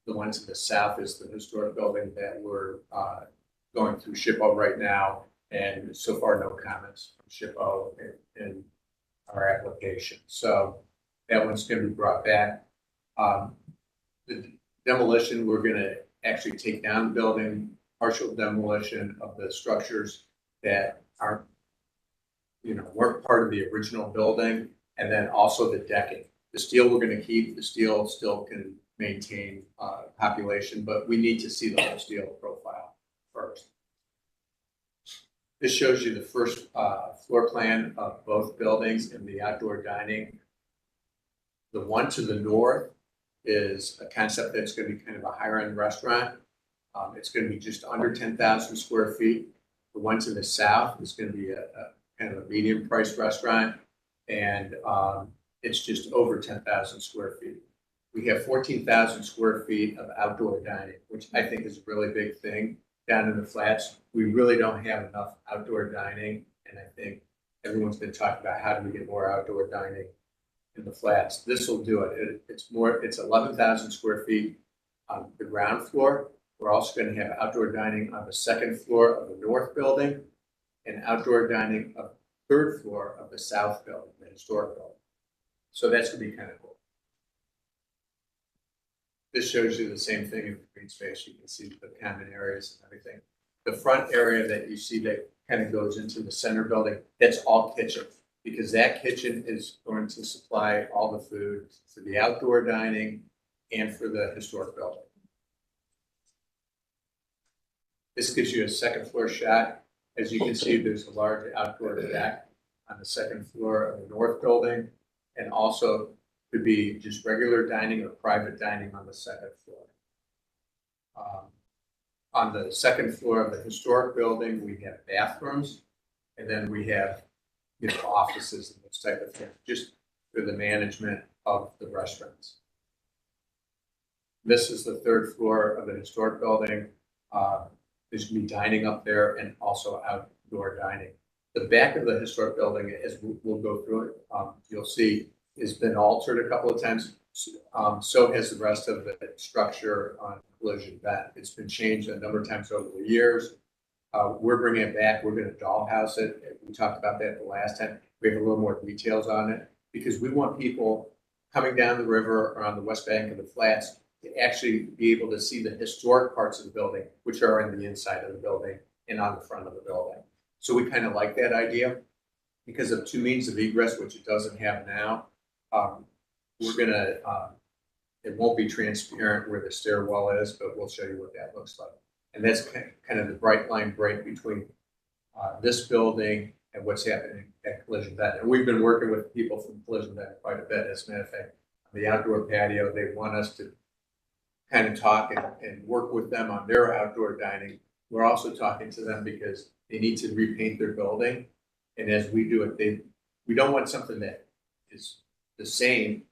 the one to the south is the historic building that we're going through SHPO right now. And so far, no comments from SHPO in our application. So that one's going to be brought back. The demolition, we're going to actually take down the building, partial demolition of the structures that aren't, weren't part of the original building, and then also the decking. The steel we're going to keep. The steel still can maintain population, but we need to see the whole steel profile first. This shows you the first floor plan of both buildings and the outdoor dining. The one to the north is a concept that's going to be kind of a higher end restaurant. It's going to be just under 10,000 square feet. The one to the south is going to be a kind of a medium priced restaurant, and it's just over 10,000 square feet. We have 14,000 square feet of outdoor dining, which I think is a really big thing. Down in the flats, we really don't have enough outdoor dining, and I think everyone's been talking about how do we get more outdoor dining in the flats. This will do it. It's 11,000 square feet on the ground floor. We're also going to have outdoor dining on the second floor of the north building and outdoor dining of third floor of the south building, the historic building. So that's gonna be kind of cool. This shows you the same thing in the green space. You can see the common areas and everything. The front area that you see that kind of goes into the center building, that's all kitchen. Because that kitchen is going to supply all the food for the outdoor dining and for the historic building. This gives you a second floor shot. As you can see, there's a large outdoor deck on the second floor of the north building, and also could be just regular dining or private dining on the second floor. On the second floor of the historic building, we have bathrooms, and then we have, you know, offices and this type of thing, just for the management of the restaurants. This is the third floor of the historic building. There's gonna be dining up there and also outdoor dining. The back of the historic building, as we'll go through it, you'll see has been altered a couple of times. So has the rest of the structure on Collision Vent. It's been changed a number of times over the years. We're bringing it back. We're gonna dollhouse it. We talked about that the last time. We have a little more details on it because we want people coming down the river or on the west bank of the flats to actually be able to see the historic parts of the building, which are in the inside of the building and on the front of the building. So we kind of like that idea because of two means of egress, which it doesn't have now. We're gonna, it won't be transparent where the stairwell is, but we'll show you what that looks like. And that's kind of the bright line break between this building and what's happening at Collision Vent. And we've been working with people from Collision Vent quite a bit. As a matter of fact, on the outdoor patio, they want us to kind of talk and work with them on their outdoor dining. We're also talking to them because they need to repaint their building. And as we do it, we don't want something that is the same,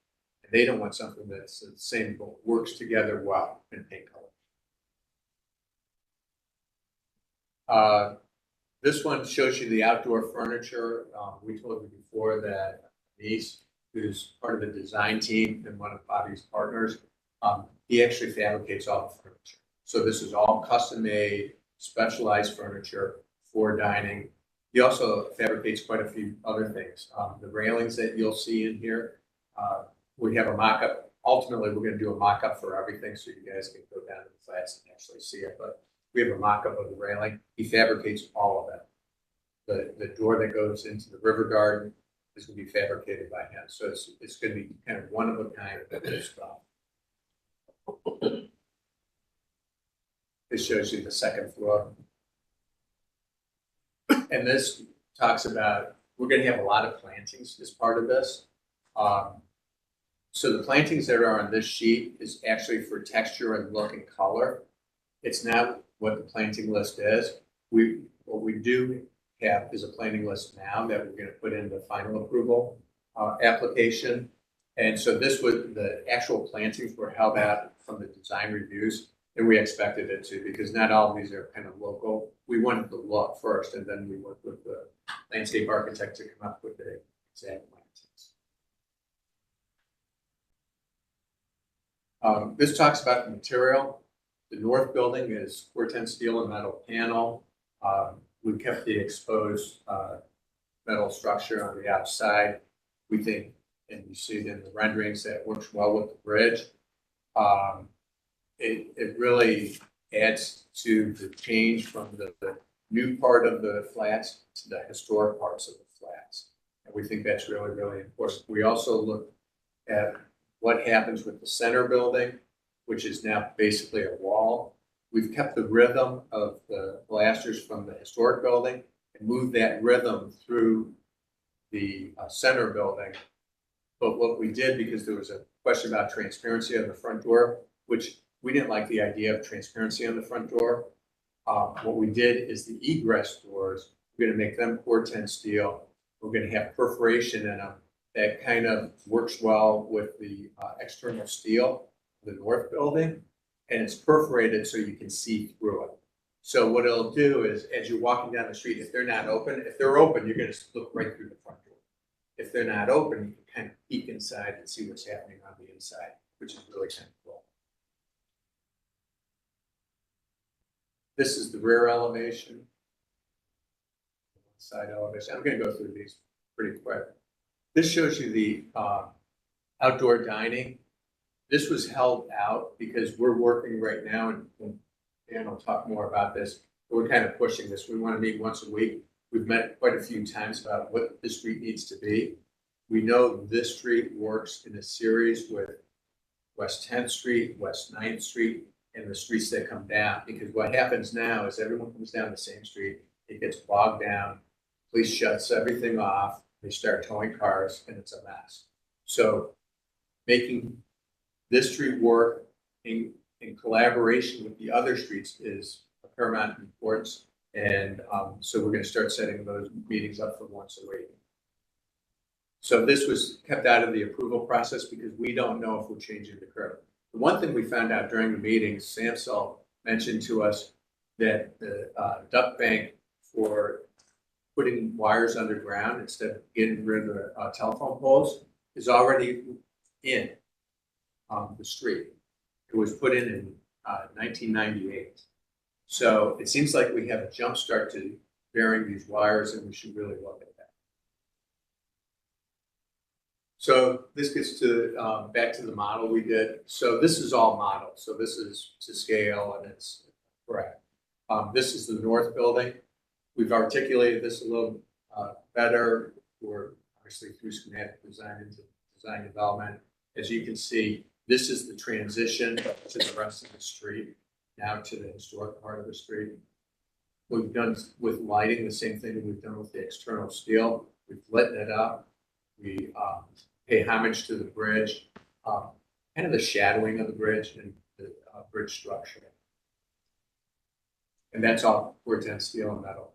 and they don't want something that's the same, but works together well in paint color. This one shows you the outdoor furniture. We told you before that Denise, who's part of the design team and one of Bobby's partners, he actually fabricates all the furniture. So this is all custom made, specialized furniture for dining. He also fabricates quite a few other things. The railings that you'll see in here, we have a mock-up. Ultimately, we're going to do a mock-up for everything so you guys can go down to the flats and actually see it. But we have a mock-up of the railing. He fabricates all of it. The door that goes into the river garden is going to be fabricated by him. So it's going to be kind of one of a kind of this stuff. This shows you the second floor. And this talks about, we're going to have a lot of plantings as part of this. So the plantings that are on this sheet is actually for texture and look and color. It's not what the planting list is. What we do have is a planting list now that we're going to put in the final approval application. And so the actual plantings were held out from the design reviews, and we expected it to, because not all of these are kind of local. We wanted the look first, and then we worked with the landscape architect to come up with the exact plantings. This talks about the material. The north building is Corten steel and metal panel. We kept the exposed metal structure on the outside. We think, and you see it in the renderings, that works well with the bridge. It really adds to the change from the new part of the flats to the historic parts of the flats. And we think that's really, really important. We also look at what happens with the center building, which is now basically a wall. We've kept the rhythm of the blasters from the historic building and moved that rhythm through the center building. But what we did, because there was a question about transparency on the front door, which we didn't like the idea of transparency on the front door. What we did is the egress doors, we're going to make them Corten steel. We're going to have perforation in them that kind of works well with the external steel of the north building. And it's perforated so you can see through it. So what it'll do is, as you're walking down the street, if they're not open, if they're open, you're going to look right through the front door. If they're not open, you can kind of peek inside and see what's happening on the inside, which is really kind of cool. This is the rear elevation. side elevation. I'm gonna go through these pretty quick. This shows you the outdoor dining. This was held out because we're working right now, and Dan will talk more about this. But we're kind of pushing this. We want to meet once a week. We've met quite a few times about what the street needs to be. We know this street works in a series with West 10th Street, West 9th Street, and the streets that come down. Because what happens now is everyone comes down the same street, it gets bogged down, police shuts everything off, they start towing cars, and it's a mess. So making this street work in collaboration with the other streets is of paramount importance. And so we're gonna start setting those meetings up for once a week. So this was kept out of the approval process because we don't know if we're changing the curve. The one thing we found out during the meetings, Samsel mentioned to us that the duck bank for putting wires underground instead of getting rid of the telephone poles is already in the street. It was put in 1998. So it seems like we have a jump start to burying these wires, and we should really look at that. So this gets to back to the model we did. So this is all modeled. So this is to scale, and it's correct. This is the north building. We've articulated this a little better. We're obviously through schematic design into design development. As you can see, this is the transition to the rest of the street, now to the historic part of the street. We've done with lighting the same thing that we've done with the external steel. We've lit it up. We pay homage to the bridge, kind of the shadowing of the bridge and the bridge structure. And that's all Corten steel and metal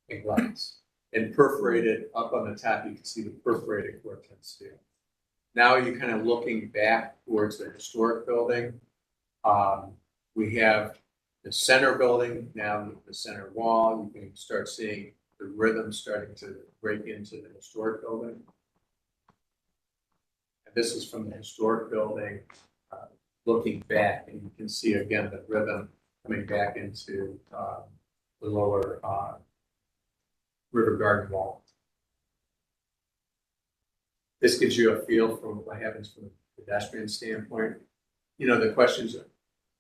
and glass. And perforated up on the top, you can see the perforated Corten steel. Now you're kind of looking back towards the historic building. We have the center building, now the center wall. You can start seeing the rhythm starting to break into the historic building. And this is from the historic building, looking back, and you can see again the rhythm coming back into the lower River Garden wall. This gives you a feel for what happens from a pedestrian standpoint. You know, the questions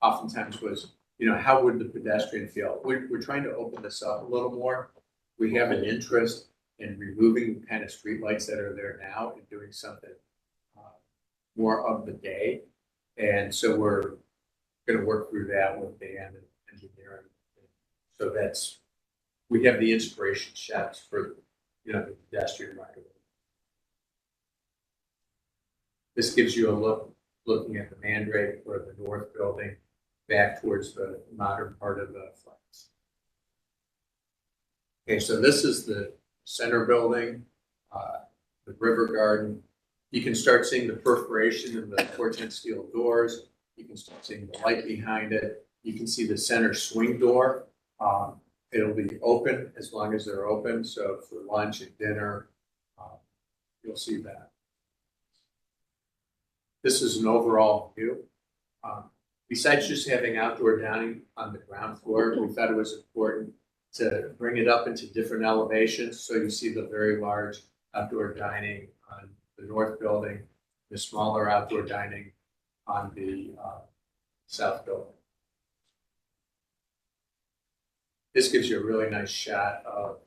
oftentimes was, you know, how would the pedestrian feel? We're trying to open this up a little more. We have an interest in removing the kind of streetlights that are there now and doing something more of the day. And so we're going to work through that with Dan and engineering. So that's, we have the inspiration shots for, you know, the pedestrian right of way. This gives you a look, looking at the Mandrake or the north building back towards the modern part of the flats. Okay, so this is the center building, the River Garden. You can start seeing the perforation of the Corten steel doors. You can start seeing the light behind it. You can see the center swing door. It'll be open as long as they're open. So for lunch and dinner, you'll see that. This is an overall view. Besides just having outdoor dining on the ground floor, we thought it was important to bring it up into different elevations. So you see the very large outdoor dining on the north building, the smaller outdoor dining on the south building. This gives you a really nice shot of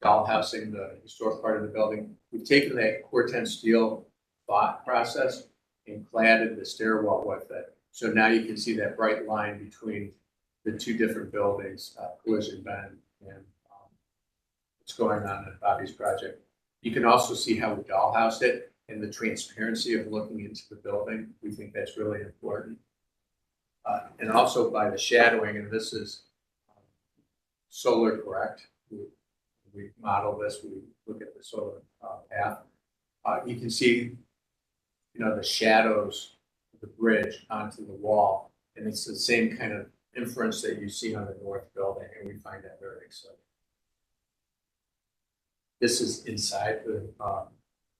dollhousing the historic part of the building. We've taken that Corten steel thought process and cladded the stairwell with it. So now you can see that bright line between the two different buildings, Collision Bend and what's going on in Bobby's project. You can also see how we dollhoused it and the transparency of looking into the building. We think that's really important. And also by the shadowing, and this is solar correct. We model this, we look at the solar path. You can see, you know, the shadows of the bridge onto the wall, and it's the same kind of inference that you see on the north building, and we find that very exciting. This is inside the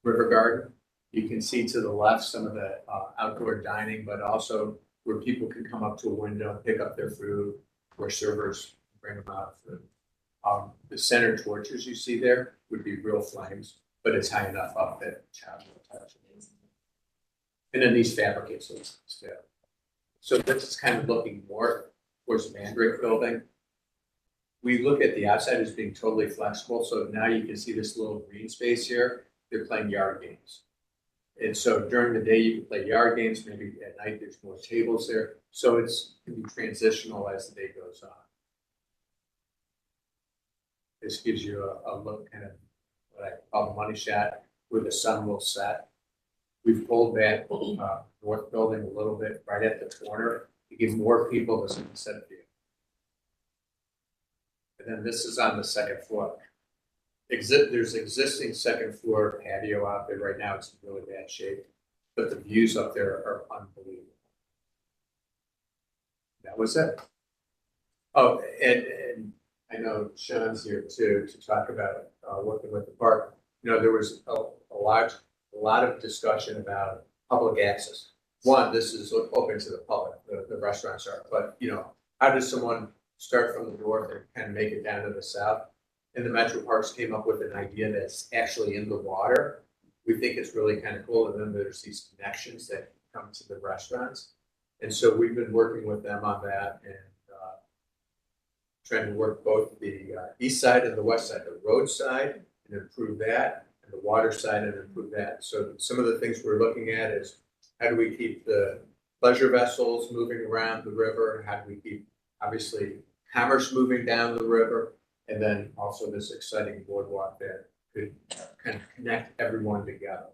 River Garden. You can see to the left some of the outdoor dining, but also where people can come up to a window and pick up their food, where servers bring them out for The center torches you see there would be real flames, but it's high enough up that child will touch it. And then these fabricate systems too. So this is kind of looking more towards the Mandrake building. We look at the outside as being totally flexible, so now you can see this little green space here, they're playing yard games. And so during the day, you can play yard games, maybe at night, there's more tables there. So it's can be transitional as the day goes on. This gives you a look kind of what I call the money shot, where the sun will set. We've pulled that north building a little bit right at the corner to give more people the sunset view. And then this is on the second floor. There's existing second floor patio out there right now. It's in really bad shape, but the views up there are unbelievable. That was it. Oh, and I know Sean's here too to talk about working with the park. You know, there was a lot of discussion about public access. One, this is open to the public, the restaurants are, but you know, how does someone start from the north and kind of make it down to the south? And the Metro Parks came up with an idea that's actually in the water. We think it's really kind of cool. And then there's these connections that come to the restaurants. And so we've been working with them on that and trying to work both the east side and the west side, the road side and improve that, and the water side and improve that. So some of the things we're looking at is how do we keep the pleasure vessels moving around the river? How do we keep, obviously, commerce moving down the river? And then also this exciting boardwalk that could kind of connect everyone together.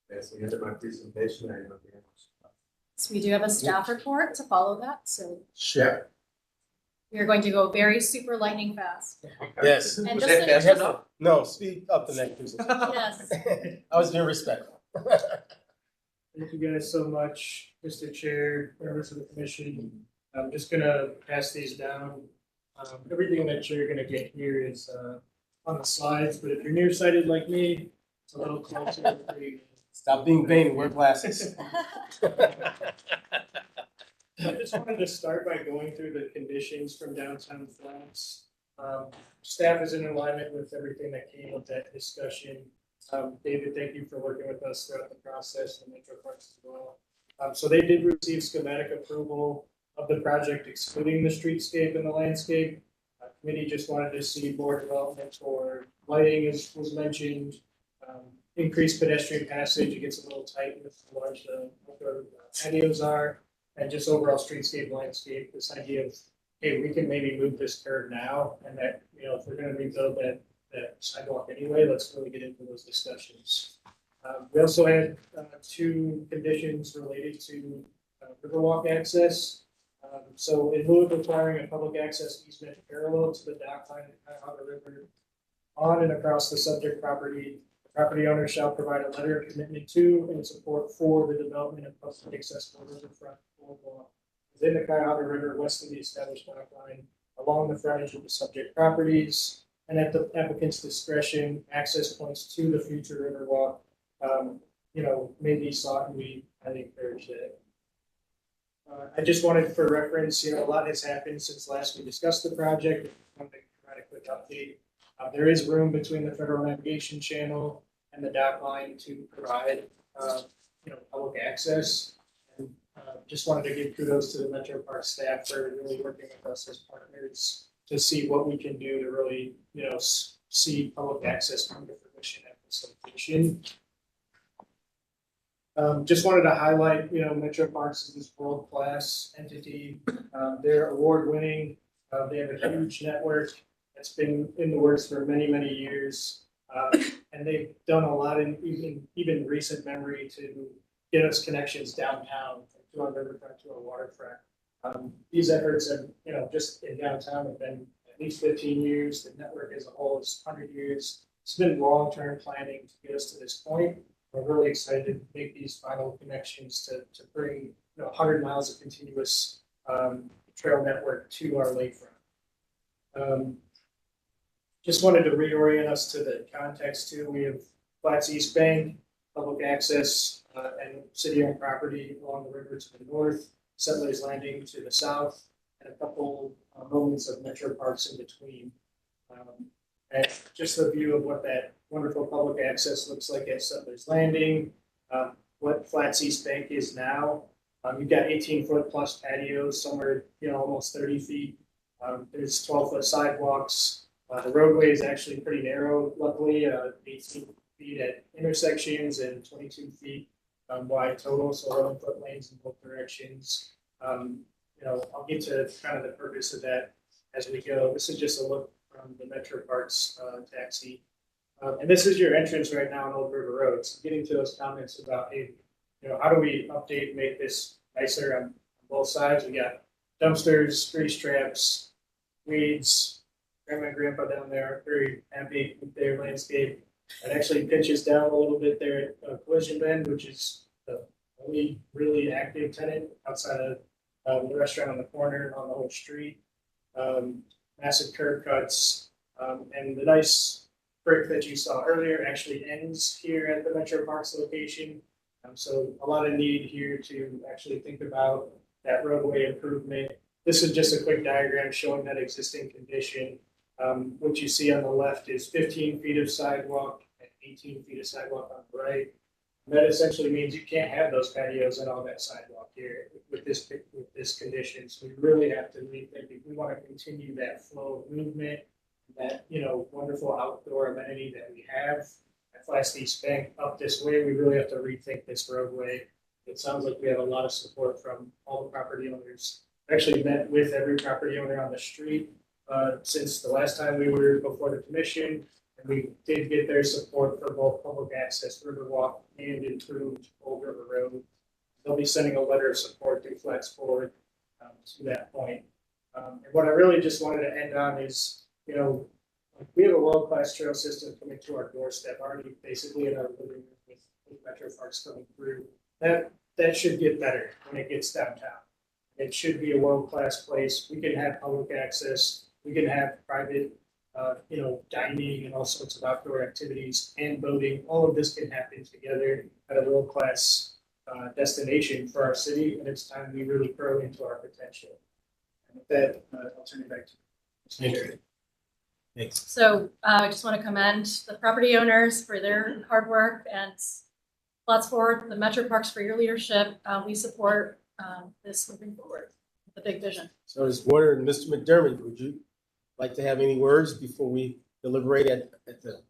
That's the end of my presentation. I know the answer. So we do have a staff report to follow that, so Sure. we are going to go very super lightning fast. Yes. And just so- No, speak up the next person. Yes. I was being respectful. Thank you guys so much, Mr. Chair, members of the commission. I'm just gonna pass these down. Everything that you're gonna get here is on the slides, but if you're nearsighted like me, it's a little closer. Stop being vain, wear glasses. I just wanted to start by going through the conditions from downtown Florence. Staff is in alignment with everything that came with that discussion. David, thank you for working with us throughout the process and Metro Parks as well. So they did receive schematic approval of the project excluding the streetscape and the landscape. Committee just wanted to see more development for lighting was mentioned. Increased pedestrian passage, it gets a little tight with how large the patios are, and just overall streetscape landscape, this idea of, hey, we can maybe move this curve now, and that, you know, if we're gonna rebuild that sidewalk anyway, let's really get into those discussions. We also had two conditions related to Riverwalk access. So in lieu of requiring a public access easement parallel to the dock line of the Cuyahoga River on and across the subject property, the property owner shall provide a letter of commitment to and support for the development of public accessible riverfront boardwalk within the Cuyahoga River west of the established dock line along the frontage of the subject properties, and at the applicant's discretion, access points to the future Riverwalk, you know, may be sought, and we highly encourage that. I just wanted for reference, you know, a lot has happened since last we discussed the project. I wanted to provide a quick update. There is room between the Federal Navigation Channel and the dock line to provide, you know, public access. And just wanted to give kudos to the Metro Park staff for really working with us as partners to see what we can do to really, you know, see public access come to fruition at this location. Just wanted to highlight, you know, Metro Parks is this world-class entity. They're award-winning. They have a huge network that's been in the works for many, many years. And they've done a lot in even recent memory to get us connections downtown to our riverfront, to our waterfront. These efforts have, you know, just in downtown have been at least 15 years. The network as a whole is 100 years. It's been long-term planning to get us to this point. We're really excited to make these final connections to bring, you know, 100 miles of continuous trail network to our lakefront. Just wanted to reorient us to the context too. We have Flats East Bank, public access and city-owned property along the river to the north, Settlers Landing to the south. and a couple moments of metro parks in between. And just a view of what that wonderful public access looks like at Sutler's Landing, what Flats East Bank is now. You've got 18-foot plus patios, somewhere, almost 30 feet. There's 12-foot sidewalks. The roadway is actually pretty narrow, luckily, 18 feet at intersections and 22 feet wide total, so 11-foot lanes in both directions. I'll get to kind of the purpose of that as we go. This is just a look from the Metro Parks taxi. And this is your entrance right now on Old River Road. So getting to those comments about, hey, how do we update, make this nicer on both sides? We got dumpsters, grease traps, weeds, grandma and grandpa down there, very happy with their landscape. It actually pitches down a little bit there at Collision Bend, which is the only really active tenant outside of the restaurant on the corner on the whole street. Massive curb cuts, and the nice brick that you saw earlier actually ends here at the Metro Parks location. So a lot of need here to actually think about that roadway improvement. This is just a quick diagram showing that existing condition. What you see on the left is 15 feet of sidewalk and 18 feet of sidewalk on the right. And that essentially means you can't have those patios and all that sidewalk here with this condition. So we really have to rethink if we want to continue that flow of movement, that wonderful outdoor amenity that we have at Flats East Bank up this way. We really have to rethink this roadway. It sounds like we have a lot of support from all the property owners. I actually met with every property owner on the street since the last time we were before the commission, and we did get their support for both public access, Riverwalk, and improved Old River Road. They'll be sending a letter of support to Flats Forward to that point. And what I really just wanted to end on is, we have a world-class trail system coming to our doorstep, already basically in our living room with Metro Parks coming through. That should get better when it gets downtown. It should be a world-class place. We can have public access. We can have private, dining and all sorts of outdoor activities and boating. All of this can happen together at a world-class destination for our city, and it's time we really grow into our potential. And with that, I'll turn it back to Mr. Chair. Thanks. So I just want to commend the property owners for their hard work and Flats Forward, the Metro Parks for your leadership. We support this moving forward, the big vision. So I was wondering, Mr. McDermott, would you like to have any words before we deliberate at the?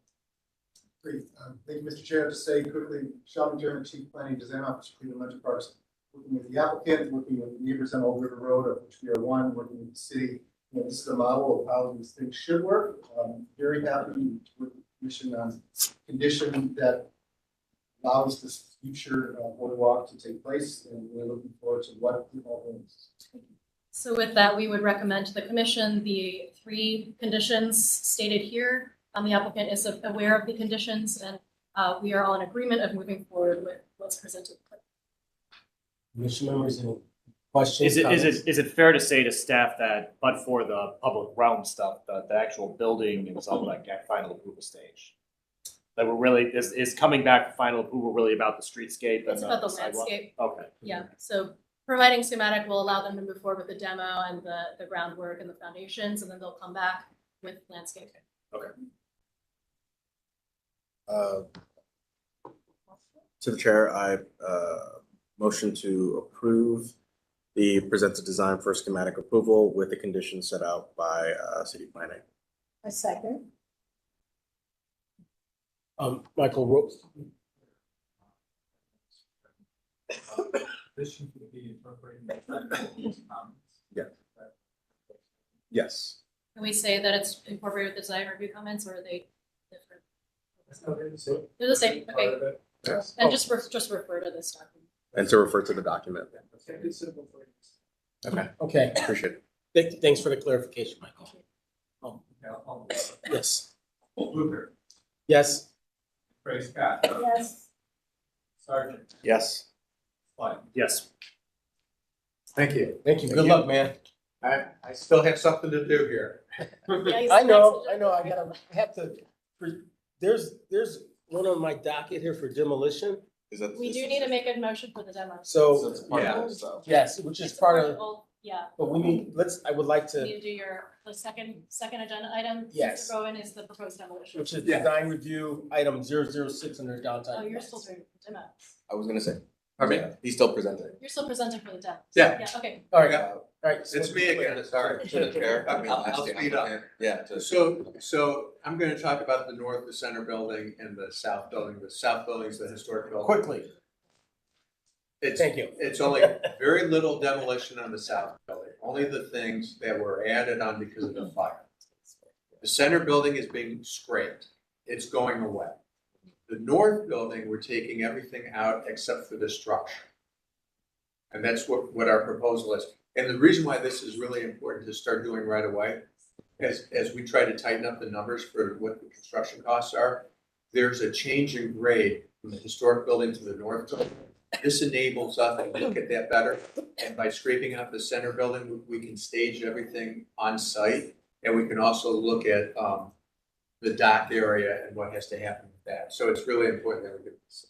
Great. Thank you, Mr. Chair. To say quickly, Sean McDermott, Chief Planning Design Officer, Cleveland Metro Parks, working with the applicant, working with neighbors on Old River Road, of which we are one, working with the city. This is a model of how these things should work. Very happy with the commission on condition that allows this future boardwalk to take place, and we're looking forward to what it all brings. So with that, we would recommend to the commission the 3 conditions stated here. The applicant is aware of the conditions, and we are all in agreement of moving forward with what's presented. Commission members, any questions? Is it fair to say to staff that, but for the public realm stuff, the actual building is all like at final approval stage? That we're really, is coming back to final approval really about the streetscape and It's about the sidewalk? landscape. Okay. Yeah, so providing schematic will allow them to move forward with the demo and the groundwork and the foundations, and then they'll come back with landscape. Okay. To the chair, I motion to approve the presented design for schematic approval with the conditions set out by city planning. A second. Michael Rose. This should be incorporated. Yeah. Yes. Can we say that it's incorporated with design review comments, or are they different? They're the same, okay. Yes. And just refer to this document. And to refer to the document. It's simple for you. Okay. Okay. Appreciate it. Thanks for the clarification, Michael. Yes. Blucher. Yes. Ray Scott. Yes. Sergeant. Yes. White. Yes. Thank you. Thank you. Good luck, man. I still have something to do here. I know. I have to, there's one on my docket here for demolition. Is that? We do need to make a motion for the demo. So, Yeah. yes, which is part of, Yeah. But we need, I would like You need to, to do the second agenda item. Yes. Mr. Bowen is the proposed demolition. which is design review, item 006 under downtown. Oh, you're still doing the demo. I was gonna say. Pardon me? He's still presenting. You're still presenting for the demo. Yeah. Yeah, okay. All right, all right. It's me again, sorry. To the chair. I mean, I'll speed up. Yeah. So I'm gonna talk about the north, the center building and the south building. The south building is the historic building. Quickly. Thank you. It's only very little demolition on the south building, only the things that were added on because of the fire. The center building is being scraped. It's going away. The north building, we're taking everything out except for the structure. And that's what our proposal is. And the reason why this is really important to start doing right away, as we try to tighten up the numbers for what the construction costs are, there's a change in grade from the historic building to the north building. This enables us to look at that better. And by scraping out the center building, we can stage everything on site. And we can also look at the dock area and what has to happen with that. So it's really important that we do this.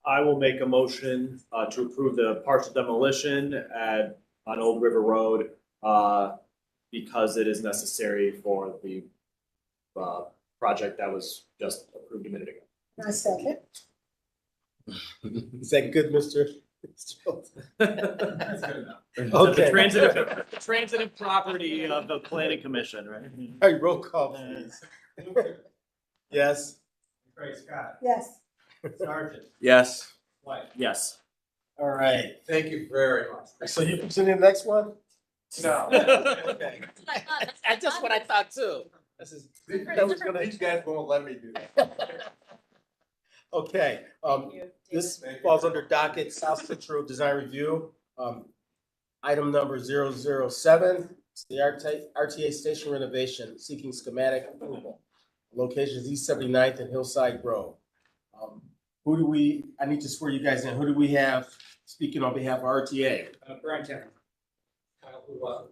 I will make a motion to approve the partial demolition on Old River Road because it is necessary for the project that was just approved a minute ago. I second. Is that good, Mr.? The Okay. transitive property of the planning commission, right? All right, roll call, please. Yes. Craig Scott. Yes. Sergeant. Yes. White. Yes. All right. Thank you very much. So you presenting the next one? No. Okay. That's just what I thought too. This is, These guys won't let me do that. okay, this falls under docket South Central Design Review. Item number 007, it's the RTA station renovation, seeking schematic approval. Location is East 79th and Hillside Road. I need to swear you guys in. Who do we have speaking on behalf of RTA? Brian Tanner.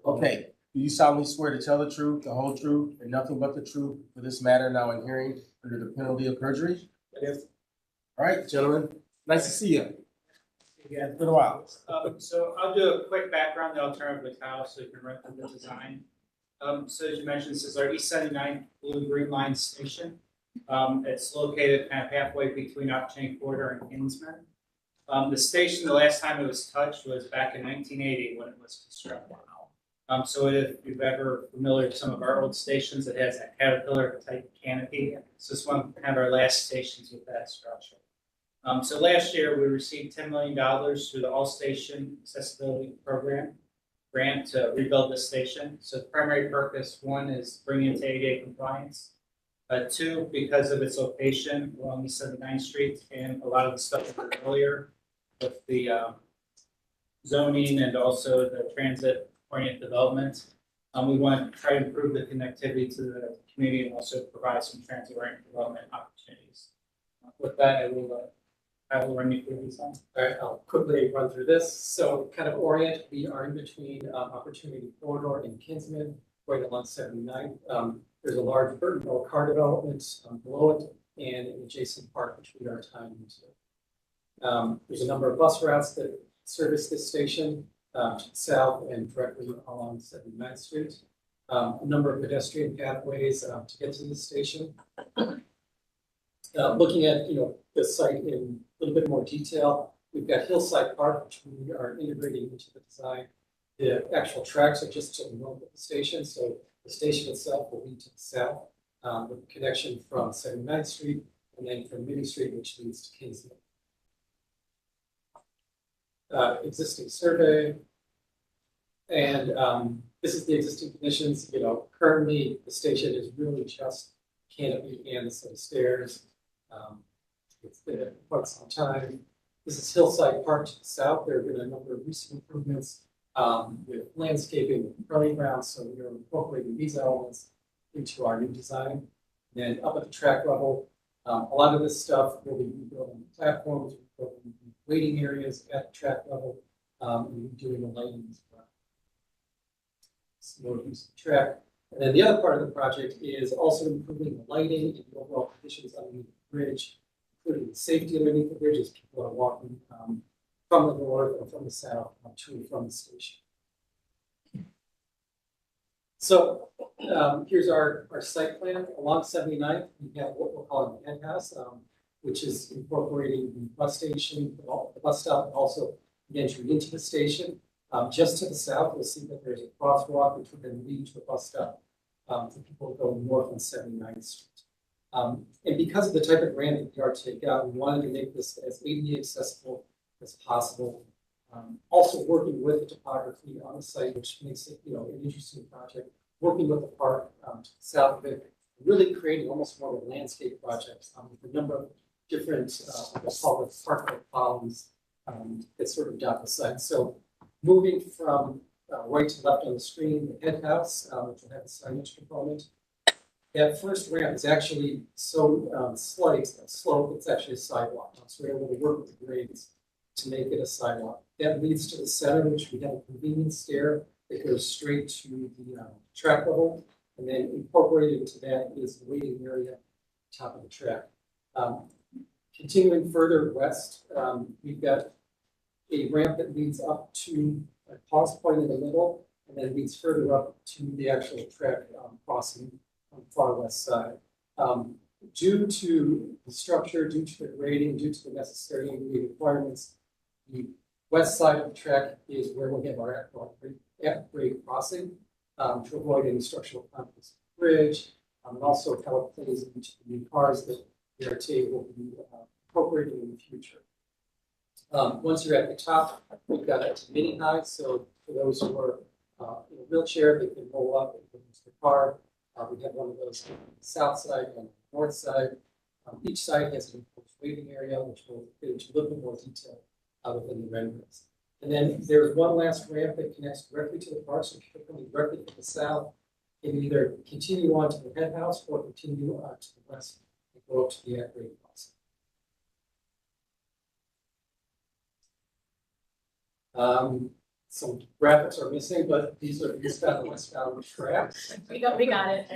Okay, do you solemnly swear to tell the truth, the whole truth, and nothing but the truth for this matter now in hearing under the penalty of perjury? Yes. All right, gentlemen, nice to see you. Yeah, it's been a while. So I'll do a quick background, then I'll turn over to Kyle so you can run through the design. So as you mentioned, this is our East 79th Blue Green Line station. It's located kind of halfway between Opportunity Corridor and Kinsman. The station, the last time it was touched was back in 1980 when it was constructed. So if you've ever familiar with some of our old stations, it has that Caterpillar type canopy. So this one kind of our last stations with that structure. So last year we received $10 million through the All Station Accessibility Program grant to rebuild the station. So the primary purpose, one, is bringing it to ADA compliance. Two, because of its location along East 79th Street and a lot of the stuff earlier with the zoning and also the transit-oriented development. We want to try to improve the connectivity to the community and also provide some transit-oriented development opportunities. With that, I will run you through these. All right, I'll quickly run through this. So kind of orient, we are in between Opportunity Corridor and Kinsman, right along 79th. There's a large vertical car development below it and an adjacent park, which we are tying into. There's a number of bus routes that service this station to the south and directly along 79th Street. A number of pedestrian pathways to get to the station. Looking at the site in a little bit more detail, we've got Hillside Park, which we are integrating into the design. The actual tracks are just to the north of the station, so the station itself will lead to the south, with a connection from 79th Street and then from Mini Street, which leads to Kingsland. Existing survey, and this is the existing conditions. Currently the station is really just canopy and a set of stairs. It's been there for quite some time. This is Hillside Park to the south. There have been a number of recent improvements with landscaping and running ground, so we are incorporating these elements into our new design. And up at the track level, a lot of this stuff will be rebuilding platforms, rebuilding waiting areas at the track level, and doing the lighting as well. More use of the track. And then the other part of the project is also improving the lighting and the overall conditions underneath the bridge, including the safety underneath the bridge as people are walking from the north and from the south to and from the station. So here's our site plan. Along 79th, we have what we're calling the head house, which is incorporating the bus station, the bus stop, and also the entry into the station. Just to the south, you'll see that there's a crosswalk which would then lead to a bus stop for people going north on 79th Street. And because of the type of grant that the RTA got, we wanted to make this as ADA accessible as possible. Also working with the topography on the site, which makes it, an interesting project. Working with the park to the south of it, really creating almost more of a landscape project with a number of different, what's called park columns that sort of dot the site. So moving from right to left on the screen, the head house, which will have a signage component. That first ramp is actually so slight, slope, it's actually a sidewalk. So we're able to work with the grades to make it a sidewalk. That leads to the center, which we have a convenience stair that goes straight to the track level. And then incorporated into that is the waiting area at the top of the track. Continuing further west, we've got a ramp that leads up to a pause point in the middle, and then leads further up to the actual track crossing on the far west side. Due to the structure, due to the grading, due to the necessary ADA requirements, the west side of the track is where we have our at-grade crossing to avoid any structural conflicts with the bridge, and also how it plays into the new cars that the RTA will be incorporating in the future. Once you're at the top, we've got a mini high, so for those who are in a wheelchair, they can roll up and go into the car. We have one of those on the south side and the north side. Each side has an enclosed waiting area, which will get into a little bit more detail within the renderings. And then there's one last ramp that connects directly to the park, so if you're coming directly to the south, you can either continue on to the head house or continue to the west and go up to the at-grade crossing. Some graphics are missing, but these are eastbound and westbound tracks. We got it.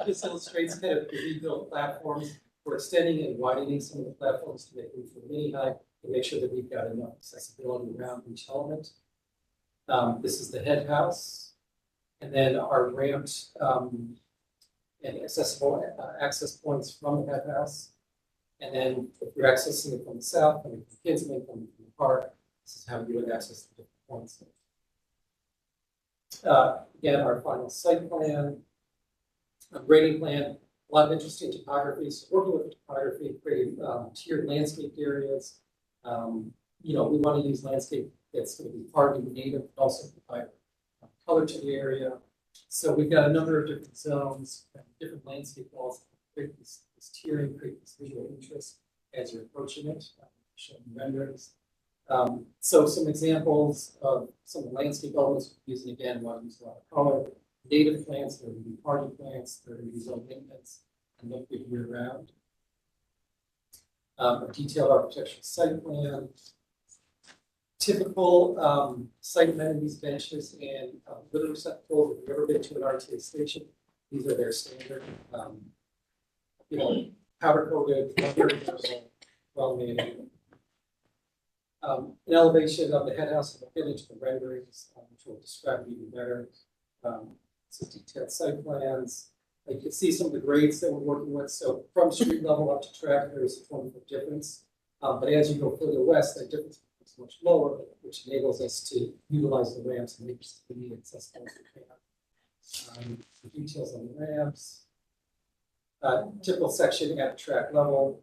This illustrates kind of the rebuilt platforms. We're extending and widening some of the platforms to make room for mini high to make sure that we've got enough accessibility around each element. This is the head house, and then our ramped and accessible access points from the head house. And then if you're accessing it from the south, coming from Kinsman, coming from the park, this is how you would access the different points. Again, our final site plan, a grading plan, a lot of interesting topography. So working with the topography, creating tiered landscape areas. We want to use landscape that's going to be partly native, but also provide color to the area. So we've got a number of different zones, different landscape walls that create this tiering, create this visual interest as you're approaching it, showing renderings. So some examples of some of the landscape elements we're using, again, want to use a lot of color. Native plants, there are going to be party plants, there are going to be zone maintenance, and look good year round. A detailed architectural site plan. Typical site amenities, benches, and litter receptacles. If you've ever been to an RTA station, these are their standard. Powder coated, well made. An elevation of the head house and we'll get into the renderings, which will describe it even better. Some detailed site plans. You can see some of the grades that we're working with. So from street level up to track, there's a 20-foot difference. But as you go further west, that difference is much lower, which enables us to utilize the ramps and make it accessible as we can. The details on the ramps. Typical section at track level.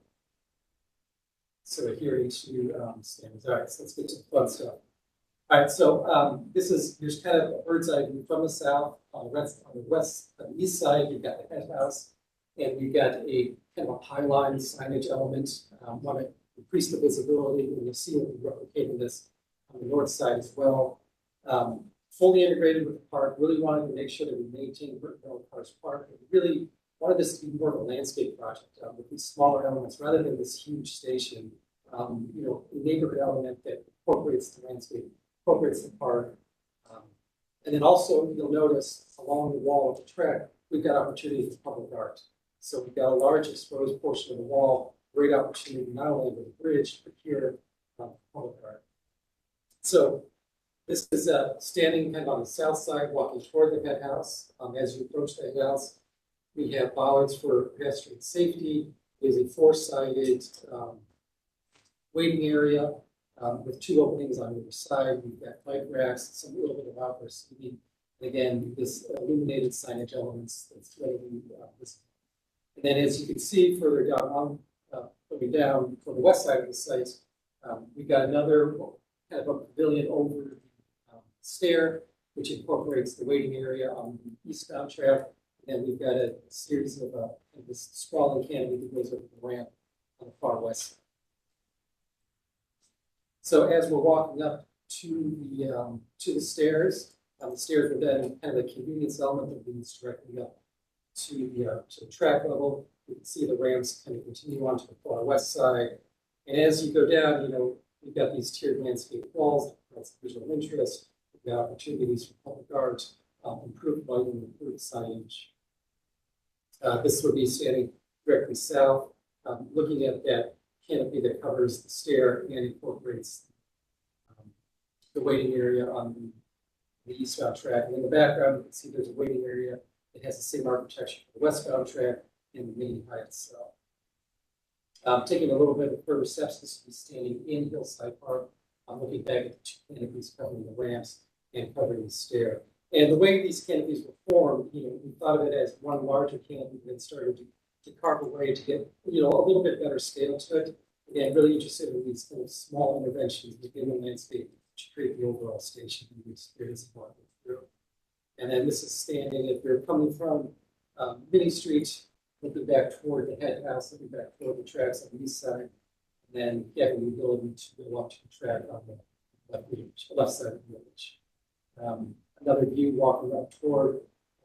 So adhering to standards. All right, so let's get to the fun stuff. All right, so here's kind of a bird's eye view from the south. On the east side, you've got the head house, and we've got a kind of a pylon signage element. Want to increase the visibility, and you'll see we'll be replicating this on the north side as well. Fully integrated with the park. Really wanted to make sure that we maintain Brickville Cars Park. And really wanted this to be more of a landscape project with these smaller elements rather than this huge station. A neighborhood element that incorporates the landscape, incorporates the park. And then also you'll notice along the wall of the track, we've got opportunities for public art. So we've got a large exposed portion of the wall, great opportunity not only with the bridge, but here public art. So this is standing kind of on the south side, walking toward the head house. As you approach the head house, we have bollards for pedestrian safety. There's a four-sided waiting area with two openings on either side. We've got bike racks, some little bit of outdoor seating. And again, this illuminated signage elements that's readily visible. And then as you can see further down, going down for the west side of the site, we've got another kind of a pavilion over the stair, which incorporates the waiting area on the eastbound track. And then we've got a series of this sprawling canopy that goes over the ramp on the far west side. So as we're walking up to the stairs were then kind of a convenience element that leads directly up to the track level. You can see the ramps kind of continue on to the far west side. And as you go down, you've got these tiered landscape walls, that's visual interest. We've got opportunities for public art, improved lighting, improved signage. This would be standing directly south, looking at that canopy that covers the stair and incorporates the waiting area on the eastbound track. And in the background, you can see there's a waiting area that has the same architecture for the westbound track and the main height itself. Taking a little bit of further steps, this would be standing in Hillside Park. I'm looking back at the two canopies covering the ramps and covering the stair. And the way these canopies were formed, we thought of it as one larger canopy and then started to carve away to get, a little bit better scale to it. Again, really interested in these kind of small interventions within the landscape to create the overall station and the experience of walking through. And then this is standing, if you're coming from Minnie Street, looking back toward the head house, looking back toward the tracks on the east side, and then having the ability to go up to the track on the left side of the village. Another view walking up toward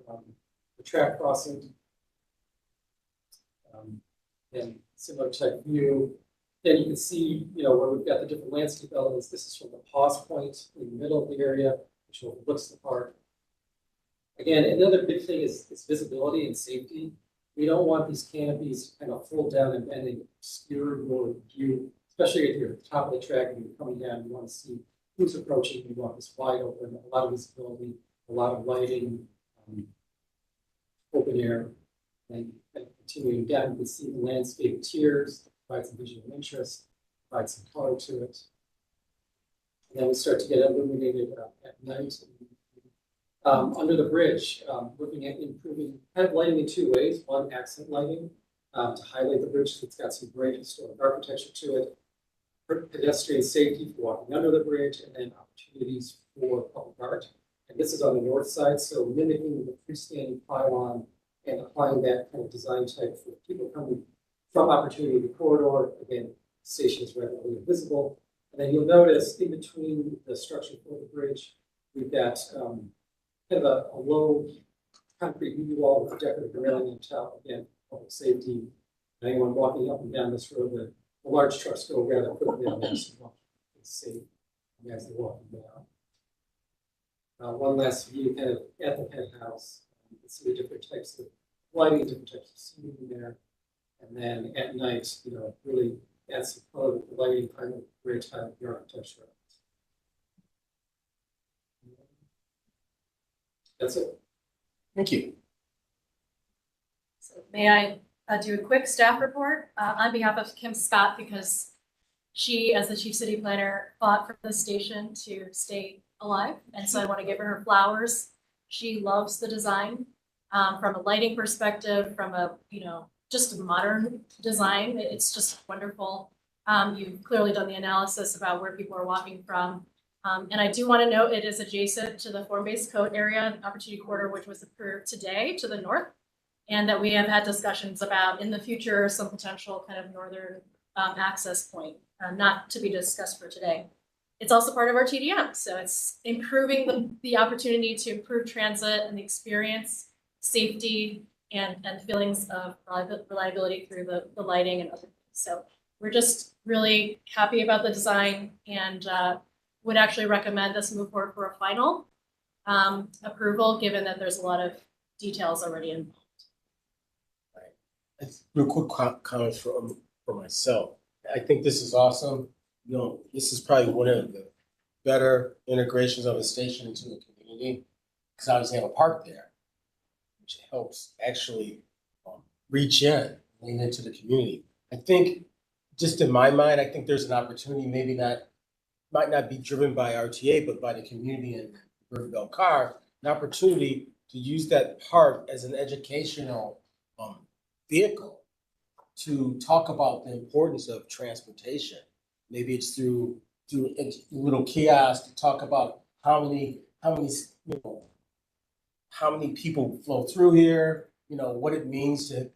the track crossing. And similar type view. Then you can see, where we've got the different landscape elements. This is from the pause point in the middle of the area, which overlooks the park. Again, another big thing is visibility and safety. We don't want these canopies kind of fold down and bending, obscure your view, especially if you're at the top of the track and you're coming down, you want to see who's approaching. You want this wide open, a lot of visibility, a lot of lighting, open air, and continuing down, you can see the landscape tiers, provide some visual interest, provide some color to it. And then we start to get illuminated at night. Under the bridge, looking at improving kind of lighting in two ways. One, accent lighting to highlight the bridge. It's got some great historic architecture to it. Pedestrian safety for walking under the bridge, and then opportunities for public art. And this is on the north side, so mimicking the freestanding pylon and applying that kind of design type for people coming from Opportunity to Corridor. Again, the station is readily visible. And then you'll notice in between the structure for the bridge, we've got kind of a low concrete wall with a decorative railing on top. Again, public safety. Anyone walking up and down this road, the large trucks go rather quickly on this and it's safe as they're walking down. One last view kind of at the penthouse. You can see the different types of lighting, different types of seating there. And then at night, really add some color with the lighting, kind of great time of the architecture. That's it. Thank you. So may I do a quick staff report on behalf of Kim Scott, because she, as the chief city planner, fought for the station to stay alive. And so I want to give her flowers. She loves the design from a lighting perspective, from a, just a modern design. It's just wonderful. You've clearly done the analysis about where people are walking from. And I do want to note it is adjacent to the form-based code area, Opportunity Corridor, which was approved today to the north, and that we have had discussions about in the future some potential kind of northern access point, not to be discussed for today. It's also part of our TDM, so it's improving the opportunity to improve transit and the experience, safety, and feelings of reliability through the lighting and other things. So we're just really happy about the design and would actually recommend this move forward for a final approval, given that there's a lot of details already involved. Real quick comments for myself. I think this is awesome. you know, this is probably one of the better integrations of a station into the community. Because I obviously have a park there, which helps actually reach in, lean into the community. I think, just in my mind, I think there's an opportunity, might not be driven by RTA, but by the community and Riverbell Car, an opportunity to use that park as an educational vehicle to talk about the importance of transportation. Maybe it's through a little kiosk to talk about how many people flow through here, you know, what it means to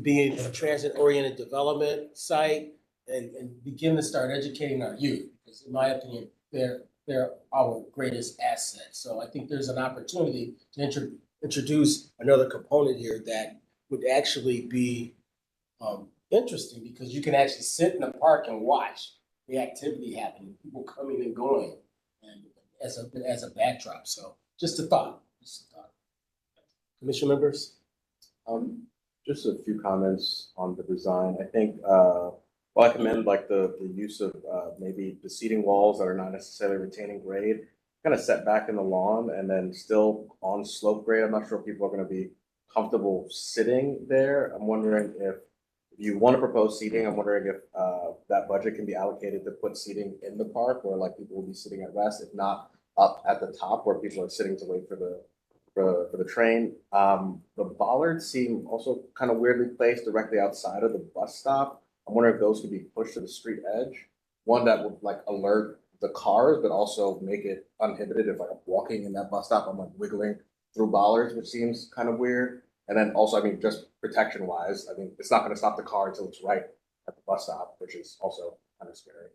be a transit-oriented development site and begin to start educating our youth. Because in my opinion, they're our greatest asset. So I think there's an opportunity to introduce another component here that would actually be interesting, because you can actually sit in the park and watch the activity happening, people coming and going, and as a backdrop. So just a thought. Commission members? Just a few comments on the design. I think, well, I commend like the use of maybe the seating walls that are not necessarily retaining grade, kind of set back in the lawn and then still on slope grade. I'm not sure if people are going to be comfortable sitting there. I'm wondering if you want to propose seating, I'm wondering if that budget can be allocated to put seating in the park where like people will be sitting at rest, if not up at the top where people are sitting to wait for the train. The bollards seem also kind of weirdly placed directly outside of the bus stop. I'm wondering if those could be pushed to the street edge. One that would like alert the cars, but also make it uninhibited if like I'm walking in that bus stop, I'm like wiggling through bollards, which seems kind of weird. And then also, I mean, just protection wise, I mean, it's not going to stop the car until it's right at the bus stop, which is also kind of scary.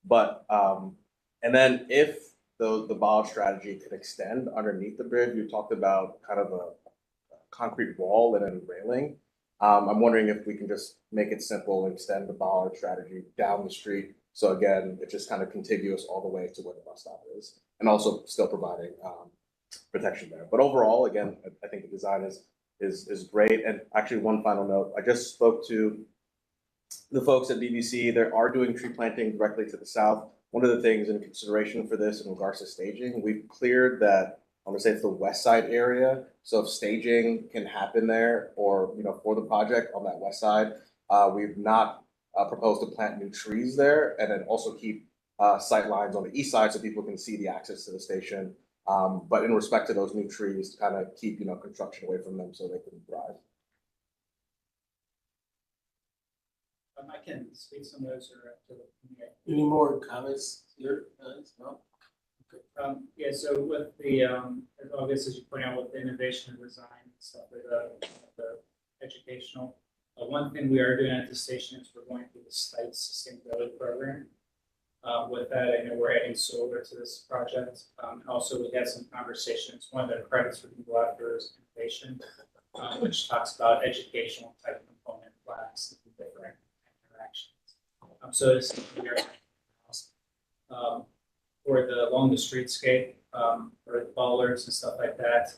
But, and then if the bollard strategy could extend underneath the bridge, you talked about kind of a concrete wall and then railing. I'm wondering if we can just make it simple and extend the bollard strategy down the street. So again, it's just kind of contiguous all the way to where the bus stop is, and also still providing protection there. But overall, again, I think the design is great. And actually, one final note: I just spoke to the folks at BBC. They are doing tree planting directly to the south. One of the things in consideration for this in regards to staging, we've cleared that. I want to say it's the west side area. So if staging can happen there, or for the project on that west side, we've not proposed to plant new trees there, and then also keep sight lines on the east side so people can see the access to the station. But in respect to those new trees, to kind of keep construction away from them so they can thrive. I can speak some of those or after the. Any more comments here? No? Yeah, so with the, August, as you point out, with the innovation and design and stuff, with the educational, one thing we are doing at the station is we're going through the site sustainability program. With that, I know we're adding solar to this project. Also, we had some conversations. One of the credits we can go after is innovation, which talks about educational type component plaques and different interactions. So this is for along the streetscape, or the bollards and stuff like that.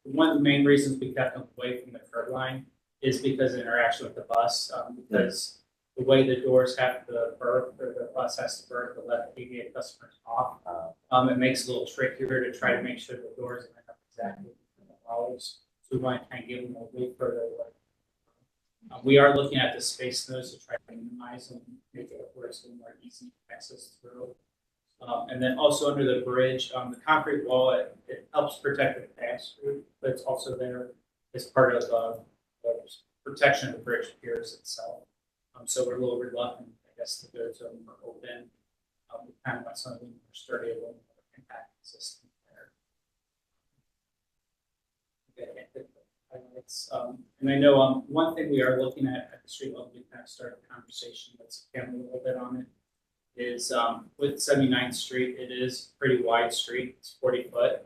One of the main reasons we kept them away from the curb line is because of interaction with the bus, because the way the doors have to berth, or the bus has to berth to let PVA customers off, it makes it a little trickier to try to make sure the doors line up exactly with the bollards. So we want to kind of give them a little further away. We are looking at the space nodes to try to minimize and make it where it's a little more easy access through. And then also under the bridge, the concrete wall, it helps protect the pass-through, but it's also there as part of the protection of the bridge piers itself. So we're a little reluctant, I guess, to go to a more open. We kind of want something more sturdy, a little more impact system there. Okay. And I know one thing we are looking at the street level, we kind of started the conversation, let's get a little bit on it, is with 79th Street, it is a pretty wide street, it's 40 foot.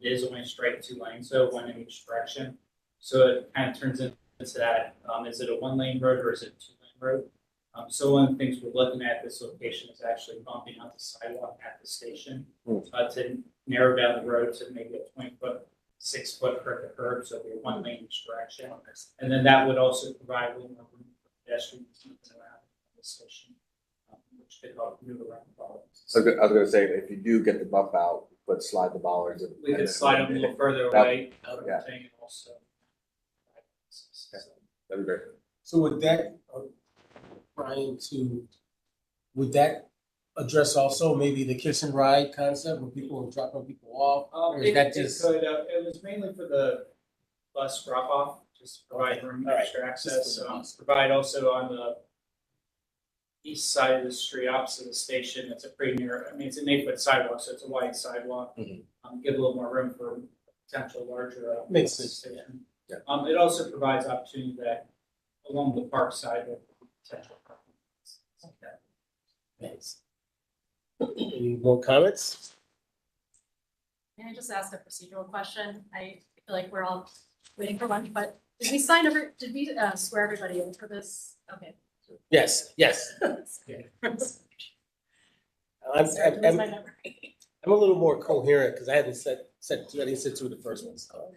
It is only straight 2 lanes, so one in each direction. So it kind of turns into that, is it a 1-lane road or is it a 2-lane road? So one of the things we're looking at this location is actually bumping out the sidewalk at the station to narrow down the road to maybe a 20-foot, 6-foot curb to curb, so it'll be a 1-lane each direction. And then that would also provide a little more room for pedestrians moving around the station. should help move around bollards. So I was gonna say, if you do get the bump out, but slide the bollards. We could slide them a little further That- away out of yeah. the thing and also. That'd be great. So would that, Brian, would that address also maybe the kiss and ride concept where people are dropping people off? Or is It that it just? could, it was mainly for the bus drop off, just provide room, All right. extra Just access, for the bus. provide also on the east side of the street opposite the station, it's a pretty near, I mean, it's an 8-foot sidewalk, so it's a wide sidewalk. Mhm. Give a little more room for potential larger. Makes sense. station. Yeah. It also provides opportunity that along the park side with potential parking. Thanks. Any more comments? Can I just ask a procedural question? I feel like we're all waiting for lunch, but did we sign over, did we swear everybody in for this? Okay. Yes, yes. Sorry to lose my memory. I'm a little more coherent because I didn't sit through the first one, so.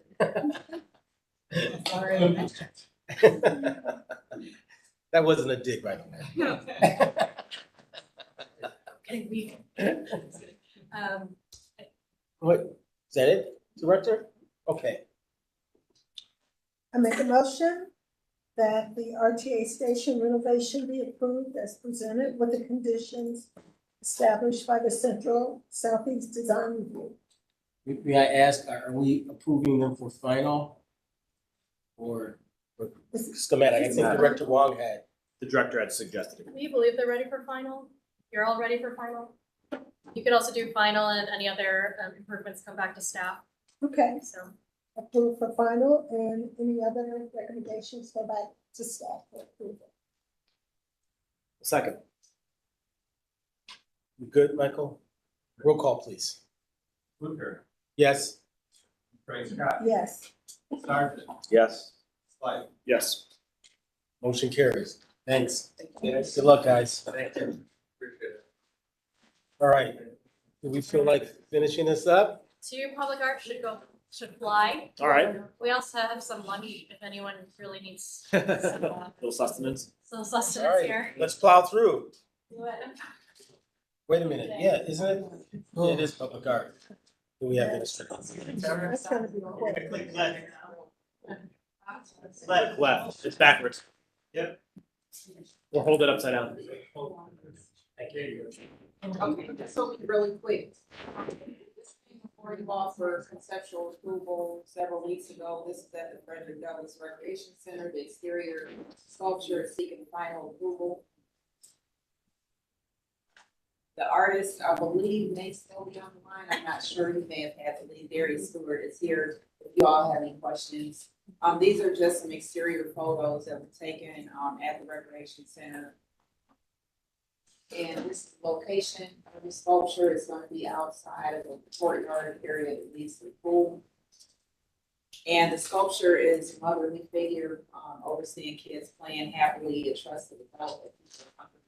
Sorry. That wasn't a dig, by the way. No. Getting weak. What, is that it, Director? Okay. I make a motion that the RTA station renovation be approved as presented with the conditions established by the Central Southeast Design Review. May I ask, are we approving them for final? Or schematic? I think Director Wong had. The director had suggested it. Do you believe they're ready for final? You're all ready for final? You could also do final and any other improvements come back to staff, Okay, so. approved for final and any other recommendations go back to staff for approval. Second. You good, Michael? Roll call, please. Fluker, Yes. Frank Scott, Yes. Sargent, Yes. Slide. Yes. Motion carries. Thanks. Good luck, guys. Thank you. Appreciate it. All right. Do we feel like finishing this up? Two public art should fly. All right. We also have some lunch if anyone really needs Little sustenance. some All sustenance right, here. let's plow through. What? Wait a minute. Yeah, isn't it? Yeah, it is public art. Do we have administrative? That's gonna be quick. Click left. Left. Left. It's backwards. Yep. Or hold it upside down. Okay, this will be really quick. This came before you all for conceptual approval several weeks ago. This is at the Frederick Douglass Recreation Center. The exterior sculpture is seeking final approval. The artist, I believe, may still be on the line. I'm not sure. He may have had to leave. Darius Stewart is here if you all have any questions. These are just some exterior photos that were taken at the Recreation Center. And this location of the sculpture is going to be outside of the courtyard area that leads to the pool. And the sculpture is a motherly figure overseeing kids playing happily, a trusted adult that people are comfortable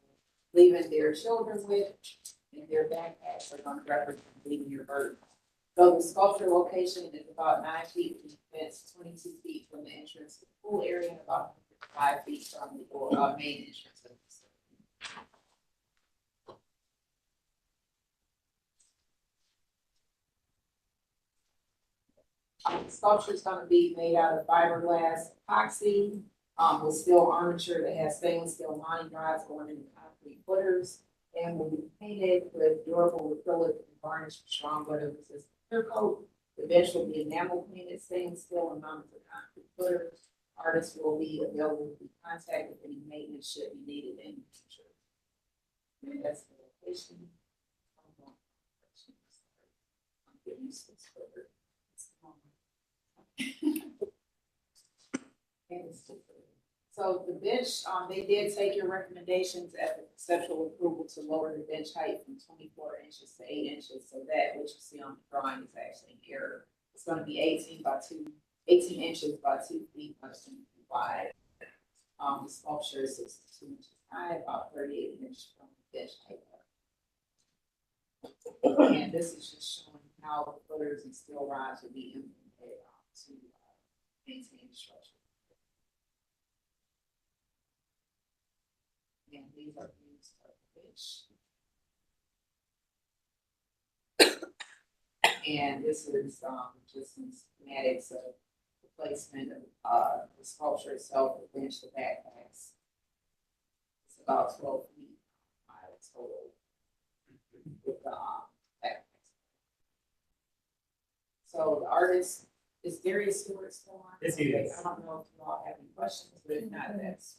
leaving their children with, and their backpacks are going to represent leaving your burden. So the sculpture location is about 9 feet from the fence, 22 feet from the entrance to the pool area, and about 5 feet from the main entrance of the facility. The sculpture is going to be made out of fiberglass epoxy with steel armature that has stainless steel lining rods going into concrete footers, and will be painted with durable acrylic and varnished with strong weather resistant clear coat. The bench will be enamel painted stainless steel and mounted with concrete footers. Artists will be available to contact if any maintenance should be needed in the future. And that's the location. I'm getting used to this further. So the bench, they did take your recommendations at the conceptual approval to lower the bench height from 24 inches to 8 inches. So that what you see on the drawing is actually an error. It's going to be 18 inches by 2 feet by 2 feet wide. The sculpture is 62 inches high, about 38 inches from the bench height. And this is just showing how the footers and steel rods will be implemented to maintain the structure. And these are views of the bench. And this is, just some schematics of the placement of, the sculpture itself, the bench, the backpacks. It's about 12 feet high total with the, backpacks. So the artist is Darius Stewart still on? Yes, he is. I don't know if you all have any questions, but if not, that's.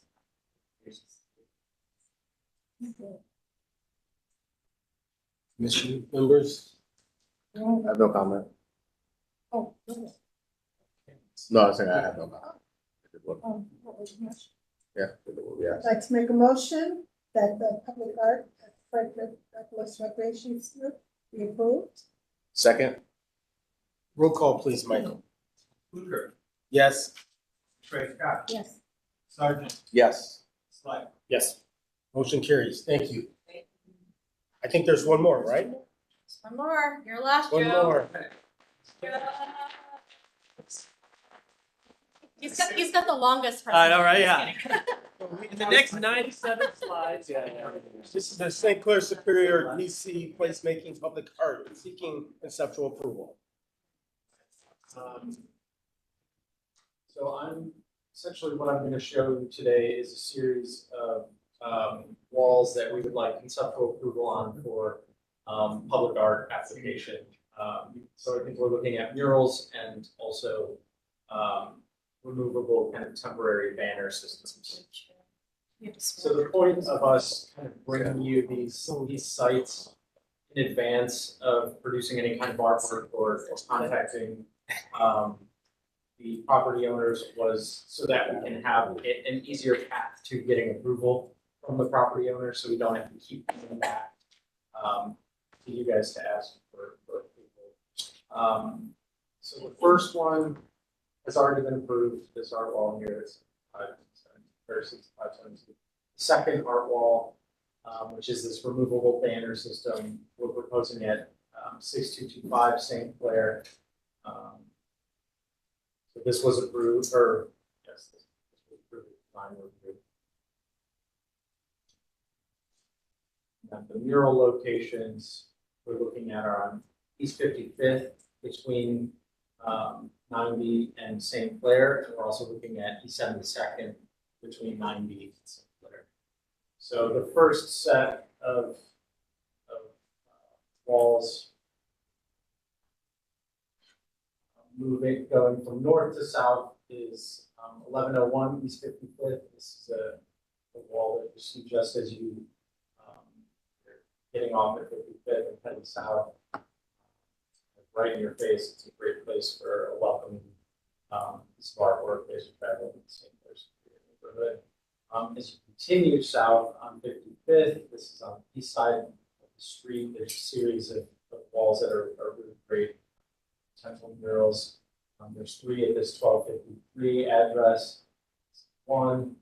Commission members? I have no comment. Oh, goodness. No, I was saying I have no comment. What was the motion? Yeah. I'd like to make a motion that the public art at Frederick Douglass Recreation Center be approved. Second? Roll call, please, Michael. Fluker, Yes. Trey Scott, Yes. Sergeant, Yes. Slide. Yes. Motion carries. Thank you. I think there's one more, right? One more, your last, Joe. One more. He's got the longest. I know, right? presentation. Yeah. Just kidding. The next 97 slides. This is the St. Clair Superior DC Placemaking Public Art seeking conceptual approval. So essentially what I'm gonna show you today is a series of walls that we would like conceptual approval on for public art application. So I think we're looking at murals and also removable kind of temporary banner systems. So the point of us kind of bringing you these sites in advance of producing any kind of artwork or contacting the property owners was so that we can have an easier path to getting approval from the property owner, so we don't have to keep coming back to you guys to ask for approval. So the first one has already been approved, this art wall here is 6572. The second art wall, which is this removable banner system, we're proposing at 6225 St. Clair. So this was approved, or yes, this was approved, design review. And the mural locations we're looking at are on East 55th between 90 and St. Clair, and we're also looking at East 72nd between 90 and St. Clair. So the first set of walls going from north to south is 1101 East 55th. This is a wall that you see just as you getting off at 55th and heading south. Right in your face, it's a great place for a welcoming piece of artwork as you travel in the St. Clair neighborhood. As you continue south on 55th, this is on the east side of the street. There's a series of walls that are really great potential murals. There's 3 at this 1253 address. 1.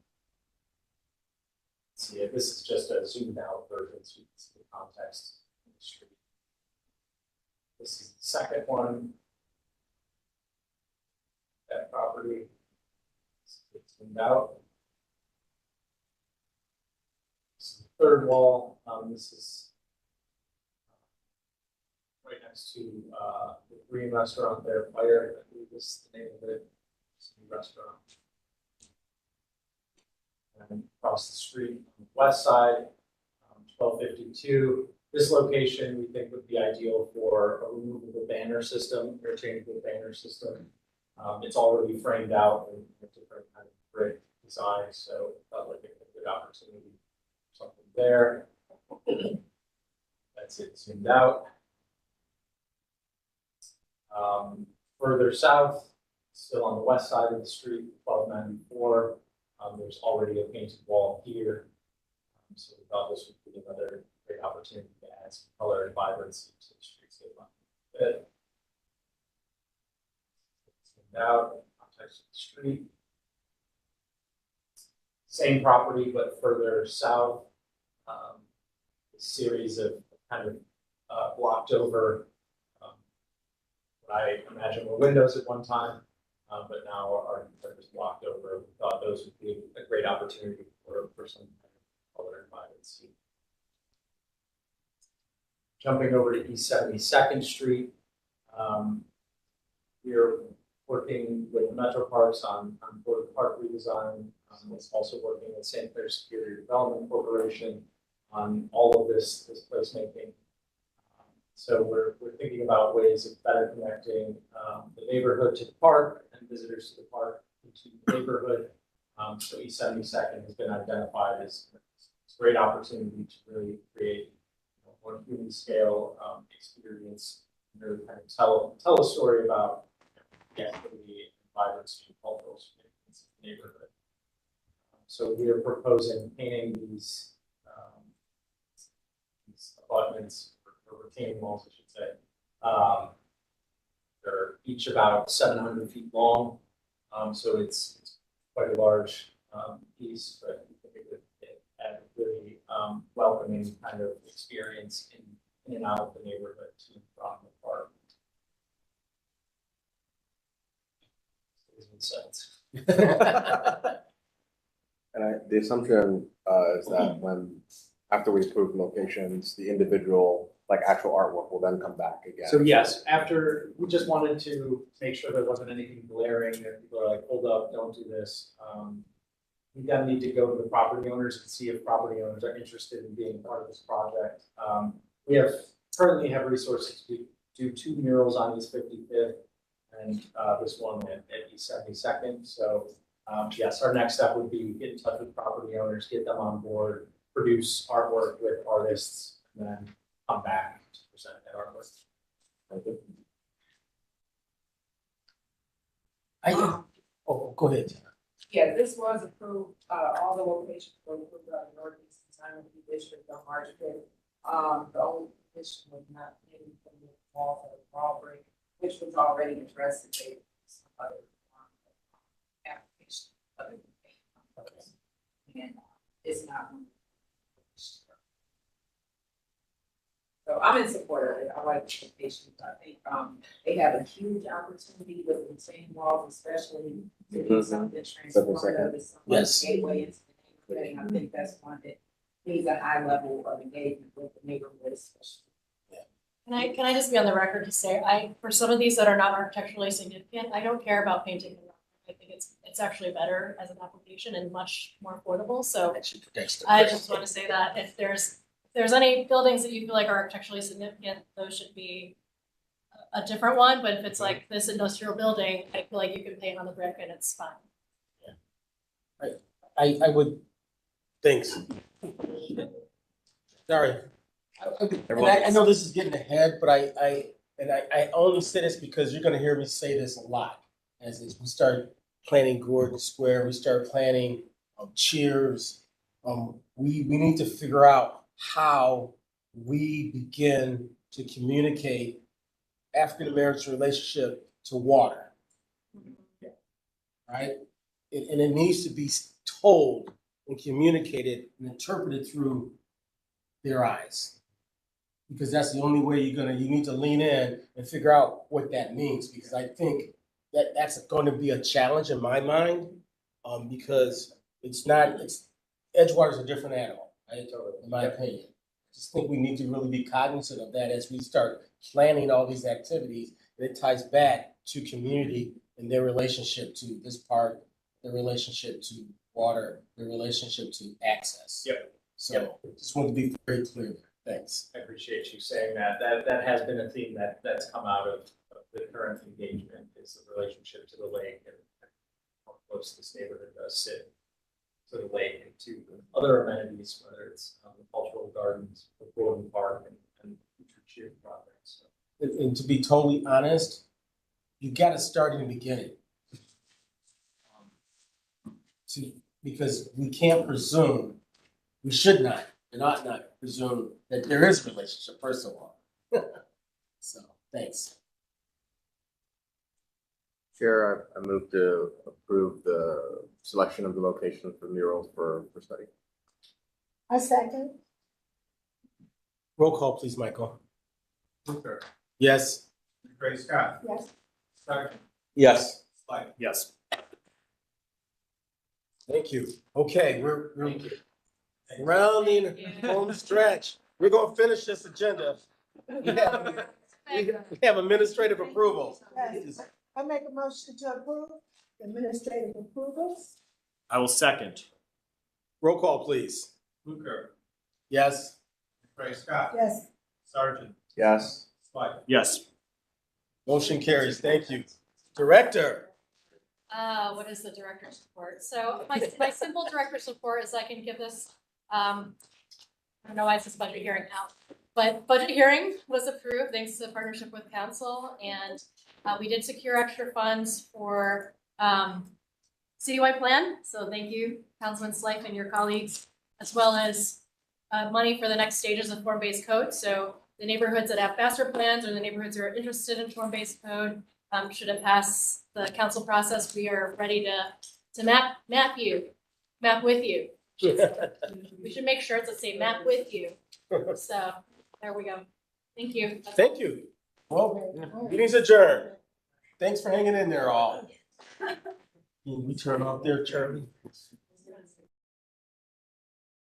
See it. This is just a zoomed out version, so you can see the context in the street. This is the second one. That property. It's zoomed out. This is the third wall. This is right next to the Green Restaurant there, Fire, I believe this is the name of it. It's a new restaurant. And across the street on the west side, 1252. This location we think would be ideal for a removable banner system, interchangeable banner system. It's already framed out in a different kind of brick design, so felt like a good opportunity for something there. That's it zoomed out. Further south, still on the west side of the street, 1294, there's already a painted wall here. So we thought this would be another great opportunity to add some color and vibrancy to the streetscape on it. Out, context of the street. Same property, but further south. A series of kind of blocked over I imagine were windows at one time, but now are just blocked over. We thought those would be a great opportunity for some kind of color and vibrancy. Jumping over to East 72nd Street, We're working with Metro Parks on Board Park redesign. It's also working with St. Clair Superior Development Corporation on all of this placemaking. So we're thinking about ways of better connecting the neighborhood to the park and visitors to the park into the neighborhood. So East 72nd has been identified as a great opportunity to really create more human scale experience, and really kind of tell a story about the activity and vibrancy and cultural significance of the neighborhood. So we are proposing painting these abutments or retaining walls, I should say. They're each about 700 feet long, so it's quite a large piece, but I think it would add a really welcoming kind of experience in and out of the neighborhood to and from the park. Sense. And the assumption is that after we approve locations, the individual, like actual artwork will then come back again. So yes, after, we just wanted to make sure there wasn't anything glaring that people are like, hold up, don't do this. We then need to go to the property owners and see if property owners are interested in being part of this project. We currently have resources to do 2 murals on East 55th and this one at East 72nd. So yes, our next step would be get in touch with property owners, get them on board, produce artwork with artists, and then come back to present that artwork. Go ahead. Yeah, this was approved, all the locations were approved by the Northeast Design Review District on March 5th. The only condition was not maybe from the wall or the wall break, which was already addressed in some other application. And it's not. So I'm in support of it. I like the patients. I think they have a huge opportunity with the same walls, especially to do something transformative, it's Yes. gateway into the neighborhood. And I think that's one that needs a high level of engagement with the neighborhood, especially. Can I just be on the record to say, for some of these that are not architecturally significant, I don't care about painting them. I think it's actually better as an application and much more affordable, so I just want to say that if there's any buildings that you feel like are architecturally significant, those should be a different one, but if it's like this industrial building, I feel like you can paint on the brick and it's fine. I would, thanks. Sorry. I know this is getting ahead, but I only say this because you're gonna hear me say this a lot. As we start planning Gordon Square, we start planning Cheers. We need to figure out how we begin to communicate African Americans' relationship to water. Right? And it needs to be told and communicated and interpreted through their eyes. Because that's the only way you need to lean in and figure out what that means. Because I think that's going to be a challenge in my mind, because Edgewater's a different animal, right? In my opinion. I just think we need to really be cognizant of that as we start planning all these activities. And it ties back to community and their relationship to this park, their relationship to water, their relationship to access. Yep. So just want to be very clear there. Thanks. I appreciate you saying that. That has been a theme that's come out of the current engagement, is the relationship to the lake and how close this neighborhood does sit to the lake and to other amenities, whether it's the cultural gardens, the Gordon Park, and future cheer projects. And to be totally honest, you got to start in the beginning. Because we can't presume, we should not, and ought not presume that there is a relationship, first of all. So, thanks. Chair, I move to approve the selection of the location for murals for study. A second. Roll call, please, Michael. Hooker. Yes. Gray Scott. Yes. Stockton. Yes. Slide. Yes. Thank you. Okay, we're rounding home stretch. We're gonna finish this agenda. We have administrative approvals. Yes. I make a motion to approve administrative approvals. I will second. Roll call, please. Fluker, Yes. Ray Scott, Yes. Sergeant, Yes. Swike. Yes. Motion carries. Thank you. Director. What is the director's report? So my simple director's report is I can give this, I don't know why it's this budget hearing out. But budget hearing was approved thanks to the partnership with council, and we did secure extra funds for citywide plan. So thank you, Councilman Slife and your colleagues, as well as money for the next stages of form-based code. So the neighborhoods that have faster plans or the neighborhoods that are interested in form-based code, should it pass the council process, we are ready to map with you. We should make sure it's the same map with you. So there we go. Thank you. That's Thank you. Well, meeting's adjourned. Thanks for hanging in there all. Can we turn off there, Charlie?